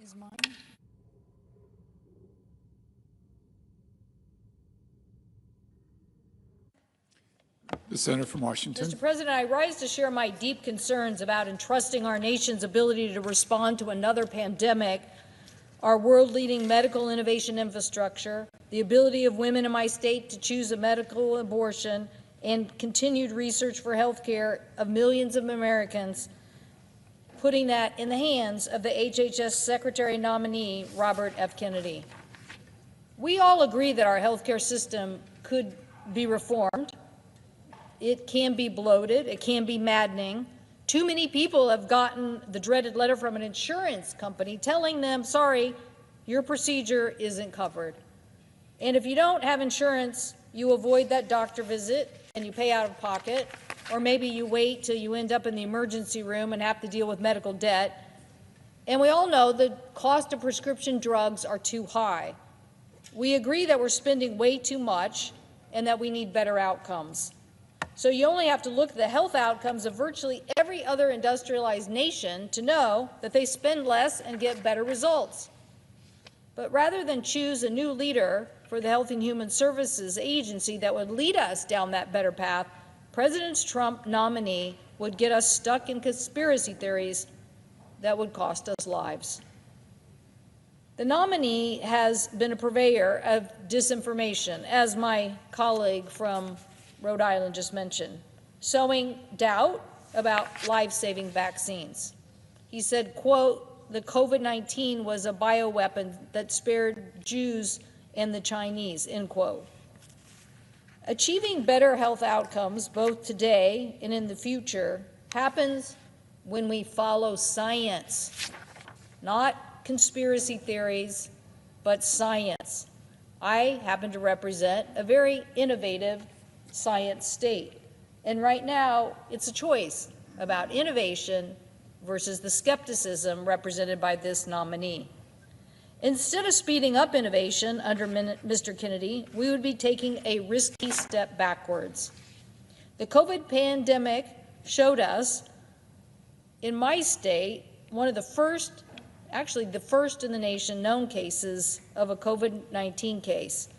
Is mine? The senator from Washington. Mr. President, I rise to share my deep concerns about entrusting our nation's ability to respond to another pandemic, our world-leading medical innovation infrastructure, the ability of women in my state to choose a medical abortion, and continued research for health care of millions of Americans, putting that in the hands of the HHS Secretary nominee, Robert F. Kennedy. We all agree that our health care system could be reformed. It can be bloated, it can be maddening. Too many people have gotten the dreaded letter from an insurance company telling them, sorry, your procedure isn't covered. And if you don't have insurance, you avoid that doctor visit and you pay out of pocket, or maybe you wait till you end up in the emergency room and have to deal with medical debt. And we all know the cost of prescription drugs are too high. We agree that we're spending way too much and that we need better outcomes. So you only have to look at the health outcomes of virtually every other industrialized nation to know that they spend less and get better results. But rather than choose a new leader for the Health and Human Services Agency that would lead us down that better path, President Trump nominee would get us stuck in conspiracy theories that would cost us lives. The nominee has been a purveyor of disinformation, as my colleague from Rhode Island just mentioned, sowing doubt about life-saving vaccines. He said, quote, the COVID-19 was a bioweapon that spared Jews and the Chinese, end quote. Achieving better health outcomes, both today and in the future, happens when we follow science, not conspiracy theories, but science. I happen to represent a very innovative science state. And right now, it's a choice about innovation versus the skepticism represented by this nominee. Instead of speeding up innovation under Mr. Kennedy, we would be taking a risky step backwards. The COVID pandemic showed us, in my state, one of the first, actually the first in the nation known cases of a COVID-19 case.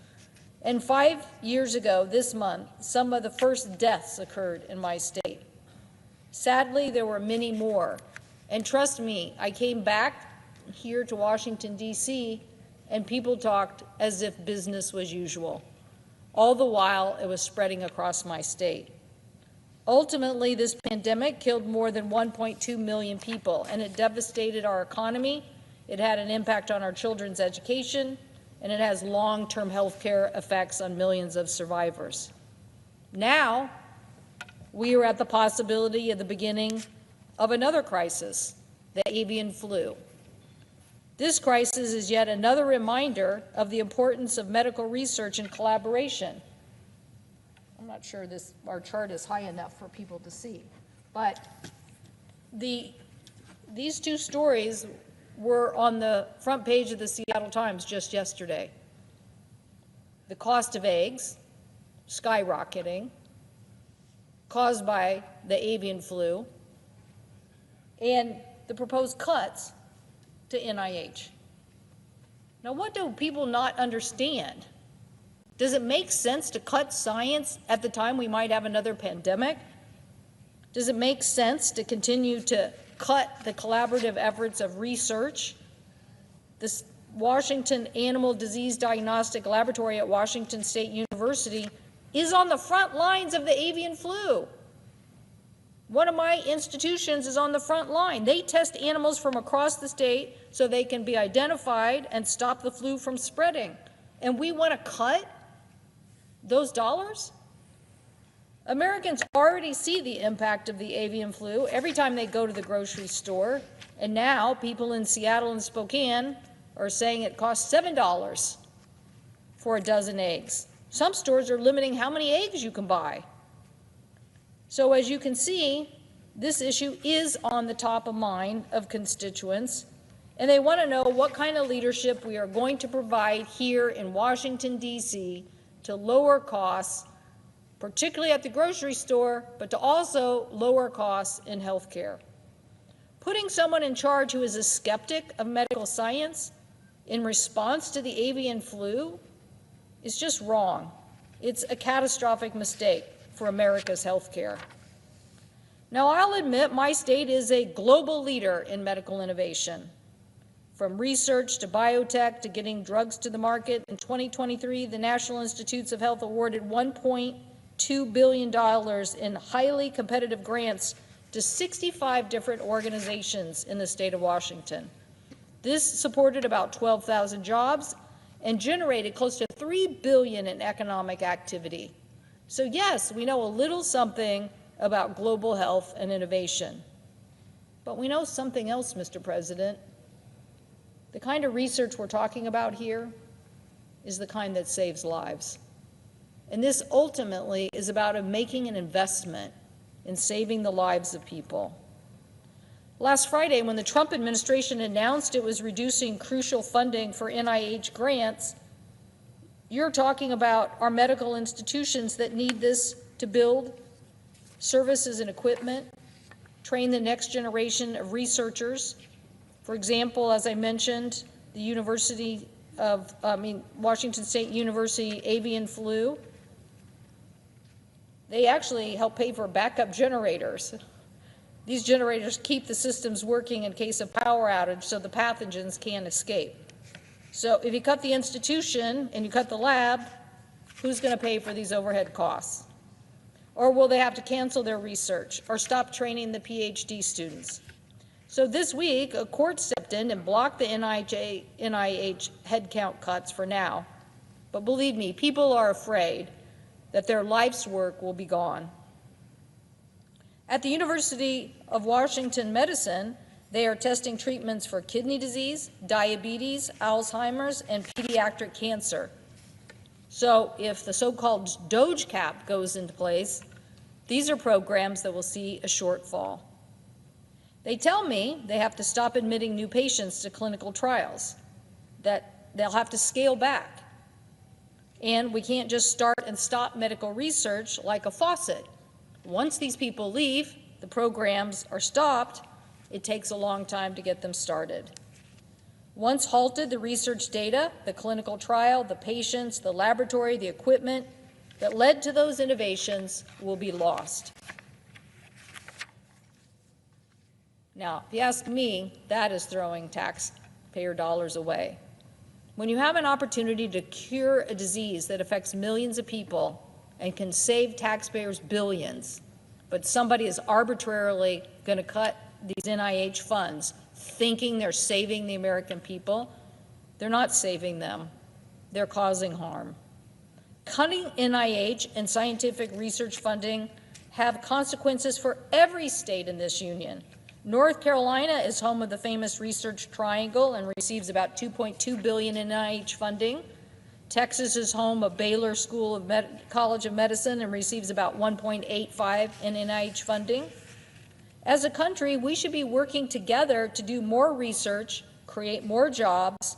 And 5 years ago, this month, some of the first deaths occurred in my state. Sadly, there were many more. And trust me, I came back here to Washington, D.C., and people talked as if business was usual. All the while, it was spreading across my state. Ultimately, this pandemic killed more than 1.2 million people, and it devastated our economy. It had an impact on our children's education, and it has long-term health care effects on millions of survivors. Now, we are at the possibility of the beginning of another crisis, the avian flu. This crisis is yet another reminder of the importance of medical research and collaboration. I'm not sure our chart is high enough for people to see, but these two stories were on the front page of the Seattle Times just yesterday. The cost of eggs skyrocketing, caused by the avian flu, and the proposed cuts to NIH. Now, what do people not understand? Does it make sense to cut science at the time we might have another pandemic? Does it make sense to continue to cut the collaborative efforts of research? This Washington Animal Disease Diagnostic Laboratory at Washington State University is on the front lines of the avian flu. One of my institutions is on the front line. They test animals from across the state so they can be identified and stop the flu from spreading. And we want to cut those dollars? Americans already see the impact of the avian flu every time they go to the grocery store. And now people in Seattle and Spokane are saying it costs $7 for a dozen eggs. Some stores are limiting how many eggs you can buy. So as you can see, this issue is on the top of mind of constituents, and they want to know what kind of leadership we are going to provide here in Washington, D.C. to lower costs, particularly at the grocery store, but to also lower costs in health care. Putting someone in charge who is a skeptic of medical science in response to the avian flu is just wrong. It's a catastrophic mistake for America's health care. Now, I'll admit my state is a global leader in medical innovation. From research to biotech to getting drugs to the market, in 2023, the National Institutes of Health awarded $1.2 billion in highly competitive grants to 65 different organizations in the state of Washington. This supported about 12,000 jobs and generated close to $3 billion in economic activity. So yes, we know a little something about global health and innovation. But we know something else, Mr. President. The kind of research we're talking about here is the kind that saves lives. And this ultimately is about making an investment in saving the lives of people. Last Friday, when the Trump administration announced it was reducing crucial funding for NIH grants, you're talking about our medical institutions that need this to build services and equipment, train the next generation of researchers. For example, as I mentioned, the Washington State University avian flu. They actually help pay for backup generators. These generators keep the systems working in case of power outage so the pathogens can't escape. So if you cut the institution and you cut the lab, who's going to pay for these overhead costs? Or will they have to cancel their research or stop training the PhD students? So this week, a court stepped in and blocked the NIH headcount cuts for now. But believe me, people are afraid that their life's work will be gone. At the University of Washington Medicine, they are testing treatments for kidney disease, diabetes, Alzheimer's, and pediatric cancer. So if the so-called DOGE cap goes into place, these are programs that will see a shortfall. They tell me they have to stop admitting new patients to clinical trials, that they'll have to scale back. And we can't just start and stop medical research like a faucet. Once these people leave, the programs are stopped, it takes a long time to get them started. Once halted, the research data, the clinical trial, the patients, the laboratory, the equipment that led to those innovations will be lost. Now, if you ask me, that is throwing taxpayer dollars away. When you have an opportunity to cure a disease that affects millions of people and can save taxpayers billions, but somebody is arbitrarily going to cut these NIH funds thinking they're saving the American people, they're not saving them. They're causing harm. Cutting NIH and scientific research funding have consequences for every state in this union. North Carolina is home of the famous Research Triangle and receives about $2.2 billion in NIH funding. Texas is home of Baylor School of College of Medicine and receives about $1.85 in NIH funding. As a country, we should be working together to do more research, create more jobs,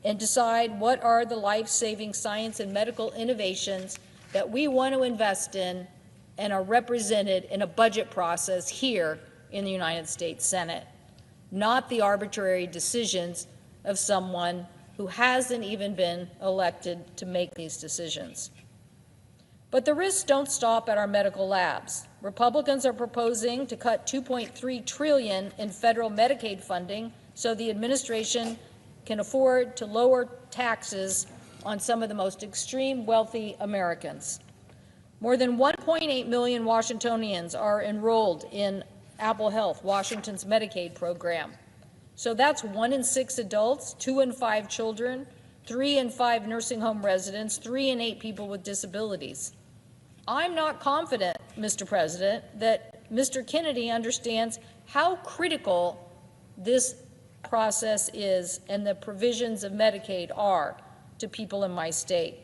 and decide what are the life-saving science and medical innovations that we want to invest in and are represented in a budget process here in the United States Senate, not the arbitrary decisions of someone who hasn't even been elected to make these decisions. But the risks don't stop at our medical labs. Republicans are proposing to cut $2.3 trillion in federal Medicaid funding so the administration can afford to lower taxes on some of the most extreme wealthy Americans. More than 1.8 million Washingtonians are enrolled in Apple Health, Washington's Medicaid program. So that's 1 in 6 adults, 2 in 5 children, 3 in 5 nursing home residents, 3 in 8 people with disabilities. I'm not confident, Mr. President, that Mr. Kennedy understands how critical this process is and the provisions of Medicaid are to people in my state.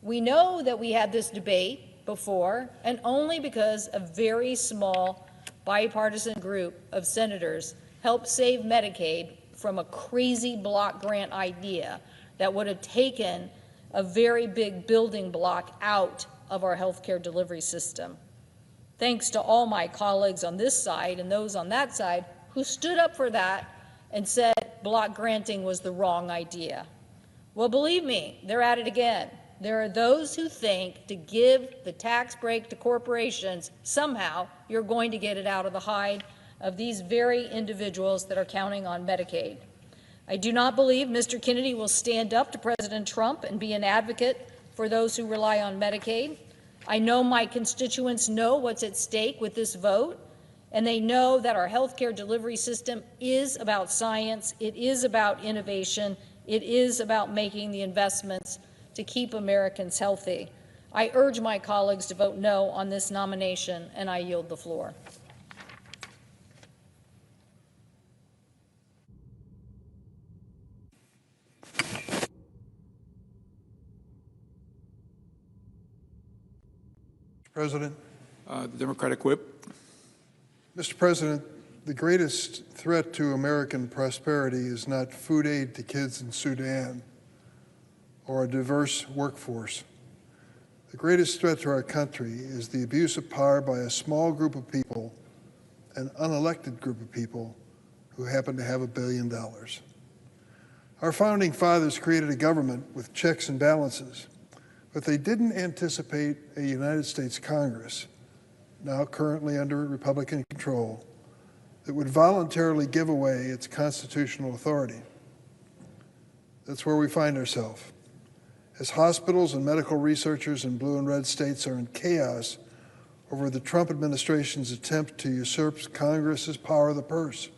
We know that we had this debate before, and only because a very small bipartisan group of senators helped save Medicaid from a crazy block grant idea that would have taken a very big building block out of our healthcare delivery system. Thanks to all my colleagues on this side and those on that side who stood up for that and said block granting was the wrong idea. Well, believe me, they're at it again. There are those who think to give the tax break to corporations, somehow you're going to get it out of the hide of these very individuals that are counting on Medicaid. I do not believe Mr. Kennedy will stand up to President Trump and be an advocate for those who rely on Medicaid. I know my constituents know what's at stake with this vote, and they know that our healthcare delivery system is about science, it is about innovation, it is about making the investments to keep Americans healthy. I urge my colleagues to vote no on this nomination, and I yield the floor. President. The Democratic whip. Mr. President, the greatest threat to American prosperity is not food aid to kids in Sudan or a diverse workforce. The greatest threat to our country is the abuse of power by a small group of people, an unelected group of people who happen to have $1 billion. Our founding fathers created a government with checks and balances, but they didn't anticipate a United States Congress, now currently under Republican control, that would voluntarily give away its constitutional authority. That's where we find ourselves. As hospitals and medical researchers in blue and red states are in chaos over the Trump administration's attempt to usurp Congress's power of the purse.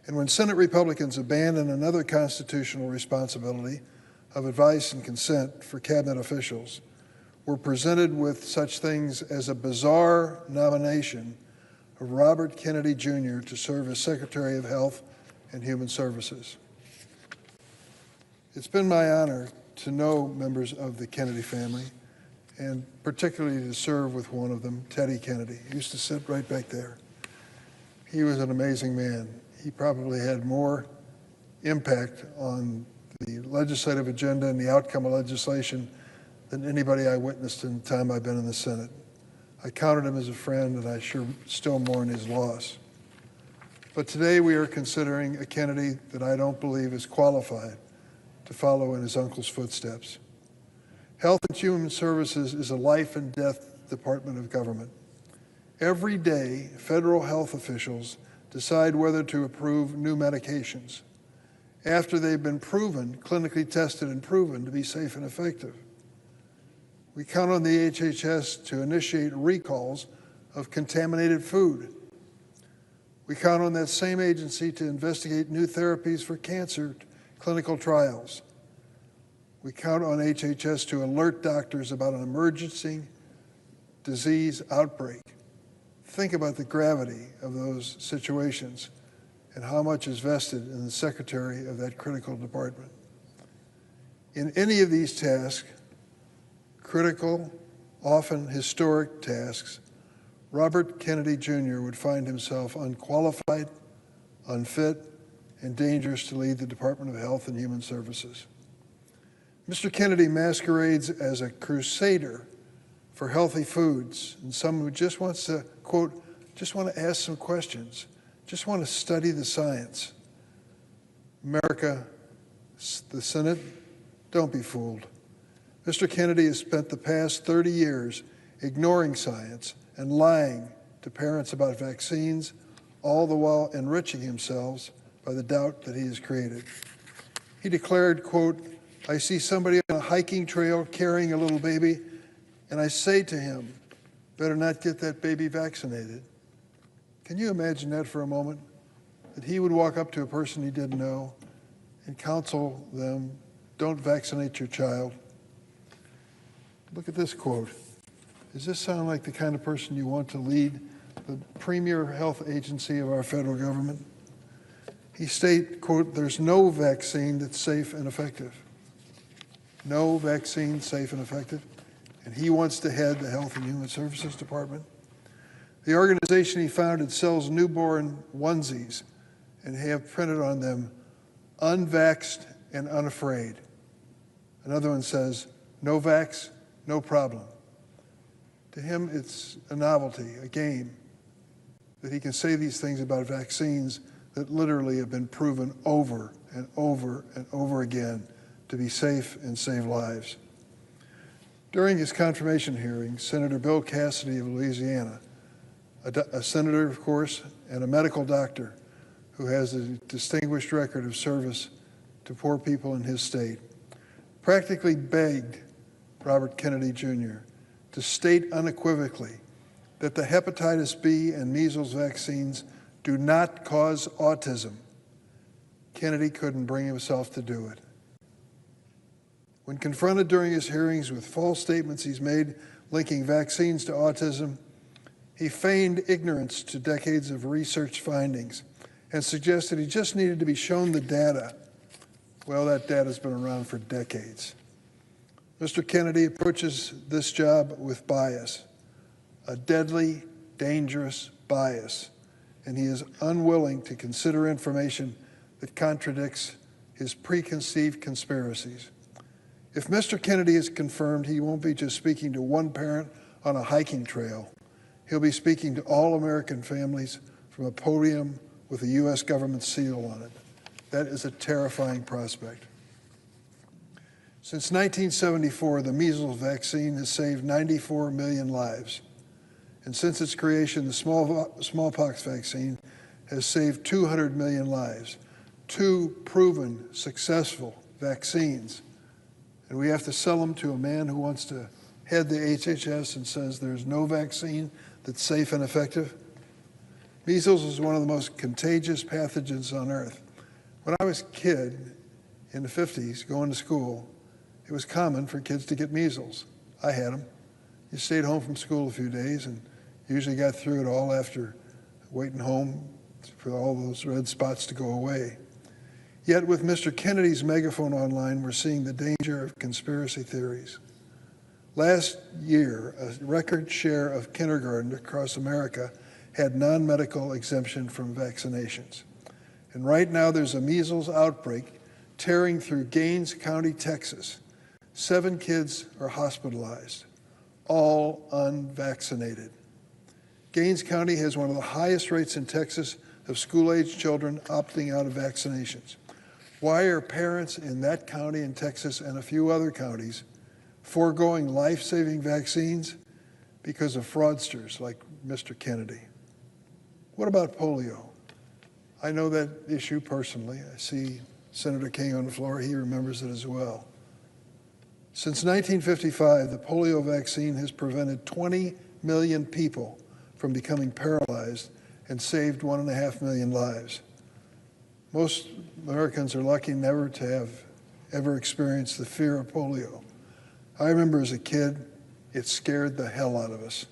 And when Senate Republicans abandon another constitutional responsibility of advice and consent for cabinet officials, we're presented with such things as a bizarre nomination of Robert Kennedy Jr. to serve as Secretary of Health and Human Services. It's been my honor to know members of the Kennedy family, and particularly to serve with one of them, Teddy Kennedy. He used to sit right back there. He was an amazing man. He probably had more impact on the legislative agenda and the outcome of legislation than anybody I witnessed in the time I've been in the Senate. I counted him as a friend, and I sure still mourn his loss. But today we are considering a Kennedy that I don't believe is qualified to follow in his uncle's footsteps. Health and Human Services is a life and death department of government. Every day, federal health officials decide whether to approve new medications after they've been proven, clinically tested and proven to be safe and effective. We count on the HHS to initiate recalls of contaminated food. We count on that same agency to investigate new therapies for cancer clinical trials. We count on HHS to alert doctors about an emergency disease outbreak. Think about the gravity of those situations and how much is vested in the secretary of that critical department. In any of these tasks, critical, often historic tasks, Robert Kennedy Jr. would find himself unqualified, unfit, and dangerous to lead the Department of Health and Human Services. Mr. Kennedy masquerades as a crusader for healthy foods and someone who just wants to, quote, just want to ask some questions, just want to study the science. America, the Senate, don't be fooled. Mr. Kennedy has spent the past 30 years ignoring science and lying to parents about vaccines, all the while enriching himself by the doubt that he has created. He declared, quote, "I see somebody on a hiking trail carrying a little baby, and I say to him, better not get that baby vaccinated." Can you imagine that for a moment? That he would walk up to a person he didn't know and counsel them, don't vaccinate your child. Look at this quote. Does this sound like the kind of person you want to lead the premier health agency of our federal government? He stated, quote, "There's no vaccine that's safe and effective." No vaccine safe and effective. And he wants to head the Health and Human Services Department. The organization he founded sells newborn onesies and have printed on them, "Unvaxxed and unafraid." Another one says, "No vax, no problem." To him, it's a novelty, a game, that he can say these things about vaccines that literally have been proven over and over and over again to be safe and save lives. During his confirmation hearing, Senator Bill Cassidy of Louisiana, a senator, of course, and a medical doctor who has a distinguished record of service to poor people in his state, practically begged Robert Kennedy Jr. to state unequivocally that the hepatitis B and measles vaccines do not cause autism. Kennedy couldn't bring himself to do it. When confronted during his hearings with false statements he's made linking vaccines to autism, he feigned ignorance to decades of research findings and suggested he just needed to be shown the data. Well, that data's been around for decades. Mr. Kennedy approaches this job with bias, a deadly, dangerous bias, and he is unwilling to consider information that contradicts his preconceived conspiracies. If Mr. Kennedy is confirmed, he won't be just speaking to one parent on a hiking trail. He'll be speaking to all American families from a podium with a U.S. government seal on it. That is a terrifying prospect. Since 1974, the measles vaccine has saved 94 million lives. And since its creation, the smallpox vaccine has saved 200 million lives. Two proven, successful vaccines. And we have to sell them to a man who wants to head the HHS and says there's no vaccine that's safe and effective. Measles is one of the most contagious pathogens on earth. When I was a kid in the 50s going to school, it was common for kids to get measles. I had them. You stayed home from school a few days and usually got through it all after waiting home for all those red spots to go away. Yet with Mr. Kennedy's megaphone online, we're seeing the danger of conspiracy theories. Last year, a record share of kindergarten across America had non-medical exemption from vaccinations. And right now there's a measles outbreak tearing through Gaines County, Texas. 7 kids are hospitalized, all unvaccinated. Gaines County has one of the highest rates in Texas of school-age children opting out of vaccinations. Why are parents in that county in Texas and a few other counties foregoing life-saving vaccines? Because of fraudsters like Mr. Kennedy. What about polio? I know that issue personally. I see Senator King on the floor. He remembers it as well. Since 1955, the polio vaccine has prevented 20 million people from becoming paralyzed and saved 1.5 million lives. Most Americans are lucky never to have ever experienced the fear of polio. I remember as a kid, it scared the hell out of us.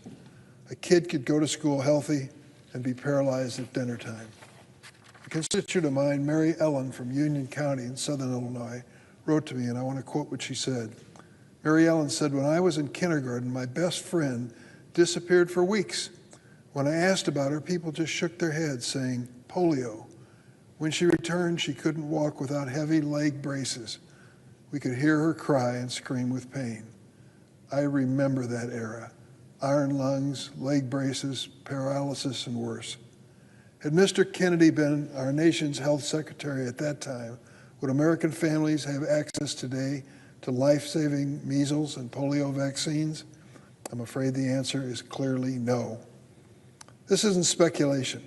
A kid could go to school healthy and be paralyzed at dinner time. A constituent of mine, Mary Ellen from Union County in southern Illinois, wrote to me, and I want to quote what she said. Mary Ellen said, "When I was in kindergarten, my best friend disappeared for weeks. When I asked about her, people just shook their heads saying, polio. When she returned, she couldn't walk without heavy leg braces. We could hear her cry and scream with pain." I remember that era. iron lungs, leg braces, paralysis, and worse. Had Mr. Kennedy been our nation's health secretary at that time, would American families have access today to life-saving measles and polio vaccines? I'm afraid the answer is clearly no. This isn't speculation.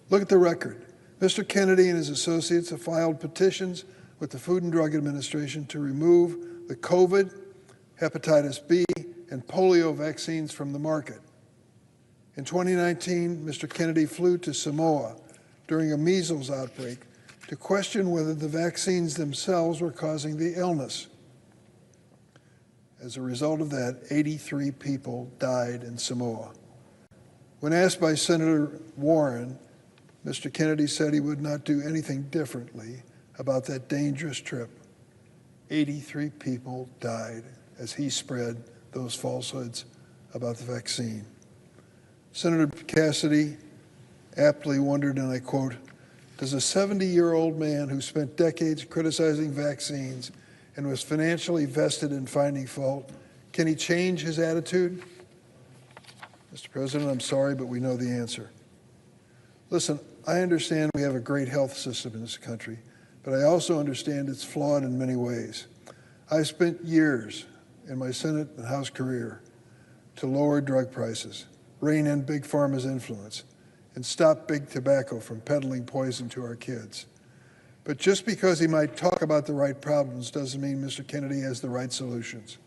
Look at the record. Mr. Kennedy and his associates have filed petitions with the Food and Drug Administration to remove the COVID, hepatitis B, and polio vaccines from the market. In 2019, Mr. Kennedy flew to Samoa during a measles outbreak to question whether the vaccines themselves were causing the illness. As a result of that, 83 people died in Samoa. When asked by Senator Warren, Mr. Kennedy said he would not do anything differently about that dangerous trip. 83 people died as he spread those falsehoods about the vaccine. Senator Cassidy aptly wondered, and I quote, "Does a 70-year-old man who spent decades criticizing vaccines and was financially vested in finding fault, can he change his attitude?" Mr. President, I'm sorry, but we know the answer. Listen, I understand we have a great health system in this country, but I also understand it's flawed in many ways. I've spent years in my Senate and House career to lower drug prices, rein in Big Pharma's influence, and stop big tobacco from peddling poison to our kids. But just because he might talk about the right problems doesn't mean Mr. Kennedy has the right solutions.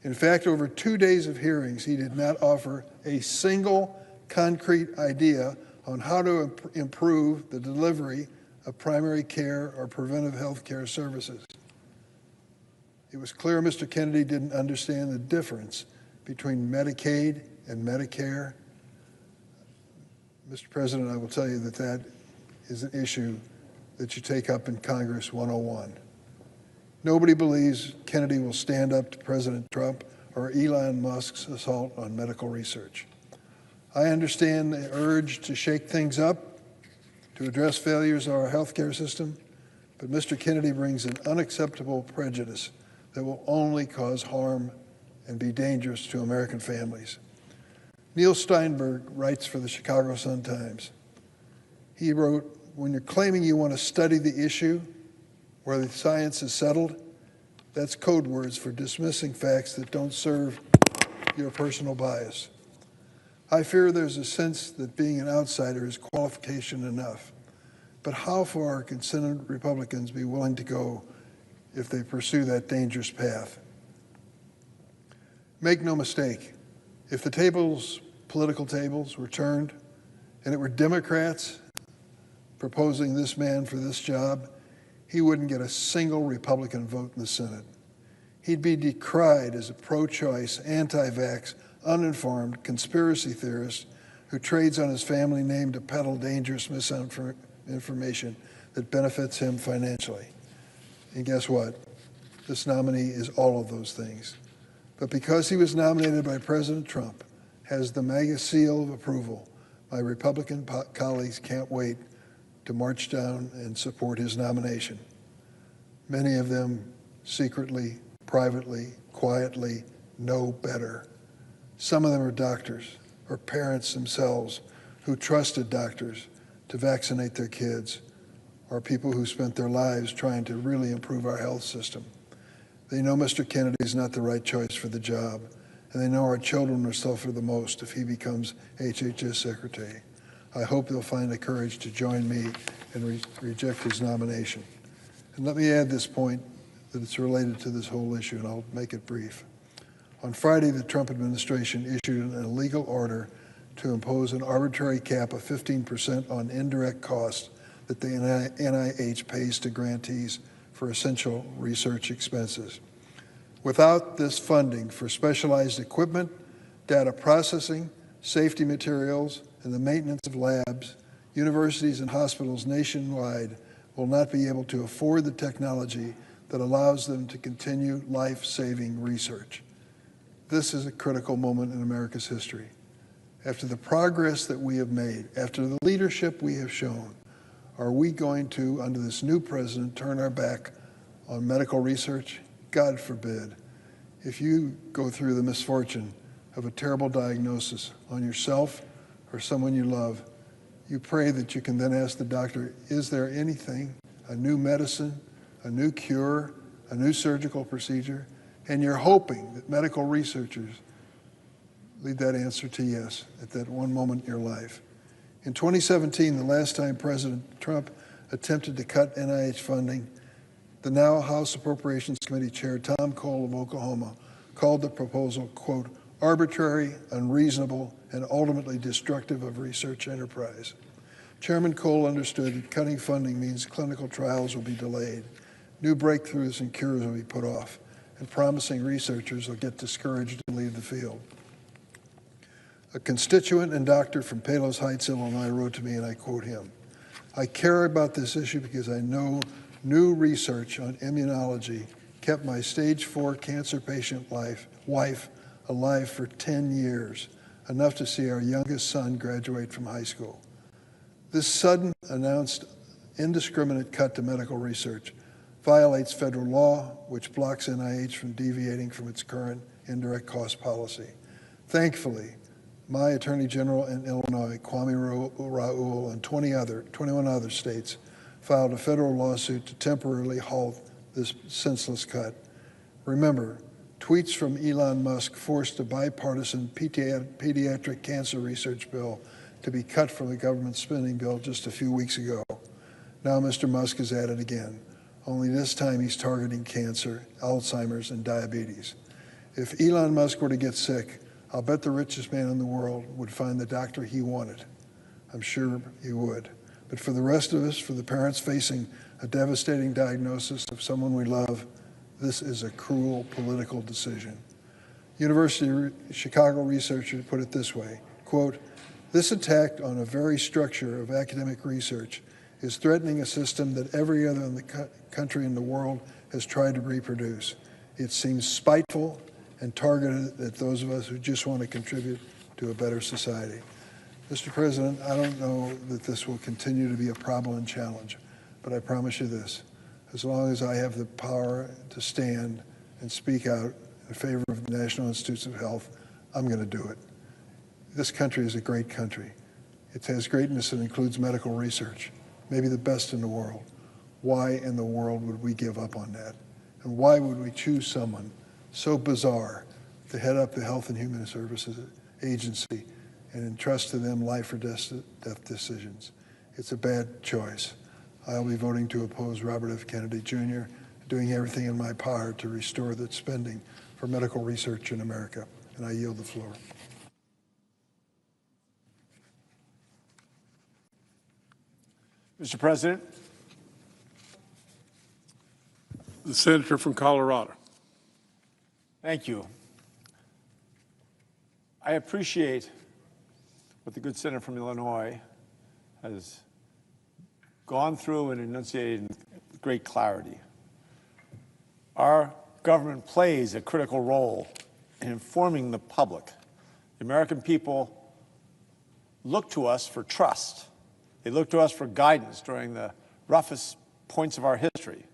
In fact, over 2 days of hearings, he did not offer a single concrete idea on how to improve the delivery of primary care or preventive health care services. It was clear Mr. Kennedy didn't understand the difference between Medicaid and Medicare. Mr. President, I will tell you that that is an issue that you take up in Congress 101. Nobody believes Kennedy will stand up to President Trump or Elon Musk's assault on medical research. I understand the urge to shake things up, to address failures of our healthcare system, but Mr. Kennedy brings an unacceptable prejudice that will only cause harm and be dangerous to American families. Neil Steinberg writes for the Chicago Sun-Times. He wrote, "When you're claiming you want to study the issue where the science is settled, that's code words for dismissing facts that don't serve your personal bias. I fear there's a sense that being an outsider is qualification enough. But how far can Senate Republicans be willing to go if they pursue that dangerous path? Make no mistake, if the political tables were turned and it were Democrats proposing this man for this job, he wouldn't get a single Republican vote in the Senate. He'd be decried as a pro-choice, anti-vax, uninformed conspiracy theorist who trades on his family name to peddle dangerous misinformation that benefits him financially. And guess what? This nominee is all of those things. But because he was nominated by President Trump, has the MAGA seal of approval, my Republican colleagues can't wait to march down and support his nomination. Many of them secretly, privately, quietly know better. Some of them are doctors or parents themselves who trusted doctors to vaccinate their kids, or people who spent their lives trying to really improve our health system. They know Mr. Kennedy is not the right choice for the job, and they know our children will suffer the most if he becomes HHS Secretary. I hope they'll find the courage to join me and reject his nomination. And let me add this point that it's related to this whole issue, and I'll make it brief. On Friday, the Trump administration issued an illegal order to impose an arbitrary cap of 15% on indirect costs that the NIH pays to grantees for essential research expenses. Without this funding for specialized equipment, data processing, safety materials, and the maintenance of labs, universities and hospitals nationwide will not be able to afford the technology that allows them to continue life-saving research. This is a critical moment in America's history. After the progress that we have made, after the leadership we have shown, are we going to, under this new president, turn our back on medical research? God forbid. If you go through the misfortune of a terrible diagnosis on yourself or someone you love, you pray that you can then ask the doctor, is there anything, a new medicine, a new cure, a new surgical procedure? And you're hoping that medical researchers lead that answer to yes at that one moment in your life. In 2017, the last time President Trump attempted to cut NIH funding, the now House Appropriations Committee Chair Tom Cole of Oklahoma called the proposal, quote, arbitrary, unreasonable, and ultimately destructive of research enterprise. Chairman Cole understood that cutting funding means clinical trials will be delayed, new breakthroughs and cures will be put off, and promising researchers will get discouraged and leave the field. A constituent and doctor from Palos Heights, Illinois, wrote to me, and I quote him, I care about this issue because I know new research on immunology kept my stage 4 cancer patient wife alive for 10 years, enough to see our youngest son graduate from high school. This sudden, announced, indiscriminate cut to medical research violates federal law, which blocks NIH from deviating from its current indirect cost policy. Thankfully, my Attorney General in Illinois, Kwame Raoul, and 21 other states filed a federal lawsuit to temporarily halt this senseless cut. Remember, tweets from Elon Musk forced a bipartisan pediatric cancer research bill to be cut from the government spending bill just a few weeks ago. Now Mr. Musk is at it again, only this time he's targeting cancer, Alzheimer's, and diabetes. If Elon Musk were to get sick, I'll bet the richest man in the world would find the doctor he wanted. I'm sure he would. But for the rest of us, for the parents facing a devastating diagnosis of someone we love, this is a cruel political decision. University of Chicago researchers put it this way, quote, this attack on a very structure of academic research is threatening a system that every other country in the world has tried to reproduce. It seems spiteful and targeted at those of us who just want to contribute to a better society. Mr. President, I don't know that this will continue to be a problem and challenge, but I promise you this, as long as I have the power to stand and speak out in favor of the National Institutes of Health, I'm going to do it. This country is a great country. It has greatness that includes medical research, maybe the best in the world. Why in the world would we give up on that? And why would we choose someone so bizarre to head up the Health and Human Services Agency and entrust to them life or death decisions? It's a bad choice. I'll be voting to oppose Robert F. Kennedy Jr., doing everything in my power to restore the spending for medical research in America. And I yield the floor. Mr. President, the senator from Colorado. Thank you. I appreciate what the good senator from Illinois has gone through and enunciated with great clarity. Our government plays a critical role in informing the public. The American people look to us for trust. They look to us for guidance during the roughest points of our history.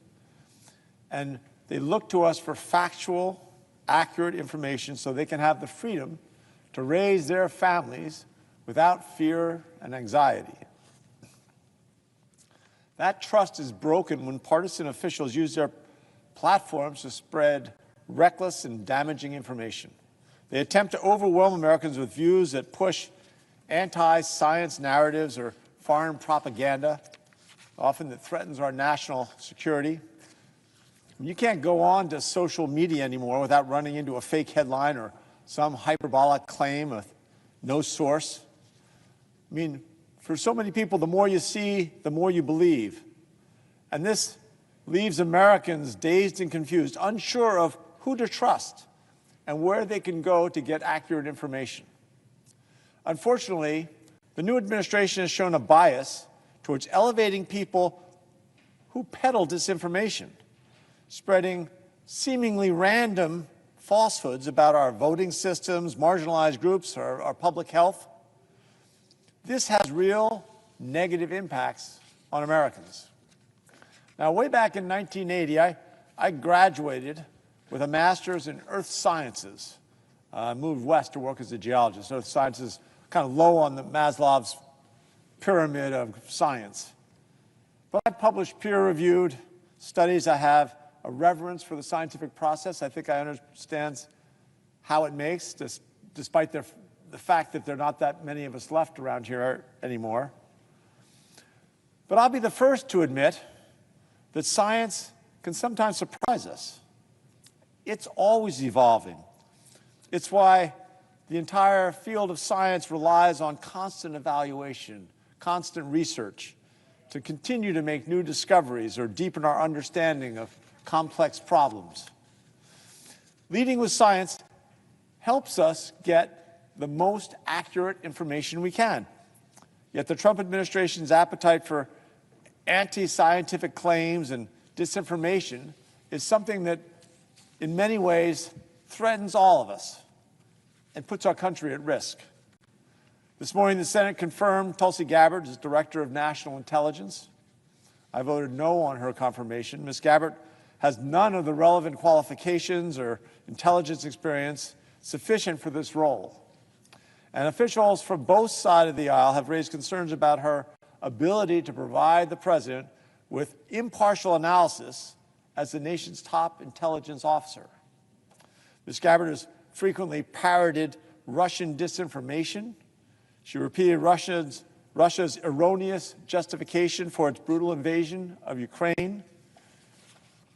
And they look to us for factual, accurate information so they can have the freedom to raise their families without fear and anxiety. That trust is broken when partisan officials use their platforms to spread reckless and damaging information. They attempt to overwhelm Americans with views that push anti-science narratives or foreign propaganda, often that threatens our national security. You can't go on to social media anymore without running into a fake headline or some hyperbolic claim with no source. I mean, for so many people, the more you see, the more you believe. And this leaves Americans dazed and confused, unsure of who to trust and where they can go to get accurate information. Unfortunately, the new administration has shown a bias towards elevating people who peddle disinformation, spreading seemingly random falsehoods about our voting systems, marginalized groups, our public health. This has real negative impacts on Americans. Now, way back in 1980, I graduated with a master's in earth sciences moved west to work as a geologist. So science is kind of low on the Maslow's pyramid of science. But I've published peer-reviewed studies. I have a reverence for the scientific process. I think I understand how it makes, despite the fact that there are not that many of us left around here anymore. But I'll be the first to admit that science can sometimes surprise us. It's always evolving. It's why the entire field of science relies on constant evaluation, constant research, to continue to make new discoveries or deepen our understanding of complex problems. Leading with science helps us get the most accurate information we can. Yet the Trump administration's appetite for anti-scientific claims and disinformation is something that, in many ways, threatens all of us and puts our country at risk. This morning, the Senate confirmed Tulsi Gabbard as Director of National Intelligence. I voted no on her confirmation. Ms. Gabbard has none of the relevant qualifications or intelligence experience sufficient for this role. And officials from both sides of the aisle have raised concerns about her ability to provide the president with impartial analysis as the nation's top intelligence officer. Ms. Gabbard has frequently parroted Russian disinformation. She repeated Russia's erroneous justification for its brutal invasion of Ukraine.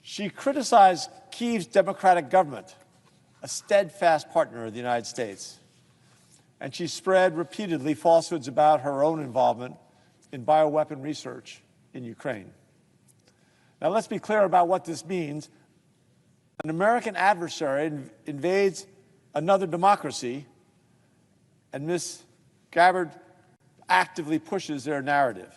She criticized Kyiv's democratic government, a steadfast partner of the United States. And she spread repeatedly falsehoods about her own involvement in bioweapon research in Ukraine. Now, let's be clear about what this means. An American adversary invades another democracy, and Ms. Gabbard actively pushes their narrative.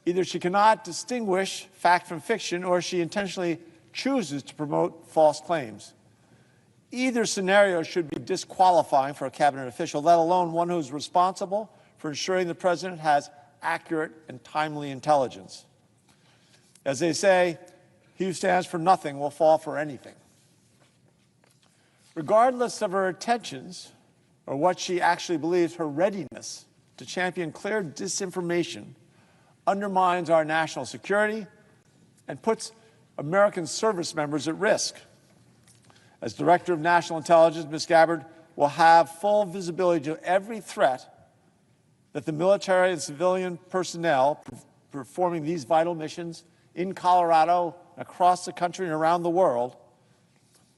Either she cannot distinguish fact from fiction, or she intentionally chooses to promote false claims. Either scenario should be disqualifying for a cabinet official, let alone one who's responsible for ensuring the president has accurate and timely intelligence. As they say, he who stands for nothing will fall for anything. Regardless of her intentions or what she actually believes, her readiness to champion clear disinformation undermines our national security and puts American service members at risk. As Director of National Intelligence, Ms. Gabbard will have full visibility to every threat that the military and civilian personnel performing these vital missions in Colorado, across the country, and around the world,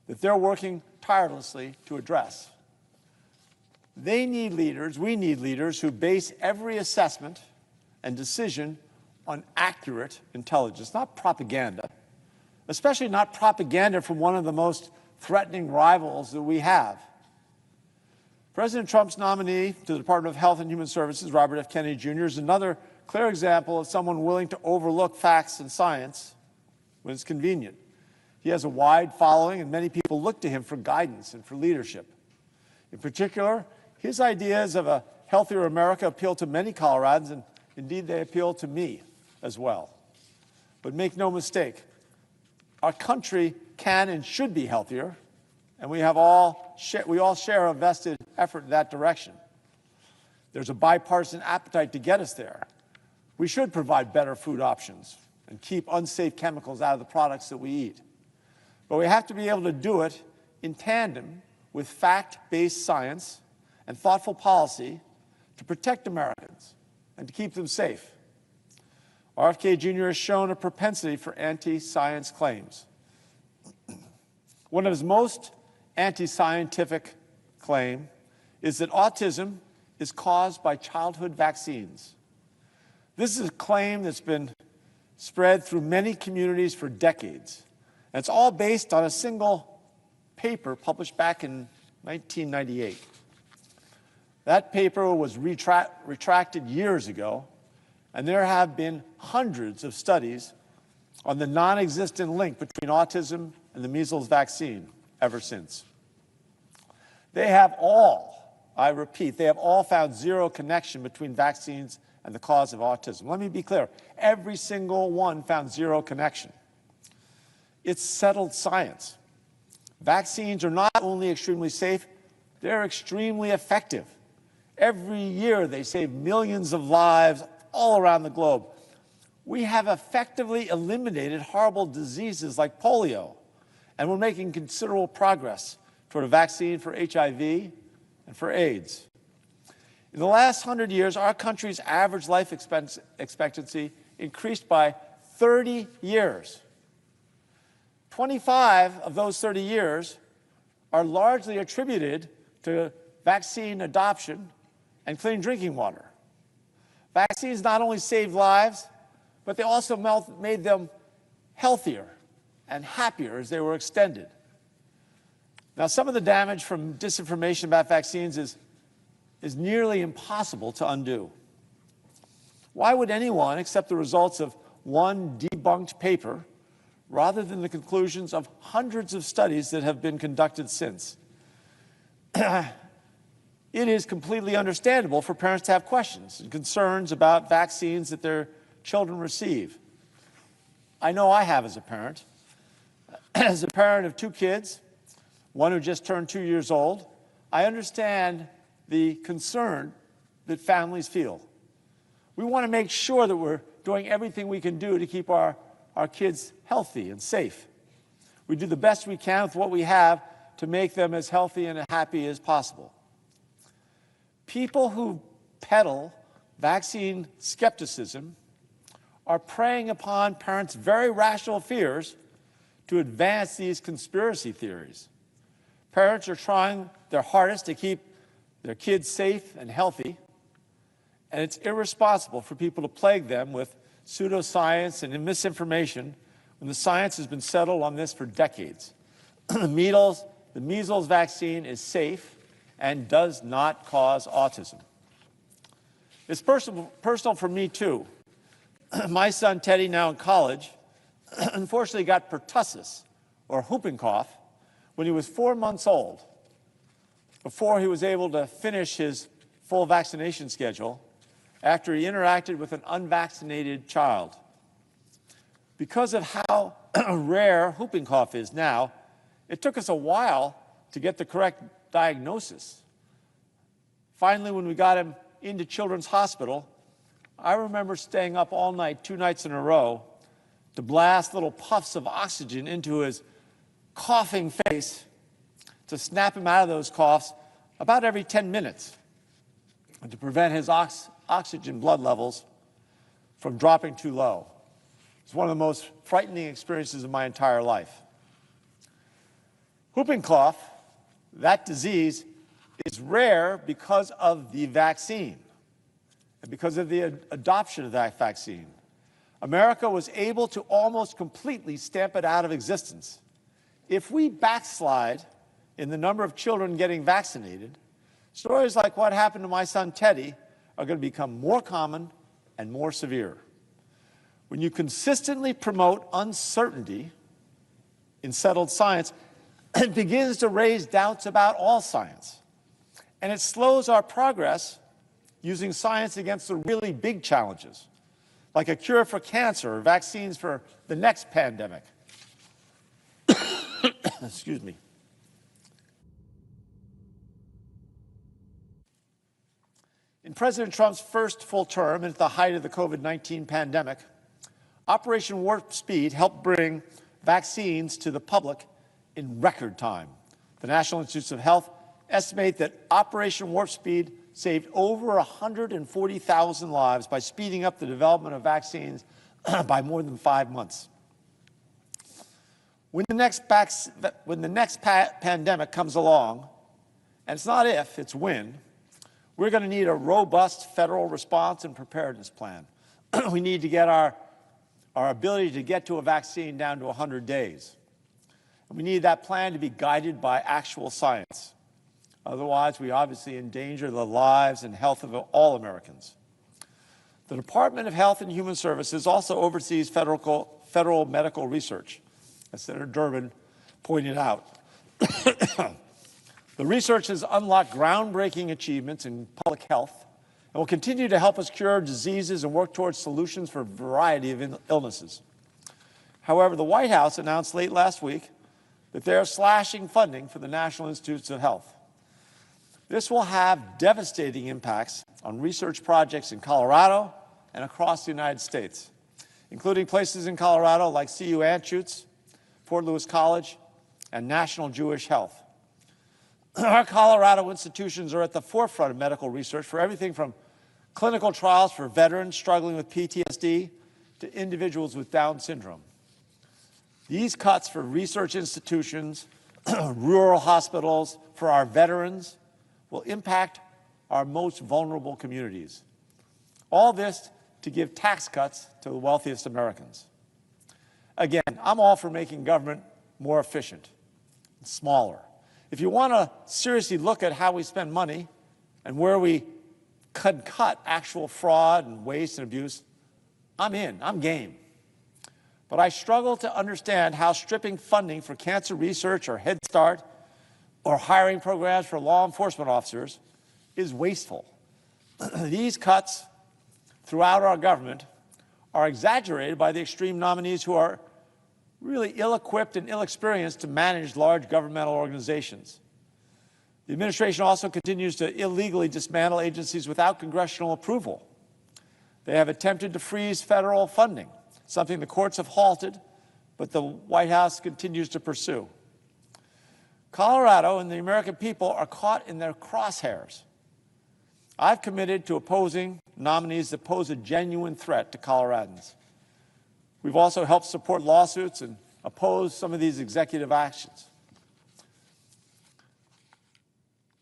that they're working tirelessly to address. They need leaders, we need leaders who base every assessment and decision on accurate intelligence, not propaganda, especially not propaganda from one of the most threatening rivals that we have. President Trump's nominee to the Department of Health and Human Services, Robert F. Kennedy Jr., is another clear example of someone willing to overlook facts and science when it's convenient. He has a wide following, and many people look to him for guidance and for leadership. In particular, his ideas of a healthier America appeal to many Coloradans, and indeed they appeal to me as well. But make no mistake, our country can and should be healthier, and we all share a vested effort in that direction. There's a bipartisan appetite to get us there. We should provide better food options and keep unsafe chemicals out of the products that we eat. But we have to be able to do it in tandem with fact-based science and thoughtful policy to protect Americans and to keep them safe. RFK Jr. has shown a propensity for anti-science claims. One of his most anti-scientific claims is that autism is caused by childhood vaccines. This is a claim that's been spread through many communities for decades. And it's all based on a single paper published back in 1998. That paper was retracted years ago, and there have been hundreds of studies on the non-existent link between autism and the measles vaccine ever since. They have all, I repeat, they have all found zero connection between vaccines and the cause of autism. Let me be clear, every single one found zero connection. It's settled science. Vaccines are not only extremely safe, They're extremely effective. Every year they save millions of lives all around the globe. We have effectively eliminated horrible diseases like polio, and we're making considerable progress toward a vaccine for HIV and for AIDS. In the last 100 years, our country's average life expectancy increased by 30 years. 25 of those 30 years are largely attributed to vaccine adoption and clean drinking water. Vaccines not only saved lives, but they also made them healthier and happier as they were extended. Now, some of the damage from disinformation about vaccines is nearly impossible to undo. Why would anyone accept the results of one debunked paper rather than the conclusions of hundreds of studies that have been conducted since? It is completely understandable for parents to have questions and concerns about vaccines that their children receive. I know I have as a parent. As a parent of 2 kids, one who just turned 2 years old, I understand the concern that families feel. We want to make sure that we're doing everything we can do to keep our kids healthy and safe. We do the best we can with what we have to make them as healthy and happy as possible. People who peddle vaccine skepticism are preying upon parents' very rational fears to advance these conspiracy theories. Parents are trying their hardest to keep their kids safe and healthy, and it's irresponsible for people to plague them with pseudoscience and misinformation when the science has been settled on this for decades. The measles vaccine is safe and does not cause autism. It's personal for me, too. My son, Teddy, now in college, unfortunately got pertussis, or whooping cough, when he was 4 months old, before he was able to finish his full vaccination schedule after he interacted with an unvaccinated child. Because of how rare whooping cough is now, it took us a while to get the correct diagnosis. Finally, when we got him into Children's Hospital, I remember staying up all night, 2 nights in a row, to blast little puffs of oxygen into his coughing face to snap him out of those coughs about every 10 minutes and to prevent his oxygen blood levels from dropping too low. It's one of the most frightening experiences of my entire life. Whooping cough, that disease, is rare because of the vaccine and because of the adoption of that vaccine. America was able to almost completely stamp it out of existence. If we backslide in the number of children getting vaccinated, stories like what happened to my son Teddy are going to become more common and more severe. When you consistently promote uncertainty in settled science, it begins to raise doubts about all science. And it slows our progress using science against the really big challenges, like a cure for cancer or vaccines for the next pandemic. Excuse me. In President Trump's first full term, and at the height of the COVID-19 pandemic, Operation Warp Speed helped bring vaccines to the public in record time. The National Institutes of Health estimate that Operation Warp Speed saved over 140,000 lives by speeding up the development of vaccines by more than 5 months. When the next pandemic comes along, and it's not if, it's when, we're going to need a robust federal response and preparedness plan. We need to get our ability to get to a vaccine down to 100 days. And we need that plan to be guided by actual science. Otherwise, we obviously endanger the lives and health of all Americans. The Department of Health and Human Services also oversees federal medical research, as Senator Durbin pointed out. The research has unlocked groundbreaking achievements in public health and will continue to help us cure diseases and work towards solutions for a variety of illnesses. However, the White House announced late last week that they are slashing funding for the National Institutes of Health. This will have devastating impacts on research projects in Colorado and across the United States, including places in Colorado like CU Anschutz, Fort Lewis College, and National Jewish Health. Our Colorado institutions are at the forefront of medical research for everything from clinical trials for veterans struggling with PTSD to individuals with Down syndrome. These cuts for research institutions, rural hospitals, for our veterans, will impact our most vulnerable communities. All this to give tax cuts to the wealthiest Americans. Again, I'm all for making government more efficient and smaller. If you want to seriously look at how we spend money and where we can cut actual fraud and waste and abuse, I'm in, I'm game. But I struggle to understand how stripping funding for cancer research or Head Start or hiring programs for law enforcement officers is wasteful. These cuts throughout our government are exaggerated by the extreme nominees who are really ill-equipped and ill-experienced to manage large governmental organizations. The administration also continues to illegally dismantle agencies without congressional approval. They have attempted to freeze federal funding, something the courts have halted, but the White House continues to pursue. Colorado and the American people are caught in their crosshairs. I've committed to opposing nominees that pose a genuine threat to Coloradans. We've also helped support lawsuits and oppose some of these executive actions.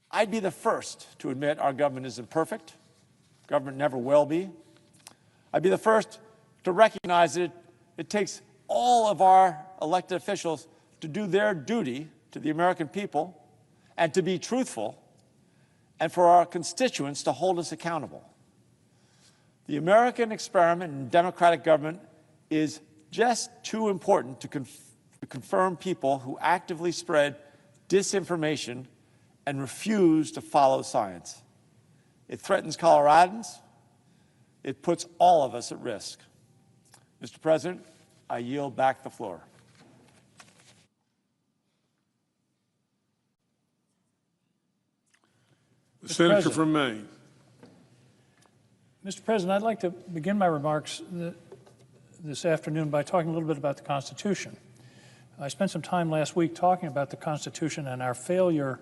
I'd be the first to admit our government isn't perfect. Government never will be. I'd be the first to recognize that it takes all of our elected officials to do their duty to the American people and to be truthful, and for our constituents to hold us accountable. The American experiment in democratic government is just too important to confirm people who actively spread disinformation and refuse to follow science. It threatens Coloradans. It puts all of us at risk. Mr. President, I yield back the floor. The Senator from Maine. Mr. President, I'd like to begin my remarks this afternoon by talking a little bit about the Constitution. I spent some time last week talking about the Constitution and our failure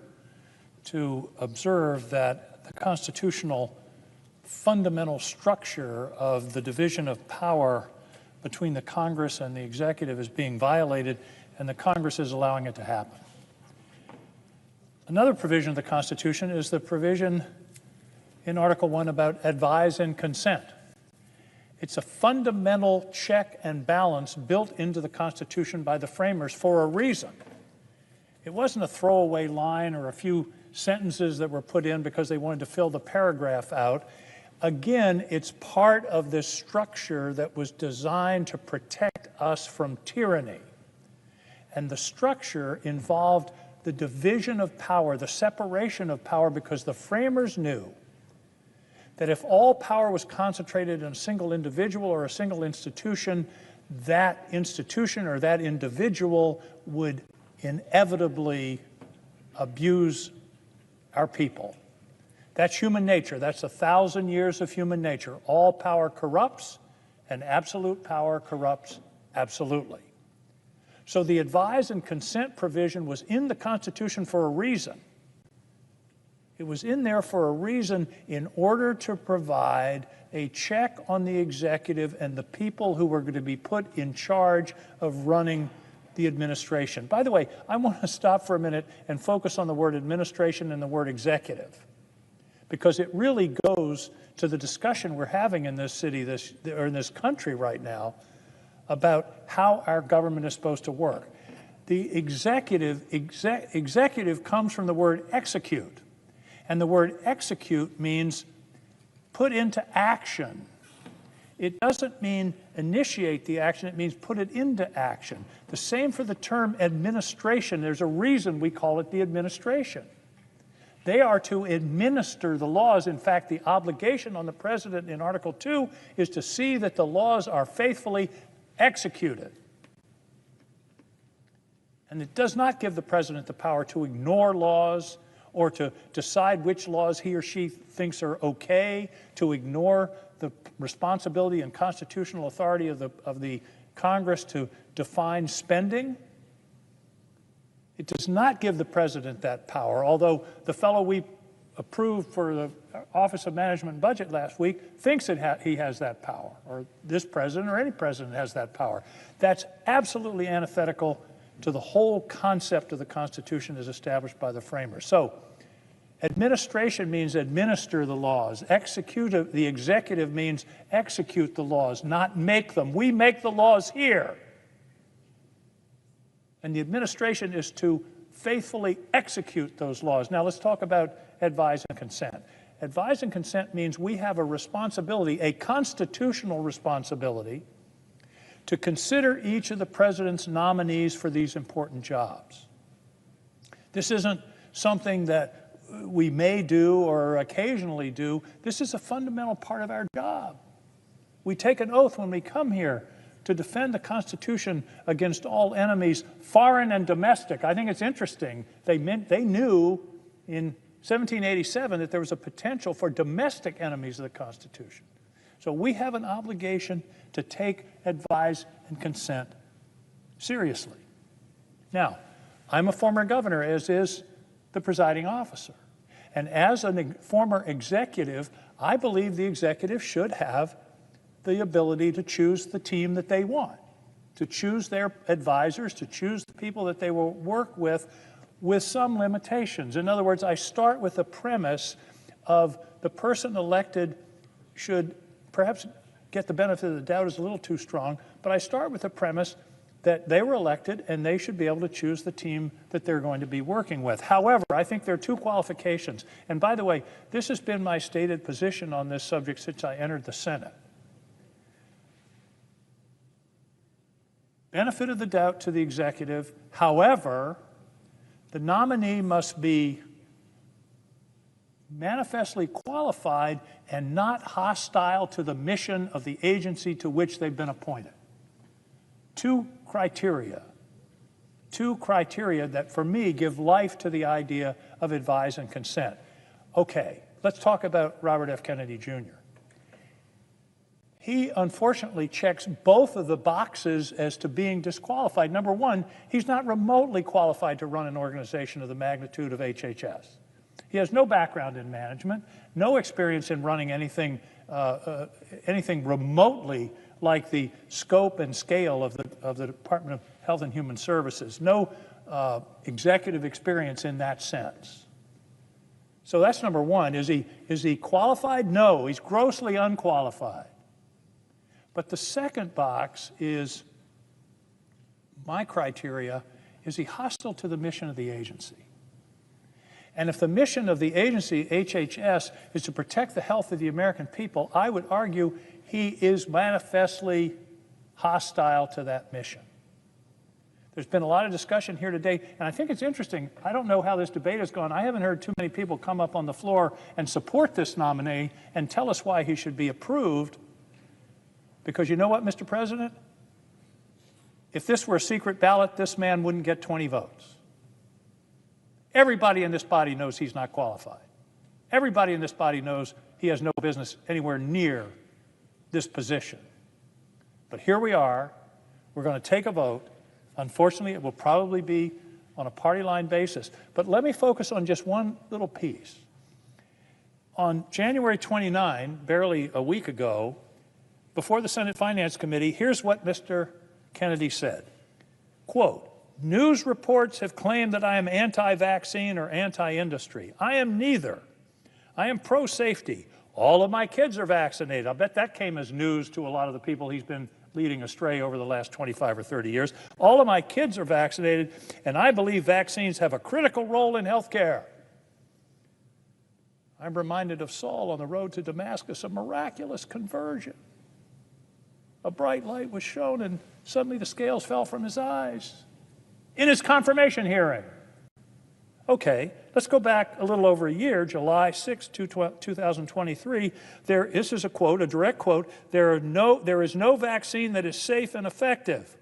to observe that the constitutional fundamental structure of the division of power between the Congress and the executive is being violated, and the Congress is allowing it to happen. Another provision of the Constitution is the provision in Article 1 about advise and consent. It's a fundamental check and balance built into the Constitution by the framers for a reason. It wasn't a throwaway line or a few sentences that were put in because they wanted to fill the paragraph out. Again, it's part of this structure that was designed to protect us from tyranny. And the structure involved the division of power, the separation of power, because the framers knew that if all power was concentrated in a single individual or a single institution, that institution or that individual would inevitably abuse our people. That's human nature. That's 1,000 years of human nature. All power corrupts, and absolute power corrupts absolutely. So the advise and consent provision was in the Constitution for a reason. It was in there for a reason in order to provide a check on the executive and the people who were going to be put in charge of running the administration. By the way, I want to stop for a minute and focus on the word administration and the word executive, because it really goes to the discussion we're having in this city, or in this country right now, about how our government is supposed to work. The executive comes from the word execute. And the word execute means put into action. It doesn't mean initiate the action, it means put it into action. The same for the term administration. There's a reason we call it the administration. They are to administer the laws. In fact, the obligation on the president in Article 2 is to see that the laws are faithfully executed. And it does not give the president the power to ignore laws or to decide which laws he or she thinks are okay, to ignore the responsibility and constitutional authority of the Congress to define spending. It does not give the president that power, although the fellow we approved for the Office of Management and Budget last week thinks he has that power, or this president or any president has that power. That's absolutely antithetical to the whole concept of the Constitution as established by the framers. So, administration means administer the laws. The executive means execute the laws, not make them. We make the laws here. And the administration is to faithfully execute those laws. Now let's talk about advise and consent. Advise and consent means we have a responsibility, a constitutional responsibility, to consider each of the president's nominees for these important jobs. This isn't something that we may do or occasionally do. This is a fundamental part of our job. We take an oath when we come here to defend the Constitution against all enemies, foreign and domestic. I think it's interesting. They knew in 1787 that there was a potential for domestic enemies of the Constitution. So we have an obligation to take advise and consent seriously. Now, I'm a former governor, as is the presiding officer. And as a former executive, I believe the executive should have the ability to choose the team that they want, to choose their advisors, to choose the people that they will work with some limitations. In other words, I start with the premise of the person elected should perhaps get the benefit of the doubt is a little too strong, but I start with the premise that they were elected and they should be able to choose the team that they're going to be working with. However, I think there are two qualifications. And by the way, this has been my stated position on this subject since I entered the Senate. Benefit of the doubt to the executive. However, the nominee must be manifestly qualified and not hostile to the mission of the agency to which they've been appointed. Two criteria that for me give life to the idea of advise and consent. Okay, let's talk about Robert F. Kennedy Jr. He unfortunately checks both of the boxes as to being disqualified. Number one, he's not remotely qualified to run an organization of the magnitude of HHS. He has no background in management, no experience in running anything remotely like the scope and scale of the Department of Health and Human Services, no executive experience in that sense. So that's number one. Is he qualified? No, he's grossly unqualified. But the second box is my criteria. Is he hostile to the mission of the agency? And if the mission of the agency, HHS, is to protect the health of the American people, I would argue he is manifestly hostile to that mission. There's been a lot of discussion here today, and I think it's interesting. I don't know how this debate has gone. I haven't heard too many people come up on the floor and support this nominee and tell us why he should be approved. Because you know what, Mr. President? If this were a secret ballot, this man wouldn't get 20 votes. Everybody in this body knows he's not qualified. Everybody in this body knows he has no business anywhere near this position. But here we are. We're going to take a vote. Unfortunately, it will probably be on a party line basis. But let me focus on just one little piece. On January 29, barely a week ago, before the Senate Finance Committee, here's what Mr. Kennedy said. Quote, "News reports have claimed that I am anti-vaccine or anti-industry. I am neither. I am pro-safety. All of my kids are vaccinated." I'll bet that came as news to a lot of the people he's been leading astray over the last 25 or 30 years. "All of my kids are vaccinated, and I believe vaccines have a critical role in health care." I'm reminded of Saul on the road to Damascus, a miraculous conversion. A bright light was shown, and suddenly the scales fell from his eyes in his confirmation hearing. Okay, let's go back a little over a year, July 6, 2023. This is a quote, a direct quote, there is no vaccine that is safe and effective.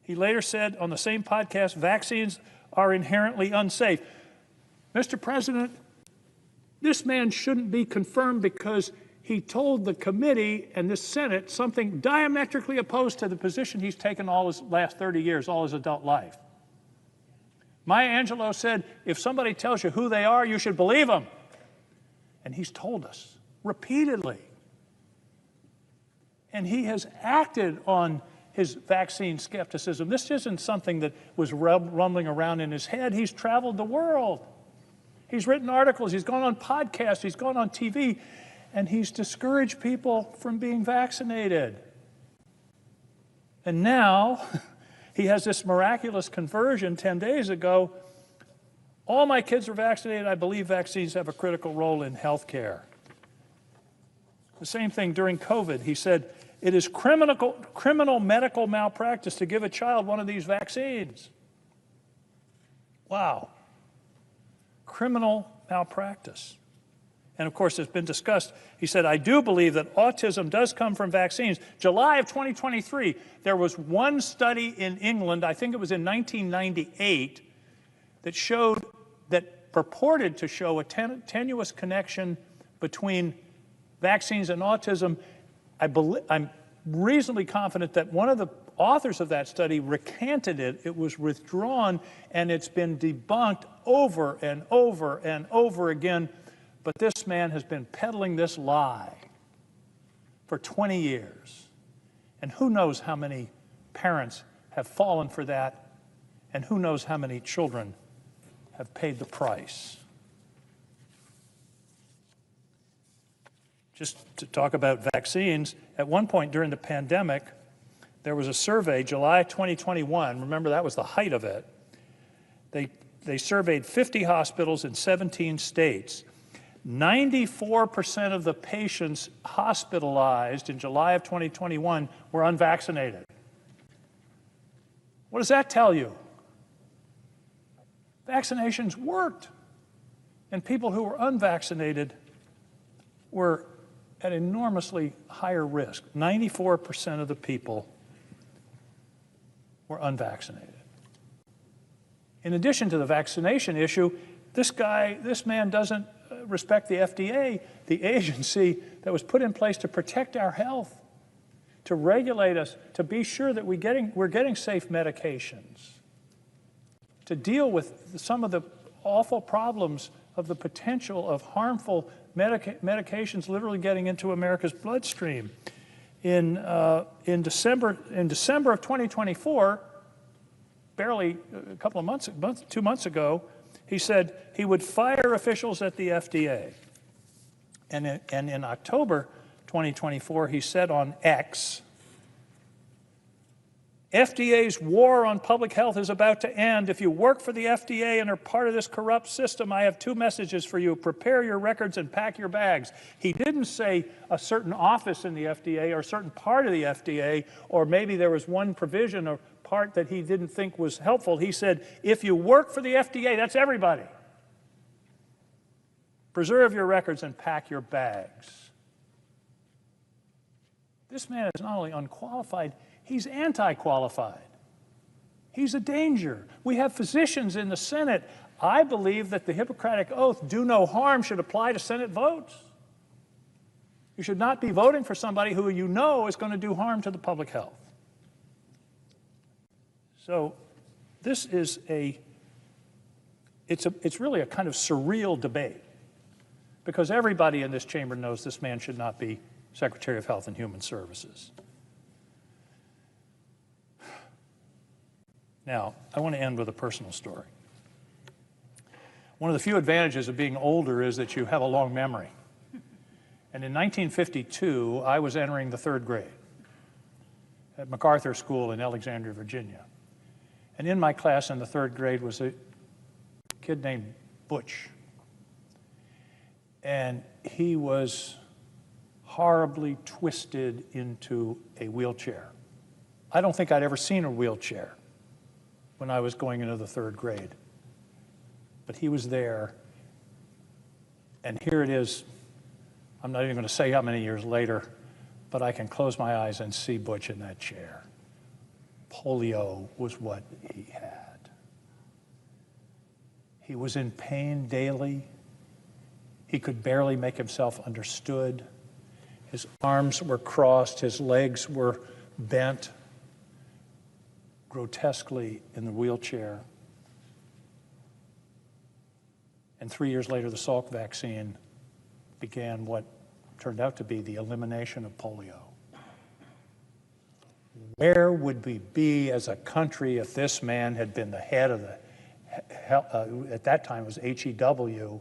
He later said on the same podcast, vaccines are inherently unsafe. Mr. President, this man shouldn't be confirmed because he told the committee and the Senate something diametrically opposed to the position he's taken all his last 30 years, all his adult life. Maya Angelou said, if somebody tells you who they are, you should believe them. And he's told us repeatedly. And he has acted on his vaccine skepticism. This isn't something that was rumbling around in his head. He's traveled the world. He's written articles. He's gone on podcasts. He's gone on TV. And he's discouraged people from being vaccinated. And now he has this miraculous conversion 10 days ago. All my kids are vaccinated. I believe vaccines have a critical role in health care. The same thing during COVID. He said, it is criminal medical malpractice to give a child one of these vaccines. Wow. Criminal malpractice. And of course, it's been discussed. He said, I do believe that autism does come from vaccines. July of 2023, there was one study in England, I think it was in 1998, that purported to show a tenuous connection between vaccines and autism. I'm reasonably confident that one of the authors of that study recanted it. It was withdrawn, and it's been debunked over and over and over again. But this man has been peddling this lie for 20 years. And who knows how many parents have fallen for that, and who knows how many children have paid the price. Just to talk about vaccines, at one point during the pandemic, there was a survey, July 2021, remember that was the height of it. They surveyed 50 hospitals in 17 states. 94% of the patients hospitalized in July of 2021 were unvaccinated. What does that tell you? Vaccinations worked, and people who were unvaccinated were at enormously higher risk. 94% of the people were unvaccinated. In addition to the vaccination issue, this man doesn't respect the FDA, the agency that was put in place to protect our health, to regulate us, to be sure that we're getting safe medications, to deal with some of the awful problems of the potential of harmful medications literally getting into America's bloodstream. In December of 2024, barely a couple of months, 2 months ago, he said he would fire officials at the FDA. And in October 2024, he said on X, FDA's war on public health is about to end. If you work for the FDA and are part of this corrupt system, I have two messages for you. Prepare your records and pack your bags. He didn't say a certain office in the FDA or a certain part of the FDA, or maybe there was one provision or part that he didn't think was helpful. He said, if you work for the FDA, that's everybody. Preserve your records and pack your bags. This man is not only unqualified, he's anti-qualified. He's a danger. We have physicians in the Senate. I believe that the Hippocratic Oath, do no harm, should apply to Senate votes. You should not be voting for somebody who you know is going to do harm to the public health. So this is it's really a kind of surreal debate, because everybody in this chamber knows this man should not be Secretary of Health and Human Services. Now, I want to end with a personal story. One of the few advantages of being older is that you have a long memory. And in 1952, I was entering the 3rd grade at MacArthur School in Alexandria, Virginia. And in my class in the 3rd grade was a kid named Butch. And he was horribly twisted into a wheelchair. I don't think I'd ever seen a wheelchair when I was going into the 3rd grade. But he was there, and here it is. I'm not even going to say how many years later, but I can close my eyes and see Butch in that chair. Polio was what he had. He was in pain daily. He could barely make himself understood. His arms were crossed, his legs were bent grotesquely in the wheelchair. And 3 years later, the Salk vaccine began what turned out to be the elimination of polio. Where would we be as a country if this man had been the head of the, at that time it was HEW,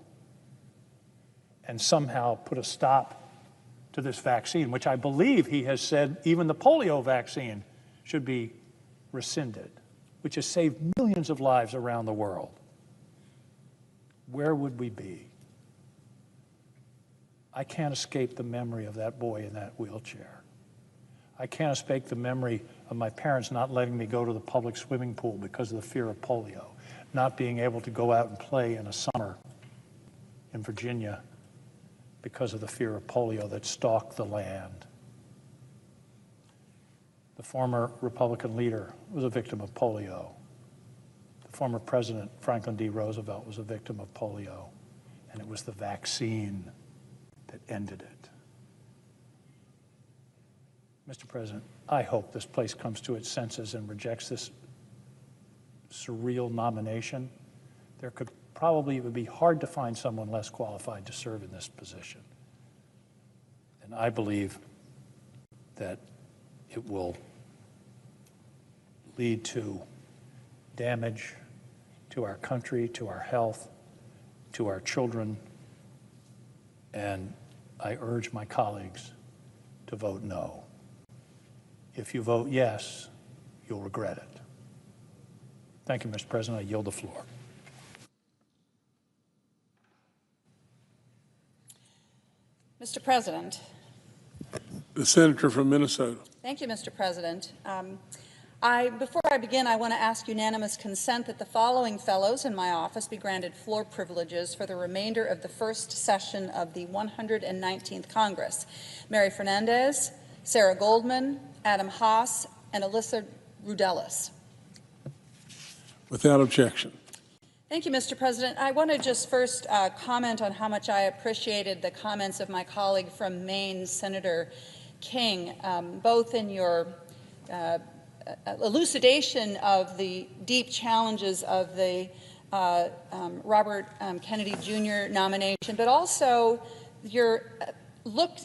and somehow put a stop to this vaccine, which I believe he has said even the polio vaccine should be rescinded, which has saved millions of lives around the world? Where would we be? I can't escape the memory of that boy in that wheelchair. I can't escape the memory of my parents not letting me go to the public swimming pool because of the fear of polio, not being able to go out and play in a summer in Virginia because of the fear of polio that stalked the land. The former Republican leader was a victim of polio. The former President, Franklin D. Roosevelt, was a victim of polio, and it was the vaccine that ended it. Mr. President, I hope this place comes to its senses and rejects this surreal nomination. There could probably, it would be hard to find someone less qualified to serve in this position. And I believe that it will lead to damage to our country, to our health, to our children, and I urge my colleagues to vote no. If you vote yes, you'll regret it. Thank you, Mr. President. I yield the floor. Mr. President. The senator from Minnesota. Thank you, Mr. President. Before I begin, I want to ask unanimous consent that the following fellows in my office be granted floor privileges for the remainder of the first session of the 119th Congress. Mary Fernandez, Sarah Goldman, Adam Haas, and Alyssa Rudelis. Without objection. Thank you, Mr. President. I want to just first comment on how much I appreciated the comments of my colleague from Maine, Senator King, both in your elucidation of the deep challenges of the Robert Kennedy Jr. nomination, but also your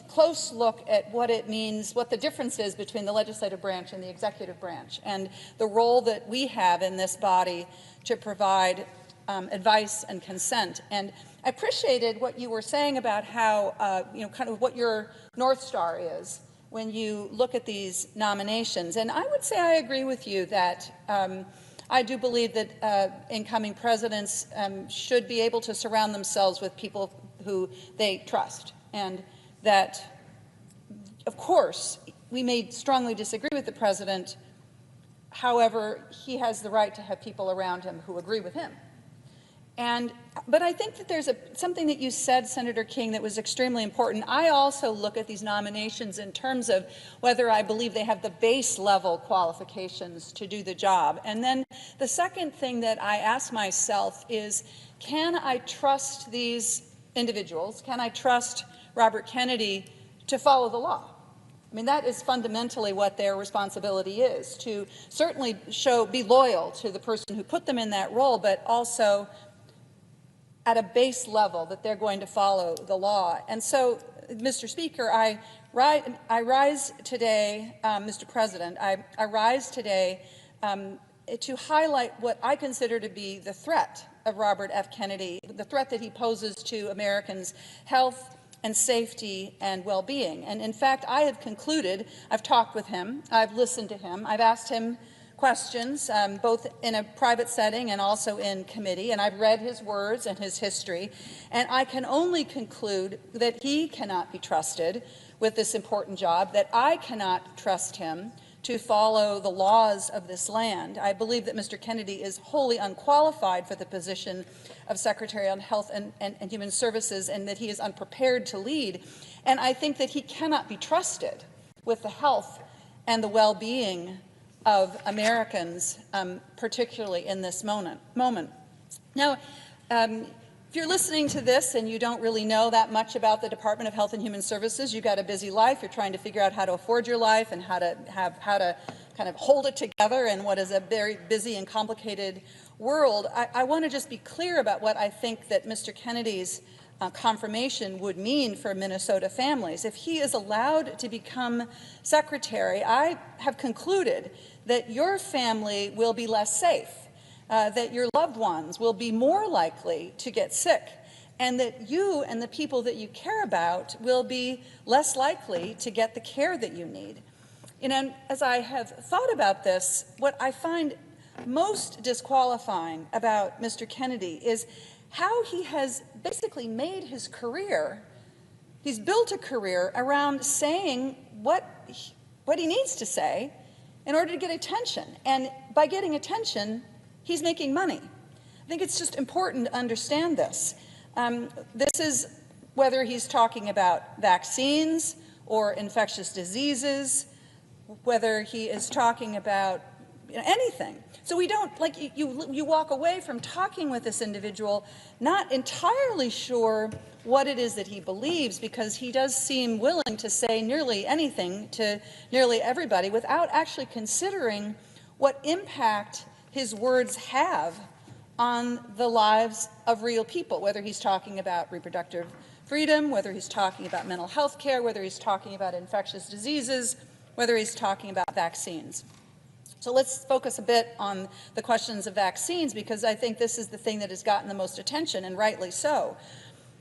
close look at what it means, what the difference is between the legislative branch and the executive branch, and the role that we have in this body to provide advice and consent. And I appreciated what you were saying about how, kind of what your North Star is when you look at these nominations. And I would say I agree with you that I do believe that incoming presidents should be able to surround themselves with people who they trust. And that, of course, we may strongly disagree with the president. However, he has the right to have people around him who agree with him. But I think that there's something that you said, Senator King, that was extremely important. I also look at these nominations in terms of whether I believe they have the base level qualifications to do the job. And then the second thing that I ask myself is, can I trust these individuals? Can I trust Robert Kennedy to follow the law? I mean, that is fundamentally what their responsibility is, to certainly be loyal to the person who put them in that role, but also at a base level that they're going to follow the law. And so, Mr. Speaker, I rise today, Mr. President, I rise today to highlight what I consider to be the threat of Robert F. Kennedy, the threat that he poses to Americans' health and safety and well-being. And in fact, I have concluded, I've talked with him, I've listened to him, I've asked him questions, both in a private setting and also in committee, and I've read his words and his history, and I can only conclude that he cannot be trusted with this important job, that I cannot trust him to follow the laws of this land. I believe that Mr. Kennedy is wholly unqualified for the position of Secretary of Health and Human Services, and that he is unprepared to lead. And I think that he cannot be trusted with the health and the well-being of Americans, particularly in this moment. Now, If you're listening to this and you don't really know that much about the Department of Health and Human Services, you've got a busy life, you're trying to figure out how to afford your life and how to kind of hold it together in what is a very busy and complicated world, I want to just be clear about what I think that Mr. Kennedy's confirmation would mean for Minnesota families. If he is allowed to become secretary, I have concluded that your family will be less safe, that your loved ones will be more likely to get sick, and that you and the people that you care about will be less likely to get the care that you need. And as I have thought about this, what I find most disqualifying about Mr. Kennedy is how he has basically made his career, he's built a career around saying what he needs to say in order to get attention. And by getting attention, he's making money. I think it's just important to understand this. This is whether he's talking about vaccines or infectious diseases, whether he is talking about anything. So we don't, like, you walk away from talking with this individual not entirely sure what it is that he believes, because he does seem willing to say nearly anything to nearly everybody without actually considering what impact his words have on the lives of real people, whether he's talking about reproductive freedom, whether he's talking about mental health care, whether he's talking about infectious diseases, whether he's talking about vaccines. So let's focus a bit on the questions of vaccines, because I think this is the thing that has gotten the most attention, and rightly so.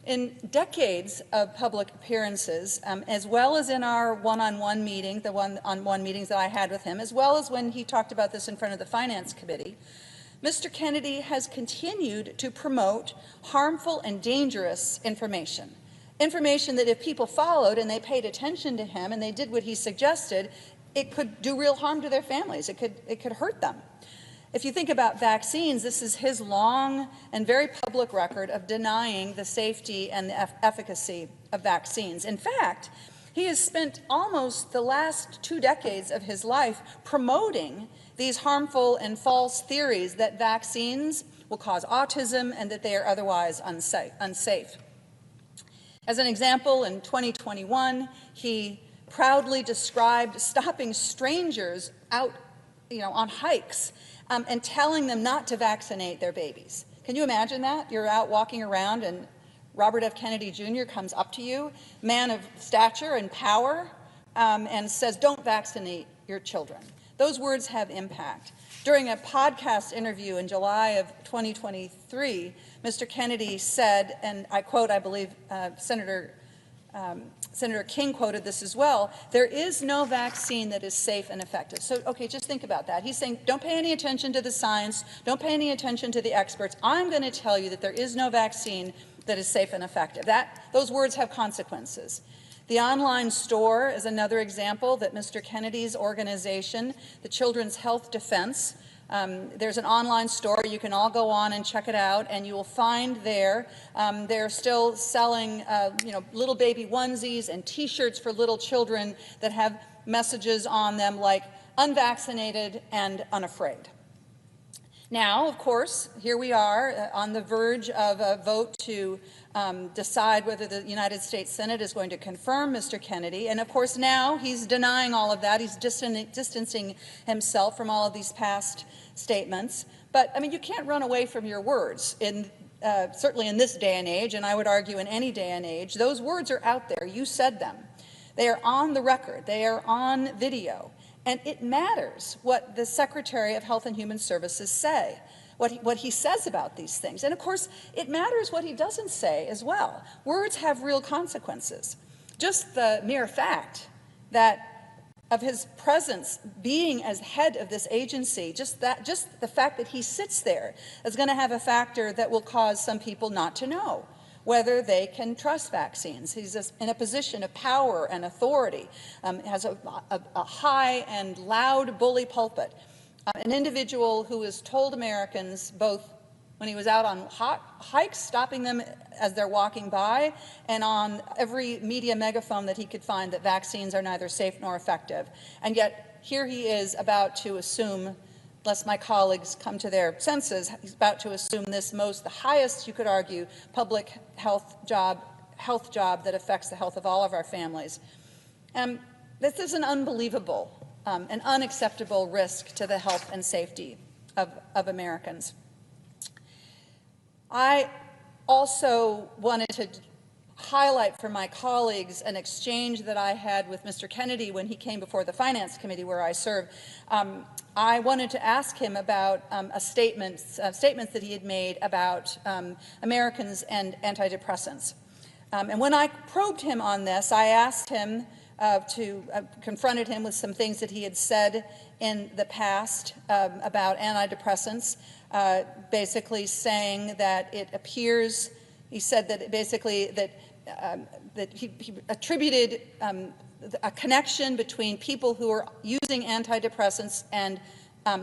In decades of public appearances, as well as in our one-on-one meeting, the one-on-one meetings that I had with him, as well as when he talked about this in front of the Finance Committee, Mr. Kennedy has continued to promote harmful and dangerous information. Information that if people followed and they paid attention to him and they did what he suggested, it could do real harm to their families. It could hurt them. If you think about vaccines, this is his long and very public record of denying the safety and the efficacy of vaccines. In fact, he has spent almost the last 2 decades of his life promoting these harmful and false theories that vaccines will cause autism and that they are otherwise unsafe. As an example, in 2021, he proudly described stopping strangers out, on hikes and telling them not to vaccinate their babies. Can you imagine that? You're out walking around and Robert F. Kennedy Jr. comes up to you, man of stature and power, and says, don't vaccinate your children. Those words have impact. During a podcast interview in July of 2023, Mr. Kennedy said, and I quote, I believe Senator King quoted this as well, there is no vaccine that is safe and effective. So, okay, just think about that. He's saying, don't pay any attention to the science, don't pay any attention to the experts. I'm going to tell you that there is no vaccine that is safe and effective. Those words have consequences. The online store is another example that Mr. Kennedy's organization, the Children's Health Defense, there's an online store. You can all go on and check it out, and you will find there they're still selling little baby onesies and T-shirts for little children that have messages on them like unvaccinated and unafraid. Now, of course, here we are on the verge of a vote to decide whether the United States Senate is going to confirm Mr. Kennedy. And of course, now he's denying all of that. He's distancing himself from all of these past statements. But, I mean, you can't run away from your words. Certainly in this day and age, and I would argue in any day and age, those words are out there. You said them. They are on the record. They are on video. And it matters what the Secretary of Health and Human Services say, what he says about these things. And of course, it matters what he doesn't say as well. Words have real consequences. Just the mere fact that of his presence being as head of this agency, just the fact that he sits there is going to have a factor that will cause some people not to know whether they can trust vaccines. He's in a position of power and authority, has a high and loud bully pulpit. An individual who has told Americans, both when he was out on hikes, stopping them as they're walking by, and on every media megaphone that he could find, that vaccines are neither safe nor effective. And yet, here he is about to assume lest my colleagues come to their senses, he's about to assume the highest, you could argue, public health job that affects the health of all of our families. This is an unbelievable, an unacceptable risk to the health and safety of Americans. I also wanted to highlight for my colleagues an exchange that I had with Mr. Kennedy when he came before the Finance Committee where I serve. I wanted to ask him about statements that he had made about Americans and antidepressants. And when I probed him on this, I asked him confronted him with some things that he had said in the past about antidepressants, basically saying that it appears, he said that basically that he attributed a connection between people who are using antidepressants and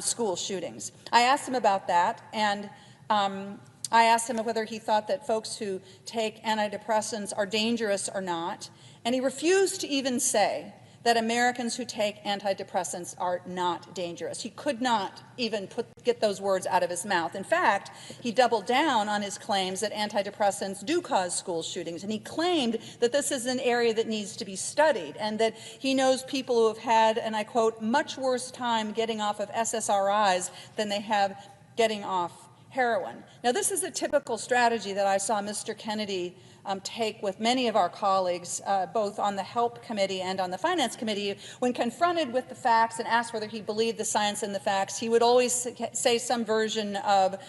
school shootings. I asked him about that, and I asked him whether he thought that folks who take antidepressants are dangerous or not, and he refused to even say that Americans who take antidepressants are not dangerous. He could not even get those words out of his mouth. In fact, he doubled down on his claims that antidepressants do cause school shootings, and he claimed that this is an area that needs to be studied, and that he knows people who have had, and I quote, much worse time getting off of SSRIs than they have getting off heroin. Now, this is a typical strategy that I saw Mr. Kennedy take with many of our colleagues, both on the HELP Committee and on the Finance Committee. When confronted with the facts and asked whether he believed the science and the facts, he would always say some version of,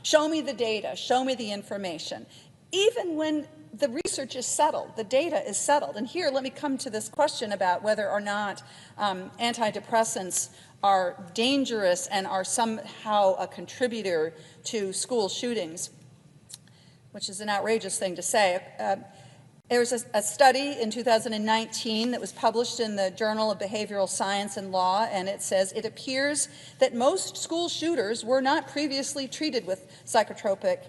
show me the data, show me the information. Even when the research is settled, the data is settled. And here, let me come to this question about whether or not antidepressants are dangerous and are somehow a contributor to school shootings, which is an outrageous thing to say. There was a study in 2019 that was published in the Journal of Behavioral Science and Law, and it says, it appears that most school shooters were not previously treated with psychotropic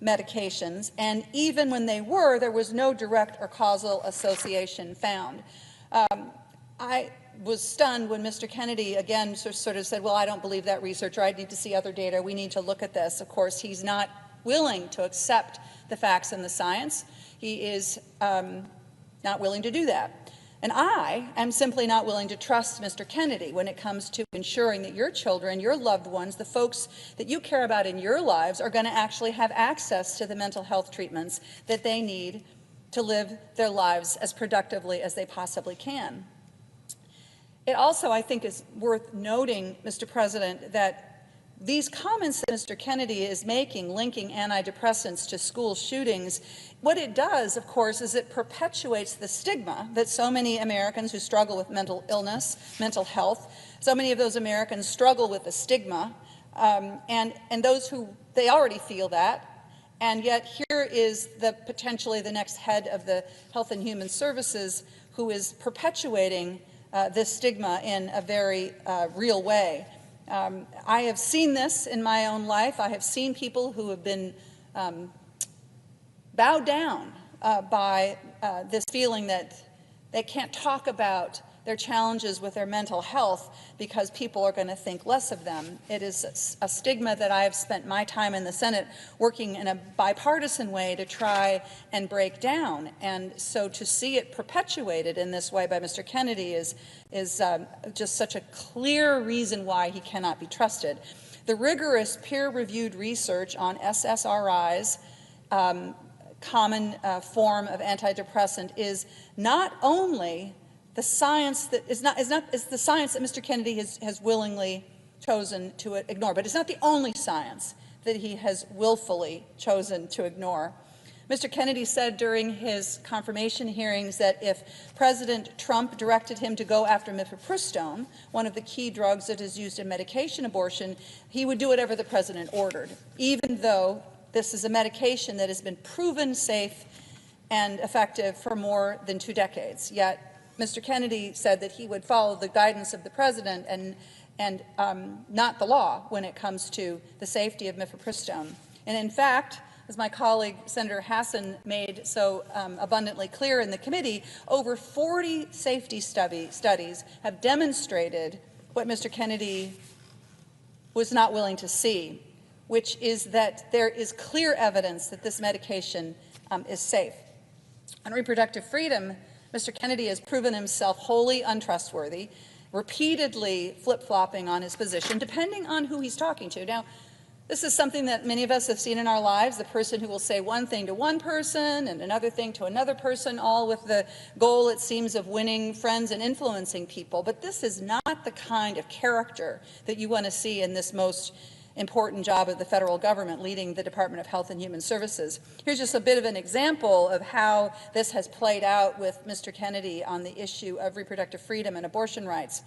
medications, and even when they were, there was no direct or causal association found. I was stunned when Mr. Kennedy again sort of said, well, I don't believe that research, or I need to see other data, we need to look at this. Of course, he's not willing to accept the facts and the science. He is not willing to do that. And I am simply not willing to trust Mr. Kennedy when it comes to ensuring that your children, your loved ones, the folks that you care about in your lives are going to actually have access to the mental health treatments that they need to live their lives as productively as they possibly can. It also, I think, is worth noting, Mr. President, that these comments that Mr. Kennedy is making, linking antidepressants to school shootings, what it does, of course, is it perpetuates the stigma that so many Americans who struggle with mental illness, mental health, so many of those Americans struggle with the stigma, and those who, they already feel that, and yet here is potentially the next head of the Health and Human Services who is perpetuating this stigma in a very real way. I have seen this in my own life. I have seen people who have been bowed down by this feeling that they can't talk about their challenges with their mental health because people are going to think less of them. It is a stigma that I have spent my time in the Senate working in a bipartisan way to try and break down. And so to see it perpetuated in this way by Mr. Kennedy is just such a clear reason why he cannot be trusted. The rigorous peer-reviewed research on SSRIs, common form of antidepressant, is not only the science that is the science that Mr. Kennedy has willingly chosen to ignore, but it's not the only science that he has willfully chosen to ignore. Mr. Kennedy said during his confirmation hearings that if President Trump directed him to go after mifepristone, one of the key drugs that is used in medication abortion, he would do whatever the president ordered, even though this is a medication that has been proven safe and effective for more than 2 decades. Yet Mr. Kennedy said that he would follow the guidance of the president and not the law when it comes to the safety of mifepristone. And in fact, as my colleague Senator Hassan made so abundantly clear in the committee, over 40 safety studies have demonstrated what Mr. Kennedy was not willing to see, which is that there is clear evidence that this medication is safe. On reproductive freedom, Mr. Kennedy has proven himself wholly untrustworthy, repeatedly flip-flopping on his position, depending on who he's talking to. Now, this is something that many of us have seen in our lives, the person who will say one thing to one person and another thing to another person, all with the goal, it seems, of winning friends and influencing people. But this is not the kind of character that you want to see in this most important job of the federal government, leading the Department of Health and Human Services. Here's just a bit of an example of how this has played out with Mr. Kennedy on the issue of reproductive freedom and abortion rights.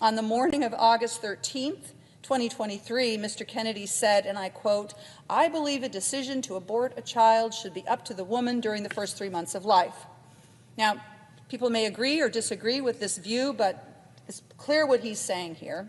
On the morning of August 13th, 2023, Mr. Kennedy said, and I quote, "I believe a decision to abort a child should be up to the woman during the first 3 months of life." Now, people may agree or disagree with this view, but it's clear what he's saying here.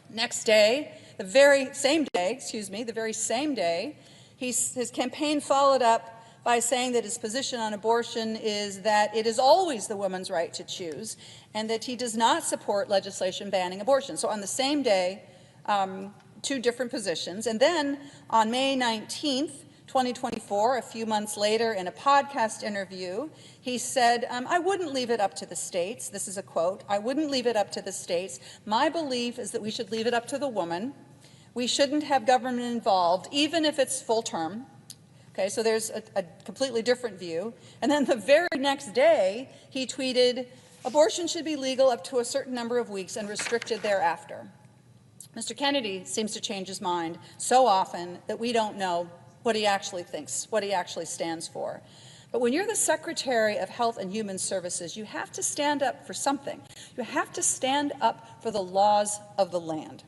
Next day, the very same day, his campaign followed up by saying that his position on abortion is that it is always the woman's right to choose, and that he does not support legislation banning abortion. So on the same day, two different positions. And then on May 19th, 2024, a few months later, in a podcast interview, he said, "I wouldn't leave it up to the states." This is a quote. "I wouldn't leave it up to the states. My belief is that we should leave it up to the woman. We shouldn't have government involved, even if it's full term." Okay, so there's a completely different view. And then the very next day, he tweeted, "Abortion should be legal up to a certain number of weeks and restricted thereafter." Mr. Kennedy seems to change his mind so often that we don't know what he actually thinks, what he actually stands for. But when you're the Secretary of Health and Human Services, you have to stand up for something. You have to stand up for the laws of the land.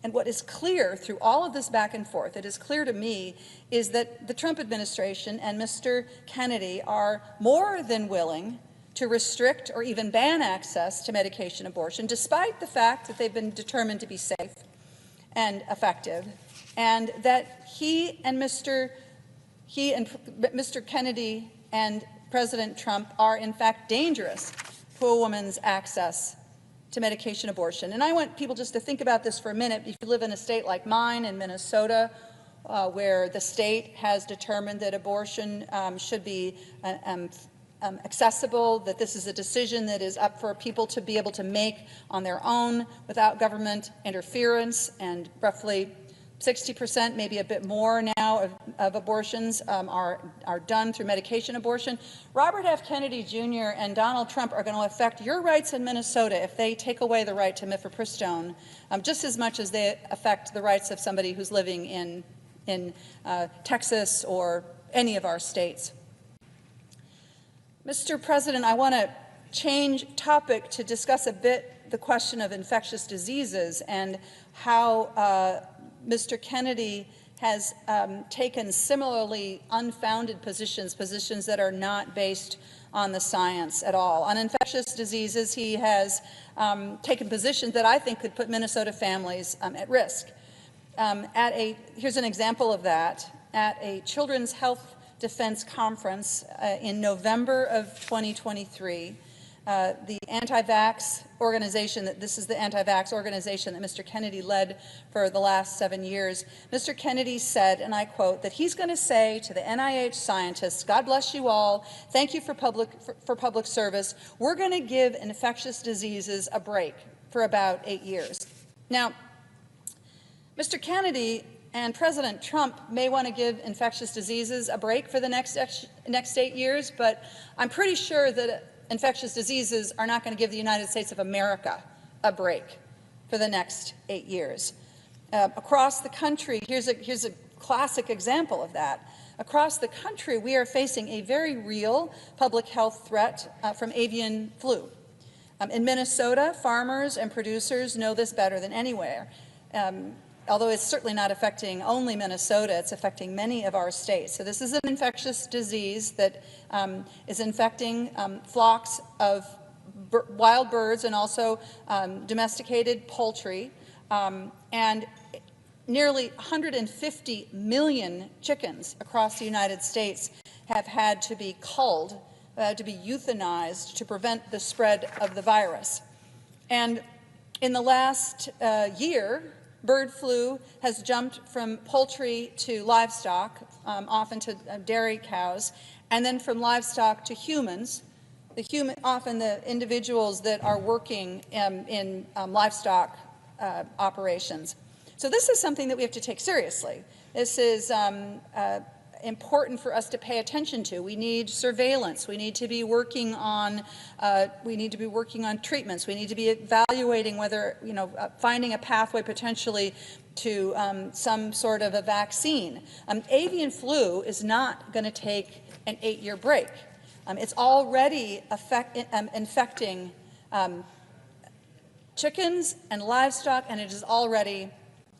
And what is clear through all of this back and forth, it is clear to me, is that the Trump administration and Mr. Kennedy are more than willing to restrict or even ban access to medication abortion, despite the fact that they've been determined to be safe and effective, and that he and Mr. Kennedy and President Trump are in fact dangerous to a woman's access to medication abortion. And I want people just to think about this for a minute. If you live in a state like mine in Minnesota, where the state has determined that abortion should be accessible, that this is a decision that is up for people to be able to make on their own without government interference, and roughly 60%, maybe a bit more now, of abortions are done through medication abortion. Robert F. Kennedy Jr. and Donald Trump are going to affect your rights in Minnesota if they take away the right to mifepristone, just as much as they affect the rights of somebody who's living in Texas or any of our states. Mr. President, I want to change topic to discuss a bit the question of infectious diseases and how Mr. Kennedy has taken similarly unfounded positions that are not based on the science at all. On infectious diseases, he has taken positions that I think could put Minnesota families at risk. Here's an example of that. At a Children's Health Defense Conference in November of 2023, the anti-vax organization, this is the anti-vax organization that Mr. Kennedy led for the last 7 years. Mr. Kennedy said, and I quote, that he's going to say to the NIH scientists, "God bless you all, thank you for public service. We're going to give infectious diseases a break for about 8 years." Now, Mr. Kennedy and President Trump may want to give infectious diseases a break for the next 8 years, but I'm pretty sure that infectious diseases are not going to give the United States of America a break for the next 8 years. Across the country, here's a classic example of that. Across the country, we are facing a very real public health threat from avian flu. In Minnesota, farmers and producers know this better than anywhere. Although it's certainly not affecting only Minnesota, it's affecting many of our states. So this is an infectious disease that is infecting flocks of wild birds and also domesticated poultry. And nearly 150 million chickens across the United States have had to be culled, to be euthanized to prevent the spread of the virus. And in the last year, Bird flu has jumped from poultry to livestock, often to dairy cows, and then from livestock to humans. Often the individuals that are working in livestock operations. So this is something that we have to take seriously. This is important for us to pay attention to. We need surveillance. We need to be working on treatments. We need to be evaluating whether, finding a pathway potentially to some sort of a vaccine. Avian flu is not going to take an 8-year break. It's already infecting chickens and livestock, and it is already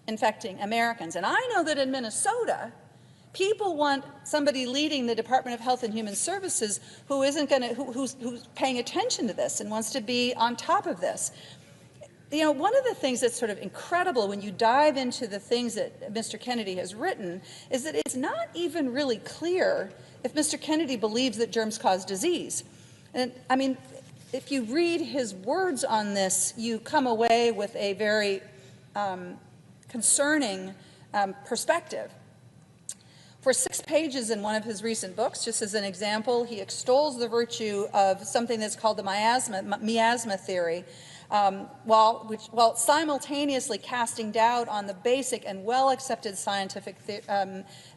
infecting Americans. And I know that in Minnesota, people want somebody leading the Department of Health and Human Services who isn't going to, who's paying attention to this and wants to be on top of this. One of the things that's sort of incredible when you dive into the things that Mr. Kennedy has written is that it's not even really clear if Mr. Kennedy believes that germs cause disease. And I mean, if you read his words on this, you come away with a very concerning perspective. For 6 pages in one of his recent books, just as an example, he extols the virtue of something that's called the miasma theory, while simultaneously casting doubt on the basic and well-accepted scientific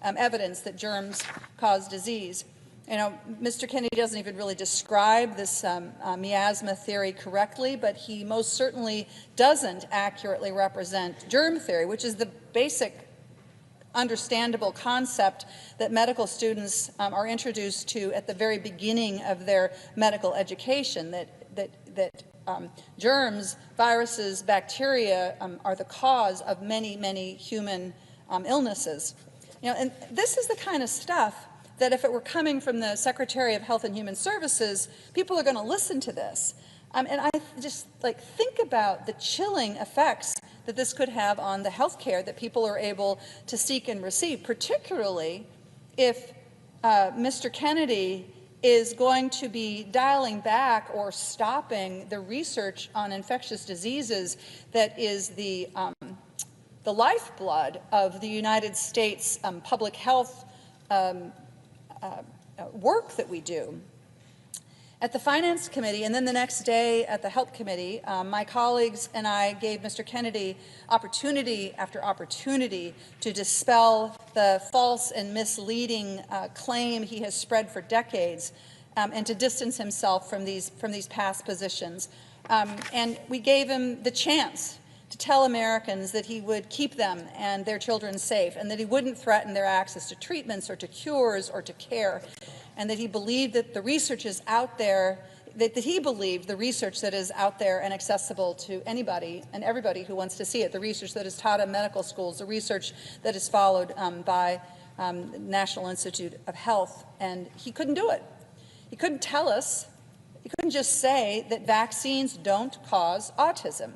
evidence that germs cause disease. Mr. Kennedy doesn't even really describe this miasma theory correctly, but he most certainly doesn't accurately represent germ theory, which is the basic understandable concept that medical students are introduced to at the very beginning of their medical education, that germs, viruses, bacteria are the cause of many, many human illnesses. And this is the kind of stuff that if it were coming from the Secretary of Health and Human Services, people are going to listen to this. And I just think about the chilling effects that this could have on the health care that people are able to seek and receive, particularly if Mr. Kennedy is going to be dialing back or stopping the research on infectious diseases that is the lifeblood of the United States public health work that we do. At the Finance Committee, and then the next day at the Health Committee, my colleagues and I gave Mr. Kennedy opportunity after opportunity to dispel the false and misleading claim he has spread for decades, and to distance himself from these past positions. And we gave him the chance to tell Americans that he would keep them and their children safe, and that he wouldn't threaten their access to treatments or to cures or to care, and that he believed that the research is out there, that he believed the research that is out there and accessible to anybody and everybody who wants to see it, the research that is taught in medical schools, the research that is followed by the National Institute of Health, and he couldn't do it. He couldn't tell us, he couldn't just say that vaccines don't cause autism.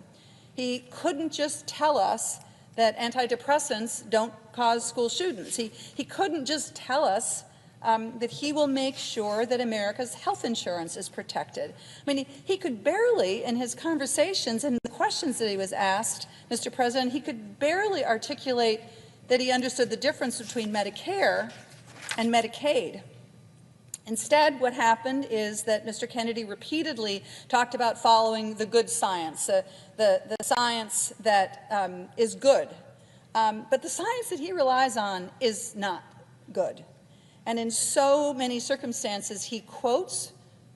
He couldn't just tell us that antidepressants don't cause school shootings. He couldn't just tell us that he will make sure that America's health insurance is protected. I mean, he could barely, in his conversations and the questions that he was asked, Mr. President, he could barely articulate that he understood the difference between Medicare and Medicaid. Instead, what happened is that Mr. Kennedy repeatedly talked about following the good science, the science that is good. But the science that he relies on is not good. And in so many circumstances, he quotes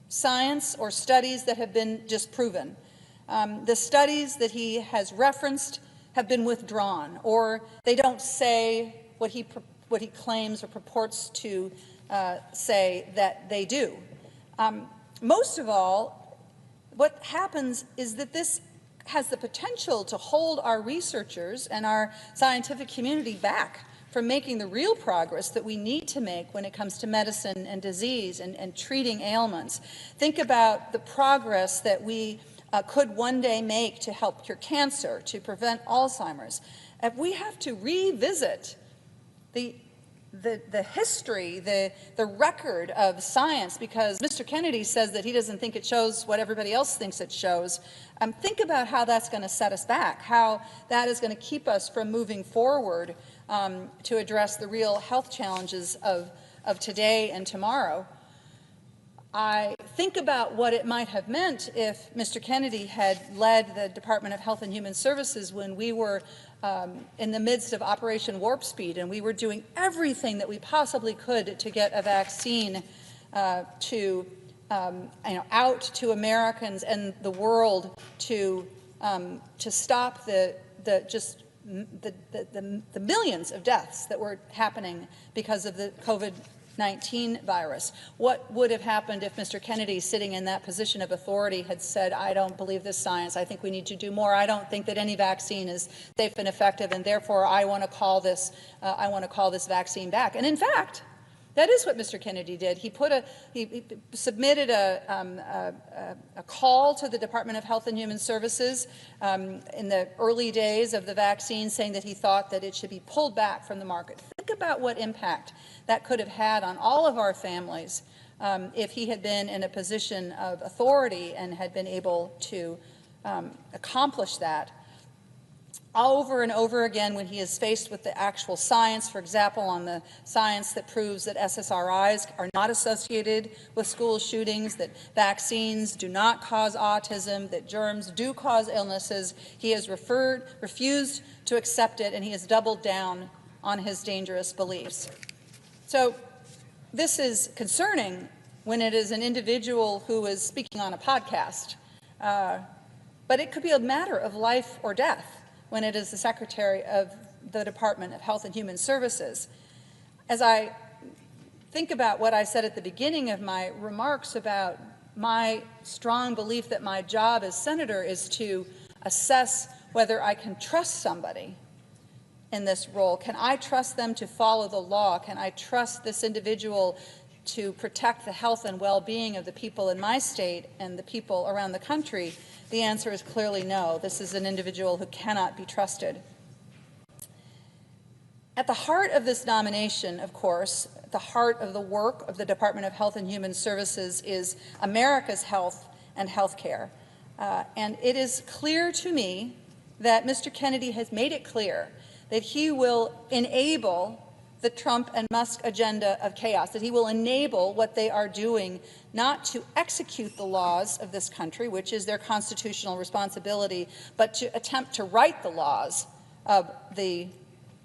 science or studies that have been disproven. The studies that he has referenced have been withdrawn, or they don't say what he claims or purports to say that they do. Most of all, what happens is that this has the potential to hold our researchers and our scientific community back from making the real progress that we need to make when it comes to medicine and disease and treating ailments. Think about the progress that we could one day make to help cure cancer, to prevent Alzheimer's. If we have to revisit the the history, the record of science, because Mr. Kennedy says that he doesn't think it shows what everybody else thinks it shows. Think about how that's going to set us back, how that is going to keep us from moving forward to address the real health challenges of today and tomorrow. I think about what it might have meant if Mr. Kennedy had led the Department of Health and Human Services when we were in the midst of Operation Warp Speed, and we were doing everything that we possibly could to get a vaccine out to Americans and the world to stop the millions of deaths that were happening because of the COVID-19 virus. What would have happened if Mr. Kennedy, sitting in that position of authority, had said, I don't believe this science, I think we need to do more, I don't think that any vaccine is safe and effective, and therefore I want to call this vaccine back. And in fact, that is what Mr. Kennedy did. He submitted a call to the Department of Health and Human Services in the early days of the vaccine, saying that he thought that it should be pulled back from the market. Think about what impact that could have had on all of our families if he had been in a position of authority and had been able to accomplish that. Over and over again, when he is faced with the actual science, for example, on the science that proves that SSRIs are not associated with school shootings, that vaccines do not cause autism, that germs do cause illnesses, he has refused to accept it, and he has doubled down on his dangerous beliefs. So this is concerning when it is an individual who is speaking on a podcast, but it could be a matter of life or death when it is the Secretary of the Department of Health and Human Services. As I think about what I said at the beginning of my remarks about my strong belief that my job as senator is to assess whether I can trust somebody in this role. Can I trust them to follow the law? Can I trust this individual to protect the health and well-being of the people in my state and the people around the country? The answer is clearly no. This is an individual who cannot be trusted. At the heart of this nomination, of course, at the heart of the work of the Department of Health and Human Services is America's health and health care. And it is clear to me that Mr. Kennedy has made it clear that he will enable the Trump and Musk agenda of chaos, that he will enable what they are doing not to execute the laws of this country, which is their constitutional responsibility, but to attempt to write the laws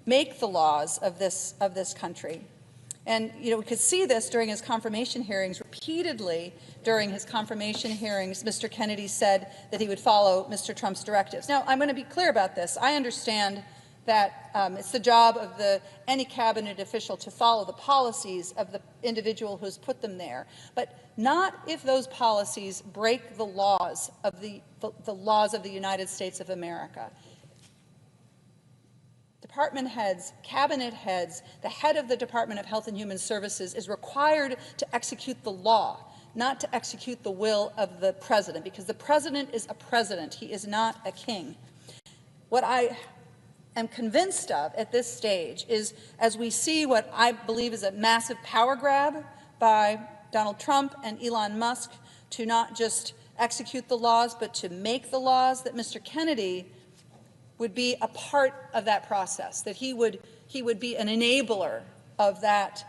make the laws of this country. And, we could see this during his confirmation hearings. Repeatedly during his confirmation hearings, Mr. Kennedy said that he would follow Mr. Trump's directives. Now, I'm going to be clear about this. I understand that it's the job of any cabinet official to follow the policies of the individual who's put them there, but not if those policies break the laws of the laws of the United States of America. Department heads, cabinet heads, the head of the Department of Health and Human Services is required to execute the law, not to execute the will of the president, because the president is a president. He is not a king. What I am convinced of at this stage is, as we see what I believe is a massive power grab by Donald Trump and Elon Musk to not just execute the laws, but to make the laws, that Mr. Kennedy would be a part of that process, that he would be an enabler of that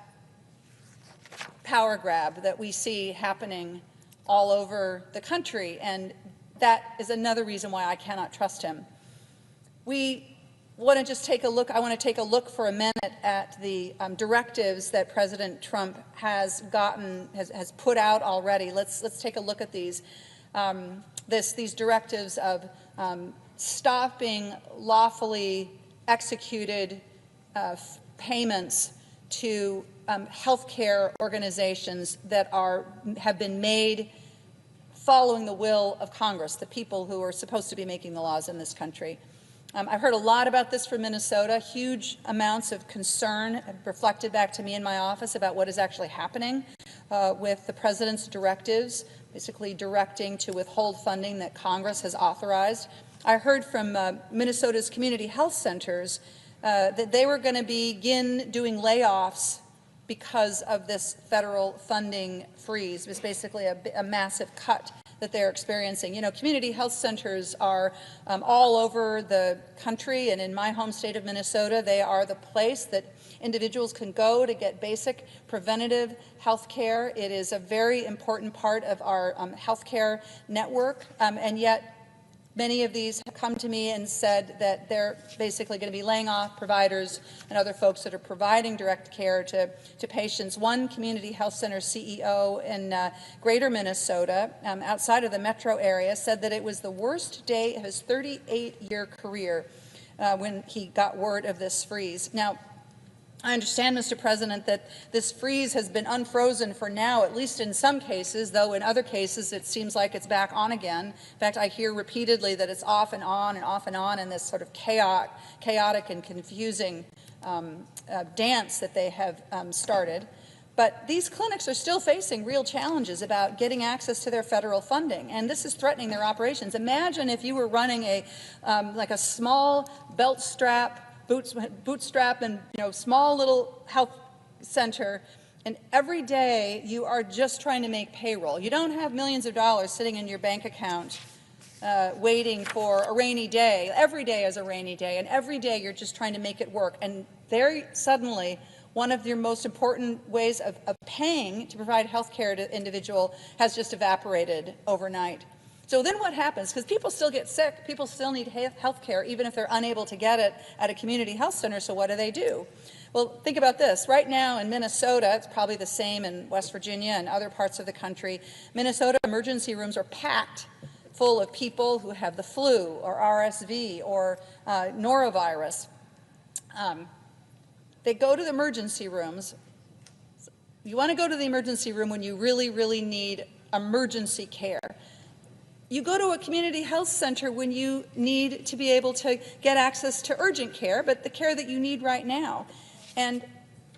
power grab that we see happening all over the country. And that is another reason why I cannot trust him. I want to take a look for a minute at the directives that President Trump has put out already. Let's take a look at these. These directives of stopping lawfully executed payments to healthcare organizations that have been made following the will of Congress, the people who are supposed to be making the laws in this country. I've heard a lot about this from Minnesota. Huge amounts of concern have reflected back to me in my office about what is actually happening with the president's directives, basically directing to withhold funding that Congress has authorized. I heard from Minnesota's community health centers that they were going to begin doing layoffs because of this federal funding freeze. It was basically a massive cut that they're experiencing. You know, community health centers are all over the country, and in my home state of Minnesota, they are the place that individuals can go to get basic preventative health care. It is a very important part of our health care network, and yet many of these have come to me and said that they're basically going to be laying off providers and other folks that are providing direct care to patients. One community health center CEO in greater Minnesota, outside of the metro area, said that it was the worst day of his 38-year career when he got word of this freeze. Now, I understand, Mr. President, that this freeze has been unfrozen for now, at least in some cases, though in other cases it seems like it's back on again. In fact, I hear repeatedly that it's off and on and off and on in this sort of chaotic and confusing dance that they have started. But these clinics are still facing real challenges about getting access to their federal funding, and this is threatening their operations. Imagine if you were running like a small bootstrap and small little health center, and every day you are just trying to make payroll. You don't have millions of dollars sitting in your bank account waiting for a rainy day. Every day is a rainy day, and every day you're just trying to make it work. And there suddenly one of your most important ways of paying to provide health care to individual has just evaporated overnight. So then what happens? Because people still get sick, people still need health care, even if they're unable to get it at a community health center, so what do? Well, think about this. Right now in Minnesota, it's probably the same in West Virginia and other parts of the country, Minnesota emergency rooms are packed full of people who have the flu or RSV or norovirus. They go to the emergency rooms. You want to go to the emergency room when you really, really need emergency care. You go to a community health center when you need to be able to get access to urgent care, but the care that you need right now. And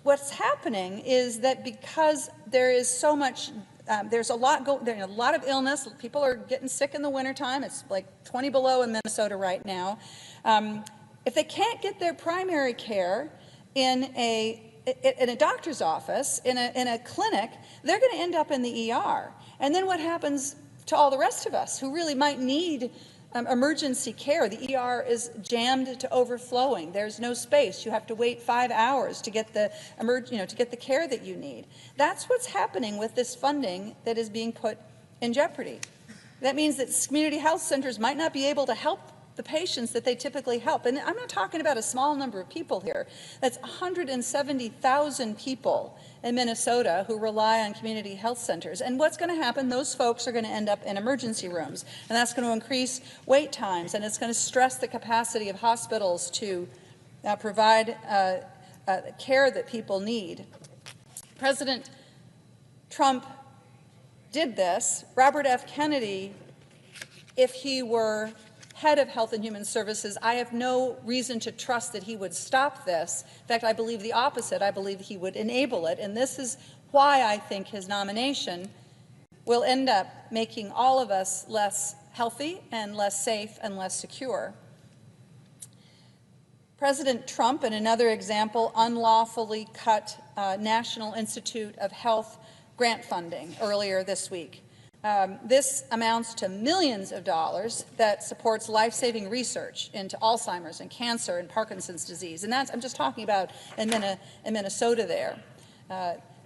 what's happening is that because there is so much, there's a lot of illness. People are getting sick in the wintertime. It's like 20 below in Minnesota right now. If they can't get their primary care in a doctor's office, in a clinic, they're going to end up in the ER. And then what happens to all the rest of us who really might need emergency care? The ER is jammed to overflowing. There's no space. You have to wait 5 hours to get the to get the care that you need. That's what's happening with this funding that is being put in jeopardy. That means that community health centers might not be able to help the patients that they typically help. And I'm not talking about a small number of people here. That's 170,000 people in Minnesota who rely on community health centers. And what's going to happen? Those folks are going to end up in emergency rooms, and that's going to increase wait times, and it's going to stress the capacity of hospitals to provide care that people need. President Trump did this. Robert F. Kennedy, if he were head of Health and Human Services, I have no reason to trust that he would stop this. In fact, I believe the opposite. I believe he would enable it, and this is why I think his nomination will end up making all of us less healthy and less safe and less secure. President Trump, in another example, unlawfully cut National Institute of Health grant funding earlier this week. This amounts to millions of dollars that supports life-saving research into Alzheimer's and cancer and Parkinson's disease. And that's, I'm just talking about in Minnesota there.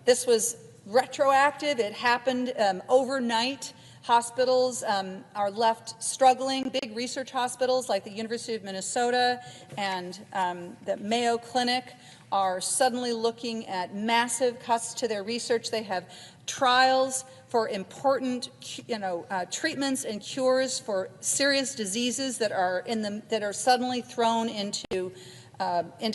This was retroactive. It happened overnight. Hospitals are left struggling. Big research hospitals like the University of Minnesota and the Mayo Clinic are suddenly looking at massive cuts to their research. They have trials for important, treatments and cures for serious diseases that are suddenly thrown into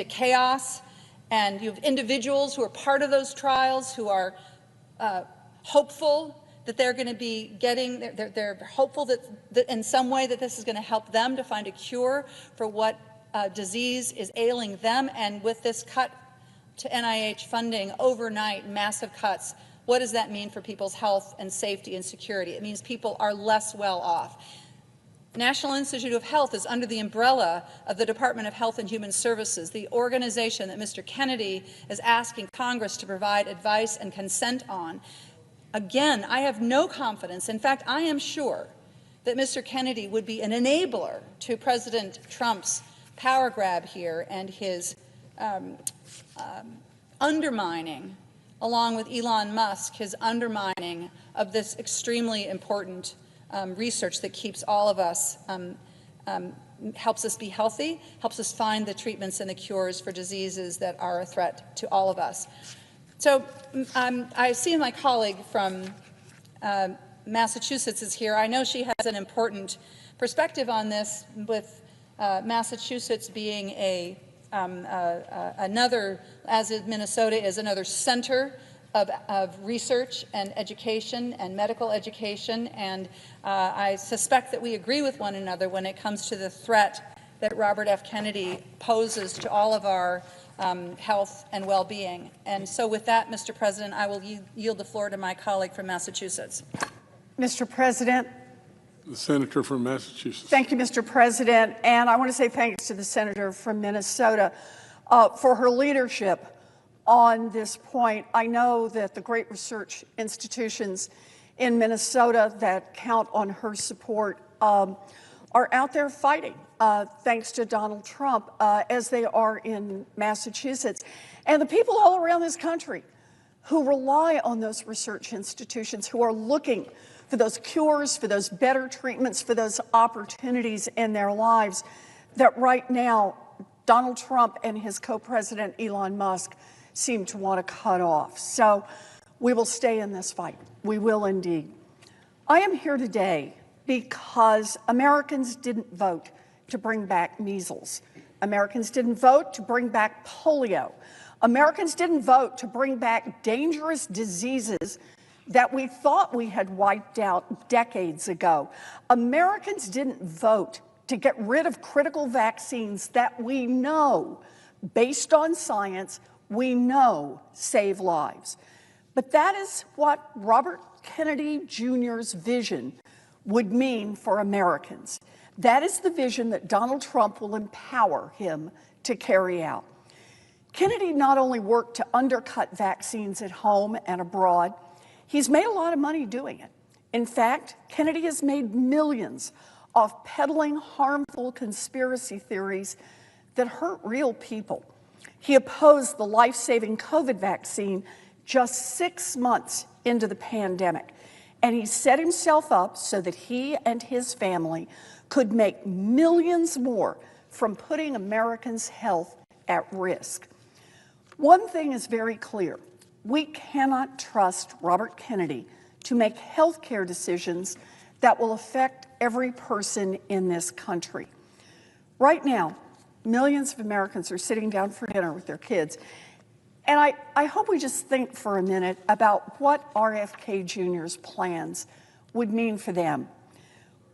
chaos. And you have individuals who are part of those trials who are hopeful that they're going to be getting, they're hopeful that in some way that this is going to help them to find a cure for what disease is ailing them. And with this cut to NIH funding overnight, massive cuts, what does that mean for people's health and safety and security? It means people are less well off. National Institute of Health is under the umbrella of the Department of Health and Human Services, the organization that Mr. Kennedy is asking Congress to provide advice and consent on. Again, I have no confidence. In fact, I am sure that Mr. Kennedy would be an enabler to President Trump's power grab here and his undermining, along with Elon Musk, his undermining of this extremely important research that keeps all of us, helps us be healthy, helps us find the treatments and the cures for diseases that are a threat to all of us. So I see my colleague from Massachusetts is here. I know she has an important perspective on this, with Massachusetts being another, as is Minnesota, is another center of research and education and medical education, and I suspect that we agree with one another when it comes to the threat that Robert F. Kennedy poses to all of our health and well-being. And so with that, Mr. President, I will yield the floor to my colleague from Massachusetts. Mr. President. The senator from Massachusetts. Thank you, Mr. President. And I want to say thanks to the senator from Minnesota for her leadership on this point. I know that the great research institutions in Minnesota that count on her support are out there fighting, thanks to Donald Trump, as they are in Massachusetts. And the people all around this country who rely on those research institutions, who are looking for those cures, for those better treatments, for those opportunities in their lives that right now Donald Trump and his co-president Elon Musk seem to want to cut off. So we will stay in this fight. We will indeed. I am here today because Americans didn't vote to bring back measles. Americans didn't vote to bring back polio. Americans didn't vote to bring back dangerous diseases that we thought we had wiped out decades ago. Americans didn't vote to get rid of critical vaccines that we know, based on science, we know save lives. But that is what Robert Kennedy Jr.'s vision would mean for Americans. That is the vision that Donald Trump will empower him to carry out. Kennedy not only worked to undercut vaccines at home and abroad, he's made a lot of money doing it. In fact, Kennedy has made millions off peddling harmful conspiracy theories that hurt real people. He opposed the life-saving COVID vaccine just 6 months into the pandemic, and he set himself up so that he and his family could make millions more from putting Americans' health at risk. One thing is very clear. We cannot trust Robert Kennedy to make health care decisions that will affect every person in this country. Right now, millions of Americans are sitting down for dinner with their kids. And I hope we just think for a minute about what RFK Jr.'s plans would mean for them.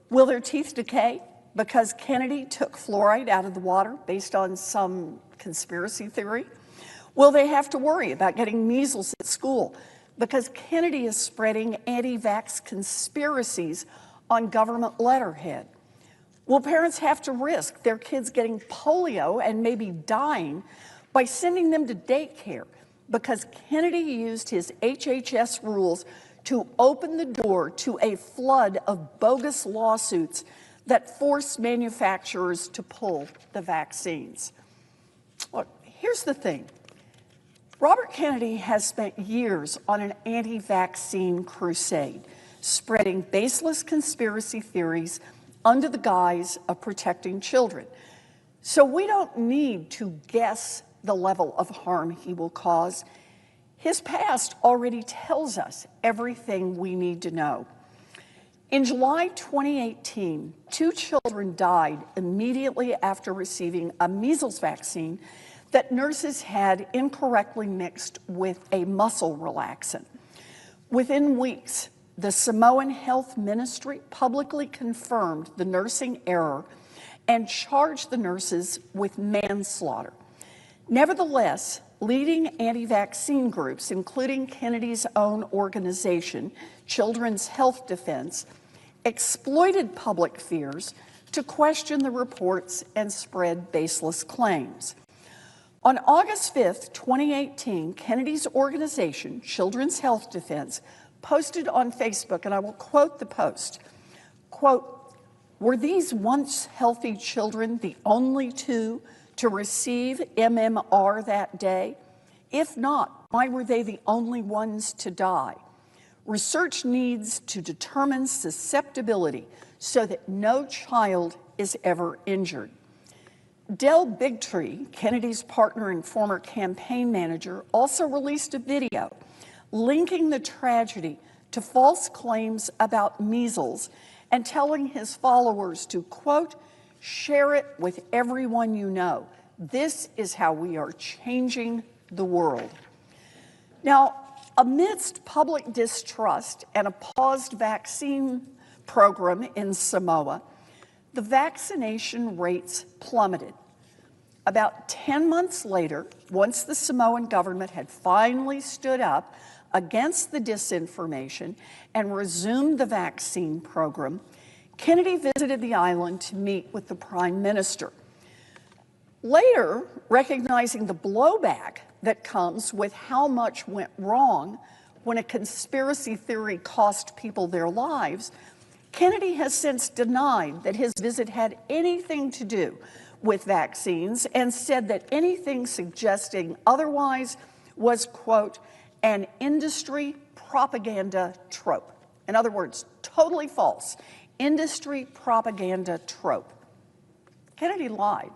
Will their teeth decay because Kennedy took fluoride out of the water based on some conspiracy theory? Will they have to worry about getting measles at school because Kennedy is spreading anti-vax conspiracies on government letterhead? Will parents have to risk their kids getting polio and maybe dying by sending them to daycare because Kennedy used his HHS rules to open the door to a flood of bogus lawsuits that forced manufacturers to pull the vaccines? Look, here's the thing. Robert Kennedy has spent years on an anti-vaccine crusade, spreading baseless conspiracy theories under the guise of protecting children. So we don't need to guess the level of harm he will cause. His past already tells us everything we need to know. In July 2018, 2 children died immediately after receiving a measles vaccine that nurses had incorrectly mixed with a muscle relaxant. Within weeks, the Samoan Health Ministry publicly confirmed the nursing error and charged the nurses with manslaughter. Nevertheless, leading anti-vaccine groups, including Kennedy's own organization, Children's Health Defense, exploited public fears to question the reports and spread baseless claims. On August 5th, 2018, Kennedy's organization, Children's Health Defense, posted on Facebook, and I will quote the post, quote, "Were these once healthy children the only two to receive MMR that day? If not, why were they the only ones to die? Research needs to determine susceptibility so that no child is ever injured." Del Bigtree, Kennedy's partner and former campaign manager, also released a video linking the tragedy to false claims about measles and telling his followers to, quote, "Share it with everyone you know. This is how we are changing the world." Now, amidst public distrust and a paused vaccine program in Samoa, the vaccination rates plummeted. About 10 months later, once the Samoan government had finally stood up against the disinformation and resumed the vaccine program, Kennedy visited the island to meet with the Prime Minister. Later, recognizing the blowback that comes with how much went wrong when a conspiracy theory cost people their lives, Kennedy has since denied that his visit had anything to do with vaccines and said that anything suggesting otherwise was, quote, "an industry propaganda trope." In other words, totally false. Industry propaganda trope. Kennedy lied.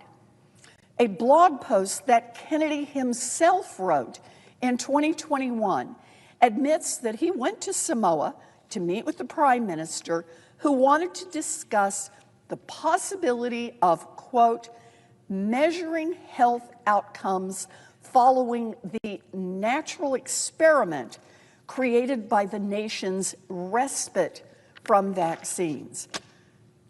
A blog post that Kennedy himself wrote in 2021 admits that he went to Samoa to meet with the Prime Minister, who wanted to discuss the possibility of, quote, "measuring health outcomes following the natural experiment created by the nation's respite from vaccines."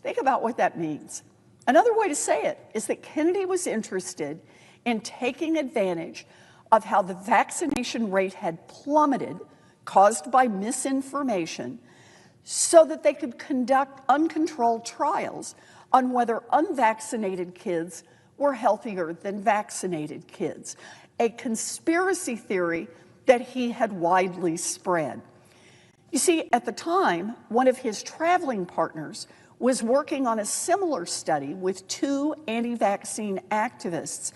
Think about what that means. Another way to say it is that Kennedy was interested in taking advantage of how the vaccination rate had plummeted, caused by misinformation, so that they could conduct uncontrolled trials on whether unvaccinated kids were healthier than vaccinated kids, a conspiracy theory that he had widely spread. You see, at the time, one of his traveling partners was working on a similar study with two anti-vaccine activists,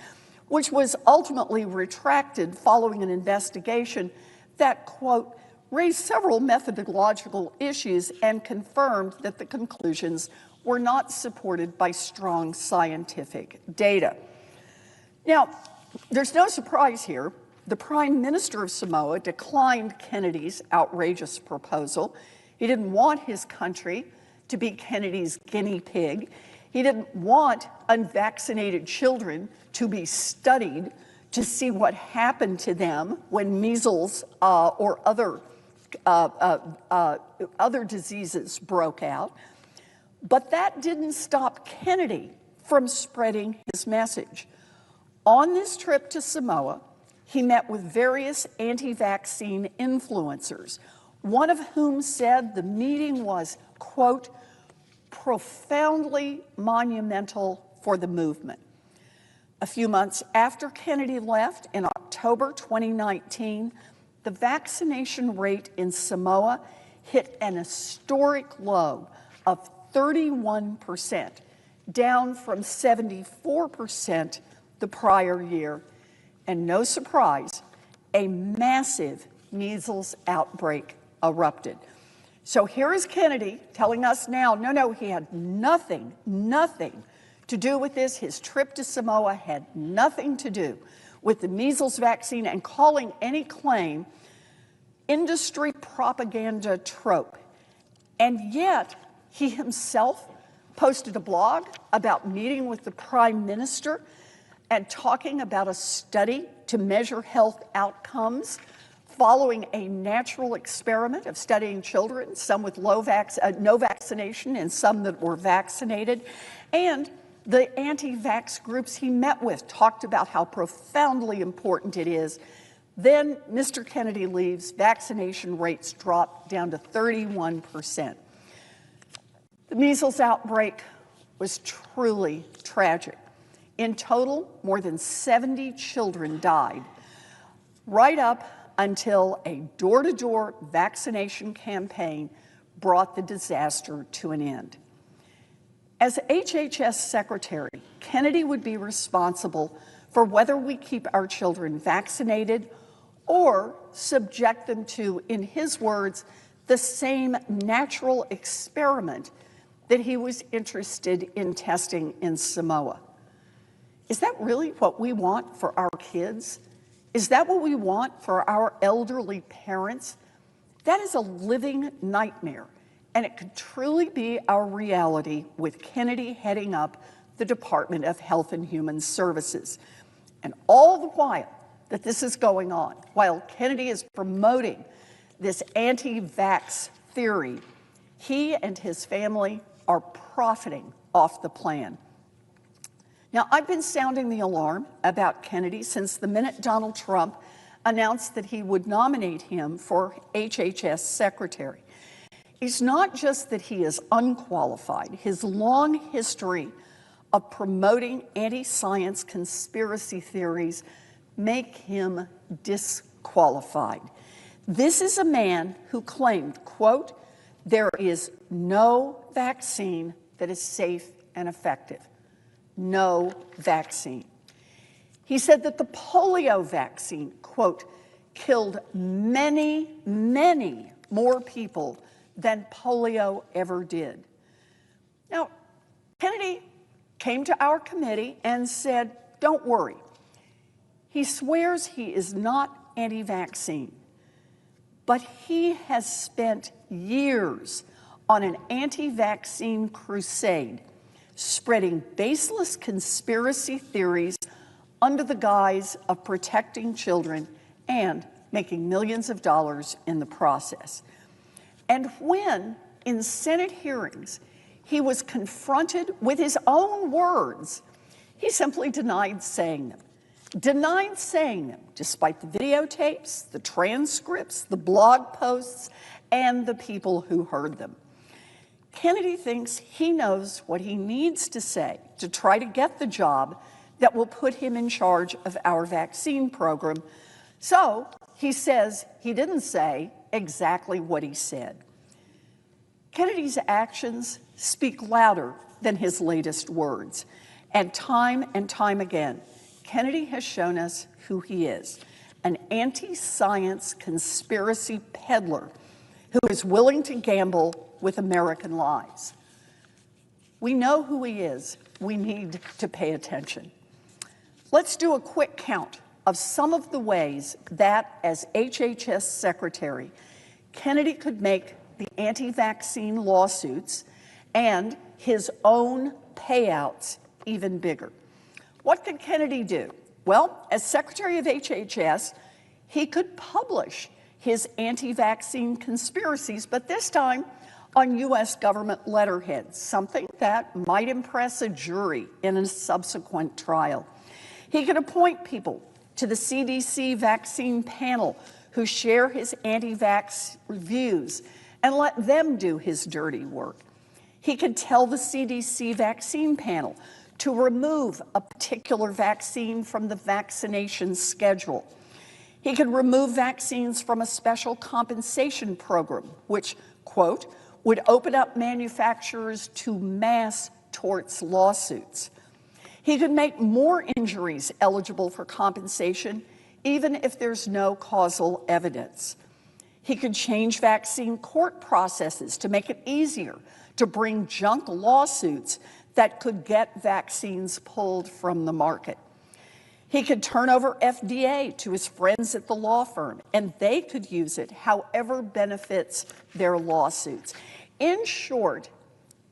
which was ultimately retracted following an investigation that, quote, raised several methodological issues and confirmed that the conclusions were not supported by strong scientific data. Now, there's no surprise here. The Prime Minister of Samoa declined Kennedy's outrageous proposal. He didn't want his country to be Kennedy's guinea pig. He didn't want unvaccinated children to be studied to see what happened to them when measles or other diseases broke out. But that didn't stop Kennedy from spreading his message. On this trip to Samoa, he met with various anti-vaccine influencers, one of whom said the meeting was, quote, profoundly monumental for the movement. A few months after Kennedy left, in October 2019, the vaccination rate in Samoa hit an historic low of 31%, down from 74% the prior year. And no surprise, a massive measles outbreak erupted. So here is Kennedy telling us now, no, he had nothing to do with this. His trip to Samoa had nothing to do with the measles vaccine, and calling any claim industry propaganda trope. And yet, he himself posted a blog about meeting with the Prime Minister and talking about a study to measure health outcomes following a natural experiment of studying children, some with no vaccination and some that were vaccinated. And the anti-vax groups he met with talked about how profoundly important it is. Then Mr. Kennedy leaves, vaccination rates drop down to 31%. The measles outbreak was truly tragic. In total, more than 70 children died, right up until a door-to-door vaccination campaign brought the disaster to an end. As HHS Secretary, Kennedy would be responsible for whether we keep our children vaccinated or subject them to, in his words, the same natural experiment that he was interested in testing in Samoa. Is that really what we want for our kids? Is that what we want for our elderly parents? That is a living nightmare, and it could truly be our reality with Kennedy heading up the Department of Health and Human Services. And all the while that this is going on, while Kennedy is promoting this anti-vax theory, he and his family are profiting off the plan. Now, I've been sounding the alarm about Kennedy since the minute Donald Trump announced that he would nominate him for HHS Secretary. It's not just that he is unqualified. His long history of promoting anti-science conspiracy theories make him disqualified. This is a man who claimed, quote, "There is no vaccine that is safe and effective." No vaccine. He said that the polio vaccine, quote, "killed many, many more people than polio ever did." Now, Kennedy came to our committee and said, don't worry. He swears he is not anti-vaccine, but he has spent years on an anti-vaccine crusade, spreading baseless conspiracy theories under the guise of protecting children and making millions of dollars in the process. And when, in Senate hearings, he was confronted with his own words, he simply denied saying them. Despite the videotapes, the transcripts, the blog posts, and the people who heard them. Kennedy thinks he knows what he needs to say to try to get the job that will put him in charge of our vaccine program. So he says he didn't say exactly what he said. Kennedy's actions speak louder than his latest words. And time again, Kennedy has shown us who he is, an anti-science conspiracy peddler who is willing to gamble with American lives. We know who he is. We need to pay attention. Let's do a quick count of some of the ways that, as HHS Secretary, Kennedy could make the anti-vaccine lawsuits and his own payouts even bigger. What could Kennedy do? Well, as Secretary of HHS, he could publish his anti-vaccine conspiracies, but this time on U.S. government letterheads, something that might impress a jury in a subsequent trial. He could appoint people to the CDC vaccine panel who share his anti-vax views and let them do his dirty work. He could tell the CDC vaccine panel to remove a particular vaccine from the vaccination schedule. He could remove vaccines from a special compensation program, which, quote, would open up manufacturers to mass torts lawsuits. He could make more injuries eligible for compensation, even if there's no causal evidence. He could change vaccine court processes to make it easier to bring junk lawsuits that could get vaccines pulled from the market. He could turn over FDA to his friends at the law firm, and they could use it however benefits their lawsuits. In short,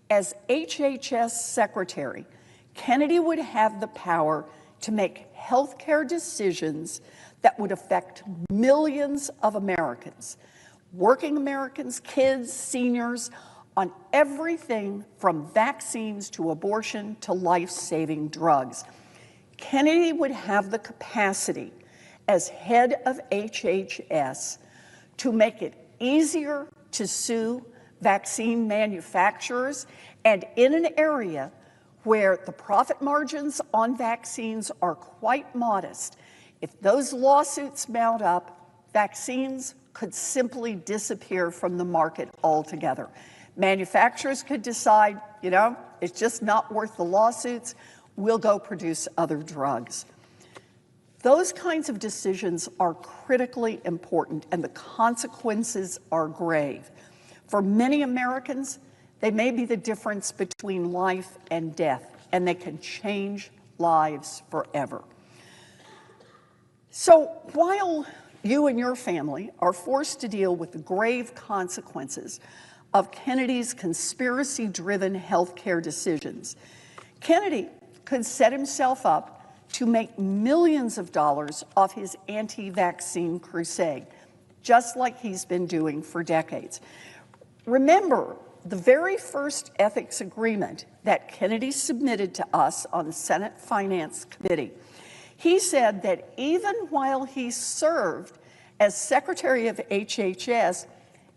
as HHS Secretary, Kennedy would have the power to make healthcare decisions that would affect millions of Americans, working Americans, kids, seniors, on everything from vaccines to abortion to life-saving drugs. Kennedy would have the capacity as head of HHS to make it easier to sue vaccine manufacturers, and in an area where the profit margins on vaccines are quite modest. If those lawsuits mount up, vaccines could simply disappear from the market altogether. Manufacturers could decide, you know, it's just not worth the lawsuits, we'll go produce other drugs. Those kinds of decisions are critically important, and the consequences are grave. For many Americans, they may be the difference between life and death, and they can change lives forever. So while you and your family are forced to deal with the grave consequences of Kennedy's conspiracy-driven healthcare decisions, Kennedy could set himself up to make millions of dollars off his anti-vaccine crusade, just like he's been doing for decades. Remember, the very first ethics agreement that Kennedy submitted to us on the Senate Finance Committee, he said that even while he served as Secretary of HHS,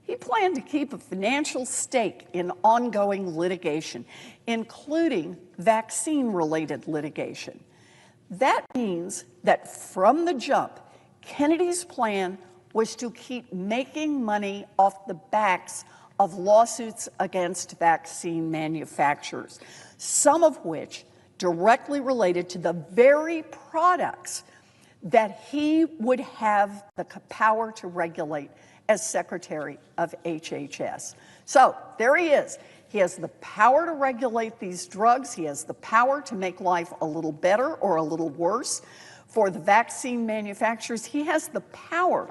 he planned to keep a financial stake in ongoing litigation, including vaccine-related litigation. That means that from the jump, Kennedy's plan was to keep making money off the backs of lawsuits against vaccine manufacturers, some of which directly related to the very products that he would have the power to regulate as Secretary of HHS. So there he is. He has the power to regulate these drugs. He has the power to make life a little better or a little worse for the vaccine manufacturers. He has the power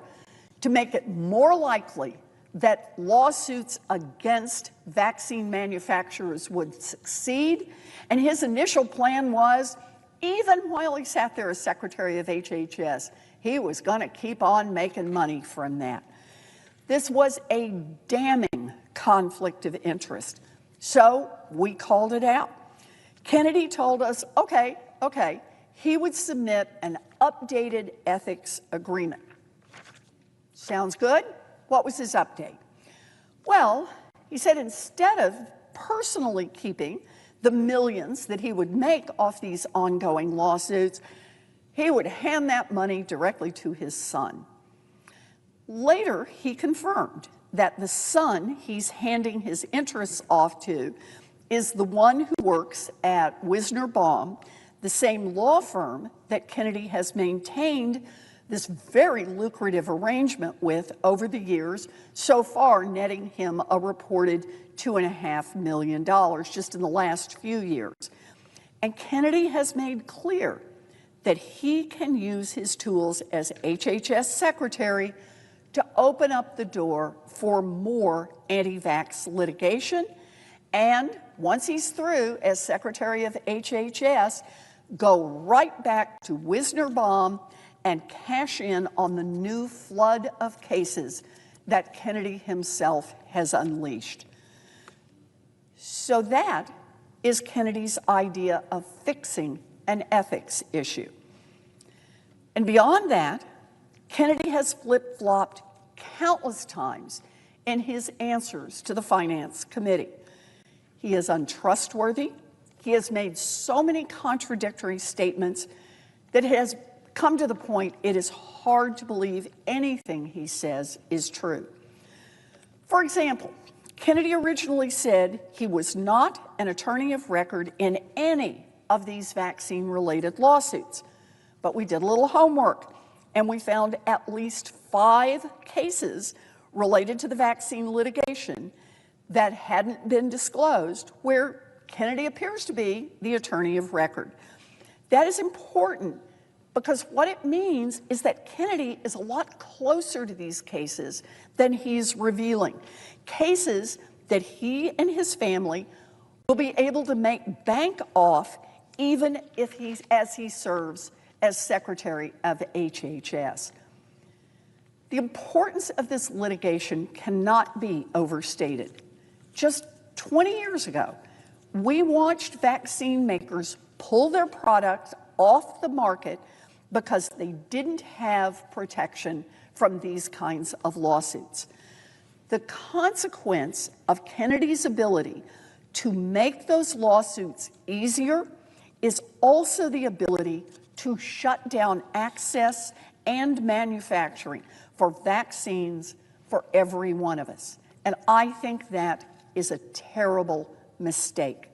to make it more likely that lawsuits against vaccine manufacturers would succeed. And his initial plan was, even while he sat there as Secretary of HHS, he was going to keep on making money from that. This was a damning conflict of interest. So we called it out. Kennedy told us, okay, he would submit an updated ethics agreement. Sounds good? What was his update? Well, he said instead of personally keeping the millions that he would make off these ongoing lawsuits, he would hand that money directly to his son. Later, he confirmed that the son he's handing his interests off to is the one who works at Wisner Baum, the same law firm that Kennedy has maintained this very lucrative arrangement with over the years, so far netting him a reported $2.5 million just in the last few years. And Kennedy has made clear that he can use his tools as HHS Secretary to open up the door for more anti-vax litigation, and once he's through as Secretary of HHS, go right back to Wisner Baum and cash in on the new flood of cases that Kennedy himself has unleashed. So that is Kennedy's idea of fixing an ethics issue. And beyond that, Kennedy has flip-flopped countless times in his answers to the Finance Committee. He is untrustworthy. He has made so many contradictory statements that it has come to the point it is hard to believe anything he says is true. For example, Kennedy originally said he was not an attorney of record in any of these vaccine-related lawsuits. But we did a little homework, and we found at least 5 cases related to the vaccine litigation that hadn't been disclosed where Kennedy appears to be the attorney of record. That is important because what it means is that Kennedy is a lot closer to these cases than he's revealing. Cases that he and his family will be able to make bank off even if as he serves as Secretary of HHS. The importance of this litigation cannot be overstated. Just 20 years ago, we watched vaccine makers pull their products off the market because they didn't have protection from these kinds of lawsuits. The consequence of Kennedy's ability to make those lawsuits easier is also the ability to shut down access and manufacturing for vaccines for every one of us. And I think that is a terrible mistake.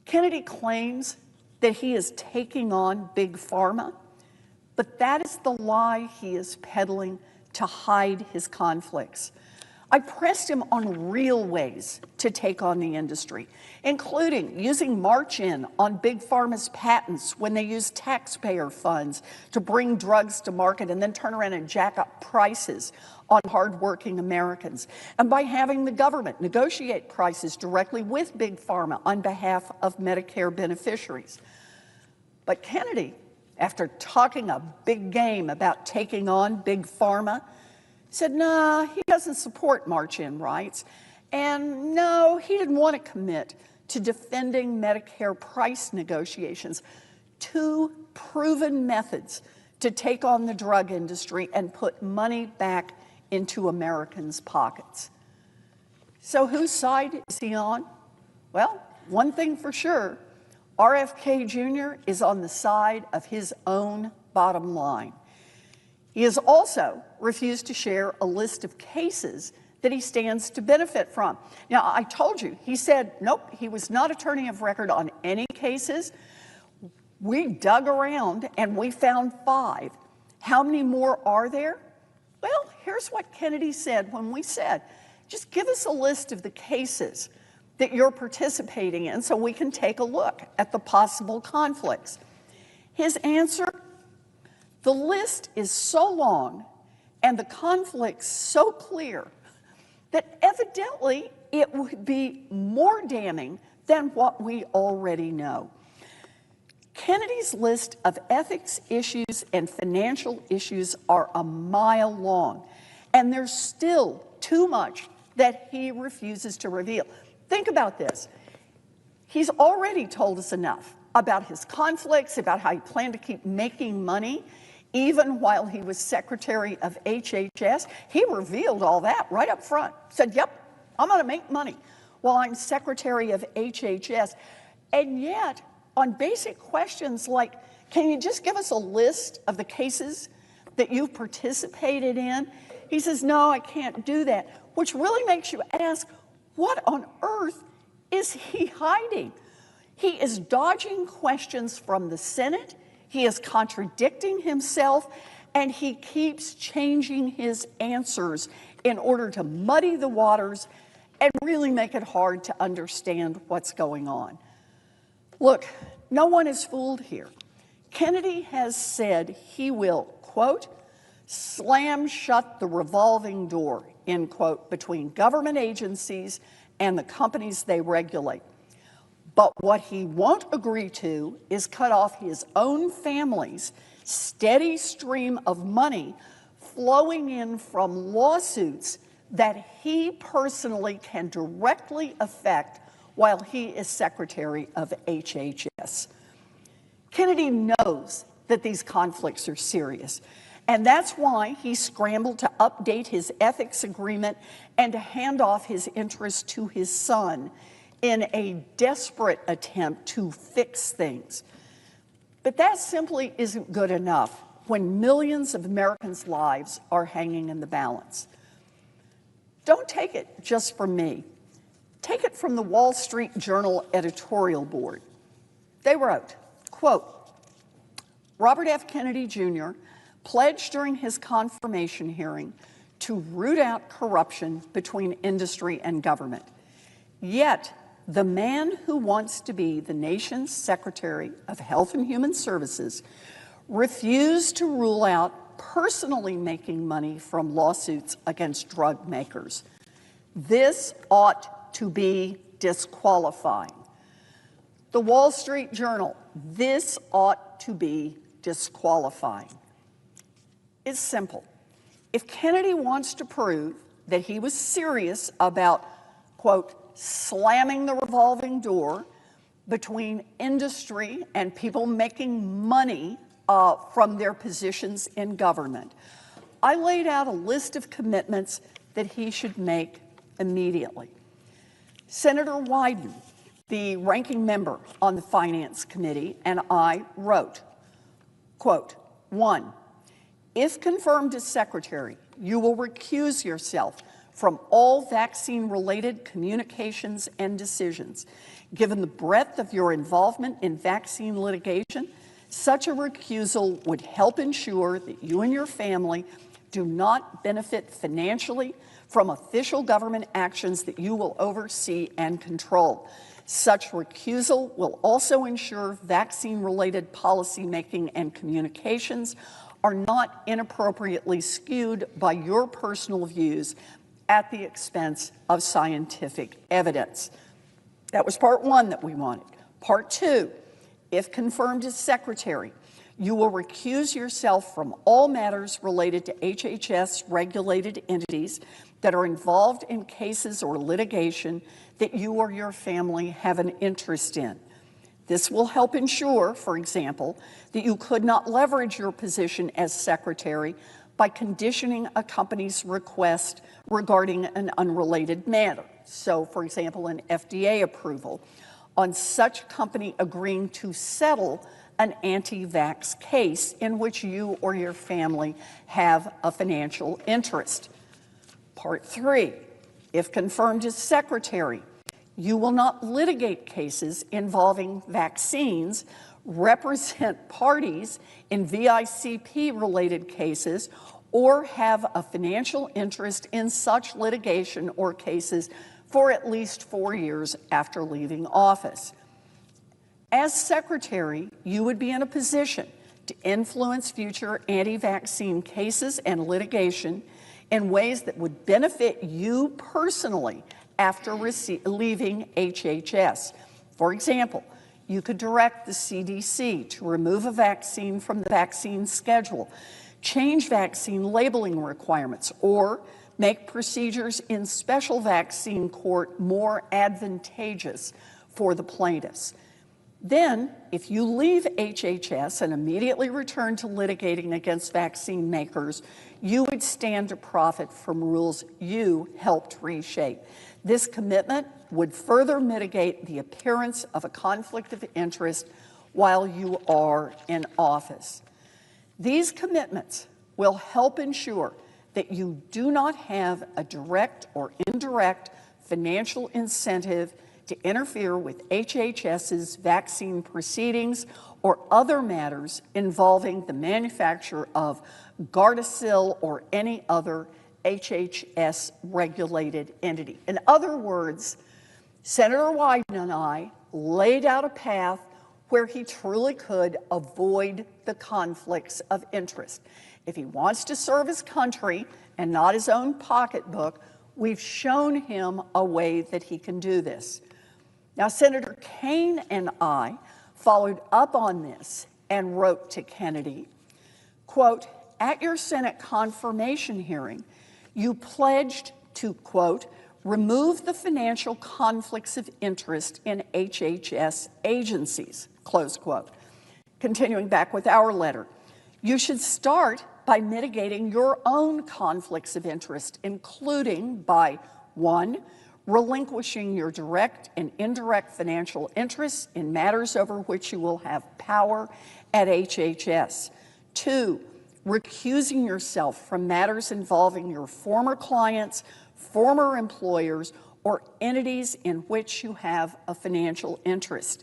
Kennedy claims that he is taking on Big Pharma, but that is the lie he is peddling to hide his conflicts. I pressed him on real ways to take on the industry, including using march-in on Big Pharma's patents when they use taxpayer funds to bring drugs to market and then turn around and jack up prices on hardworking Americans, and by having the government negotiate prices directly with Big Pharma on behalf of Medicare beneficiaries. But Kennedy, after talking a big game about taking on Big Pharma, said, nah, he doesn't support march-in rights, and no, he didn't want to commit to defending Medicare price negotiations, two proven methods to take on the drug industry and put money back into Americans' pockets. So whose side is he on? Well, one thing for sure, RFK Jr. is on the side of his own bottom line. He has also refused to share a list of cases that he stands to benefit from. Now, I told you, he said, nope, he was not attorney of record on any cases. We dug around and we found 5. How many more are there? Well, here's what Kennedy said when we said, just give us a list of the cases that you're participating in so we can take a look at the possible conflicts. His answer, the list is so long and the conflicts so clear that evidently it would be more damning than what we already know. Kennedy's list of ethics issues and financial issues are a mile long, and there's still too much that he refuses to reveal. Think about this. He's already told us enough about his conflicts, about how he planned to keep making money, even while he was Secretary of HHS. He revealed all that right up front. Said, yep, I'm going to make money while I'm Secretary of HHS. And yet, on basic questions like, can you just give us a list of the cases that you've participated in? He says, no, I can't do that, which really makes you ask, what on earth is he hiding? He is dodging questions from the Senate, he is contradicting himself, and he keeps changing his answers in order to muddy the waters and really make it hard to understand what's going on. Look, no one is fooled here. Kennedy has said he will, quote, slam shut the revolving door, end quote, between government agencies and the companies they regulate. But what he won't agree to is cut off his own family's steady stream of money flowing in from lawsuits that he personally can directly affect while he is Secretary of HHS. Kennedy knows that these conflicts are serious, and that's why he scrambled to update his ethics agreement and to hand off his interests to his son in a desperate attempt to fix things. But that simply isn't good enough when millions of Americans' lives are hanging in the balance. Don't take it just from me. Take it from the Wall Street Journal editorial board. They wrote, quote, Robert F. Kennedy Jr. pledged during his confirmation hearing to root out corruption between industry and government. Yet, the man who wants to be the nation's Secretary of Health and Human Services refused to rule out personally making money from lawsuits against drug makers. This ought to be disqualifying. The Wall Street Journal, this ought to be disqualifying. It's simple. If Kennedy wants to prove that he was serious about, quote, slamming the revolving door between industry and people making money from their positions in government, I laid out a list of commitments that he should make immediately. Senator Wyden, the ranking member on the Finance Committee, and I wrote, quote, 1, if confirmed as secretary, you will recuse yourself from all vaccine-related communications and decisions. Given the breadth of your involvement in vaccine litigation, such a recusal would help ensure that you and your family do not benefit financially from official government actions that you will oversee and control. Such recusal will also ensure vaccine-related policymaking and communications are not inappropriately skewed by your personal views at the expense of scientific evidence. That was part one that we wanted. Part two, if confirmed as secretary, you will recuse yourself from all matters related to HHS-regulated entities that are involved in cases or litigation that you or your family have an interest in. This will help ensure, for example, that you could not leverage your position as secretary by conditioning a company's request regarding an unrelated matter. So, for example, an FDA approval on such company agreeing to settle an anti-vax case in which you or your family have a financial interest. Part three, if confirmed as secretary, you will not litigate cases involving vaccines, represent parties in VICP-related cases, or have a financial interest in such litigation or cases for at least 4 years after leaving office. As secretary, you would be in a position to influence future anti-vaccine cases and litigation in ways that would benefit you personally after leaving HHS. For example, you could direct the CDC to remove a vaccine from the vaccine schedule, change vaccine labeling requirements, or make procedures in special vaccine court more advantageous for the plaintiffs. Then, if you leave HHS and immediately return to litigating against vaccine makers, you would stand to profit from rules you helped reshape. This commitment would further mitigate the appearance of a conflict of interest while you are in office. These commitments will help ensure that you do not have a direct or indirect financial incentive to interfere with HHS's vaccine proceedings or other matters involving the manufacture of Gardasil or any other HHS-regulated entity. In other words, Senator Wyden and I laid out a path where he truly could avoid the conflicts of interest. If he wants to serve his country and not his own pocketbook, we've shown him a way that he can do this. Now, Senator Kaine and I followed up on this and wrote to Kennedy, quote, at your Senate confirmation hearing, you pledged to, quote, remove the financial conflicts of interest in HHS agencies, close quote. Continuing back with our letter, you should start by mitigating your own conflicts of interest, including by, 1, relinquishing your direct and indirect financial interests in matters over which you will have power at HHS. 2, recusing yourself from matters involving your former clients, former employers, or entities in which you have a financial interest.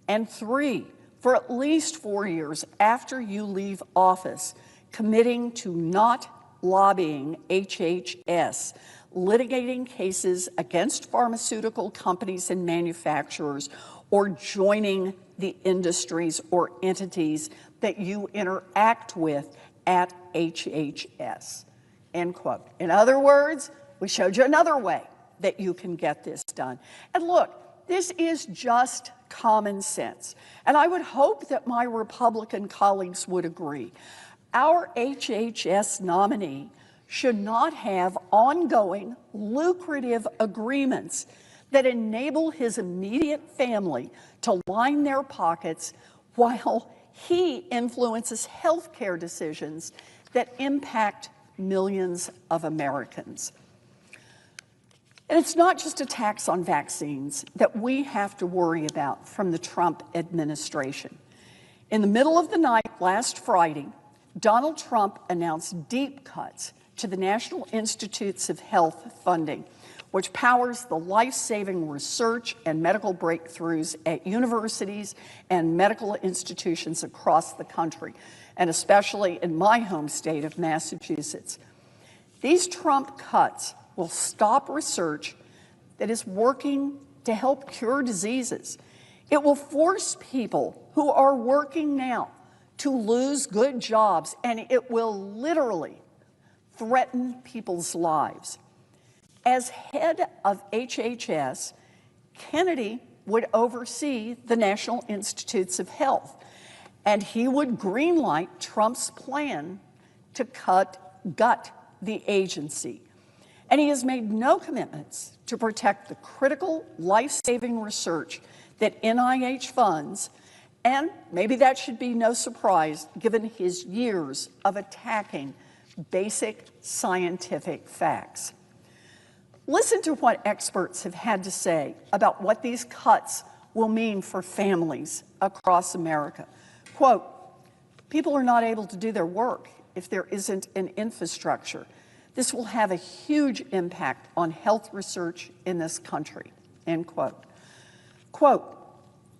And 3, for at least 4 years after you leave office, committing to not lobbying HHS, litigating cases against pharmaceutical companies and manufacturers, or joining the industries or entities that you interact with at HHS, end quote. In other words, we showed you another way that you can get this done. And look, this is just common sense. And I would hope that my Republican colleagues would agree. Our HHS nominee should not have ongoing lucrative agreements that enable his immediate family to line their pockets while he influences healthcare decisions that impact millions of Americans. And it's not just attacks on vaccines that we have to worry about from the Trump administration. In the middle of the night last Friday, Donald Trump announced deep cuts to the National Institutes of Health funding, which powers the life-saving research and medical breakthroughs at universities and medical institutions across the country, and especially in my home state of Massachusetts. These Trump cuts will stop research that is working to help cure diseases. It will force people who are working now to lose good jobs, and it will literally threaten people's lives. As head of HHS, Kennedy would oversee the National Institutes of Health, and he would greenlight Trump's plan to gut the agency. And he has made no commitments to protect the critical life-saving research that NIH funds, and maybe that should be no surprise given his years of attacking basic scientific facts. Listen to what experts have had to say about what these cuts will mean for families across America. Quote, people are not able to do their work if there isn't an infrastructure. This will have a huge impact on health research in this country, end quote. Quote,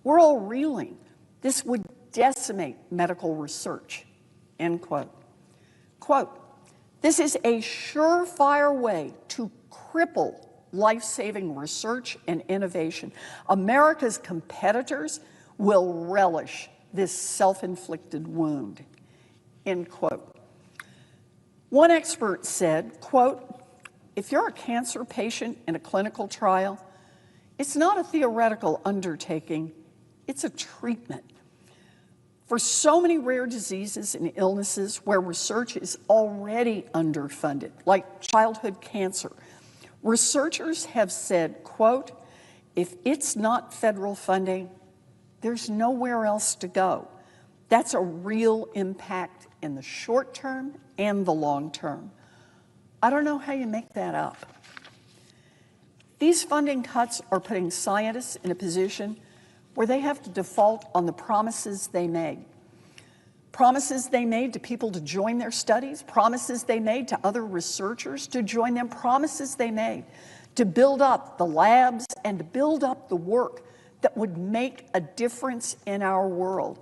we're all reeling. This would decimate medical research, end quote. Quote, this is a surefire way to cripple life-saving research and innovation. America's competitors will relish this self-inflicted wound, end quote. One expert said, quote, if you're a cancer patient in a clinical trial, it's not a theoretical undertaking, it's a treatment. For so many rare diseases and illnesses where research is already underfunded, like childhood cancer, researchers have said, quote, if it's not federal funding, there's nowhere else to go. That's a real impact in the short term and the long term. I don't know how you make that up. These funding cuts are putting scientists in a position where they have to default on the promises they made. Promises they made to people to join their studies, promises they made to other researchers to join them, promises they made to build up the labs and to build up the work that would make a difference in our world.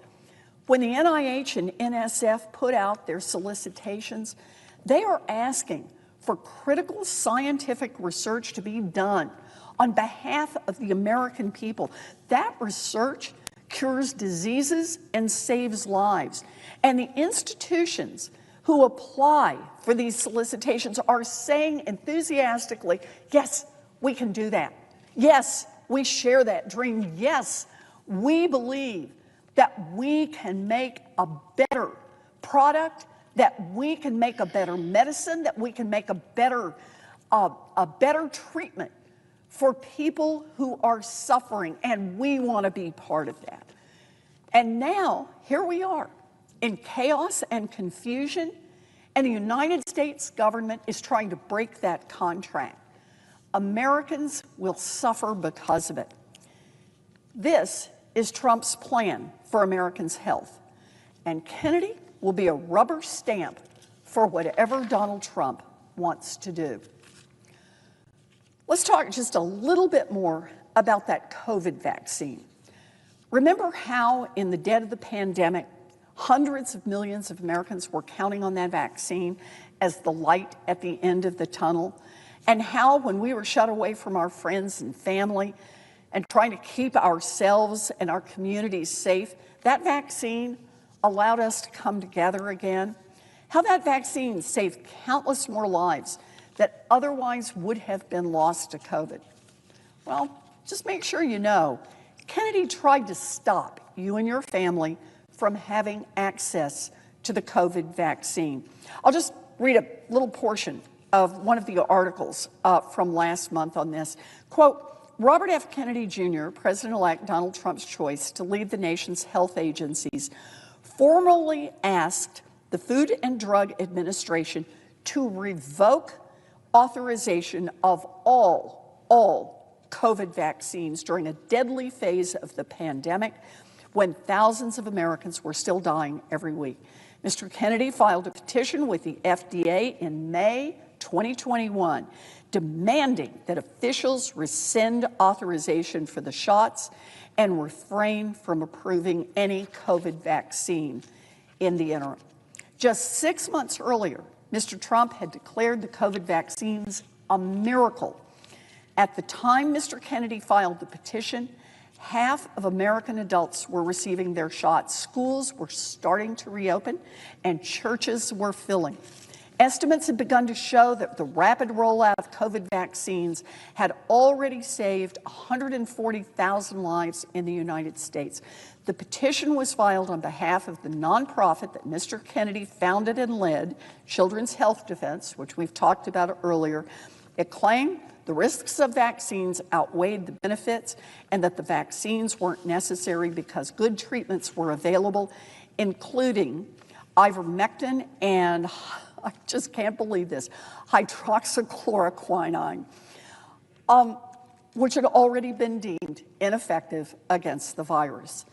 When the NIH and NSF put out their solicitations, they are asking for critical scientific research to be done on behalf of the American people. That research cures diseases and saves lives. And the institutions who apply for these solicitations are saying enthusiastically, yes, we can do that. Yes, we share that dream. Yes, we believe that we can make a better product, that we can make a better medicine, that we can make a better treatment for people who are suffering, and we want to be part of that. And now, here we are, in chaos and confusion, and the United States government is trying to break that contract. Americans will suffer because of it. This is Trump's plan for Americans' health, and Kennedy will be a rubber stamp for whatever Donald Trump wants to do. Let's talk just a little bit more about that COVID vaccine. Remember how in the dead of the pandemic, hundreds of millions of Americans were counting on that vaccine as the light at the end of the tunnel? And how when we were shut away from our friends and family and trying to keep ourselves and our communities safe, that vaccine allowed us to come together again? How that vaccine saved countless more lives that otherwise would have been lost to COVID? Well, just make sure you know, Kennedy tried to stop you and your family from having access to the COVID vaccine. I'll just read a little portion of one of the articles from last month on this. Quote, Robert F. Kennedy Jr., President-elect Donald Trump's choice to lead the nation's health agencies, formally asked the Food and Drug Administration to revoke authorization of all all COVID vaccines during a deadly phase of the pandemic when thousands of Americans were still dying every week. Mr. Kennedy filed a petition with the FDA in May 2021, demanding that officials rescind authorization for the shots and refrain from approving any COVID vaccine in the interim. Just 6 months earlier, Mr. Trump had declared the COVID vaccines a miracle. At the time Mr. Kennedy filed the petition, half of American adults were receiving their shots. Schools were starting to reopen and churches were filling. Estimates had begun to show that the rapid rollout of COVID vaccines had already saved 140,000 lives in the United States. The petition was filed on behalf of the nonprofit that Mr. Kennedy founded and led, Children's Health Defense, which we've talked about earlier. It claimed the risks of vaccines outweighed the benefits and that the vaccines weren't necessary because good treatments were available, including ivermectin and, I just can't believe this, hydroxychloroquine, which had already been deemed ineffective against the virus.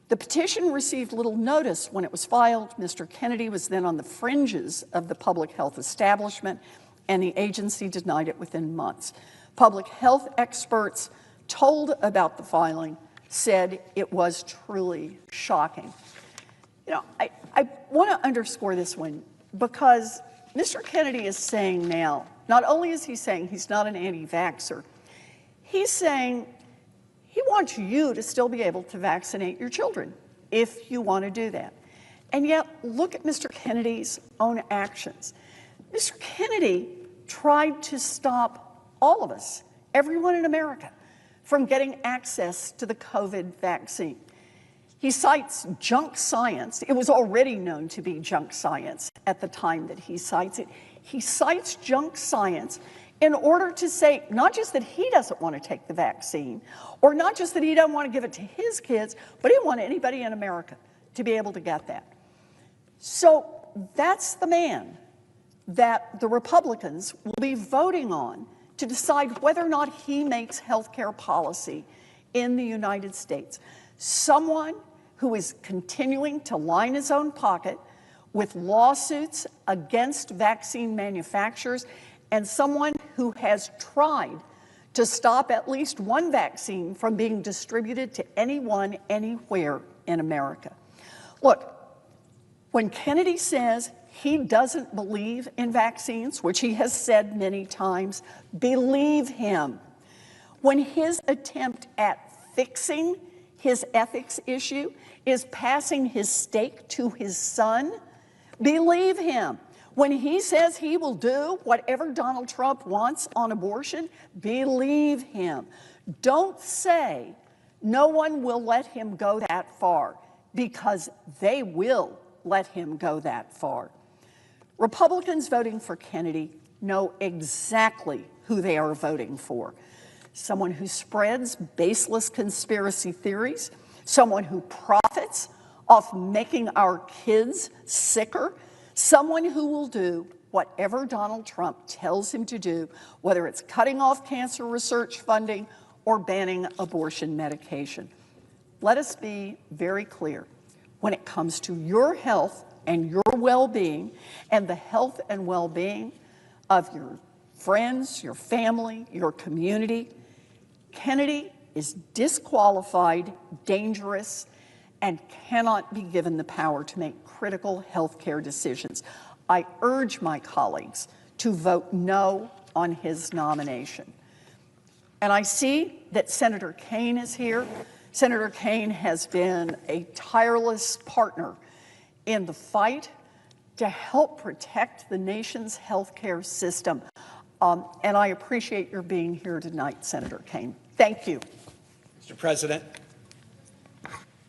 The petition received little notice when it was filed. Mr. Kennedy was then on the fringes of the public health establishment, and the agency denied it within months. Public health experts told about the filing said it was truly shocking. You know, I want to underscore this one because Mr. Kennedy is saying now, not only is he saying he's not an anti-vaxxer, he's saying he wants you to still be able to vaccinate your children if you want to do that. And yet, look at Mr. Kennedy's own actions. Mr. Kennedy tried to stop all of us, everyone in America, from getting access to the COVID vaccine. He cites junk science. It was already known to be junk science at the time that he cites it. He cites junk science in order to say not just that he doesn't want to take the vaccine, or not just that he doesn't want to give it to his kids, but he doesn't want anybody in America to be able to get that. So that's the man that the Republicans will be voting on to decide whether or not he makes health care policy in the United States. Someone who is continuing to line his own pocket with lawsuits against vaccine manufacturers, and someone who has tried to stop at least one vaccine from being distributed to anyone, anywhere in America. Look, when Kennedy says he doesn't believe in vaccines, which he has said many times, believe him. When his attempt at fixing his ethics issue is passing his stake to his son, believe him. When he says he will do whatever Donald Trump wants on abortion, believe him. Don't say no one will let him go that far, because they will let him go that far. Republicans voting for Kennedy know exactly who they are voting for. Someone who spreads baseless conspiracy theories, someone who profits off making our kids sicker, someone who will do whatever Donald Trump tells him to do, whether it's cutting off cancer research funding or banning abortion medication. Let us be very clear. When it comes to your health and your well-being and the health and well-being of your friends, your family, your community, Kennedy is disqualified, dangerous, and cannot be given the power to make critical health care decisions. I urge my colleagues to vote no on his nomination. And I see that Senator Kaine is here. Senator Kaine has been a tireless partner in the fight to help protect the nation's health care system. And I appreciate your being here tonight, Senator Kaine. Thank you. Mr. President.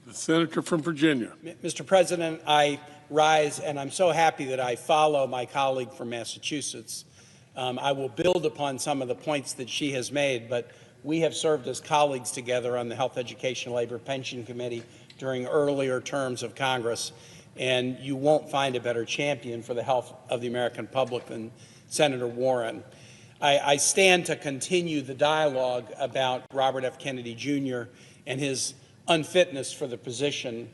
The senator from Virginia. Mr. President, I rise, and I'm so happy that I follow my colleague from Massachusetts. I will build upon some of the points that she has made, but we have served as colleagues together on the Health, Education, Labor, Pension Committee during earlier terms of Congress, and you won't find a better champion for the health of the American public than Senator Warren. I stand to continue the dialogue about Robert F. Kennedy Jr. and his unfitness for the position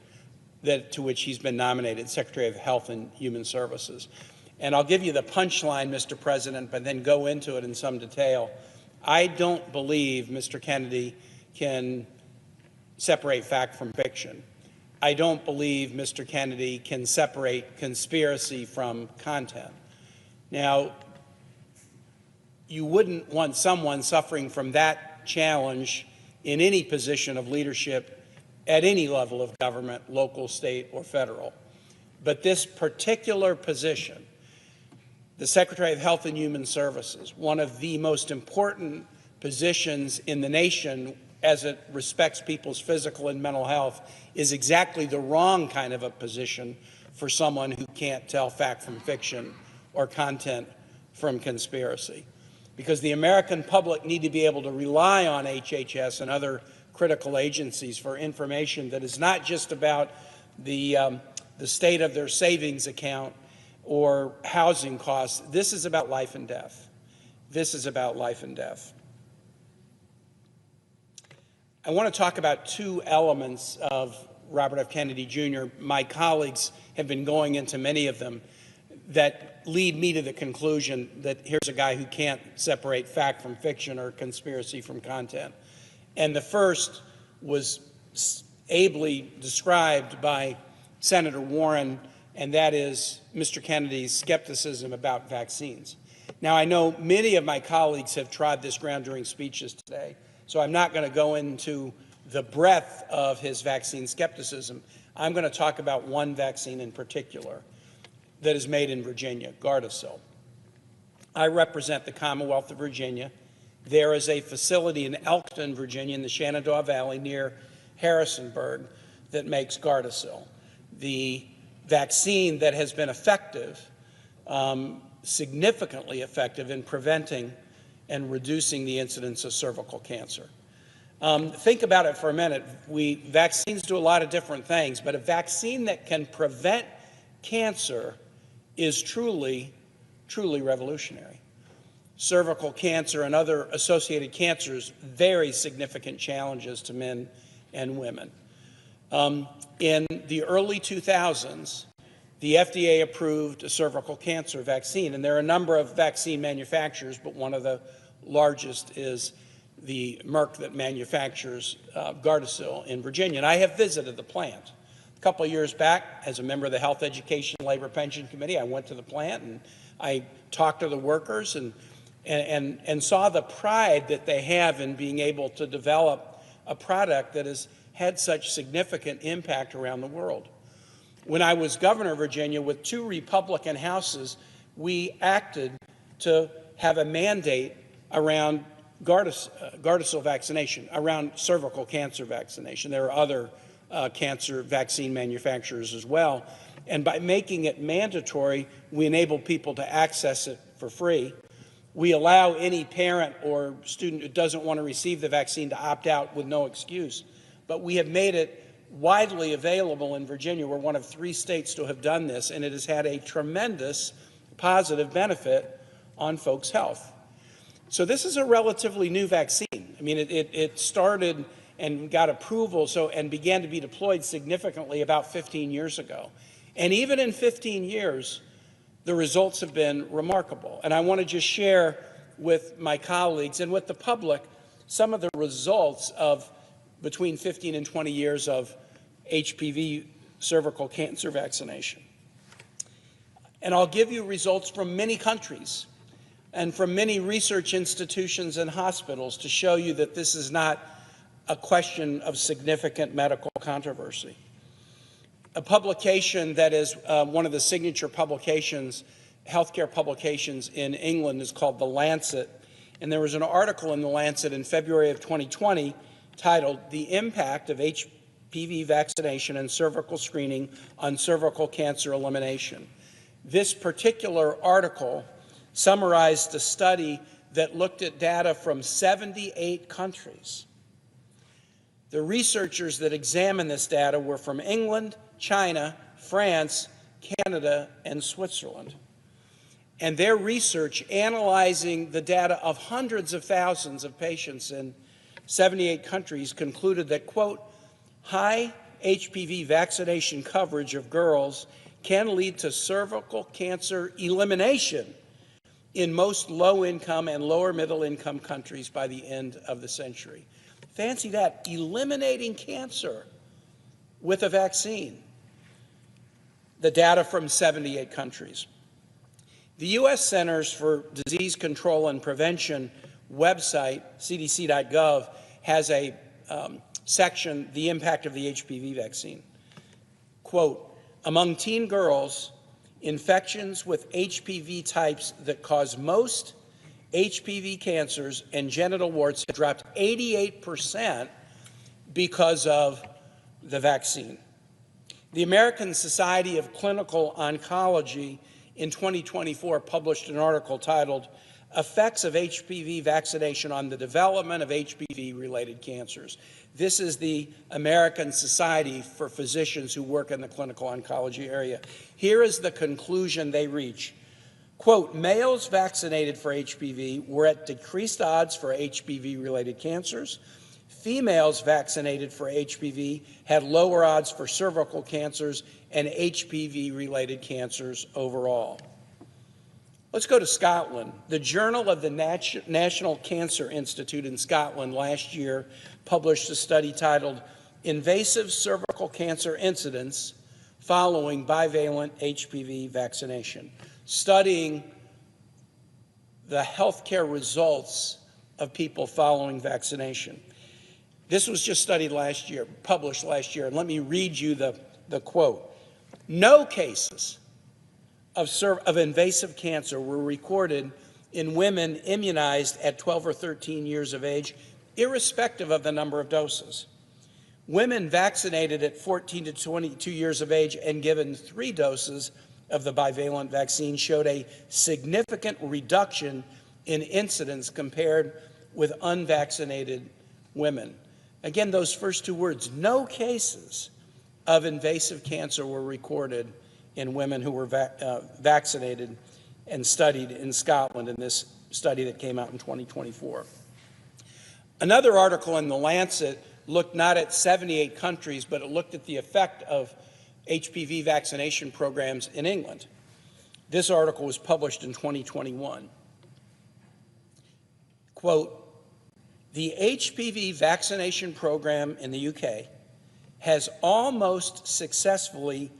to which he's been nominated, Secretary of Health and Human Services. And I'll give you the punchline, Mr. President, but then go into it in some detail. I don't believe Mr. Kennedy can separate fact from fiction. I don't believe Mr. Kennedy can separate conspiracy from content. Now, you wouldn't want someone suffering from that challenge in any position of leadership at any level of government, local, state, or federal. But this particular position, the Secretary of Health and Human Services, one of the most important positions in the nation as it respects people's physical and mental health, is exactly the wrong kind of a position for someone who can't tell fact from fiction or content from conspiracy. Because the American public need to be able to rely on HHS and other critical agencies for information that is not just about the state of their savings account or housing costs. This is about life and death. This is about life and death. I want to talk about two elements of Robert F. Kennedy Jr. My colleagues have been going into many of them that lead me to the conclusion that here's a guy who can't separate fact from fiction or conspiracy from content. And the first was ably described by Senator Warren, and that is Mr. Kennedy's skepticism about vaccines. Now, I know many of my colleagues have trod this ground during speeches today, so I'm not going to go into the breadth of his vaccine skepticism. I'm going to talk about one vaccine in particular that is made in Virginia, Gardasil. I represent the Commonwealth of Virginia. There is a facility in Elkton, Virginia, in the Shenandoah Valley near Harrisonburg that makes Gardasil, the vaccine that has been effective, significantly effective in preventing and reducing the incidence of cervical cancer. Think about it for a minute. Vaccines do a lot of different things, but a vaccine that can prevent cancer is truly, truly revolutionary. Cervical cancer and other associated cancers, very significant challenges to men and women. In the early 2000s, the FDA approved a cervical cancer vaccine, and there are a number of vaccine manufacturers, but one of the largest is the Merck that manufactures Gardasil in Virginia. And I have visited the plant. A couple of years back, as a member of the Health, Education, Labor, Pension Committee, I went to the plant and I talked to the workers and saw the pride that they have in being able to develop a product that has had such significant impact around the world. When I was governor of Virginia with 2 Republican houses, we acted to have a mandate around Gardasil vaccination, around cervical cancer vaccination. There are other cancer vaccine manufacturers as well. And by making it mandatory, we enable people to access it for free. We allow any parent or student who doesn't want to receive the vaccine to opt out with no excuse. But we have made it widely available in Virginia. We're one of 3 states to have done this, and it has had a tremendous positive benefit on folks' health. So this is a relatively new vaccine. I mean, it started and got approval and began to be deployed significantly about 15 years ago. And even in 15 years, the results have been remarkable. And I want to just share with my colleagues and with the public some of the results of between 15 and 20 years of HPV cervical cancer vaccination. And I'll give you results from many countries and from many research institutions and hospitals to show you that this is not a question of significant medical controversy. A publication that is one of the signature publications, healthcare publications in England, is called The Lancet. And there was an article in The Lancet in February of 2020 titled "The Impact of HPV Vaccination and Cervical Screening on Cervical Cancer Elimination." This particular article summarized a study that looked at data from 78 countries. The researchers that examined this data were from England, China, France, Canada, and Switzerland. and their research analyzing the data of hundreds of thousands of patients in 78 countries concluded that, quote, high HPV vaccination coverage of girls can lead to cervical cancer elimination in most low-income and lower-middle-income countries by the end of the century. Fancy that, eliminating cancer with a vaccine. The data from 78 countries. The U.S. Centers for Disease Control and Prevention website, cdc.gov, has a section, the impact of the HPV vaccine. Quote, among teen girls, infections with HPV types that cause most HPV cancers and genital warts have dropped 88% because of the vaccine. The American Society of Clinical Oncology in 2024 published an article titled Effects of HPV Vaccination on the Development of HPV-Related Cancers. This is the American Society for Physicians who work in the clinical oncology area. Here is the conclusion they reach. Quote, males vaccinated for HPV were at decreased odds for HPV-related cancers. Females vaccinated for HPV had lower odds for cervical cancers and HPV-related cancers overall. Let's go to Scotland. The Journal of the National Cancer Institute in Scotland last year published a study titled Invasive Cervical Cancer Incidence Following Bivalent HPV Vaccination, studying the healthcare results of people following vaccination. This was just studied last year, published last year, and let me read you the quote. No cases of invasive cancer were recorded in women immunized at 12 or 13 years of age, irrespective of the number of doses. Women vaccinated at 14 to 22 years of age and given 3 doses of the bivalent vaccine showed a significant reduction in incidence compared with unvaccinated women. Again, those first 2 words, no cases of invasive cancer were recorded in women who were vaccinated and studied in Scotland in this study that came out in 2024. Another article in The Lancet looked not at 78 countries, but it looked at the effect of HPV vaccination programs in England. This article was published in 2021. Quote, the HPV vaccination program in the UK has almost successfully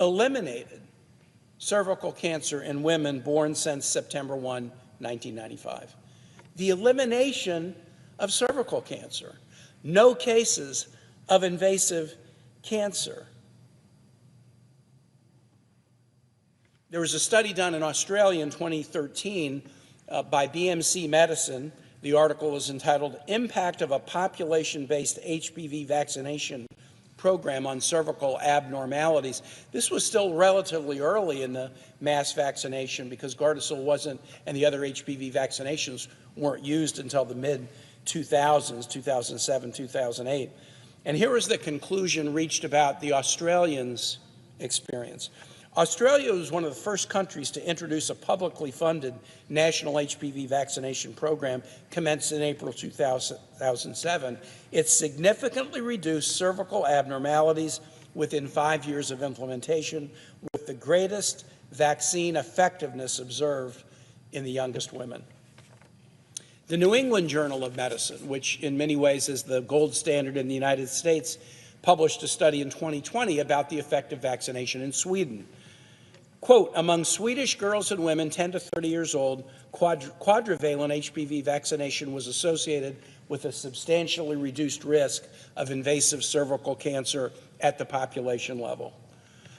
eliminated cervical cancer in women born since September 1, 1995. The elimination of cervical cancer. No cases of invasive cancer. There was a study done in Australia in 2013 by BMC Medicine. The article is entitled Impact of a Population-Based HPV Vaccination Program on Cervical Abnormalities. This was still relatively early in the mass vaccination because Gardasil wasn't, and the other HPV vaccinations weren't used until the mid-2000s, 2007, 2008. And here is the conclusion reached about the Australians' experience. Australia was one of the first countries to introduce a publicly funded national HPV vaccination program commenced in April 2007. It significantly reduced cervical abnormalities within 5 years of implementation, with the greatest vaccine effectiveness observed in the youngest women. The New England Journal of Medicine, which in many ways is the gold standard in the United States, published a study in 2020 about the effect of vaccination in Sweden. Quote, among Swedish girls and women 10 to 30 years old, quadrivalent HPV vaccination was associated with a substantially reduced risk of invasive cervical cancer at the population level.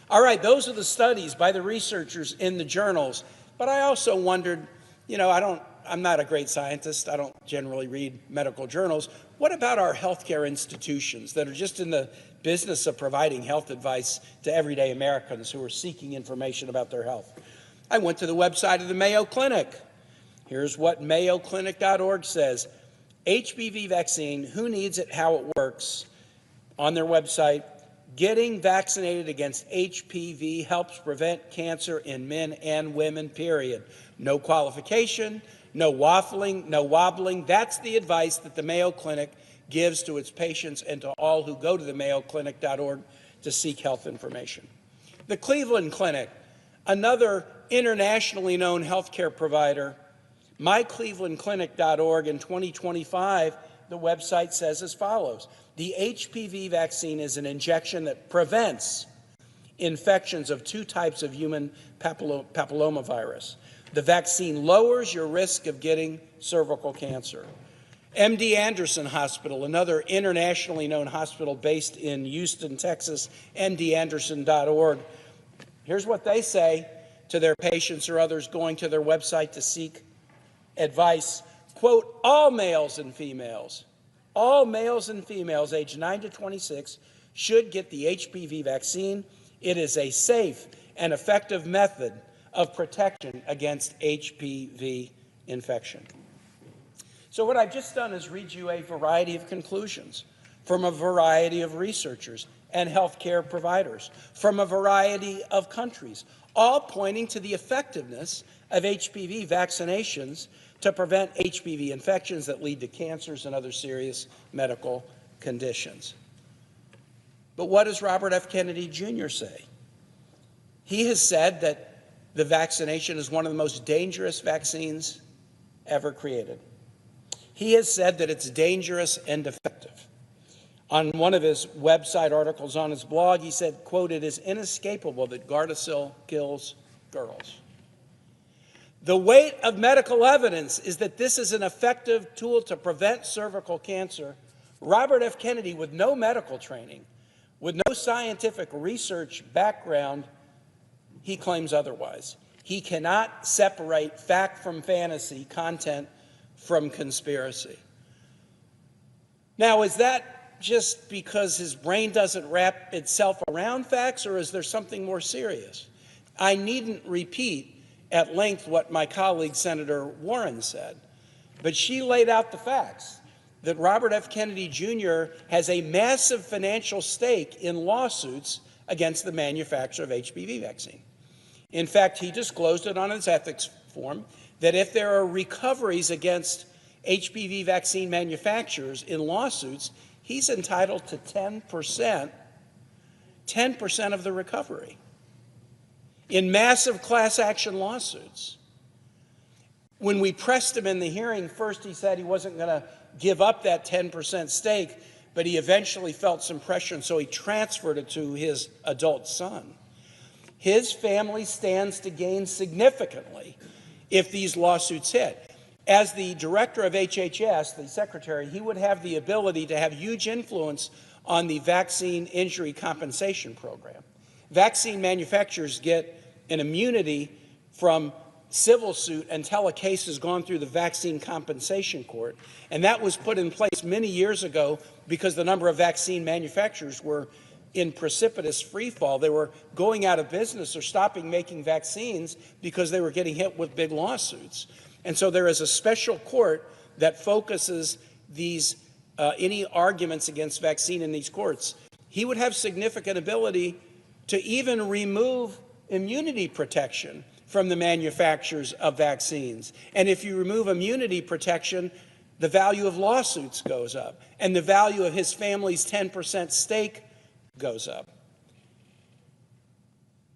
All right, those are the studies by the researchers in the journals, but I also wondered, I'm not a great scientist, I don't generally read medical journals. What about our healthcare institutions that are just in the business of providing health advice to everyday Americans who are seeking information about their health? I went to the website of the Mayo Clinic. Here's what mayoclinic.org says. HPV vaccine, who needs it, how it works. On their website, Getting vaccinated against HPV helps prevent cancer in men and women, period. No qualification, no waffling, no wobbling. That's the advice that the Mayo Clinic gives to its patients and to all who go to the mayoclinic.org to seek health information. The Cleveland Clinic, another internationally known healthcare provider, myclevelandclinic.org in 2025, the website says as follows: the HPV vaccine is an injection that prevents infections of 2 types of human papillomavirus. The vaccine lowers your risk of getting cervical cancer. MD Anderson Hospital, another internationally known hospital based in Houston, Texas, mdanderson.org. Here's what they say to their patients or others going to their website to seek advice. Quote, all males and females aged 9 to 26 should get the HPV vaccine. It is a safe and effective method of protection against HPV infection. So what I've just done is read you a variety of conclusions from a variety of researchers and healthcare providers from a variety of countries, all pointing to the effectiveness of HPV vaccinations to prevent HPV infections that lead to cancers and other serious medical conditions. But what does Robert F. Kennedy Jr. say? He has said that the vaccination is one of the most dangerous vaccines ever created. He has said that it's dangerous and effective. On one of his website articles on his blog, he said, quote, it is inescapable that Gardasil kills girls. The weight of medical evidence is that this is an effective tool to prevent cervical cancer. Robert F. Kennedy, with no medical training, with no scientific research background, he claims otherwise. He cannot separate fact from fantasy, content from conspiracy. Now, is that just because his brain doesn't wrap itself around facts, or is there something more serious? I needn't repeat at length what my colleague Senator Warren said, but she laid out the facts that Robert F. Kennedy Jr. has a massive financial stake in lawsuits against the manufacturer of HPV vaccine. In fact, he disclosed it on his ethics form that if there are recoveries against HPV vaccine manufacturers in lawsuits, he's entitled to 10% of the recovery in massive class action lawsuits. When we pressed him in the hearing, first he said he wasn't going to give up that 10% stake, but he eventually felt some pressure, and so he transferred it to his adult son. His family stands to gain significantly if these lawsuits hit. As the director of HHS, the secretary, he would have the ability to have huge influence on the vaccine injury compensation program. Vaccine manufacturers get an immunity from civil suit until a case has gone through the vaccine compensation court. And that was put in place many years ago because the number of vaccine manufacturers were in precipitous free fall. They were going out of business or stopping making vaccines because they were getting hit with big lawsuits. And so there is a special court that focuses these any arguments against vaccine in these courts. He would have significant ability to even remove immunity protection from the manufacturers of vaccines. And if you remove immunity protection, the value of lawsuits goes up, and the value of his family's 10% stake goes up.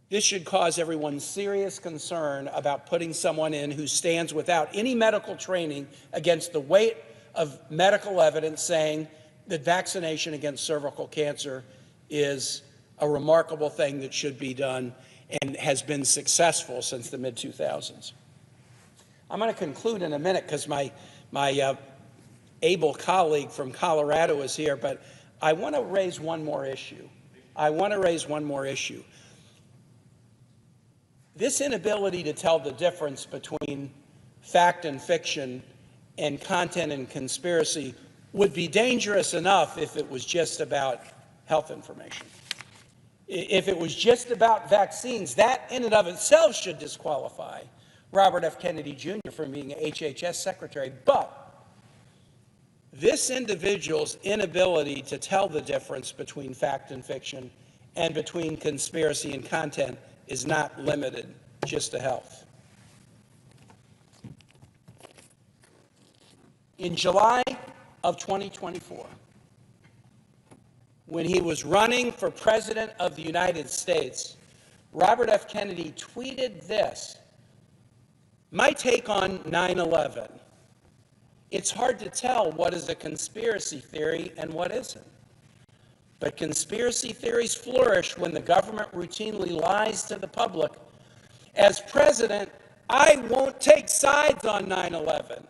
This should cause everyone serious concern about putting someone in who stands without any medical training against the weight of medical evidence saying that vaccination against cervical cancer is a remarkable thing that should be done and has been successful since the mid-2000s. I'm going to conclude in a minute because my able colleague from Colorado is here, but I want to raise one more issue. This inability to tell the difference between fact and fiction and content and conspiracy would be dangerous enough if it was just about health information. If it was just about vaccines, that in and of itself should disqualify Robert F. Kennedy Jr. from being HHS secretary. But This individual's inability to tell the difference between fact and fiction and between conspiracy and content is not limited just to health. In July of 2024, when he was running for President of the United States, Robert F. Kennedy tweeted this: "My take on 9/11. It's hard to tell what is a conspiracy theory and what isn't. But conspiracy theories flourish when the government routinely lies to the public. As president, I won't take sides on 9/11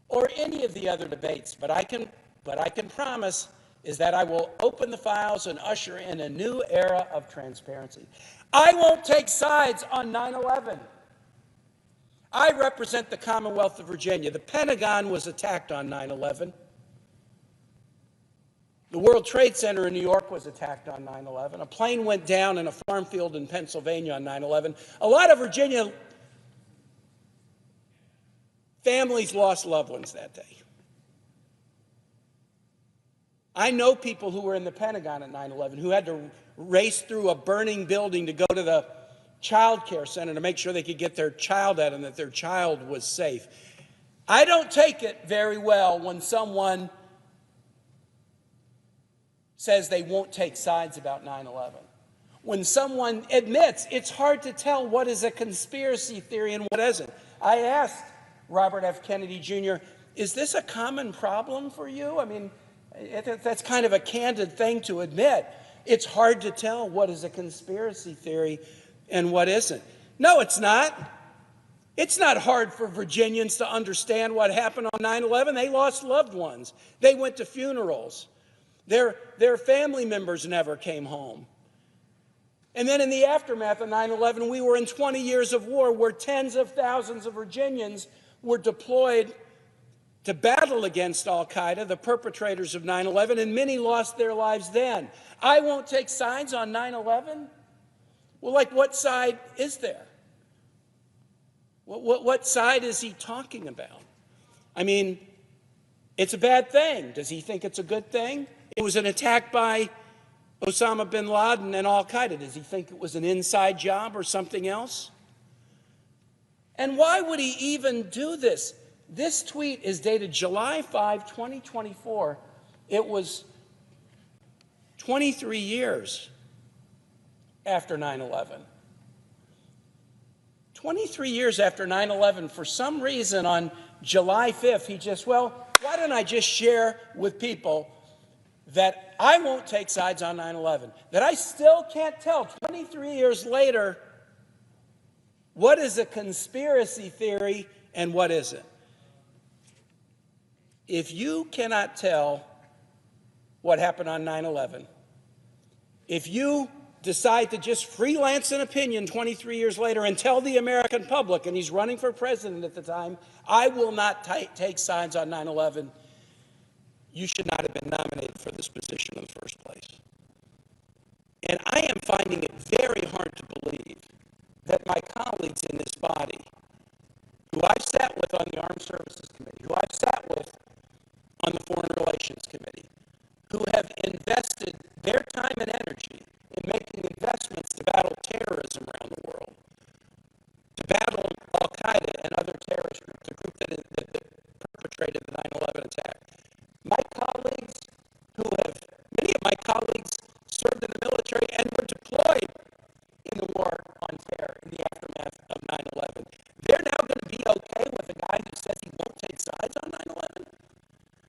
or any of the other debates, but I can promise is that I will open the files and usher in a new era of transparency. I won't take sides on 9/11. I represent the Commonwealth of Virginia. The Pentagon was attacked on 9/11. The World Trade Center in New York was attacked on 9/11. A plane went down in a farm field in Pennsylvania on 9/11. A lot of Virginia families lost loved ones that day. I know people who were in the Pentagon at 9/11 who had to race through a burning building to go to the child care center to make sure they could get their child out and that their child was safe. I don't take it very well when someone says they won't take sides about 9/11. When someone admits it's hard to tell what is a conspiracy theory and what isn't. I asked Robert F. Kennedy Jr., is this a common problem for you? I mean, that's kind of a candid thing to admit. It's hard to tell what is a conspiracy theory and what isn't. No, it's not. It's not hard for Virginians to understand what happened on 9/11. They lost loved ones. They went to funerals. Their family members never came home. And then in the aftermath of 9/11, we were in 20 years of war where tens of thousands of Virginians were deployed to battle against al-Qaeda, the perpetrators of 9/11, and many lost their lives then. I won't take sides on 9/11? Well, like, what side is there? What side is he talking about? I mean, it's a bad thing. Does he think it's a good thing? It was an attack by Osama bin Laden and al-Qaeda. Does he think it was an inside job or something else? And why would he even do this? This tweet is dated July 5, 2024. It was 23 years after 9/11. 23 years after 9/11, for some reason on July 5th, he just, well, why don't I just share with people that I won't take sides on 9/11, that I still can't tell 23 years later what is a conspiracy theory and what isn't. If you cannot tell what happened on 9/11, if you decide to just freelance an opinion 23 years later and tell the American public, and he's running for president at the time, I will not take sides on 9/11, you should not have been nominated for this position in the first place. And I am finding it very hard to believe that my colleagues in this body, who I've sat with on the Armed Services Committee, who I've sat with on the Foreign Relations Committee, who have invested their time and energy in making investments to battle terrorism around the world, to battle al-Qaeda and other terrorist groups, the group that perpetrated the 9/11 attack. My colleagues many of my colleagues served in the military and were deployed in the war on terror in the aftermath of 9/11. They're now going to be okay with a guy who says he won't take sides on 9/11,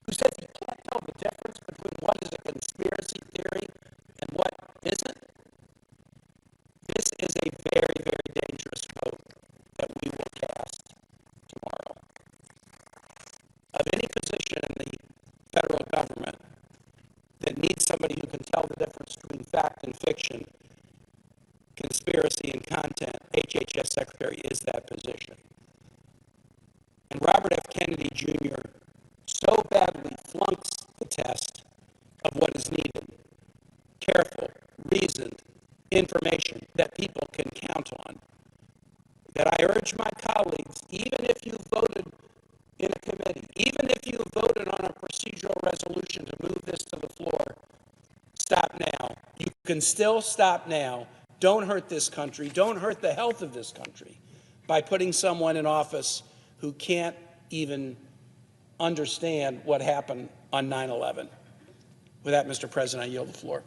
who says he can't tell the difference between what is a conspiracy theory and what isn't. This is a very, very dangerous vote that we will cast tomorrow. Of any position in the federal government that needs somebody who can tell the difference between fact and fiction, conspiracy and content, HHS Secretary is that position. And Robert F. Kennedy Jr. so badly flunks the test of what is needed: careful, reasoned information that people can count on, that I urge my colleagues, even if you voted in a committee, even if you voted on a stop now. You can still stop now. Don't hurt this country. Don't hurt the health of this country by putting someone in office who can't even understand what happened on 9/11. With that, Mr. President, I yield the floor.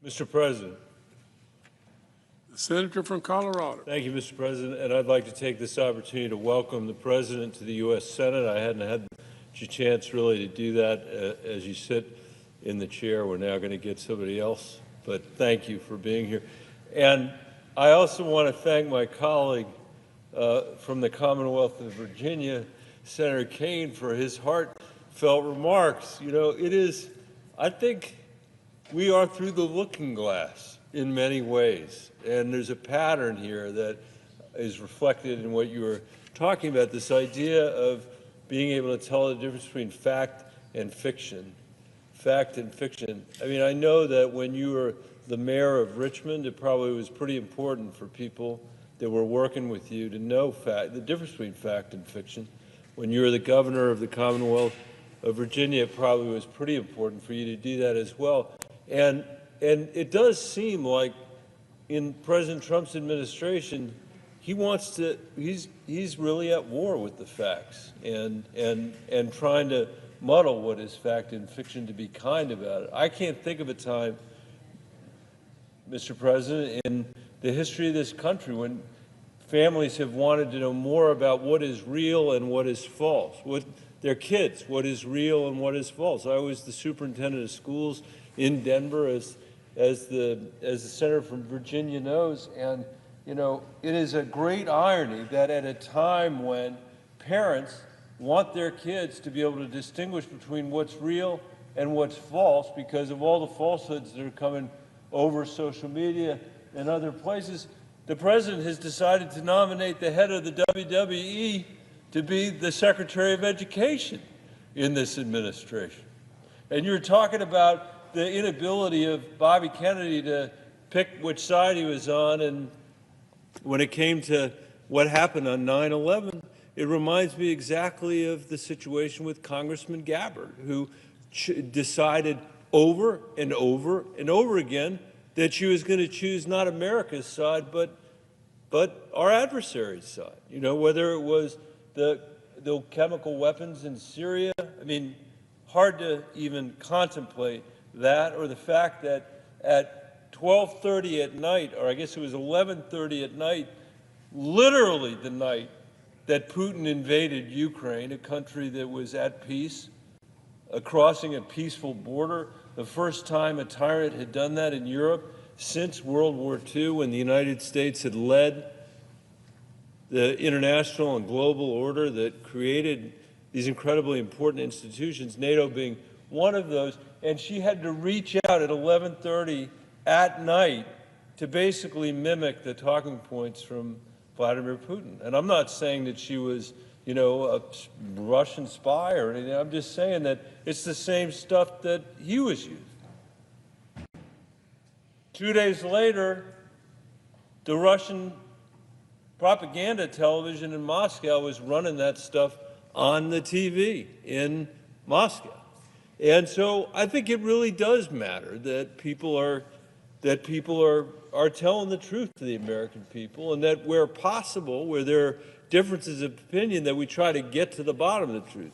Mr. President. The senator from Colorado. Thank you, Mr. President, and I'd like to take this opportunity to welcome the President to the U.S. Senate. I hadn't had a chance really to do that as you sit in the chair. We're now going to get somebody else, but thank you for being here. And I also want to thank my colleague from the Commonwealth of Virginia, Senator Kaine, for his heartfelt remarks. You know, I think we are through the looking glass in many ways, and there's a pattern here that is reflected in what you were talking about, this idea of being able to tell the difference between fact and fiction. Fact and fiction. I mean, I know that when you were the mayor of Richmond, it probably was pretty important for people that were working with you to know the difference between fact and fiction. When you were the governor of the Commonwealth of Virginia, it probably was pretty important for you to do that as well. And it does seem like in President Trump's administration, he's really at war with the facts and trying to muddle what is fact and fiction to be kind about it. I can't think of a time, Mr. President, in the history of this country when families have wanted to know more about what is real and what is false. With their kids, what is real and what is false. I was the superintendent of schools in Denver, as the senator from Virginia knows, and you know, it is a great irony that at a time when parents want their kids to be able to distinguish between what's real and what's false because of all the falsehoods that are coming over social media and other places, the president has decided to nominate the head of the WWE to be the Secretary of Education in this administration. And you're talking about the inability of Bobby Kennedy to pick which side he was on, and when it came to what happened on 9/11, it reminds me exactly of the situation with Congressman Gabbard, who decided over and over and over again that she was going to choose not America's side, but our adversary's side. You know, whether it was the chemical weapons in Syria, I mean, hard to even contemplate that, or the fact that at 12:30 at night, or I guess it was 11:30 at night, literally the night that Putin invaded Ukraine, a country that was at peace, crossing a peaceful border, the first time a tyrant had done that in Europe since World War II, when the United States had led the international and global order that created these incredibly important institutions, NATO being one of those. And she had to reach out at 11:30 at night to basically mimic the talking points from Vladimir Putin. And I'm not saying that she was, you know, a Russian spy or anything. I'm just saying that it's the same stuff that he was using. 2 days later, the Russian propaganda television in Moscow was running that stuff on the TV in Moscow. And so I think it really does matter that people are telling the truth to the American people, and that where possible, where there are differences of opinion, that we try to get to the bottom of the truth.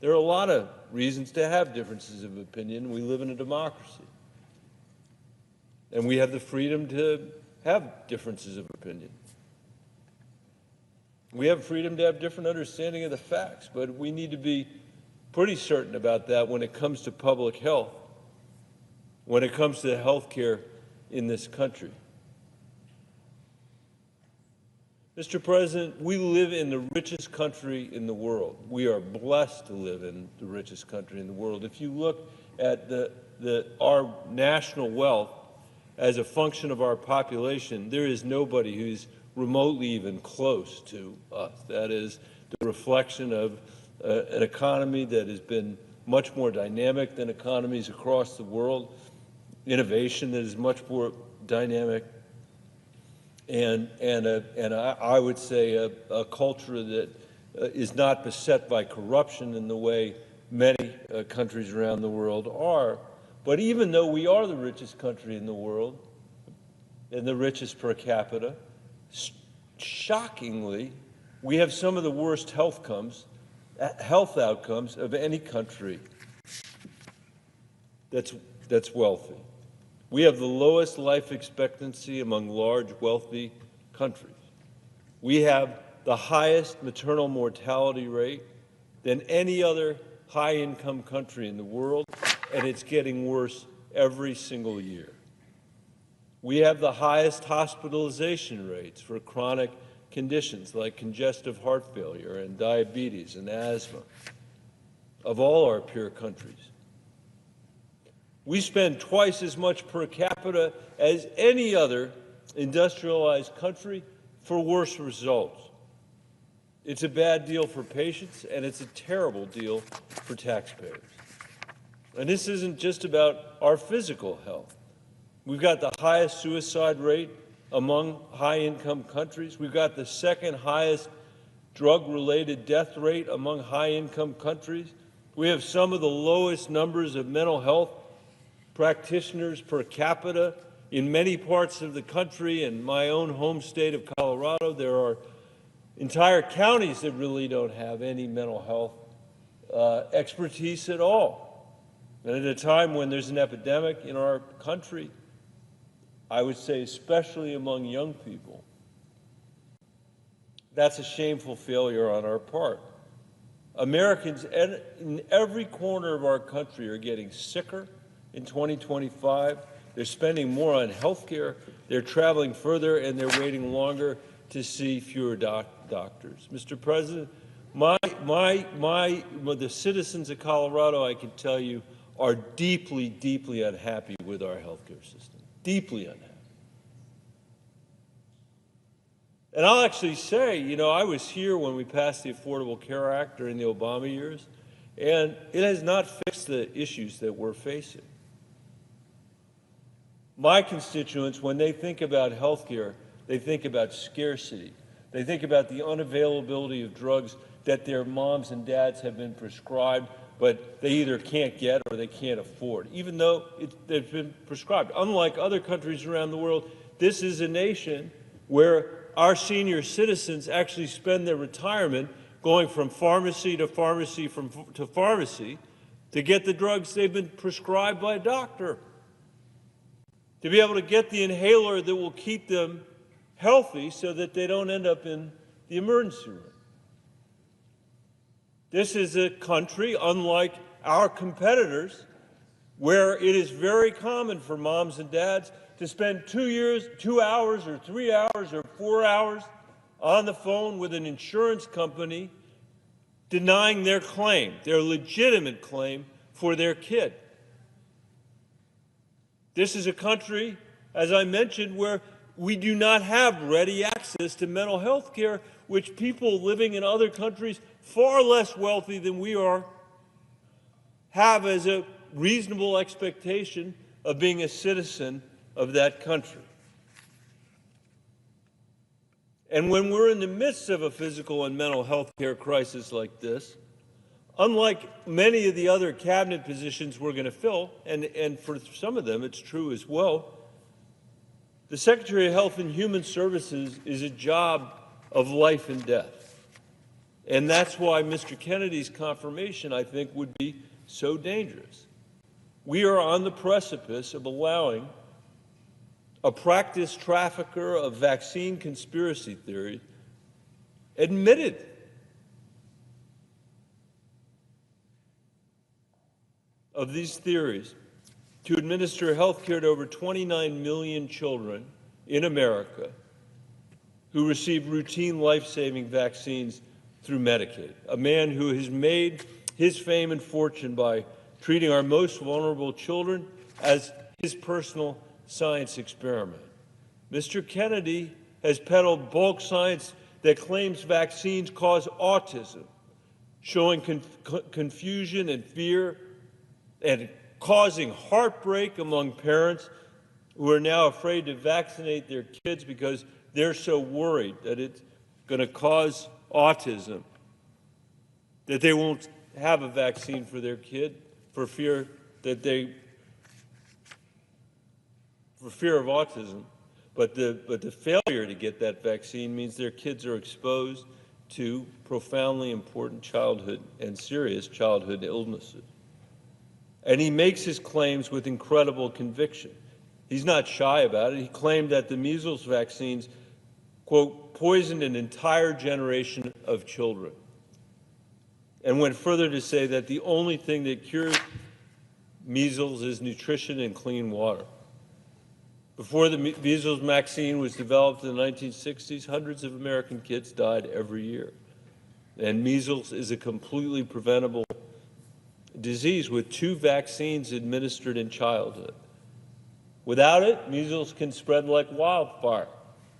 There are a lot of reasons to have differences of opinion. We live in a democracy. And we have the freedom to have differences of opinion. We have freedom to have different understanding of the facts, but we need to be pretty certain about that when it comes to public health, when it comes to health care in this country. Mr. President, we live in the richest country in the world. We are blessed to live in the richest country in the world. If you look at our national wealth as a function of our population, there is nobody who's remotely even close to us. That is the reflection of an economy that has been much more dynamic than economies across the world, innovation that is much more dynamic. I would say a culture that is not beset by corruption in the way many countries around the world are. But even though we are the richest country in the world and the richest per capita, shockingly, we have some of the worst health outcomes of any country that's wealthy. We have the lowest life expectancy among large, wealthy countries. We have the highest maternal mortality rate than any other high-income country in the world, and it's getting worse every single year. We have the highest hospitalization rates for chronic conditions like congestive heart failure and diabetes and asthma of all our peer countries. We spend twice as much per capita as any other industrialized country for worse results. It's a bad deal for patients, and it's a terrible deal for taxpayers. And this isn't just about our physical health. We've got the highest suicide rate among high-income countries. We've got the second highest drug-related death rate among high-income countries. We have some of the lowest numbers of mental health practitioners per capita in many parts of the country. In my own home state of Colorado, there are entire counties that really don't have any mental health expertise at all. And at a time when there's an epidemic in our country, I would say especially among young people, that's a shameful failure on our part. Americans in every corner of our country are getting sicker in 2025. They're spending more on health care, they're traveling further, and they're waiting longer to see fewer doctors. Mr. President, the citizens of Colorado, I can tell you, are deeply, deeply unhappy with our health care system, deeply unhappy. And I'll actually say, you know, I was here when we passed the Affordable Care Act during the Obama years, and it has not fixed the issues that we're facing. My constituents, when they think about health care, they think about scarcity. They think about the unavailability of drugs that their moms and dads have been prescribed, but they either can't get or they can't afford, even though they've been prescribed. Unlike other countries around the world, this is a nation where our senior citizens actually spend their retirement going from pharmacy to pharmacy to pharmacy to get the drugs they've been prescribed by a doctor, to be able to get the inhaler that will keep them healthy so that they don't end up in the emergency room. This is a country, unlike our competitors, where it is very common for moms and dads to spend 2 hours or 3 hours or 4 hours on the phone with an insurance company denying their claim, their legitimate claim for their kid. This is a country, as I mentioned, where we do not have ready access to mental health care, which people living in other countries far less wealthy than we are have as a reasonable expectation of being a citizen of that country. And when we're in the midst of a physical and mental health care crisis like this, unlike many of the other cabinet positions we're going to fill, and for some of them it's true as well, the Secretary of Health and Human Services is a job of life and death. And that's why Mr. Kennedy's confirmation, I think, would be so dangerous. We are on the precipice of allowing a practice trafficker of vaccine conspiracy theory admitted of these theories to administer health care to over 29 million children in America who receive routine life-saving vaccines through Medicaid, a man who has made his fame and fortune by treating our most vulnerable children as his personal science experiment. Mr. Kennedy has peddled bulk science that claims vaccines cause autism, showing confusion and fear and causing heartbreak among parents who are now afraid to vaccinate their kids because they're so worried that it's going to cause autism that they won't have a vaccine for their kid for fear of autism. But the failure to get that vaccine means their kids are exposed to profoundly important childhood and serious childhood illnesses. And he makes his claims with incredible conviction. He's not shy about it. He claimed that the measles vaccines, quote, poisoned an entire generation of children, and went further to say that the only thing that cures measles is nutrition and clean water. Before the measles vaccine was developed in the 1960s, hundreds of American kids died every year. And measles is a completely preventable disease with 2 vaccines administered in childhood. Without it, measles can spread like wildfire,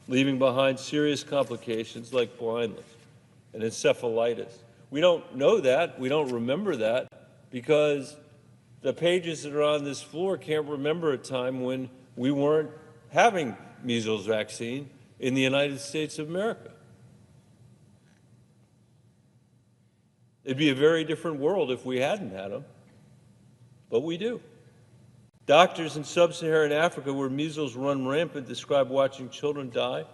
leaving behind serious complications like blindness and encephalitis. We don't know that, we don't remember that, because the pages that are on this floor can't remember a time when we weren't having measles vaccine in the United States of America. It'd be a very different world if we hadn't had them, but we do. Doctors in sub-Saharan Africa, where measles run rampant, describe watching children die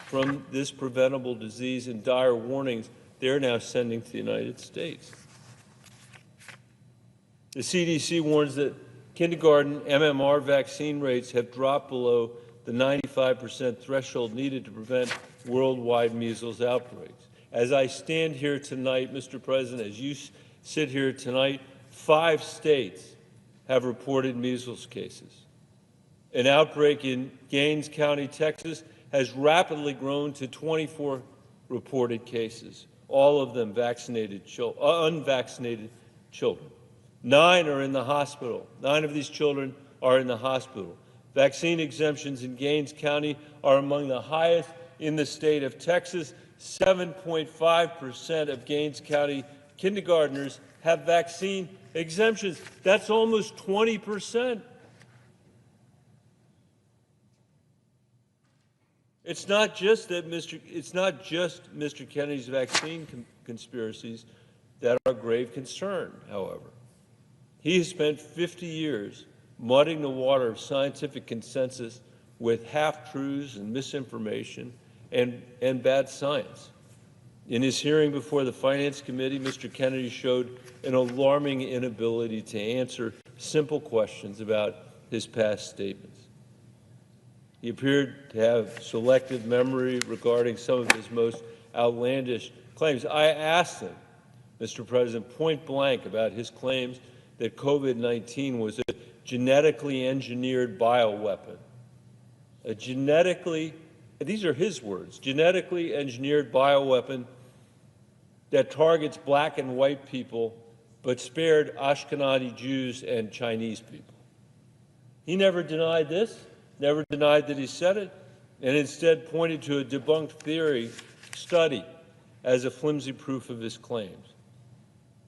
from this preventable disease and dire warnings they're now sending to the United States. The CDC warns that kindergarten MMR vaccine rates have dropped below the 95% threshold needed to prevent worldwide measles outbreaks. As I stand here tonight, Mr. President, as you sit here tonight, 5 states have reported measles cases. An outbreak in Gaines County, Texas, has rapidly grown to 24 reported cases, all of them unvaccinated children. 9 are in the hospital. 9 of these children are in the hospital. Vaccine exemptions in Gaines County are among the highest in the state of Texas. 7.5% of Gaines County kindergartners have vaccine exemptions. That's almost 20%. It's not just Mr. Kennedy's vaccine conspiracies that are a grave concern, however. He has spent 50 years muddying the water of scientific consensus with half-truths and misinformation and bad science. In his hearing before the Finance Committee, Mr. Kennedy showed an alarming inability to answer simple questions about his past statements. He appeared to have selective memory regarding some of his most outlandish claims. I asked him, Mr. President, point blank about his claims that COVID-19 was a genetically engineered bioweapon. These are his words, genetically engineered bioweapon that targets black and white people but spared Ashkenazi Jews and Chinese people. He never denied this, never denied that he said it, and instead pointed to a debunked theory study as a flimsy proof of his claims.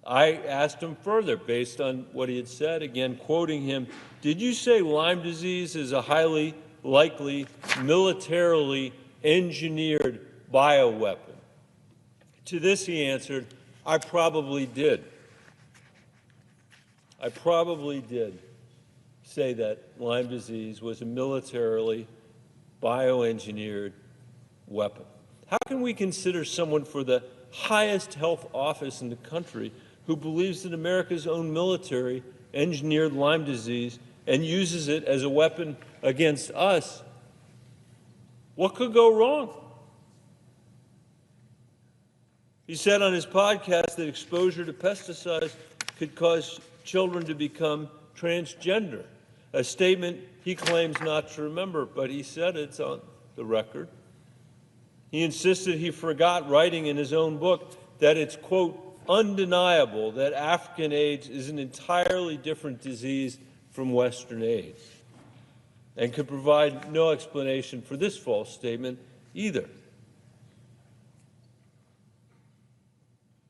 I asked him further, based on what he had said, again quoting him, did you say Lyme disease is a highly likely militarily engineered bioweapon? To this he answered, I probably did. I probably did say that Lyme disease was a militarily bioengineered weapon. How can we consider someone for the highest health office in the country who believes that America's own military engineered Lyme disease and uses it as a weapon against us? What could go wrong? He said on his podcast that exposure to pesticides could cause children to become transgender, a statement he claims not to remember, but he said it's on the record. He insisted he forgot writing in his own book that it's, quote, undeniable that African AIDS is an entirely different disease from Western AIDS, and could provide no explanation for this false statement either.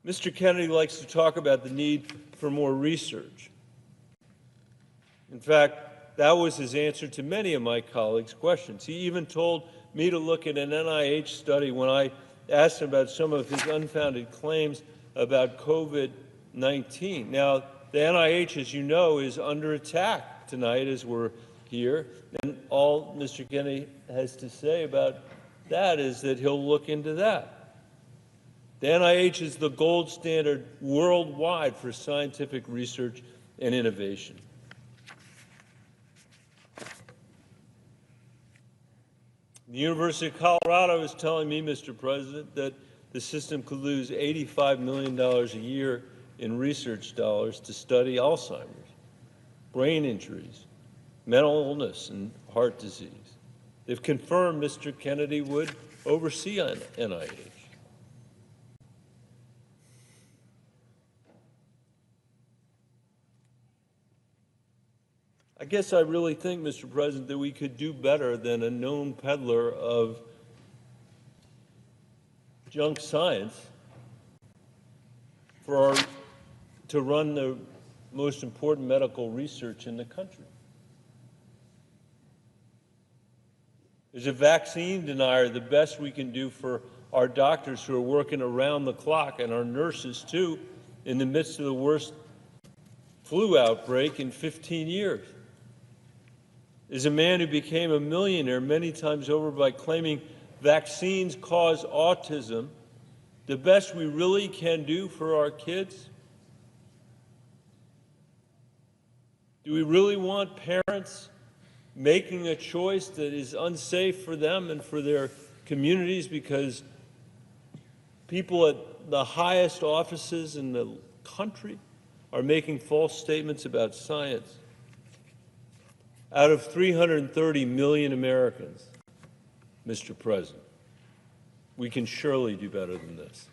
Mr. Kennedy likes to talk about the need for more research. In fact, that was his answer to many of my colleagues' questions. He even told me to look at an NIH study when I asked him about some of his unfounded claims about COVID-19. Now, the NIH, as you know, is under attack tonight as we're here, and all Mr. Kennedy has to say about that is that he'll look into that. The NIH is the gold standard worldwide for scientific research and innovation. The University of Colorado is telling me, Mr. President, that the system could lose $85 million a year in research dollars to study Alzheimer's, brain injuries, mental illness, and heart disease. They've confirmed Mr. Kennedy would oversee NIH. I guess I really think, Mr. President, that we could do better than a known peddler of junk science to run the most important medical research in the country. As a vaccine denier, the best we can do for our doctors who are working around the clock, and our nurses too, in the midst of the worst flu outbreak in 15 years. Is a man who became a millionaire many times over by claiming vaccines cause autism, the best we really can do for our kids? Do we really want parents making a choice that is unsafe for them and for their communities because people at the highest offices in the country are making false statements about science? Out of 330 million Americans, Mr. President, we can surely do better than this.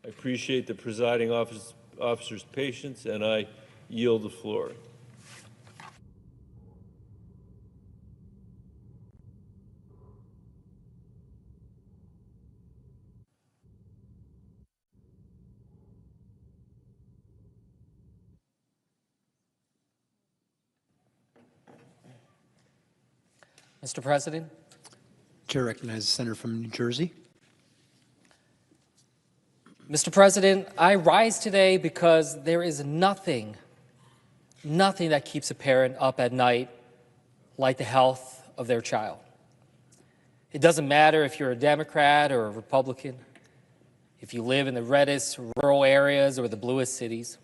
I appreciate the presiding officer's patience, and I yield the floor. Mr. President. Chair recognizes the senator from New Jersey. Mr. President, I rise today because there is nothing that keeps a parent up at night like the health of their child. It doesn't matter if you're a Democrat or a Republican, if you live in the reddest rural areas or the bluest cities.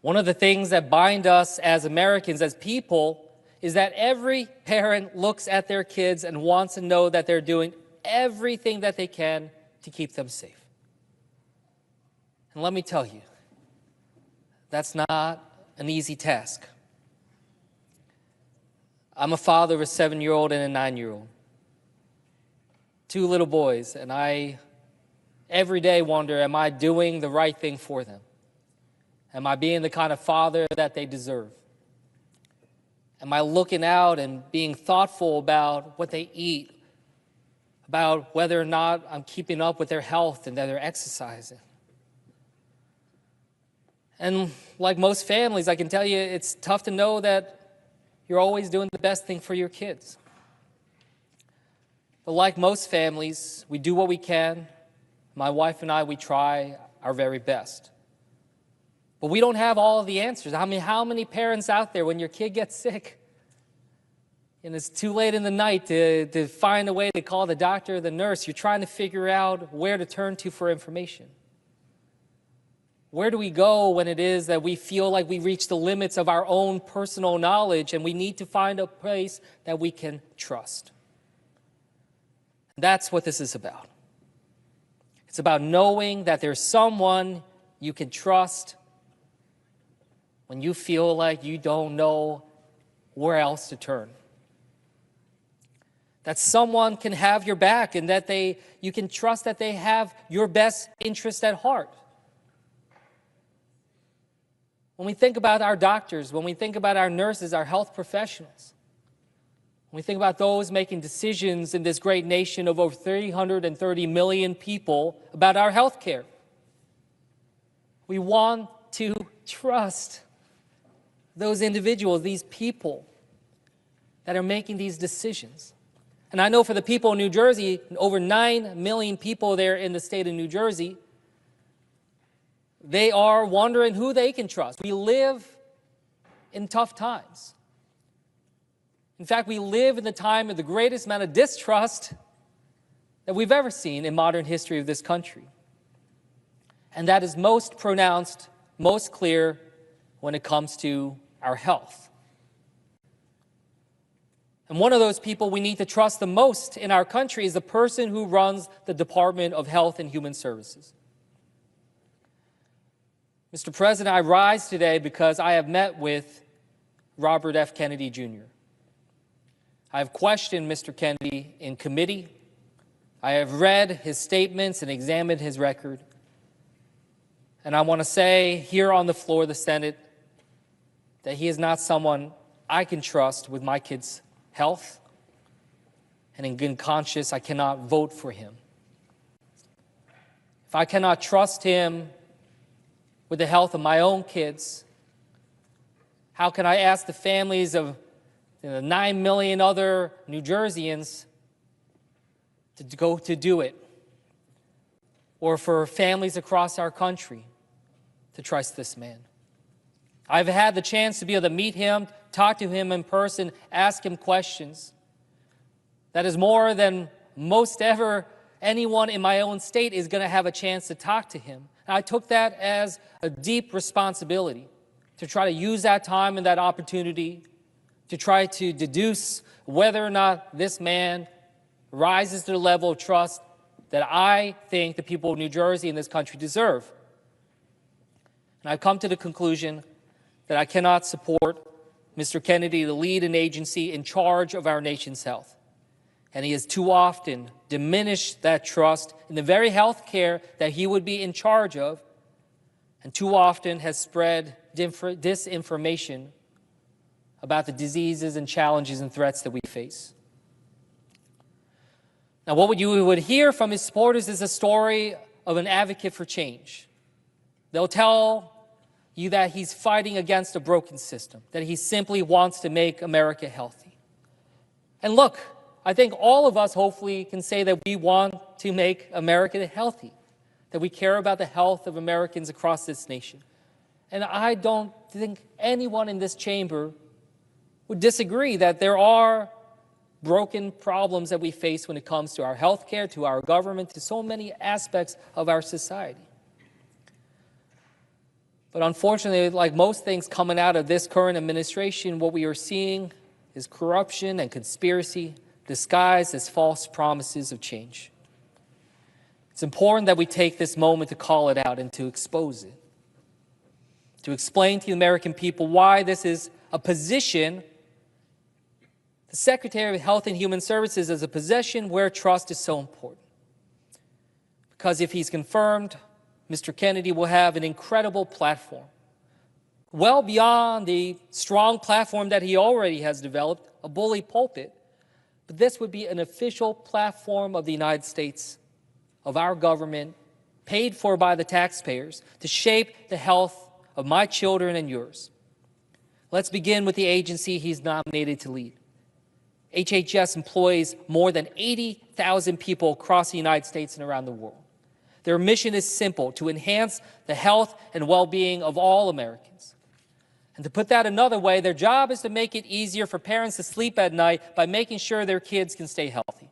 One of the things that bind us as Americans, as people, is that every parent looks at their kids and wants to know that they're doing everything that they can to keep them safe. And let me tell you, that's not an easy task. I'm a father of a 7-year-old and a 9-year-old. 2 little boys, and I every day wonder, am I doing the right thing for them? Am I being the kind of father that they deserve? Am I looking out and being thoughtful about what they eat, about whether or not I'm keeping up with their health and that they're exercising? And like most families, I can tell you it's tough to know that you're always doing the best thing for your kids. But like most families, we do what we can. My wife and I, we try our very best. But we don't have all of the answers. I mean, how many parents out there, when your kid gets sick and it's too late in the night to find a way to call the doctor or the nurse, you're trying to figure out where to turn to for information? Where do we go when it is that we feel like we reach the limits of our own personal knowledge and we need to find a place that we can trust? That's what this is about. It's about knowing that there's someone you can trust when you feel like you don't know where else to turn. That someone can have your back and that you can trust that they have your best interest at heart. When we think about our doctors, when we think about our nurses, our health professionals, when we think about those making decisions in this great nation of over 330 million people about our health care, we want to trust those individuals, these people, that are making these decisions. And I know for the people in New Jersey, over 9 million people there in the state of New Jersey, they are wondering who they can trust. We live in tough times. In fact, we live in the time of the greatest amount of distrust that we've ever seen in modern history of this country. And that is most pronounced, most clear when it comes to our health. And one of those people we need to trust the most in our country is the person who runs the Department of Health and Human Services. Mr. President, I rise today because I have met with Robert F. Kennedy Jr. I have questioned Mr. Kennedy in committee. I have read his statements and examined his record. And I want to say here on the floor of the Senate that he is not someone I can trust with my kids' health. And in good conscience, I cannot vote for him. If I cannot trust him with the health of my own kids, how can I ask the families of the 9 million other New Jerseyans to go to do it? Or for families across our country to trust this man? I've had the chance to be able to meet him, talk to him in person, ask him questions. That is more than most ever anyone in my own state is going to have a chance to talk to him. And I took that as a deep responsibility to try to use that time and that opportunity to try to deduce whether or not this man rises to the level of trust that I think the people of New Jersey and this country deserve. And I've come to the conclusion that I cannot support Mr. Kennedy to lead an agency in charge of our nation's health. And he has too often diminished that trust in the very health care that he would be in charge of, and too often has spread disinformation about the diseases and challenges and threats that we face. Now, what you would hear from his supporters is a story of an advocate for change. They'll tell you that he's fighting against a broken system, that he simply wants to make America healthy. And look, I think all of us hopefully can say that we want to make America healthy, that we care about the health of Americans across this nation. And I don't think anyone in this chamber would disagree that there are broken problems that we face when it comes to our health care, to our government, to so many aspects of our society. But unfortunately, like most things coming out of this current administration, what we are seeing is corruption and conspiracy disguised as false promises of change. It's important that we take this moment to call it out and to expose it, to explain to the American people why this is a position. The Secretary of Health and Human Services is a position where trust is so important. Because if he's confirmed, Mr. Kennedy will have an incredible platform, well beyond the strong platform that he already has developed, a bully pulpit. But this would be an official platform of the United States, of our government, paid for by the taxpayers, to shape the health of my children and yours. Let's begin with the agency he's nominated to lead. HHS employs more than 80,000 people across the United States and around the world. Their mission is simple: to enhance the health and well-being of all Americans. And to put that another way, their job is to make it easier for parents to sleep at night by making sure their kids can stay healthy.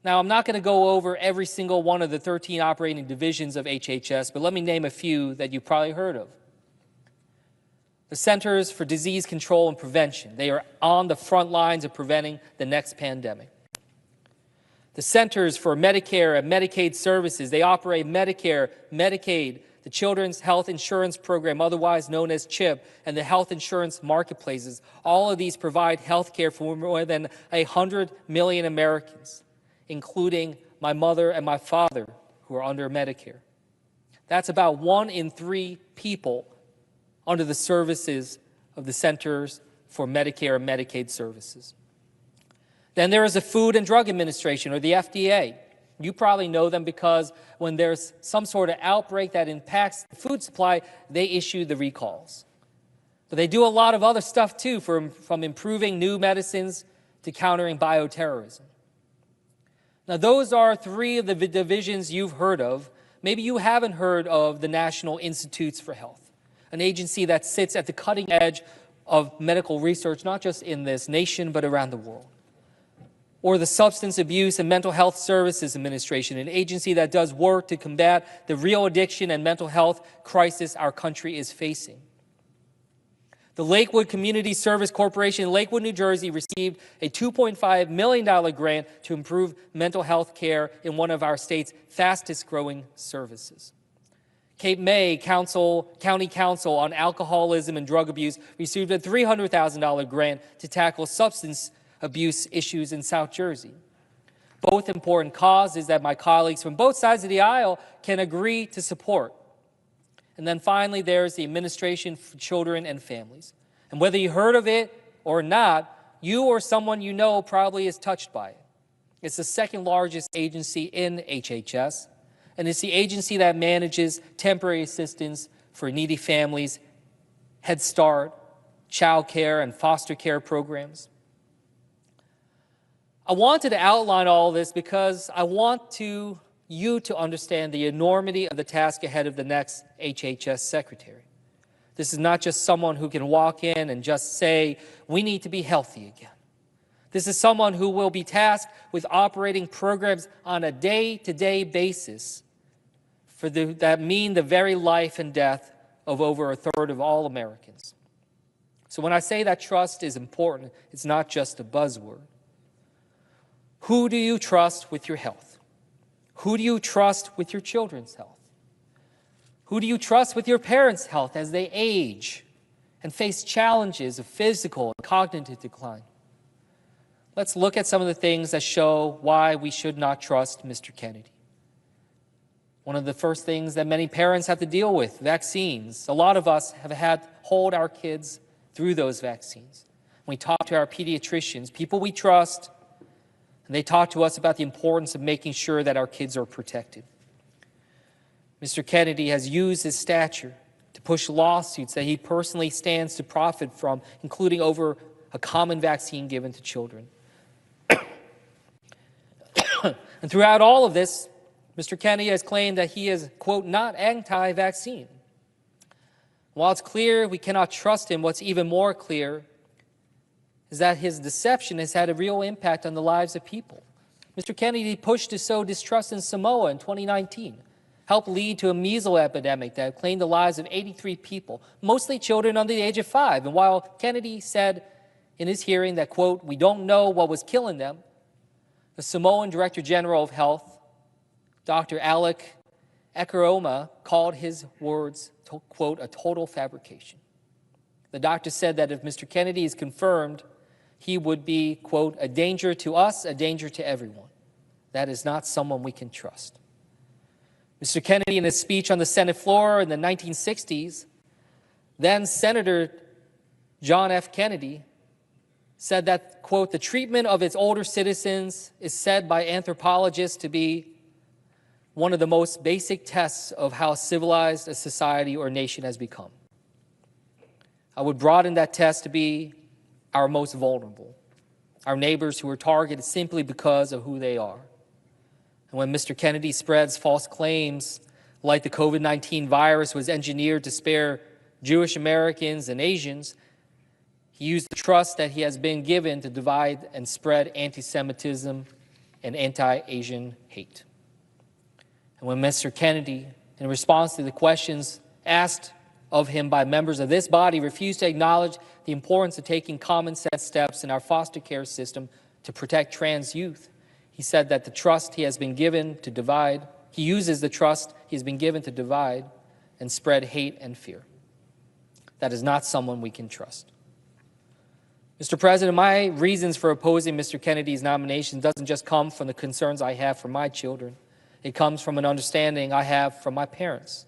Now, I'm not going to go over every single one of the 13 operating divisions of HHS, but let me name a few that you've probably heard of. The Centers for Disease Control and Prevention. They are on the front lines of preventing the next pandemic. The Centers for Medicare and Medicaid Services. They operate Medicare, Medicaid, the Children's Health Insurance Program, otherwise known as CHIP, and the health insurance marketplaces. All of these provide health care for more than 100 million Americans, including my mother and my father, who are under Medicare. That's about 1 in 3 people under the services of the Centers for Medicare and Medicaid Services. Then there is the Food and Drug Administration, or the FDA. You probably know them because when there's some sort of outbreak that impacts the food supply, they issue the recalls. But they do a lot of other stuff too, from improving new medicines to countering bioterrorism. Now, those are three of the divisions you've heard of. Maybe you haven't heard of the National Institutes for Health, an agency that sits at the cutting edge of medical research, not just in this nation, but around the world. Or the Substance Abuse and Mental Health Services Administration, an agency that does work to combat the real addiction and mental health crisis our country is facing. The Lakewood Community Service Corporation in Lakewood, New Jersey received a $2.5 million grant to improve mental health care in one of our state's fastest growing services. Cape May County Council on Alcoholism and Drug Abuse received a $300,000 grant to tackle substance abuse issues in South Jersey. Both important causes that my colleagues from both sides of the aisle can agree to support. And then finally, there's the Administration for Children and Families. And whether you heard of it or not, you or someone you know probably is touched by it. It's the second largest agency in HHS, and it's the agency that manages temporary assistance for needy families, Head Start, child care, and foster care programs. I wanted to outline all this because I want you to understand the enormity of the task ahead of the next HHS secretary. This is not just someone who can walk in and just say, we need to be healthy again. This is someone who will be tasked with operating programs on a day-to-day basis that mean the very life and death of over a third of all Americans. So when I say that trust is important, it's not just a buzzword. Who do you trust with your health? Who do you trust with your children's health? Who do you trust with your parents' health as they age and face challenges of physical and cognitive decline? Let's look at some of the things that show why we should not trust Mr. Kennedy. One of the first things that many parents have to deal with, vaccines. A lot of us have had to hold our kids through those vaccines. When we talk to our pediatricians, people we trust, and they talk to us about the importance of making sure that our kids are protected. Mr. Kennedy has used his stature to push lawsuits that he personally stands to profit from, including over a common vaccine given to children. And throughout all of this, Mr. Kennedy has claimed that he is, quote, not anti-vaccine. While it's clear we cannot trust him, what's even more clear is that his deception has had a real impact on the lives of people. Mr. Kennedy pushed to sow distrust in Samoa in 2019, helped lead to a measles epidemic that claimed the lives of 83 people, mostly children under the age of 5. And while Kennedy said in his hearing that, quote, we don't know what was killing them, the Samoan Director General of Health, Dr. Alec Ekeroma, called his words, quote, a total fabrication. The doctor said that if Mr. Kennedy is confirmed, he would be, quote, a danger to us, a danger to everyone. That is not someone we can trust. Mr. Kennedy, in his speech on the Senate floor in the 1960s, then Senator John F. Kennedy said that, quote, the treatment of its older citizens is said by anthropologists to be one of the most basic tests of how civilized a society or nation has become. I would broaden that test to be our most vulnerable, our neighbors who are targeted simply because of who they are. And when Mr. Kennedy spreads false claims like the COVID-19 virus was engineered to spare Jewish Americans and Asians, he used the trust that he has been given to divide and spread anti-Semitism and anti-Asian hate. And when Mr. Kennedy, in response to the questions asked of him by members of this body, refused to acknowledge the importance of taking common sense steps in our foster care system to protect trans youth, he said that the trust he has been given to divide, he uses the trust he has been given to divide and spread hate and fear. That is not someone we can trust. Mr. President, my reasons for opposing Mr. Kennedy's nomination doesn't just come from the concerns I have for my children. It comes from an understanding I have from my parents.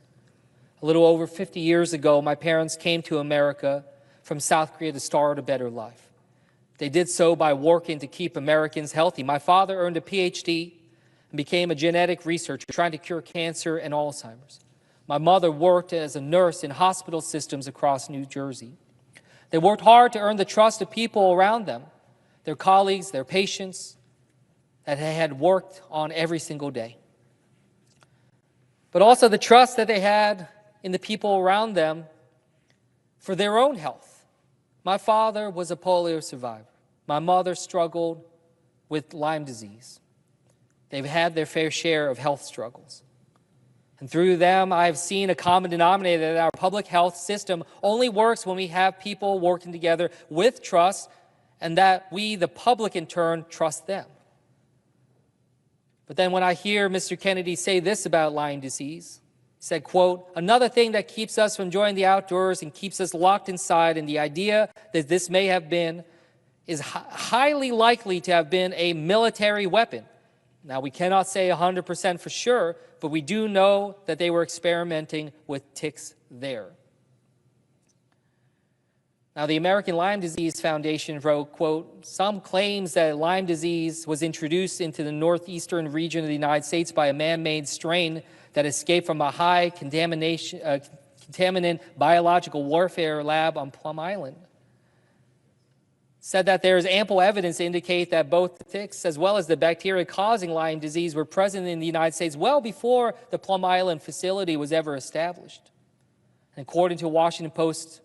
A little over 50 years ago, my parents came to America from South Korea to start a better life. They did so by working to keep Americans healthy. My father earned a PhD and became a genetic researcher trying to cure cancer and Alzheimer's. My mother worked as a nurse in hospital systems across New Jersey. They worked hard to earn the trust of people around them, their colleagues, their patients, that they had worked on every single day. But also the trust that they had in the people around them for their own health. My father was a polio survivor. My mother struggled with Lyme disease. They've had their fair share of health struggles. And through them, I've seen a common denominator that our public health system only works when we have people working together with trust, and that we, the public, in turn, trust them. But then when I hear Mr. Kennedy say this about Lyme disease, he said, quote, "Another thing that keeps us from enjoying the outdoors and keeps us locked inside, and the idea that this may have been, is highly likely to have been a military weapon." Now, we cannot say 100% for sure, but we do know that they were experimenting with ticks there. Now, the American Lyme Disease Foundation wrote, quote, "Some claims that Lyme disease was introduced into the northeastern region of the United States by a man-made strain that escaped from a high contaminant biological warfare lab on Plum Island. Said that there is ample evidence to indicate that both the ticks as well as the bacteria causing Lyme disease were present in the United States well before the Plum Island facility was ever established. And according to Washington Post,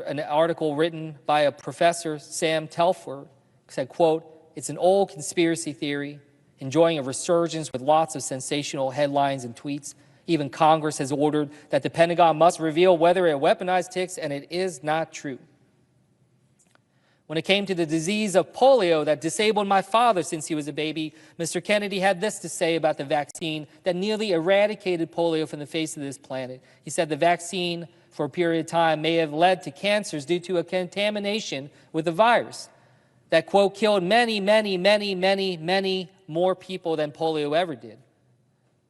an article written by a professor, Sam Telfer, said, quote, "It's an old conspiracy theory, enjoying a resurgence with lots of sensational headlines and tweets. Even Congress has ordered that the Pentagon must reveal whether it weaponized ticks, and it is not true." When it came to the disease of polio that disabled my father since he was a baby, Mr. Kennedy had this to say about the vaccine that nearly eradicated polio from the face of this planet. He said the vaccine, for a period of time, may have led to cancers due to a contamination with the virus that, quote, "killed many, many, many, many, many more people than polio ever did."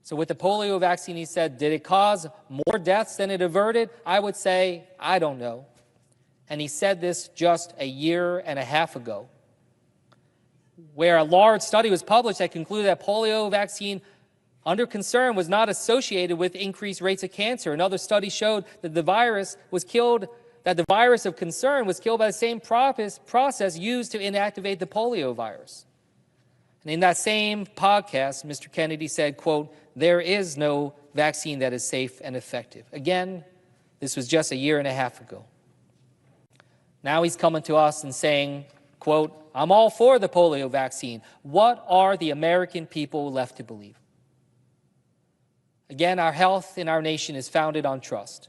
So with the polio vaccine, he said, did it cause more deaths than it averted? I would say, I don't know. And he said this just a year and a half ago, where a large study was published that concluded that polio vaccine under concern was not associated with increased rates of cancer. Another study showed that the virus of concern was killed by the same process used to inactivate the polio virus. And in that same podcast, Mr. Kennedy said, quote, "There is no vaccine that is safe and effective." Again, this was just a year and a half ago. Now he's coming to us and saying, quote, "I'm all for the polio vaccine." What are the American people left to believe? Again, our health in our nation is founded on trust.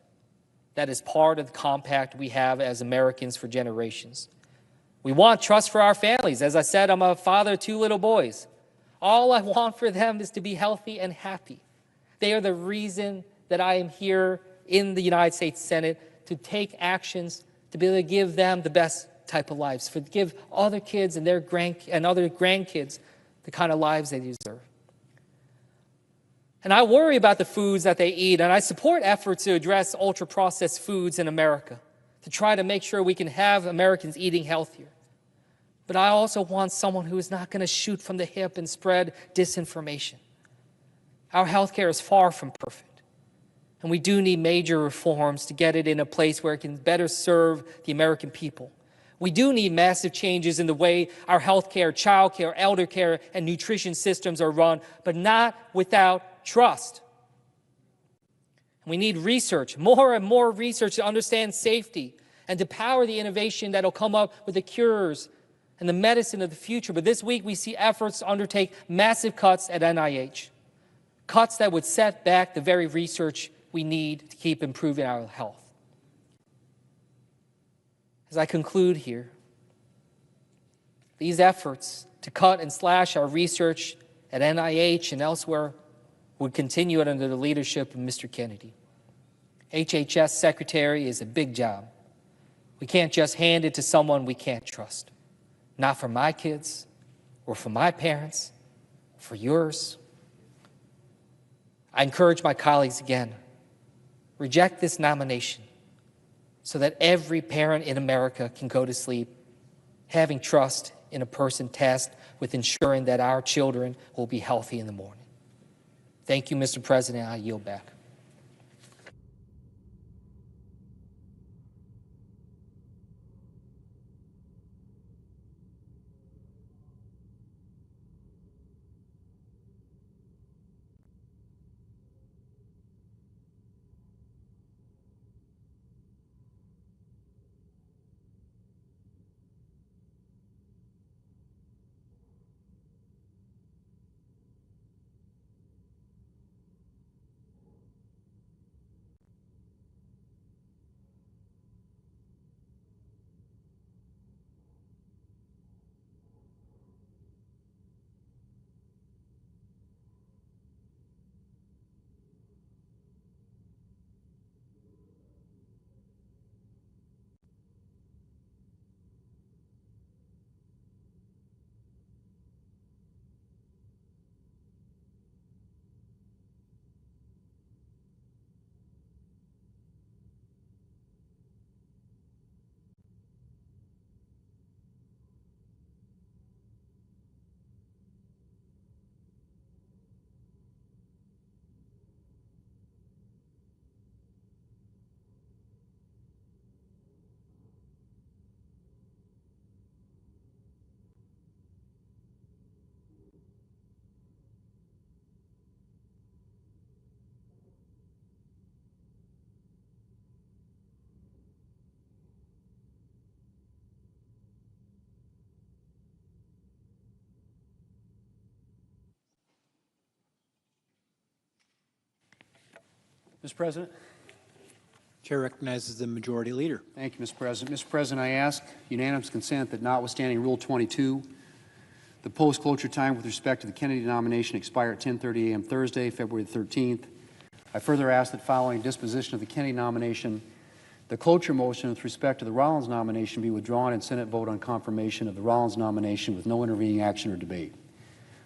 That is part of the compact we have as Americans for generations. We want trust for our families. As I said, I'm a father of 2 little boys. All I want for them is to be healthy and happy. They are the reason that I am here in the United States Senate to take actions to be able to give them the best type of lives, to give other kids and other grandkids the kind of lives they deserve. And I worry about the foods that they eat, and I support efforts to address ultra-processed foods in America to try to make sure we can have Americans eating healthier. But I also want someone who is not going to shoot from the hip and spread disinformation. Our healthcare is far from perfect. And we do need major reforms to get it in a place where it can better serve the American people. We do need massive changes in the way our healthcare, childcare, elder care, and nutrition systems are run, but not without trust. We need research, more and more research to understand safety and to power the innovation that will come up with the cures and the medicine of the future. But this week we see efforts to undertake massive cuts at NIH, cuts that would set back the very research we need to keep improving our health. As I conclude here, these efforts to cut and slash our research at NIH and elsewhere would continue under the leadership of Mr. Kennedy. HHS Secretary is a big job. We can't just hand it to someone we can't trust. Not for my kids or for my parents, for yours. I encourage my colleagues again, reject this nomination so that every parent in America can go to sleep having trust in a person tasked with ensuring that our children will be healthy in the morning. Thank you, Mr. President. I yield back. Mr. President. Chair recognizes the Majority Leader. Thank you, Mr. President. Mr. President, I ask unanimous consent that notwithstanding Rule 22, the post-cloture time with respect to the Kennedy nomination expire at 10:30 a.m. Thursday, February the 13th. I further ask that following disposition of the Kennedy nomination, the cloture motion with respect to the Rollins nomination be withdrawn and Senate vote on confirmation of the Rollins nomination with no intervening action or debate.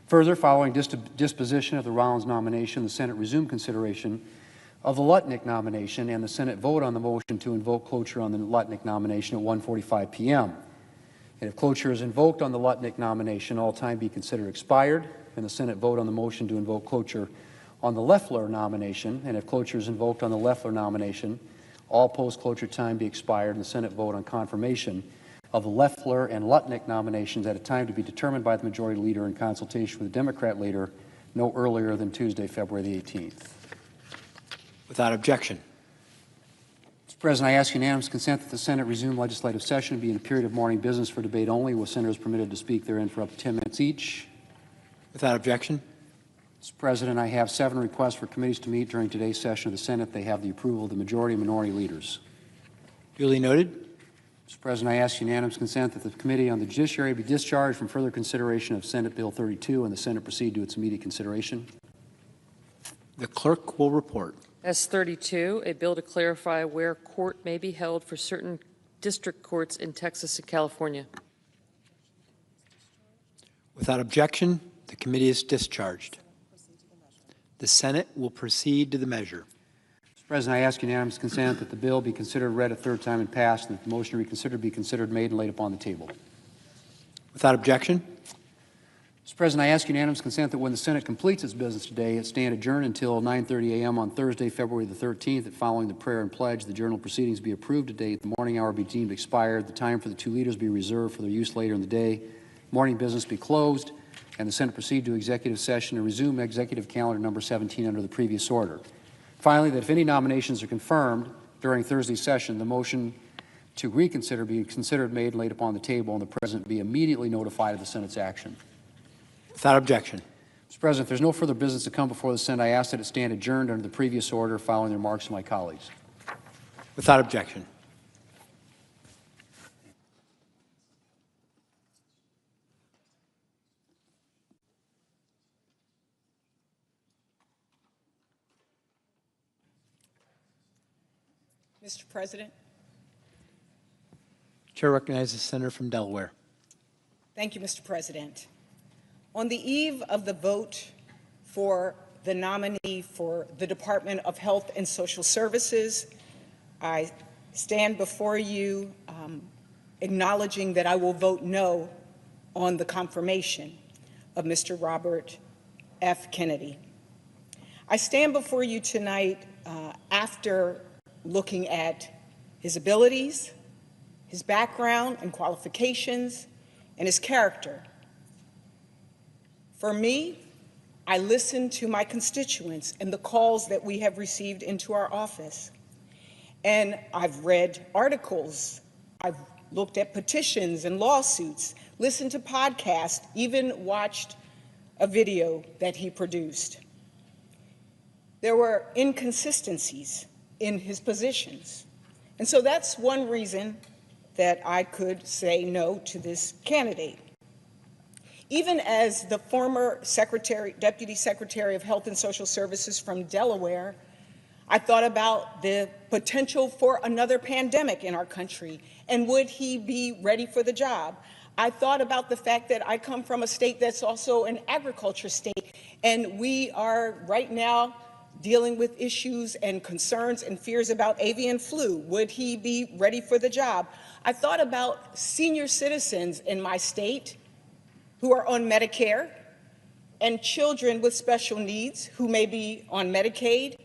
Further, following disposition of the Rollins nomination, the Senate resume consideration of the Lutnick nomination and the Senate vote on the motion to invoke cloture on the Lutnick nomination at 1:45 p.m. And if cloture is invoked on the Lutnick nomination, all time be considered expired, and the Senate vote on the motion to invoke cloture on the Loeffler nomination. And if cloture is invoked on the Loeffler nomination, all post-cloture time be expired, and the Senate vote on confirmation of the Loeffler and Lutnick nominations at a time to be determined by the Majority Leader in consultation with the Democrat Leader no earlier than Tuesday, February the 18th. Without objection. Mr. President, I ask unanimous consent that the Senate resume legislative session and be in a period of morning business for debate only, with senators permitted to speak therein for up to 10 minutes each. Without objection. Mr. President, I have 7 requests for committees to meet during today's session of the Senate. They have the approval of the majority and minority leaders. Duly noted. Mr. President, I ask unanimous consent that the Committee on the Judiciary be discharged from further consideration of Senate Bill 32 and the Senate proceed to its immediate consideration. The clerk will report. S32, a bill to clarify where court may be held for certain district courts in Texas and California. Without objection, the committee is discharged. The Senate will proceed to the measure. Mr. President, I ask unanimous consent that the bill be considered read a third time and passed, and that the motion to reconsider be considered made and laid upon the table. Without objection. Mr. President, I ask unanimous consent that when the Senate completes its business today, it stand adjourned until 9:30 a.m. on Thursday, February the 13th, that following the prayer and pledge, the journal proceedings be approved today, the morning hour be deemed expired, the time for the 2 leaders be reserved for their use later in the day, morning business be closed, and the Senate proceed to executive session and resume executive calendar number 17 under the previous order. Finally, that if any nominations are confirmed during Thursday's session, the motion to reconsider be considered made and laid upon the table, and the President be immediately notified of the Senate's action. Without objection. Mr. President, if there's no further business to come before the Senate, I ask that it stand adjourned under the previous order following the remarks of my colleagues. Without objection. Mr. President. Chair recognizes the senator from Delaware. Thank you, Mr. President. On the eve of the vote for the nominee for the Department of Health and Social Services, I stand before you acknowledging that I will vote no on the confirmation of Mr. Robert F. Kennedy. I stand before you tonight after looking at his abilities, his background and qualifications, and his character. For me, I listen to my constituents and the calls that we have received into our office. And I've read articles, I've looked at petitions and lawsuits, listened to podcasts, even watched a video that he produced. There were inconsistencies in his positions. And so that's one reason that I could say no to this candidate. Even as the former Deputy Secretary of Health and Social Services from Delaware, I thought about the potential for another pandemic in our country, and would he be ready for the job? I thought about the fact that I come from a state that's also an agriculture state, and we are right now dealing with issues and concerns and fears about avian flu. Would he be ready for the job? I thought about senior citizens in my state who are on Medicare, and children with special needs who may be on Medicaid,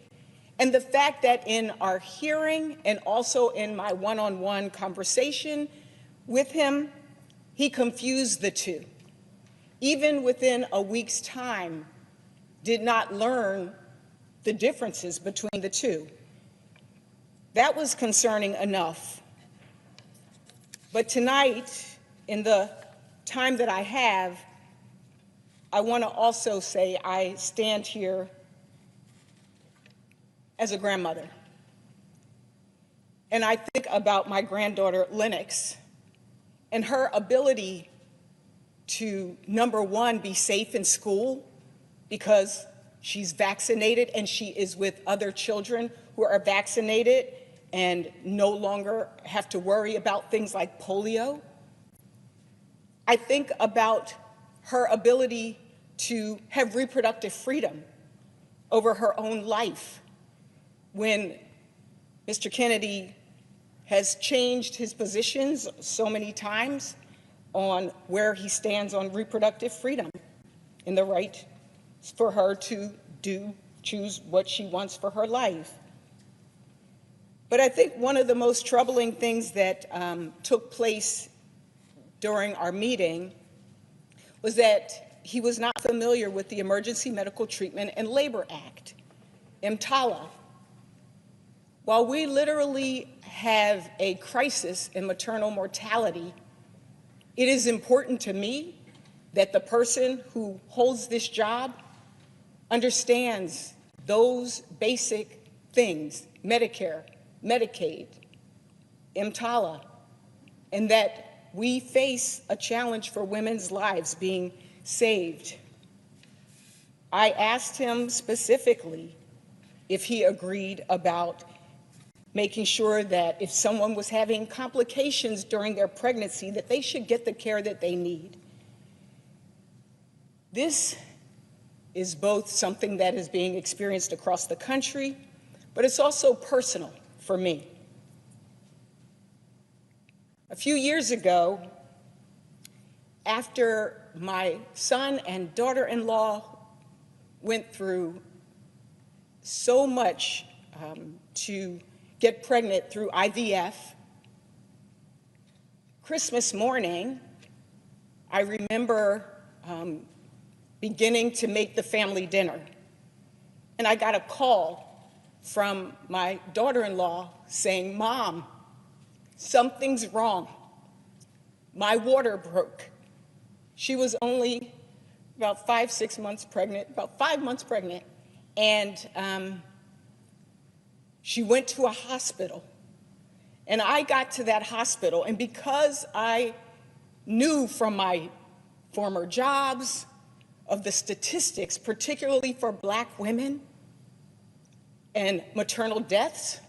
and the fact that in our hearing and also in my one-on-one conversation with him, he confused the two. Even within a week's time, did not learn the differences between the two. That was concerning enough. But tonight, in the time that I have, I want to also say I stand here as a grandmother. And I think about my granddaughter, Lennox, and her ability to, number one, be safe in school because she's vaccinated and she is with other children who are vaccinated and no longer have to worry about things like polio. I think about her ability to have reproductive freedom over her own life when Mr. Kennedy has changed his positions so many times on where he stands on reproductive freedom and the right for her to choose what she wants for her life. But I think one of the most troubling things that took place during our meeting was that he was not familiar with the Emergency Medical Treatment and Labor Act, EMTALA. While we literally have a crisis in maternal mortality, it is important to me that the person who holds this job understands those basic things, Medicare, Medicaid, EMTALA, and that we face a challenge for women's lives being saved. I asked him specifically if he agreed about making sure that if someone was having complications during their pregnancy, that they should get the care that they need. This is both something that is being experienced across the country, but it's also personal for me. A few years ago, after my son and daughter-in-law went through so much to get pregnant through IVF, Christmas morning, I remember beginning to make the family dinner. And I got a call from my daughter-in-law saying, "Mom, something's wrong. My water broke." She was only about 5 months pregnant, and she went to a hospital. And I got to that hospital, and because I knew from my former jobs of the statistics, particularly for Black women and maternal deaths,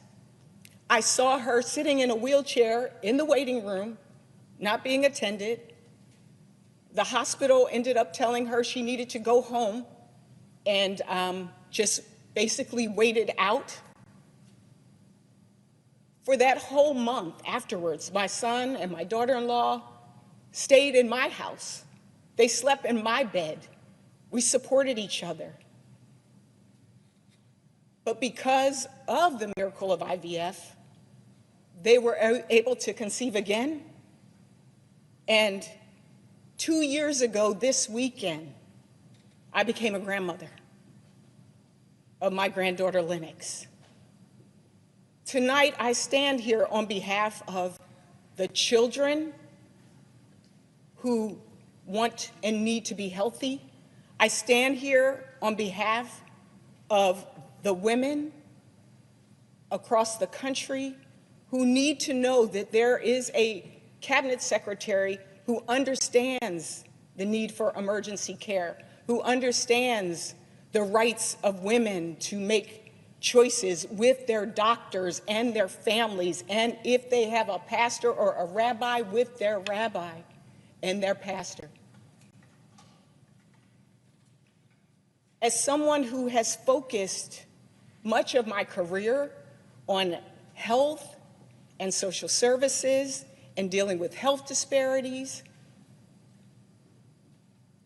I saw her sitting in a wheelchair in the waiting room, not being attended. The hospital ended up telling her she needed to go home and just basically waited out. For that whole month afterwards, my son and my daughter-in-law stayed in my house. They slept in my bed. We supported each other. But because of the miracle of IVF, they were able to conceive again. And 2 years ago this weekend, I became a grandmother of my granddaughter, Lennox. Tonight, I stand here on behalf of the children who want and need to be healthy. I stand here on behalf of the women across the country who need to know that there is a cabinet secretary who understands the need for emergency care, who understands the rights of women to make choices with their doctors and their families, and if they have a pastor or a rabbi, with their rabbi and their pastor. As someone who has focused much of my career on health and social services and dealing with health disparities,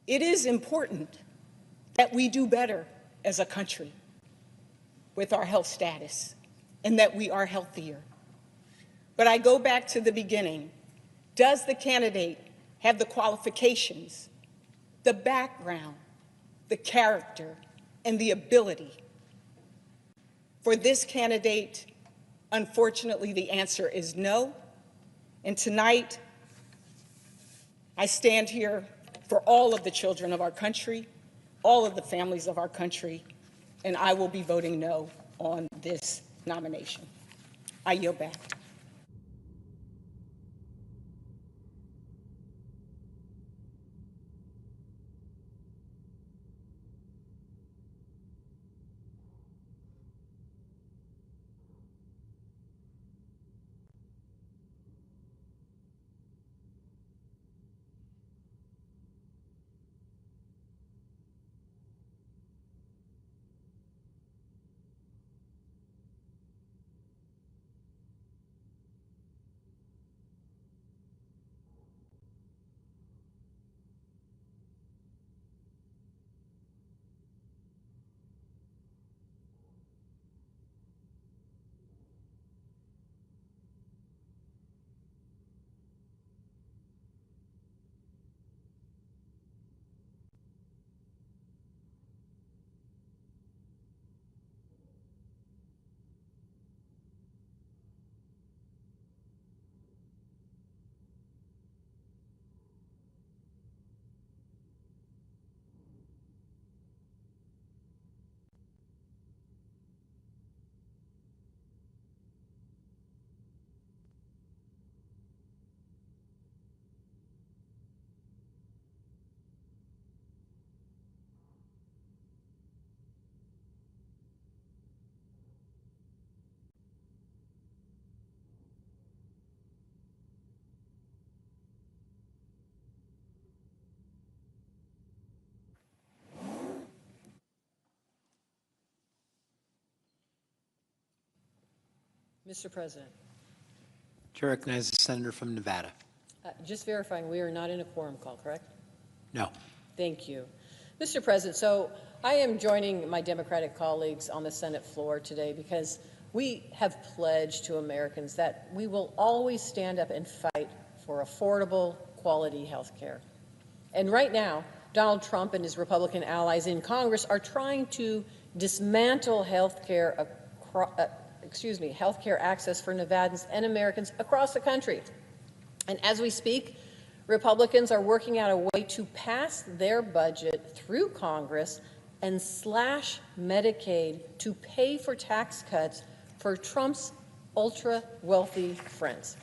it is important that we do better as a country with our health status and that we are healthier. But I go back to the beginning. Does the candidate have the qualifications, the background, the character, and the ability? For this candidate, unfortunately, the answer is no. And tonight, I stand here for all of the children of our country, all of the families of our country, and I will be voting no on this nomination. I yield back. Mr. President, Chair recognizes the senator from Nevada. just verifying, we are not in a quorum call, correct? No. Thank you. Mr. President, so I am joining my Democratic colleagues on the Senate floor today because we have pledged to Americans that we will always stand up and fight for affordable, quality health care. And right now, Donald Trump and his Republican allies in Congress are trying to dismantle healthcare access for Nevadans and Americans across the country. And as we speak, Republicans are working out a way to pass their budget through Congress and slash Medicaid to pay for tax cuts for Trump's ultra-wealthy friends.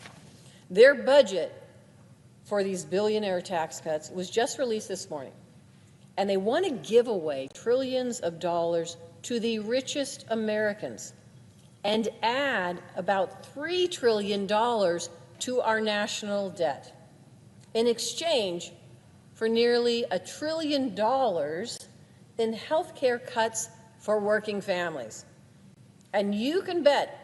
Their budget for these billionaire tax cuts was just released this morning, and they want to give away trillions of dollars to the richest Americans and add about $3 trillion to our national debt in exchange for nearly $1 trillion in health care cuts for working families. And you can bet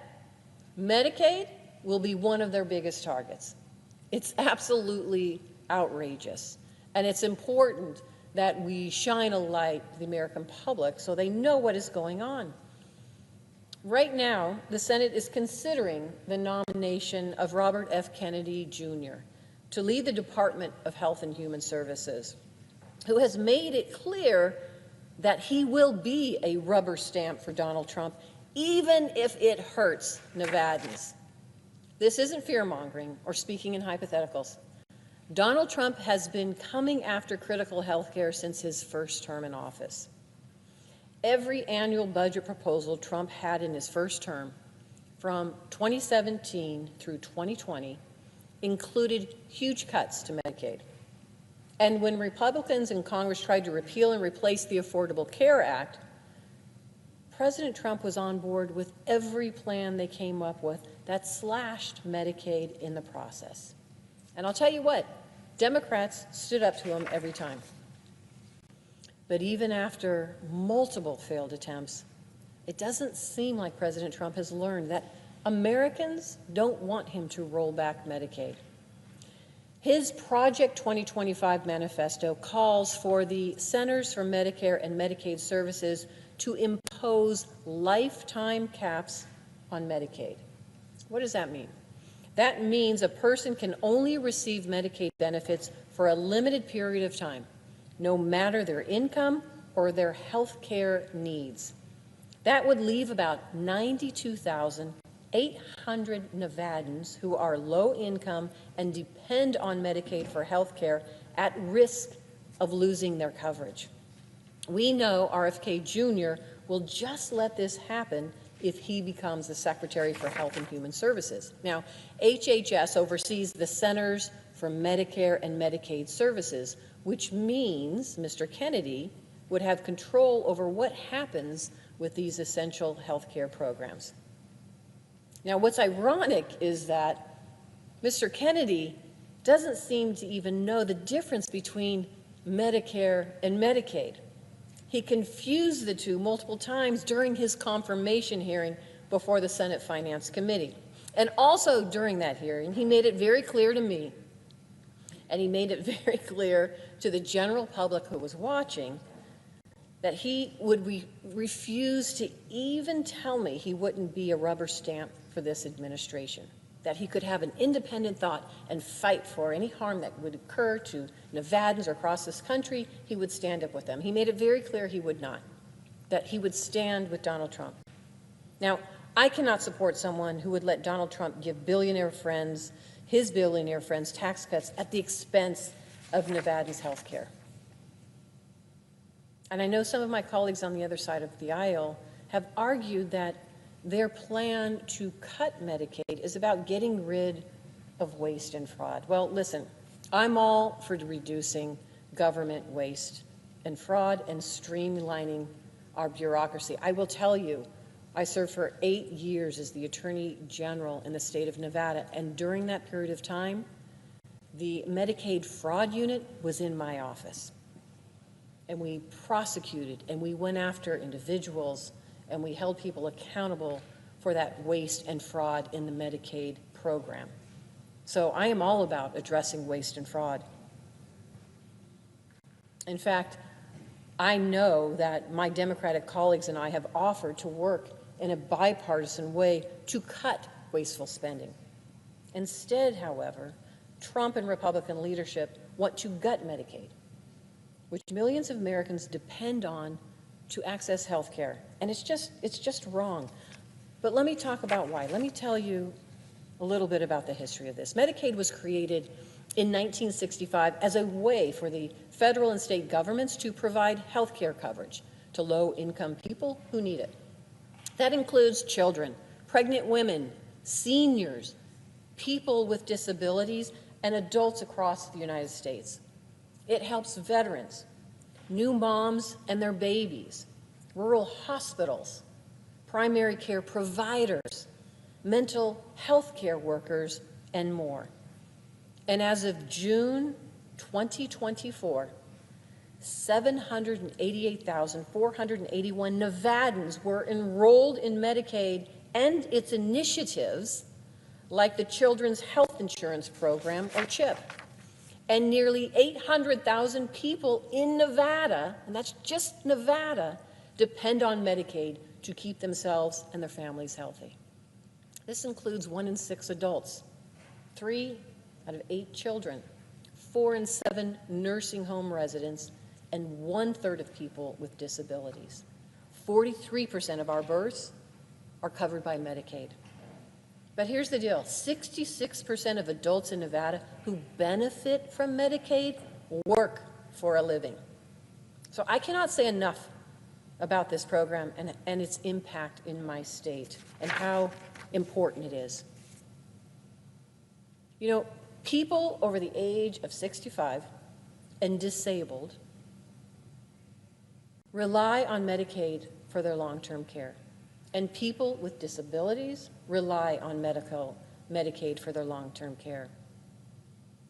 Medicaid will be one of their biggest targets. It's absolutely outrageous. And it's important that we shine a light to the American public so they know what is going on. Right now, the Senate is considering the nomination of Robert F. Kennedy Jr. to lead the Department of Health and Human Services, who has made it clear that he will be a rubber stamp for Donald Trump, even if it hurts Nevadans. This isn't fear-mongering or speaking in hypotheticals. Donald Trump has been coming after critical health care since his first term in office. Every annual budget proposal Trump had in his first term, from 2017 through 2020, included huge cuts to Medicaid. And when Republicans in Congress tried to repeal and replace the Affordable Care Act, President Trump was on board with every plan they came up with that slashed Medicaid in the process. And I'll tell you what, Democrats stood up to him every time. But even after multiple failed attempts, it doesn't seem like President Trump has learned that Americans don't want him to roll back Medicaid. His Project 2025 manifesto calls for the Centers for Medicare and Medicaid Services to impose lifetime caps on Medicaid. What does that mean? That means a person can only receive Medicaid benefits for a limited period of time, no matter their income or their health care needs. That would leave about 92,800 Nevadans who are low income and depend on Medicaid for health care at risk of losing their coverage. We know RFK Jr. will just let this happen if he becomes the Secretary for Health and Human Services. Now, HHS oversees the Centers for Medicare and Medicaid Services, which means Mr. Kennedy would have control over what happens with these essential health care programs. Now, what's ironic is that Mr. Kennedy doesn't seem to even know the difference between Medicare and Medicaid. He confused the two multiple times during his confirmation hearing before the Senate Finance Committee. And also during that hearing, he made it very clear to me, and he made it very clear to the general public who was watching, that he would refuse to even tell me he wouldn't be a rubber stamp for this administration, that he could have an independent thought and fight for any harm that would occur to Nevadans or across this country. He would stand up with them. He made it very clear he would not, that he would stand with Donald Trump. Now, I cannot support someone who would let Donald Trump give his billionaire friends tax cuts at the expense of Nevadans' health care. And I know some of my colleagues on the other side of the aisle have argued that their plan to cut Medicaid is about getting rid of waste and fraud. Well, listen, I'm all for reducing government waste and fraud and streamlining our bureaucracy. I will tell you, I served for 8 years as the Attorney General in the state of Nevada, and during that period of time, the Medicaid fraud unit was in my office. And we prosecuted and we went after individuals and we held people accountable for that waste and fraud in the Medicaid program. So I am all about addressing waste and fraud. In fact, I know that my Democratic colleagues and I have offered to work in a bipartisan way to cut wasteful spending. Instead, however, Trump and Republican leadership want to gut Medicaid, which millions of Americans depend on to access health care. And it's just wrong. But let me talk about why. Let me tell you a little bit about the history of this. Medicaid was created in 1965 as a way for the federal and state governments to provide health care coverage to low-income people who need it. That includes children, pregnant women, seniors, people with disabilities, and adults across the United States. It helps veterans, new moms and their babies, rural hospitals, primary care providers, mental health care workers, and more. And as of June 2024, 788,481 Nevadans were enrolled in Medicaid and its initiatives like the Children's Health Insurance Program, or CHIP. And nearly 800,000 people in Nevada, and that's just Nevada, depend on Medicaid to keep themselves and their families healthy. This includes 1 in 6 adults, 3 out of 8 children, 4 in 7 nursing home residents, and 1/3 of people with disabilities. 43% of our births are covered by Medicaid. But here's the deal, 66% of adults in Nevada who benefit from Medicaid work for a living. So I cannot say enough about this program and its impact in my state and how important it is. You know, people over the age of 65 and disabled rely on Medicaid for their long-term care. And people with disabilities rely on Medicaid for their long-term care.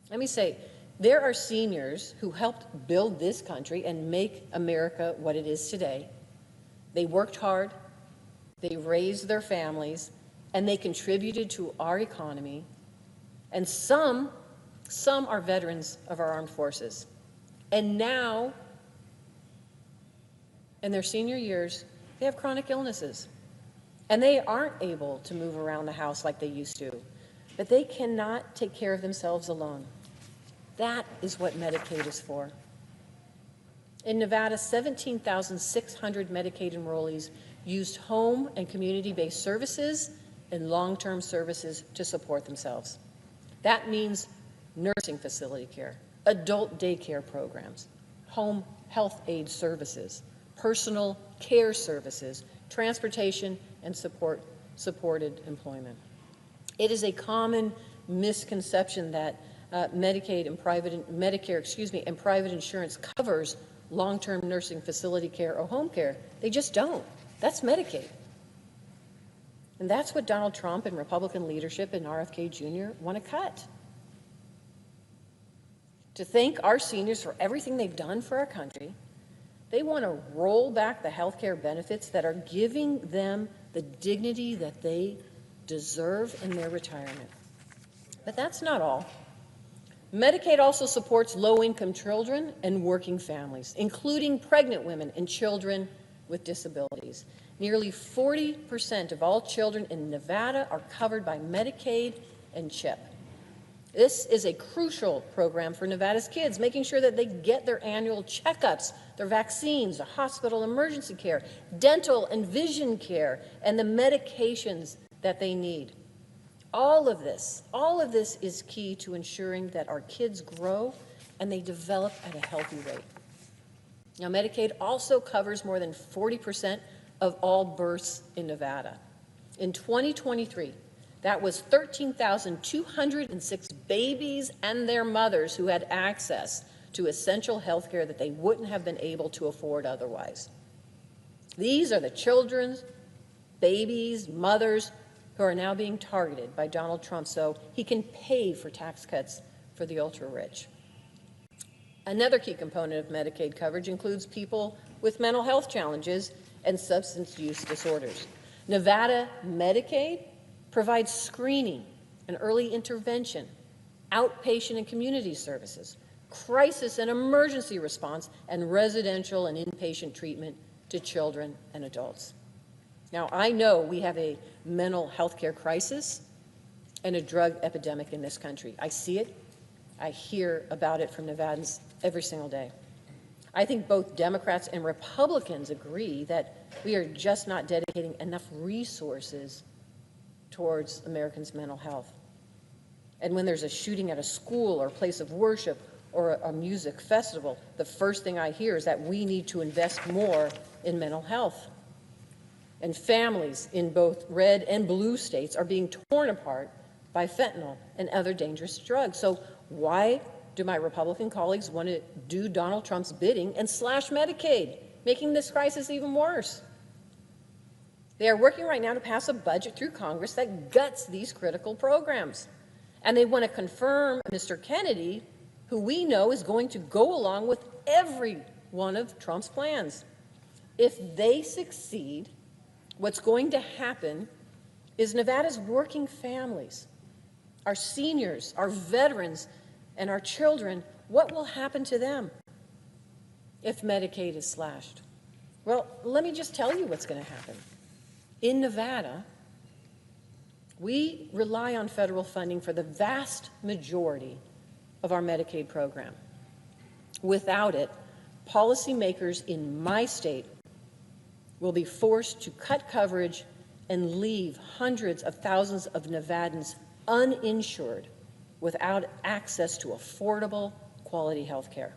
Let me say, there are seniors who helped build this country and make America what it is today. They worked hard, they raised their families, and they contributed to our economy. And some are veterans of our armed forces. And now, in their senior years, they have chronic illnesses. And they aren't able to move around the house like they used to. But they cannot take care of themselves alone. That is what Medicaid is for. In Nevada, 17,600 Medicaid enrollees used home and community-based services and long-term services to support themselves. That means nursing facility care, adult daycare programs, home health aid services, personal care services, transportation, and supported employment. It is a common misconception that Medicare, and private insurance covers long-term nursing facility care or home care. They just don't. That's Medicaid. And that's what Donald Trump and Republican leadership and RFK Jr. want to cut. To thank our seniors for everything they've done for our country, they want to roll back the health care benefits that are giving them the dignity that they deserve in their retirement. But that's not all. Medicaid also supports low-income children and working families, including pregnant women and children with disabilities. Nearly 40% of all children in Nevada are covered by Medicaid and CHIP. This is a crucial program for Nevada's kids, making sure that they get their annual checkups, their vaccines, the hospital emergency care, dental and vision care, and the medications that they need. All of this is key to ensuring that our kids grow and they develop at a healthy rate. Now, Medicaid also covers more than 40% of all births in Nevada. In 2023, that was 13,206 babies and their mothers who had access to essential health care that they wouldn't have been able to afford otherwise. These are the children, babies, mothers who are now being targeted by Donald Trump so he can pay for tax cuts for the ultra-rich. Another key component of Medicaid coverage includes people with mental health challenges and substance use disorders. Nevada Medicaid provides screening and early intervention, outpatient and community services, crisis and emergency response, and residential and inpatient treatment to children and adults. Now, I know we have a mental health care crisis and a drug epidemic in this country. I see it. I hear about it from Nevadans every single day. I think both Democrats and Republicans agree that we are just not dedicating enough resources towards Americans' mental health. And when there's a shooting at a school or a place of worship or a music festival, the first thing I hear is that we need to invest more in mental health. And families in both red and blue states are being torn apart by fentanyl and other dangerous drugs. So why do my Republican colleagues want to do Donald Trump's bidding and slash Medicaid, making this crisis even worse? They are working right now to pass a budget through Congress that guts these critical programs. And they want to confirm Mr. Kennedy, who we know is going to go along with every one of Trump's plans. If they succeed, what's going to happen is Nevada's working families, our seniors, our veterans, and our children, what will happen to them if Medicaid is slashed? Well, let me just tell you what's going to happen. In Nevada, we rely on federal funding for the vast majority of our Medicaid program. Without it, policymakers in my state will be forced to cut coverage and leave hundreds of thousands of Nevadans uninsured without access to affordable, quality health care.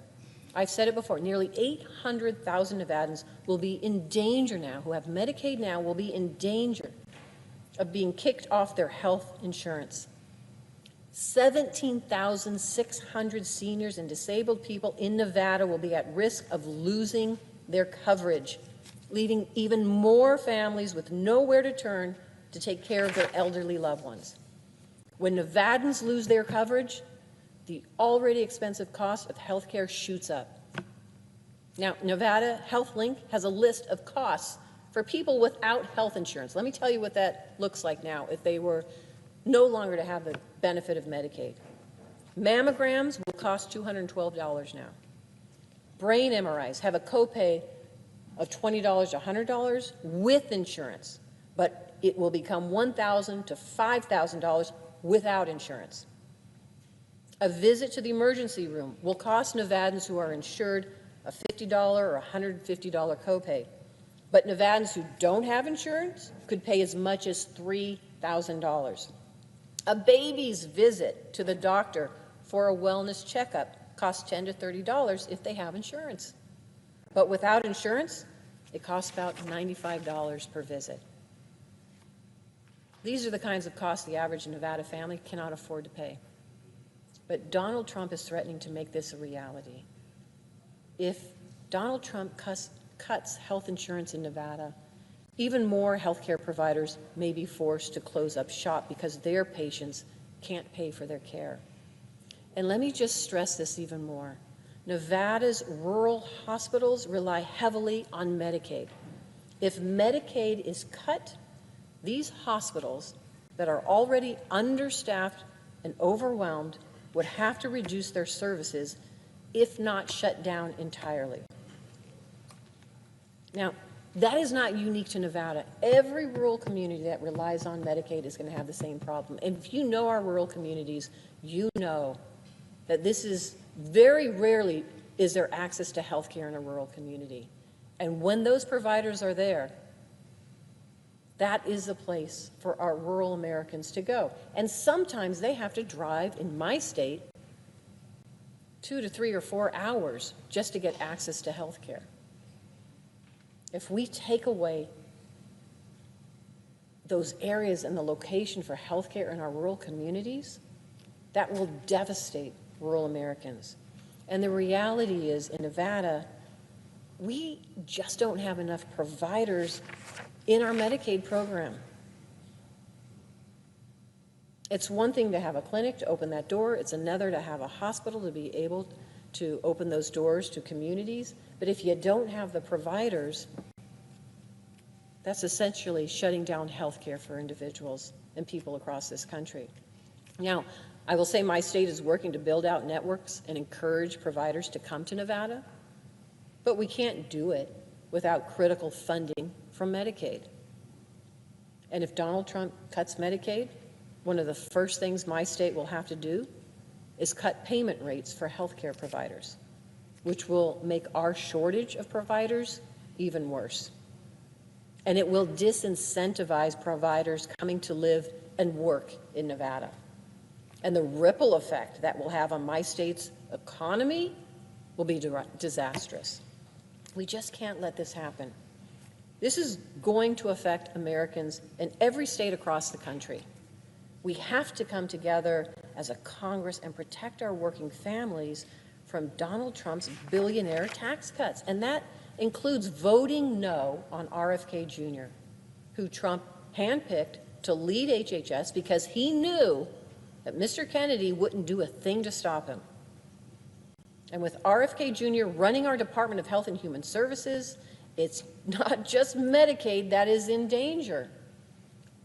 I've said it before, nearly 800,000 Nevadans will be in danger now, who have Medicaid now, will be in danger of being kicked off their health insurance. 17,600 seniors and disabled people in Nevada will be at risk of losing their coverage, leaving even more families with nowhere to turn to take care of their elderly loved ones. When Nevadans lose their coverage, the already expensive cost of health care shoots up. Now, Nevada HealthLink has a list of costs for people without health insurance. Let me tell you what that looks like now if they were no longer to have the benefit of Medicaid. Mammograms will cost $212 now. Brain MRIs have a copay of $20 to $100 with insurance, but it will become $1,000 to $5,000 without insurance. A visit to the emergency room will cost Nevadans who are insured a $50 or $150 copay, but Nevadans who don't have insurance could pay as much as $3,000. A baby's visit to the doctor for a wellness checkup costs $10 to $30 if they have insurance. But without insurance, it costs about $95 per visit. These are the kinds of costs the average Nevada family cannot afford to pay. But Donald Trump is threatening to make this a reality. If Donald Trump cuts health insurance in Nevada, even more healthcare providers may be forced to close up shop because their patients can't pay for their care. And let me just stress this even more. Nevada's rural hospitals rely heavily on Medicaid. If Medicaid is cut, these hospitals that are already understaffed and overwhelmed would have to reduce their services, if not shut down entirely. Now, that is not unique to Nevada. Every rural community that relies on Medicaid is going to have the same problem. And if you know our rural communities, you know that this is very rarely is there access to health care in a rural community. And when those providers are there, that is the place for our rural Americans to go. And sometimes they have to drive, in my state, 2 to 3 or 4 hours just to get access to health care. If we take away those areas and the location for health care in our rural communities, that will devastate rural Americans. And the reality is, in Nevada, we just don't have enough providers in our Medicaid program. It's one thing to have a clinic to open that door. It's another to have a hospital to be able to open those doors to communities. But if you don't have the providers, that's essentially shutting down health care for individuals and people across this country. Now, I will say my state is working to build out networks and encourage providers to come to Nevada, but we can't do it without critical funding from Medicaid. And if Donald Trump cuts Medicaid, one of the first things my state will have to do is cut payment rates for healthcare providers, which will make our shortage of providers even worse. And it will disincentivize providers coming to live and work in Nevada. And the ripple effect that will have on my state's economy will be disastrous. We just can't let this happen. This is going to affect Americans in every state across the country. We have to come together as a Congress and protect our working families from Donald Trump's billionaire tax cuts. And that includes voting no on RFK Jr., who Trump handpicked to lead HHS because he knew that Mr. Kennedy wouldn't do a thing to stop him. And with RFK Jr. running our Department of Health and Human Services, it's not just Medicaid that is in danger.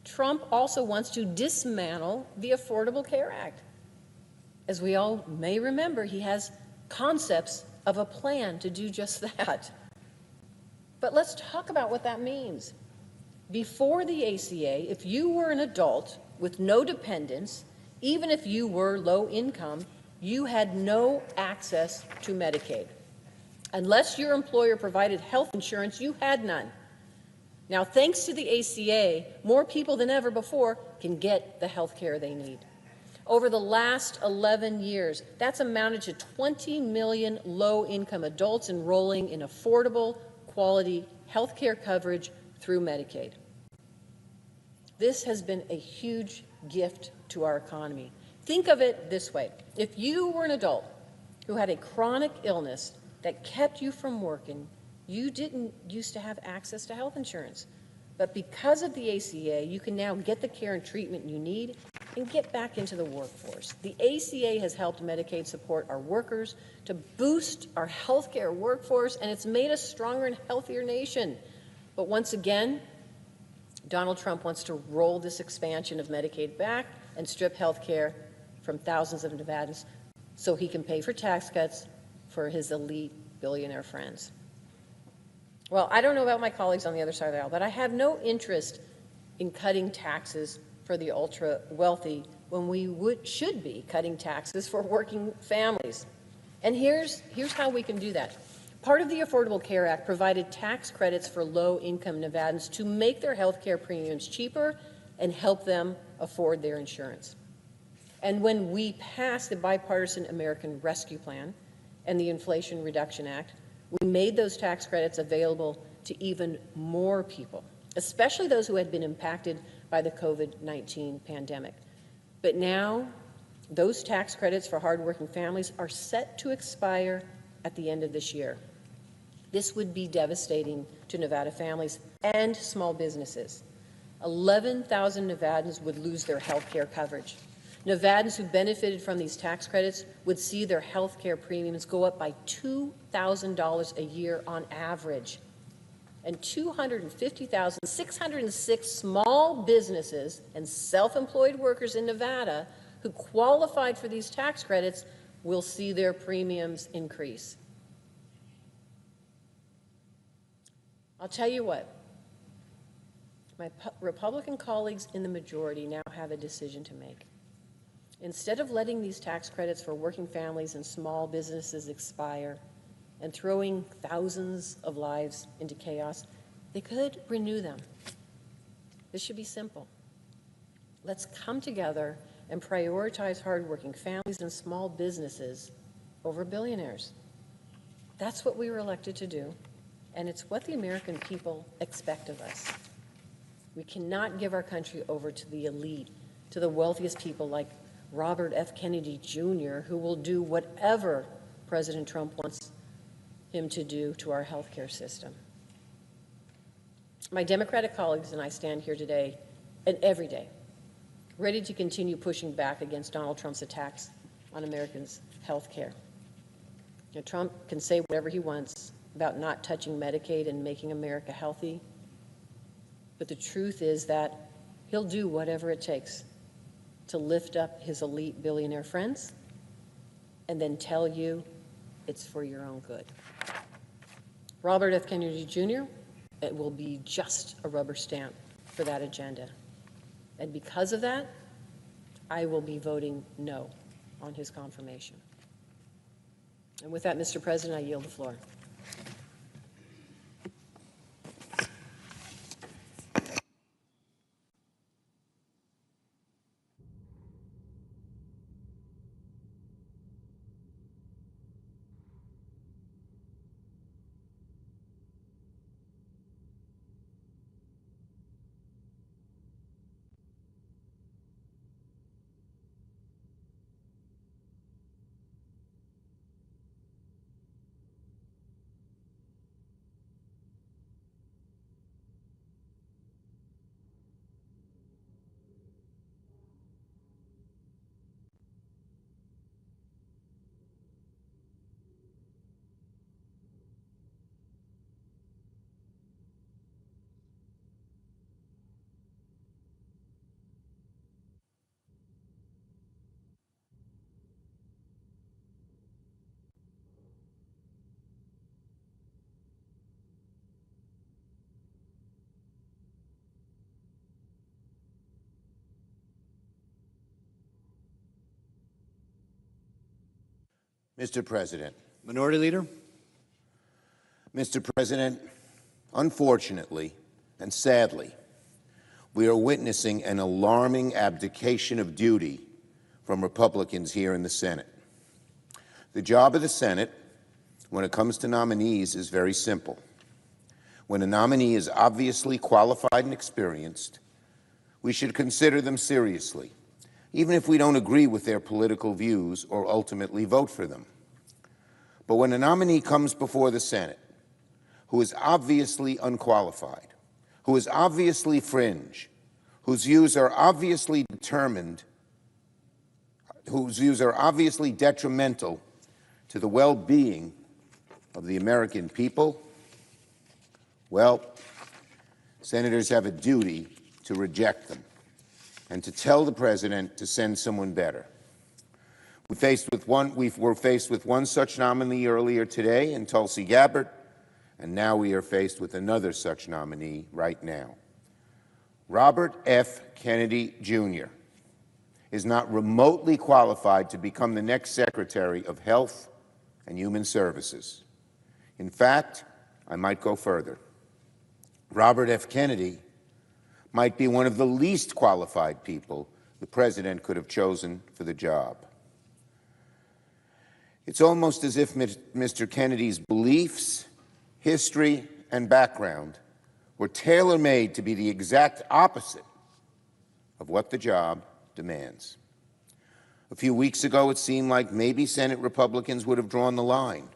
Trump also wants to dismantle the Affordable Care Act. As we all may remember, he has concepts of a plan to do just that. But let's talk about what that means. Before the ACA, if you were an adult with no dependents, even if you were low income, you had no access to Medicaid. Unless your employer provided health insurance, you had none. Now, thanks to the ACA, more people than ever before can get the health care they need. Over the last 11 years, that's amounted to 20 million low-income adults enrolling in affordable, quality health care coverage through Medicaid. This has been a huge gift to our economy. Think of it this way. If you were an adult who had a chronic illness that kept you from working, you didn't used to have access to health insurance. But because of the ACA, you can now get the care and treatment you need and get back into the workforce. The ACA has helped Medicaid support our workers to boost our healthcare workforce, and it's made us stronger and healthier nation. But once again, Donald Trump wants to roll this expansion of Medicaid back and strip health care from thousands of Nevadans so he can pay for tax cuts for his elite billionaire friends. Well, I don't know about my colleagues on the other side of the aisle, but I have no interest in cutting taxes for the ultra-wealthy when we should be cutting taxes for working families. And here's how we can do that. Part of the Affordable Care Act provided tax credits for low-income Nevadans to make their health care premiums cheaper and help them afford their insurance. And when we passed the Bipartisan American Rescue Plan and the Inflation Reduction Act, we made those tax credits available to even more people, especially those who had been impacted by the COVID-19 pandemic. But now, those tax credits for hardworking families are set to expire at the end of this year. This would be devastating to Nevada families and small businesses. 11,000 Nevadans would lose their health care coverage. Nevadans who benefited from these tax credits would see their health care premiums go up by $2,000 a year on average. And 250,606 small businesses and self-employed workers in Nevada who qualified for these tax credits will see their premiums increase. I'll tell you what, my Republican colleagues in the majority now have a decision to make. Instead of letting these tax credits for working families and small businesses expire and throwing thousands of lives into chaos, they could renew them. This should be simple. Let's come together and prioritize hardworking families and small businesses over billionaires. That's what we were elected to do, and it's what the American people expect of us. We cannot give our country over to the elite, to the wealthiest people like Robert F. Kennedy Jr., who will do whatever President Trump wants him to do to our healthcare system. My Democratic colleagues and I stand here today and every day, ready to continue pushing back against Donald Trump's attacks on Americans' health care. Now, Trump can say whatever he wants about not touching Medicaid and making America healthy, but the truth is that he'll do whatever it takes to lift up his elite billionaire friends and then tell you it's for your own good. Robert F. Kennedy Jr., it will be just a rubber stamp for that agenda. And because of that, I will be voting no on his confirmation. And with that, Mr. President, I yield the floor. Mr. President. Minority Leader. Mr. President, unfortunately and sadly, we are witnessing an alarming abdication of duty from Republicans here in the Senate. The job of the Senate, when it comes to nominees, is very simple. When a nominee is obviously qualified and experienced, we should consider them seriously, even if we don't agree with their political views or ultimately vote for them. But when a nominee comes before the Senate who is obviously unqualified, who is obviously fringe, whose views are obviously detrimental to the well-being of the American people, well, senators have a duty to reject them and to tell the president to send someone better. We were faced with one such nominee earlier today in Tulsi Gabbard, and now we are faced with another such nominee right now. Robert F. Kennedy Jr. is not remotely qualified to become the next Secretary of Health and Human Services. In fact, I might go further. Robert F. Kennedy might be one of the least qualified people the president could have chosen for the job. It's almost as if Mr. Kennedy's beliefs, history, and background were tailor-made to be the exact opposite of what the job demands. A few weeks ago, it seemed like maybe Senate Republicans would have drawn the line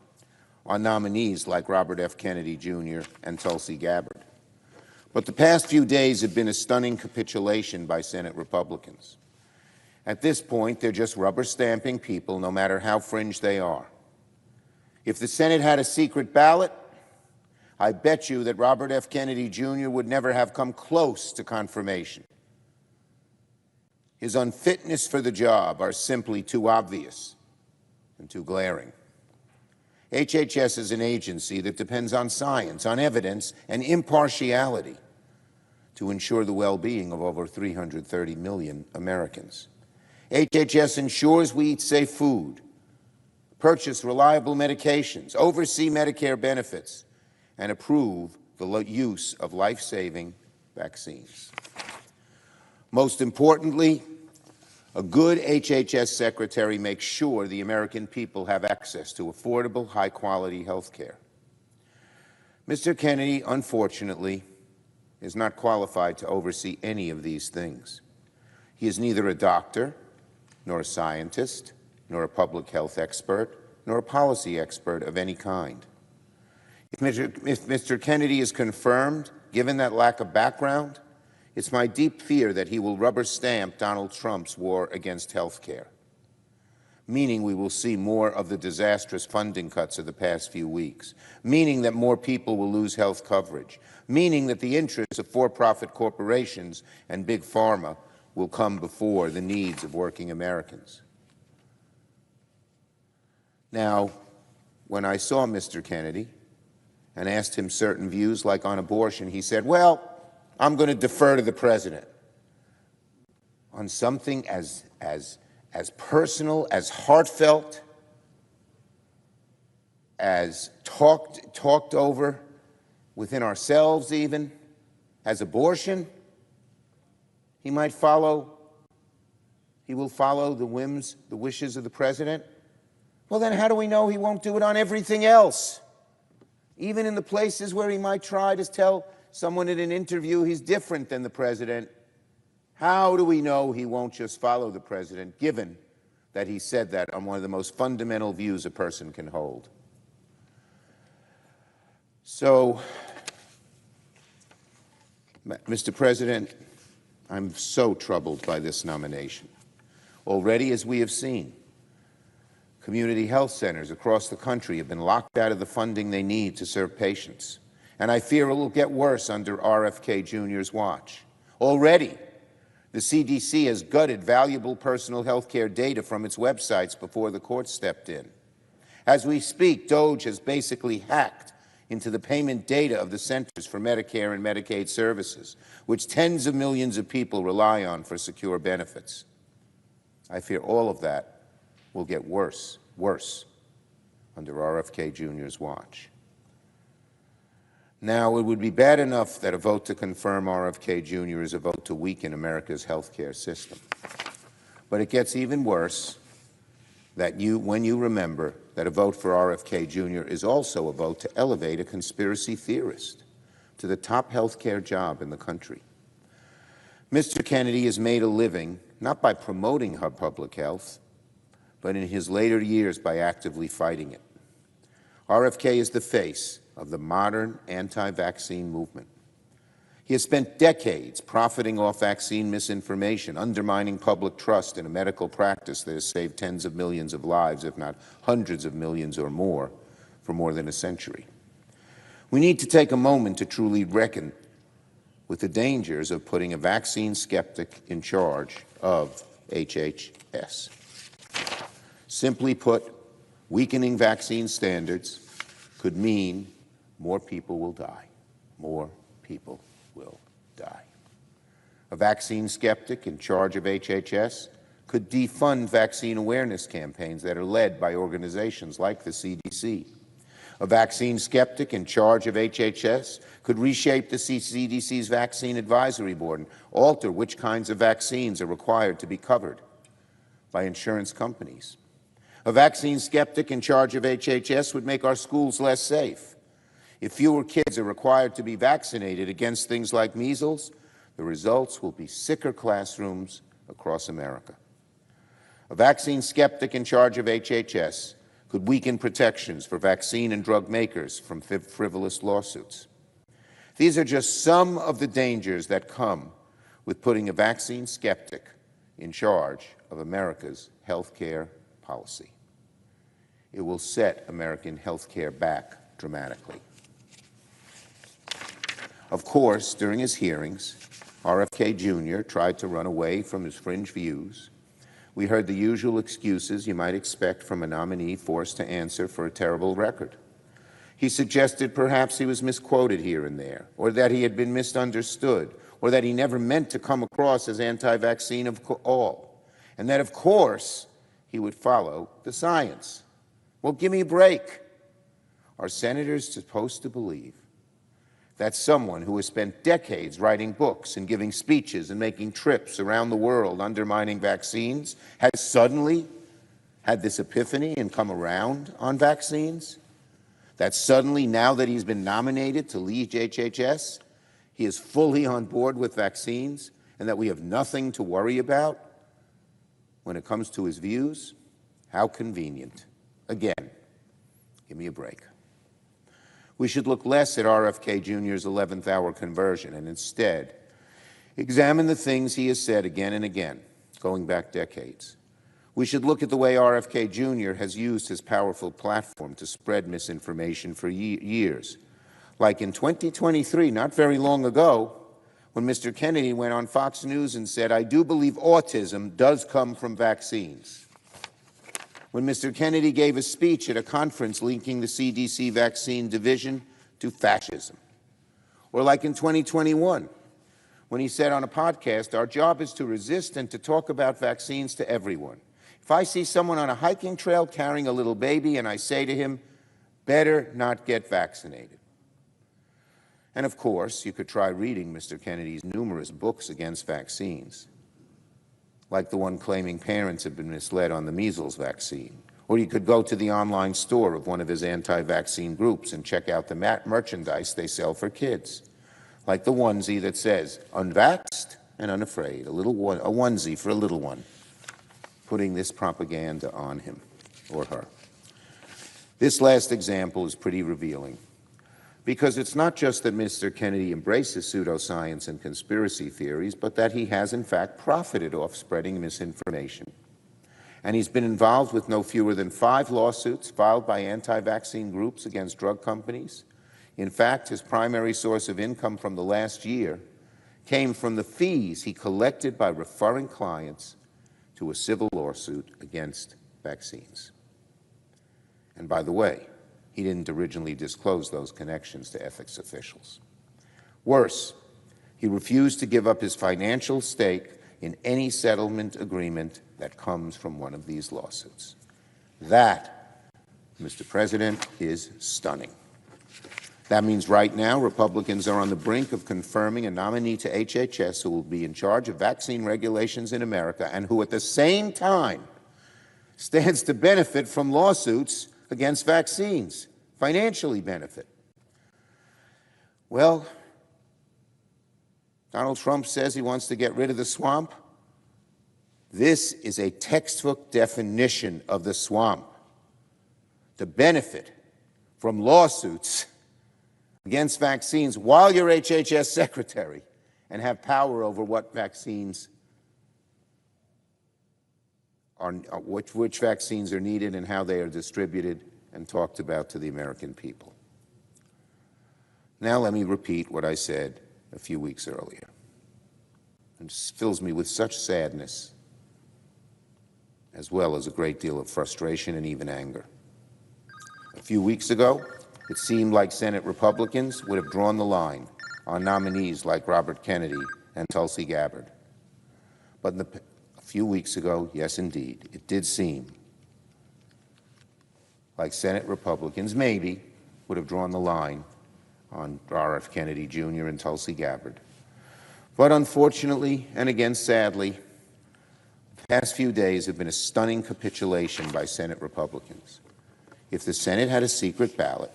on nominees like Robert F. Kennedy Jr. and Tulsi Gabbard. But the past few days have been a stunning capitulation by Senate Republicans. At this point, they're just rubber stamping people, no matter how fringe they are. If the Senate had a secret ballot, I bet you that Robert F. Kennedy Jr. would never have come close to confirmation. His unfitness for the job are simply too obvious and too glaring. HHS is an agency that depends on science, on evidence, and impartiality to ensure the well-being of over 330 million Americans. HHS ensures we eat safe food, purchase reliable medications, oversee Medicare benefits, and approve the use of life-saving vaccines. Most importantly, a good HHS secretary makes sure the American people have access to affordable, high-quality health care. Mr. Kennedy, unfortunately, is not qualified to oversee any of these things. He is neither a doctor, nor a scientist, nor a public health expert, nor a policy expert of any kind. If Mr. Kennedy is confirmed, given that lack of background, it's my deep fear that he will rubber stamp Donald Trump's war against health care, meaning we will see more of the disastrous funding cuts of the past few weeks, meaning that more people will lose health coverage, meaning that the interests of for-profit corporations and big pharma will come before the needs of working Americans. Now, when I saw Mr. Kennedy and asked him certain views, like on abortion, he said, well, I'm going to defer to the president on something as personal, as heartfelt, as talked over within ourselves even, as abortion. He will follow the whims, the wishes of the president. Well, then how do we know he won't do it on everything else? Even in the places where he might try to tell someone in an interview he's different than the president, how do we know he won't just follow the president, given that he said that on one of the most fundamental views a person can hold? So, Mr. President, I'm so troubled by this nomination. Already, as we have seen, community health centers across the country have been locked out of the funding they need to serve patients. And I fear it will get worse under RFK Jr.'s watch. Already, the CDC has gutted valuable personal health care data from its websites before the courts stepped in. As we speak, DOJ has basically hacked into the payment data of the Centers for Medicare and Medicaid Services, which tens of millions of people rely on for secure benefits. I fear all of that will get worse under RFK Jr.'s watch. Now, it would be bad enough that a vote to confirm RFK Jr. is a vote to weaken America's health care system. But it gets even worse when you remember that a vote for RFK Jr. is also a vote to elevate a conspiracy theorist to the top health care job in the country. Mr. Kennedy has made a living not by promoting public health, but in his later years by actively fighting it. RFK is the face of the modern anti-vaccine movement. He has spent decades profiting off vaccine misinformation, undermining public trust in a medical practice that has saved tens of millions of lives, if not hundreds of millions or more, for more than a century. We need to take a moment to truly reckon with the dangers of putting a vaccine skeptic in charge of HHS. Simply put, weakening vaccine standards could mean more people will die. More people will die. A vaccine skeptic in charge of HHS could defund vaccine awareness campaigns that are led by organizations like the CDC. A vaccine skeptic in charge of HHS could reshape the CDC's Vaccine Advisory Board and alter which kinds of vaccines are required to be covered by insurance companies. A vaccine skeptic in charge of HHS would make our schools less safe. If fewer kids are required to be vaccinated against things like measles, The results will be sicker classrooms across America. A vaccine skeptic in charge of HHS could weaken protections for vaccine and drug makers from frivolous lawsuits. These are just some of the dangers that come with putting a vaccine skeptic in charge of America's health care policy. It will set American health care back dramatically. Of course, during his hearings, RFK Jr. tried to run away from his fringe views. We heard the usual excuses you might expect from a nominee forced to answer for a terrible record. He suggested perhaps he was misquoted here and there, or that he had been misunderstood, or that he never meant to come across as anti-vaccine of all, and that, of course, he would follow the science. Well, give me a break. Are senators supposed to believe that someone who has spent decades writing books and giving speeches and making trips around the world undermining vaccines has suddenly had this epiphany and come around on vaccines? That suddenly, now that he's been nominated to lead HHS, he is fully on board with vaccines and that we have nothing to worry about when it comes to his views? How convenient. Again, give me a break. We should look less at RFK Jr.'s 11th hour conversion and instead examine the things he has said again and again, going back decades. We should look at the way RFK Jr. has used his powerful platform to spread misinformation for years. Like in 2023, not very long ago, when Mr. Kennedy went on Fox News and said, "I do believe autism does come from vaccines." When Mr. Kennedy gave a speech at a conference linking the CDC vaccine division to fascism. Or like in 2021, when he said on a podcast, "Our job is to resist and to talk about vaccines to everyone. If I see someone on a hiking trail carrying a little baby and I say to him, better not get vaccinated." And of course, you could try reading Mr. Kennedy's numerous books against vaccines, like the one claiming parents have been misled on the measles vaccine. Or you could go to the online store of one of his anti-vaccine groups and check out the merchandise they sell for kids, like the onesie that says, "Unvaxxed and unafraid," a onesie for a little one, putting this propaganda on him or her. This last example is pretty revealing, because it's not just that Mr. Kennedy embraces pseudoscience and conspiracy theories, but that he has in fact profited off spreading misinformation. And he's been involved with no fewer than 5 lawsuits filed by anti-vaccine groups against drug companies. In fact, his primary source of income from the last year came from the fees he collected by referring clients to a civil lawsuit against vaccines. And by the way, he didn't originally disclose those connections to ethics officials. Worse, he refused to give up his financial stake in any settlement agreement that comes from one of these lawsuits. That, Mr. President, is stunning. That means right now Republicans are on the brink of confirming a nominee to HHS who will be in charge of vaccine regulations in America and who at the same time stands to benefit from lawsuits against vaccines, financially benefit. Well, Donald Trump says he wants to get rid of the swamp. This is a textbook definition of the swamp. To benefit from lawsuits against vaccines while you're HHS secretary and have power over what vaccines are, which vaccines are needed and how they are distributed and talked about to the American people. Now let me repeat what I said a few weeks earlier. It fills me with such sadness, as well as a great deal of frustration and even anger. A few weeks ago, it seemed like Senate Republicans would have drawn the line on nominees like Robert Kennedy and Tulsi Gabbard. But a few weeks ago, yes indeed, it did seem like Senate Republicans maybe would have drawn the line on RFK Kennedy Jr. and Tulsi Gabbard. But unfortunately, and again sadly, the past few days have been a stunning capitulation by Senate Republicans. If the Senate had a secret ballot,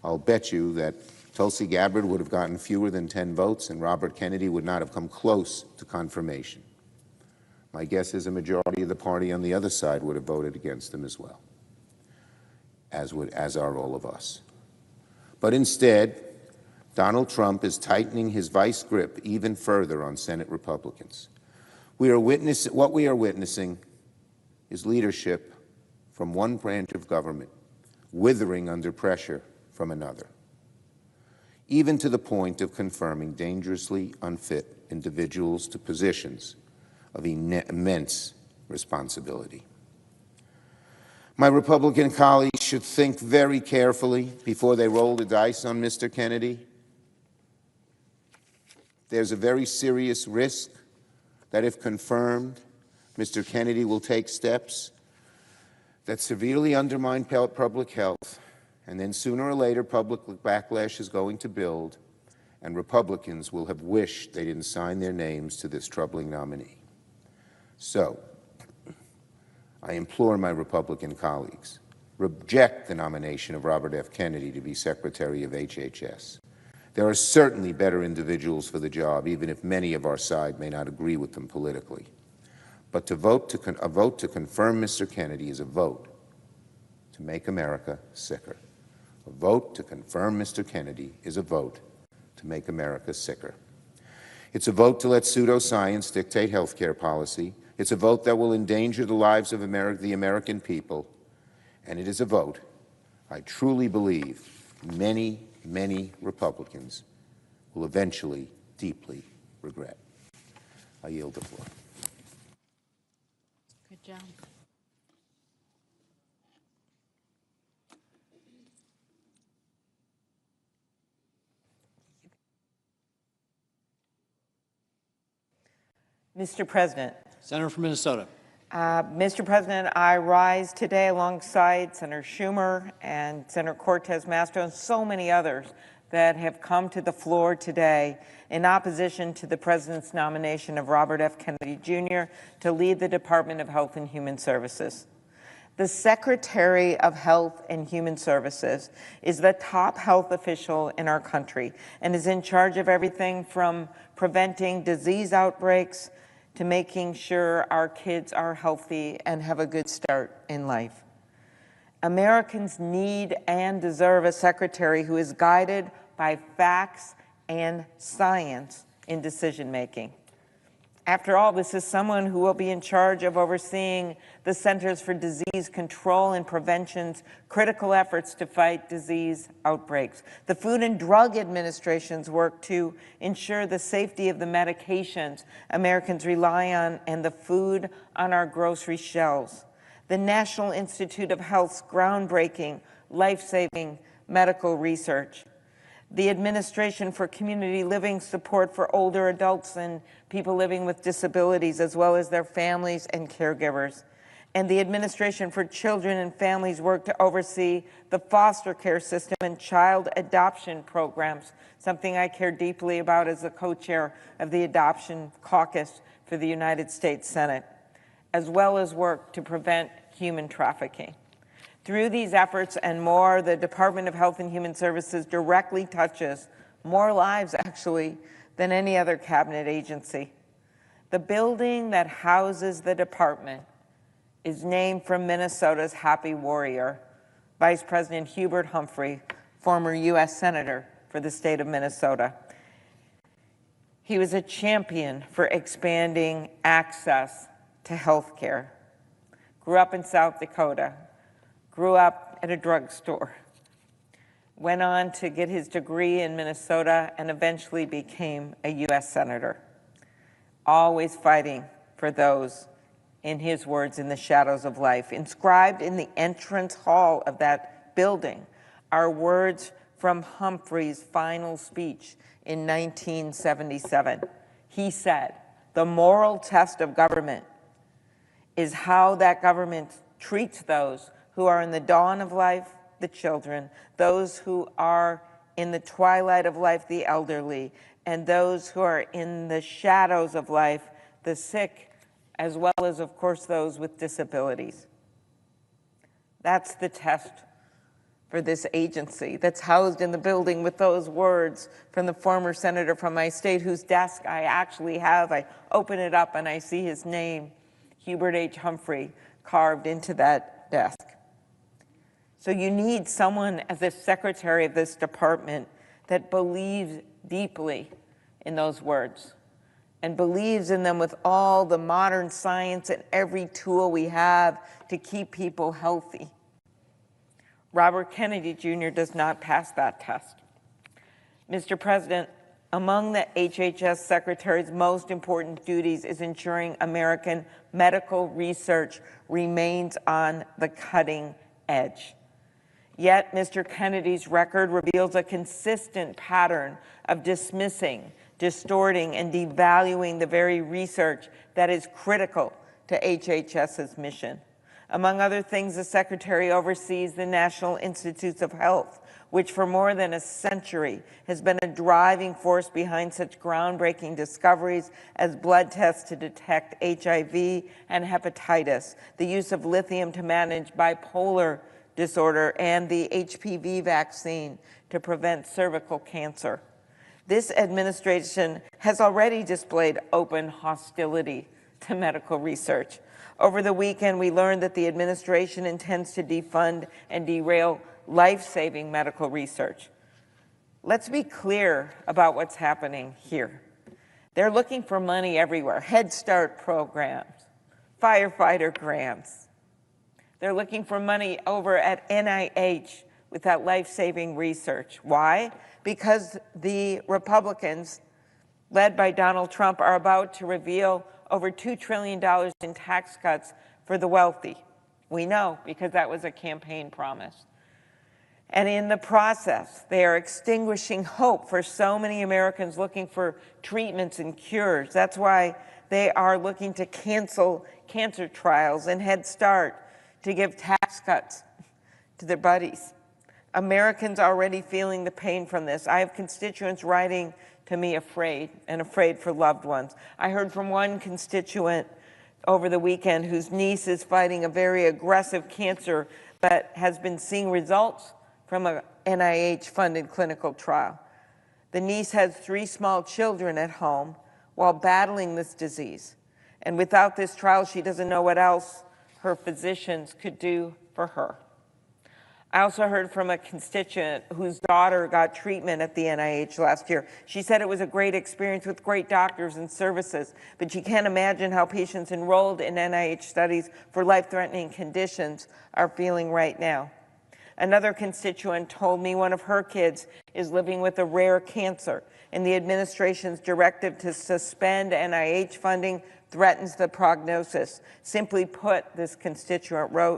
I'll bet you that Tulsi Gabbard would have gotten fewer than 10 votes, and Robert Kennedy would not have come close to confirmation. My guess is a majority of the party on the other side would have voted against him as well, as are all of us. But instead, Donald Trump is tightening his vice grip even further on Senate Republicans. What we are witnessing is leadership from one branch of government withering under pressure from another, even to the point of confirming dangerously unfit individuals to positions of immense responsibility. My Republican colleagues should think very carefully before they roll the dice on Mr. Kennedy. There's a very serious risk that if confirmed, Mr. Kennedy will take steps that severely undermine public health, and then sooner or later public backlash is going to build, and Republicans will have wished they didn't sign their names to this troubling nominee. So, I implore my Republican colleagues, reject the nomination of Robert F. Kennedy to be Secretary of HHS. There are certainly better individuals for the job, even if many of our side may not agree with them politically. But a vote to confirm Mr. Kennedy is a vote to make America sicker. A vote to confirm Mr. Kennedy is a vote to make America sicker. It's a vote to let pseudoscience dictate health care policy. It's a vote that will endanger the lives of the American people. And it is a vote I truly believe many, many Republicans will eventually deeply regret. I yield the floor. Good job. Mr. President. Senator from Minnesota. Mr. President, I rise today alongside Senator Schumer and Senator Cortez Masto and so many others that have come to the floor today in opposition to the President's nomination of Robert F. Kennedy Jr. to lead the Department of Health and Human Services. The Secretary of Health and Human Services is the top health official in our country and is in charge of everything from preventing disease outbreaks to making sure our kids are healthy and have a good start in life. Americans need and deserve a secretary who is guided by facts and science in decision-making. After all, this is someone who will be in charge of overseeing the Centers for Disease Control and Prevention's critical efforts to fight disease outbreaks, the Food and Drug Administration's work to ensure the safety of the medications Americans rely on and the food on our grocery shelves, the National Institute of Health's groundbreaking, life-saving medical research, the Administration for Community Living support for older adults and people living with disabilities, as well as their families and caregivers, and the Administration for Children and Families work to oversee the foster care system and child adoption programs, something I care deeply about as the co-chair of the Adoption Caucus for the United States Senate, as well as work to prevent human trafficking. Through these efforts and more, the Department of Health and Human Services directly touches more lives, actually, than any other cabinet agency. The building that houses the department is named for Minnesota's happy warrior, Vice President Hubert Humphrey, former U.S. Senator for the state of Minnesota. He was a champion for expanding access to health care. Grew up in South Dakota, grew up at a drugstore, went on to get his degree in Minnesota, and eventually became a U.S. Senator, always fighting for those, in his words, in the shadows of life. Inscribed in the entrance hall of that building are words from Humphrey's final speech in 1977. He said, "The moral test of government is how that government treats those who are in the dawn of life, the children, those who are in the twilight of life, the elderly, and those who are in the shadows of life, the sick, as well as, of course, those with disabilities." That's the test for this agency that's housed in the building with those words from the former senator from my state, whose desk I actually have. I open it up and I see his name, Hubert H. Humphrey, carved into that desk. So you need someone as the secretary of this department that believes deeply in those words and believes in them with all the modern science and every tool we have to keep people healthy. Robert Kennedy Jr. does not pass that test. Mr. President, among the HHS Secretary's most important duties is ensuring American medical research remains on the cutting edge. Yet, Mr. Kennedy's record reveals a consistent pattern of dismissing, distorting, and devaluing the very research that is critical to HHS's mission. Among other things, the Secretary oversees the National Institutes of Health, which for more than a century has been a driving force behind such groundbreaking discoveries as blood tests to detect HIV and hepatitis, the use of lithium to manage bipolar disorder, and the HPV vaccine to prevent cervical cancer. This administration has already displayed open hostility to medical research. Over the weekend, we learned that the administration intends to defund and derail life-saving medical research. Let's be clear about what's happening here. They're looking for money everywhere: Head Start programs, firefighter grants. They're looking for money over at NIH with that life-saving research. Why? Because the Republicans, led by Donald Trump, are about to reveal over $2 trillion in tax cuts for the wealthy. We know because that was a campaign promise. And in the process, they are extinguishing hope for so many Americans looking for treatments and cures. That's why they are looking to cancel cancer trials and Head Start, to give tax cuts to their buddies. Americans are already feeling the pain from this. I have constituents writing to me afraid, and afraid for loved ones. I heard from one constituent over the weekend whose niece is fighting a very aggressive cancer, but has been seeing results from a NIH-funded clinical trial. The niece has 3 small children at home while battling this disease. And without this trial, she doesn't know what else her physicians could do for her. I also heard from a constituent whose daughter got treatment at the NIH last year. She said it was a great experience with great doctors and services, but she can't imagine how patients enrolled in NIH studies for life-threatening conditions are feeling right now. Another constituent told me one of her kids is living with a rare cancer, and the administration's directive to suspend NIH funding threatens the prognosis. Simply put, this constituent wrote,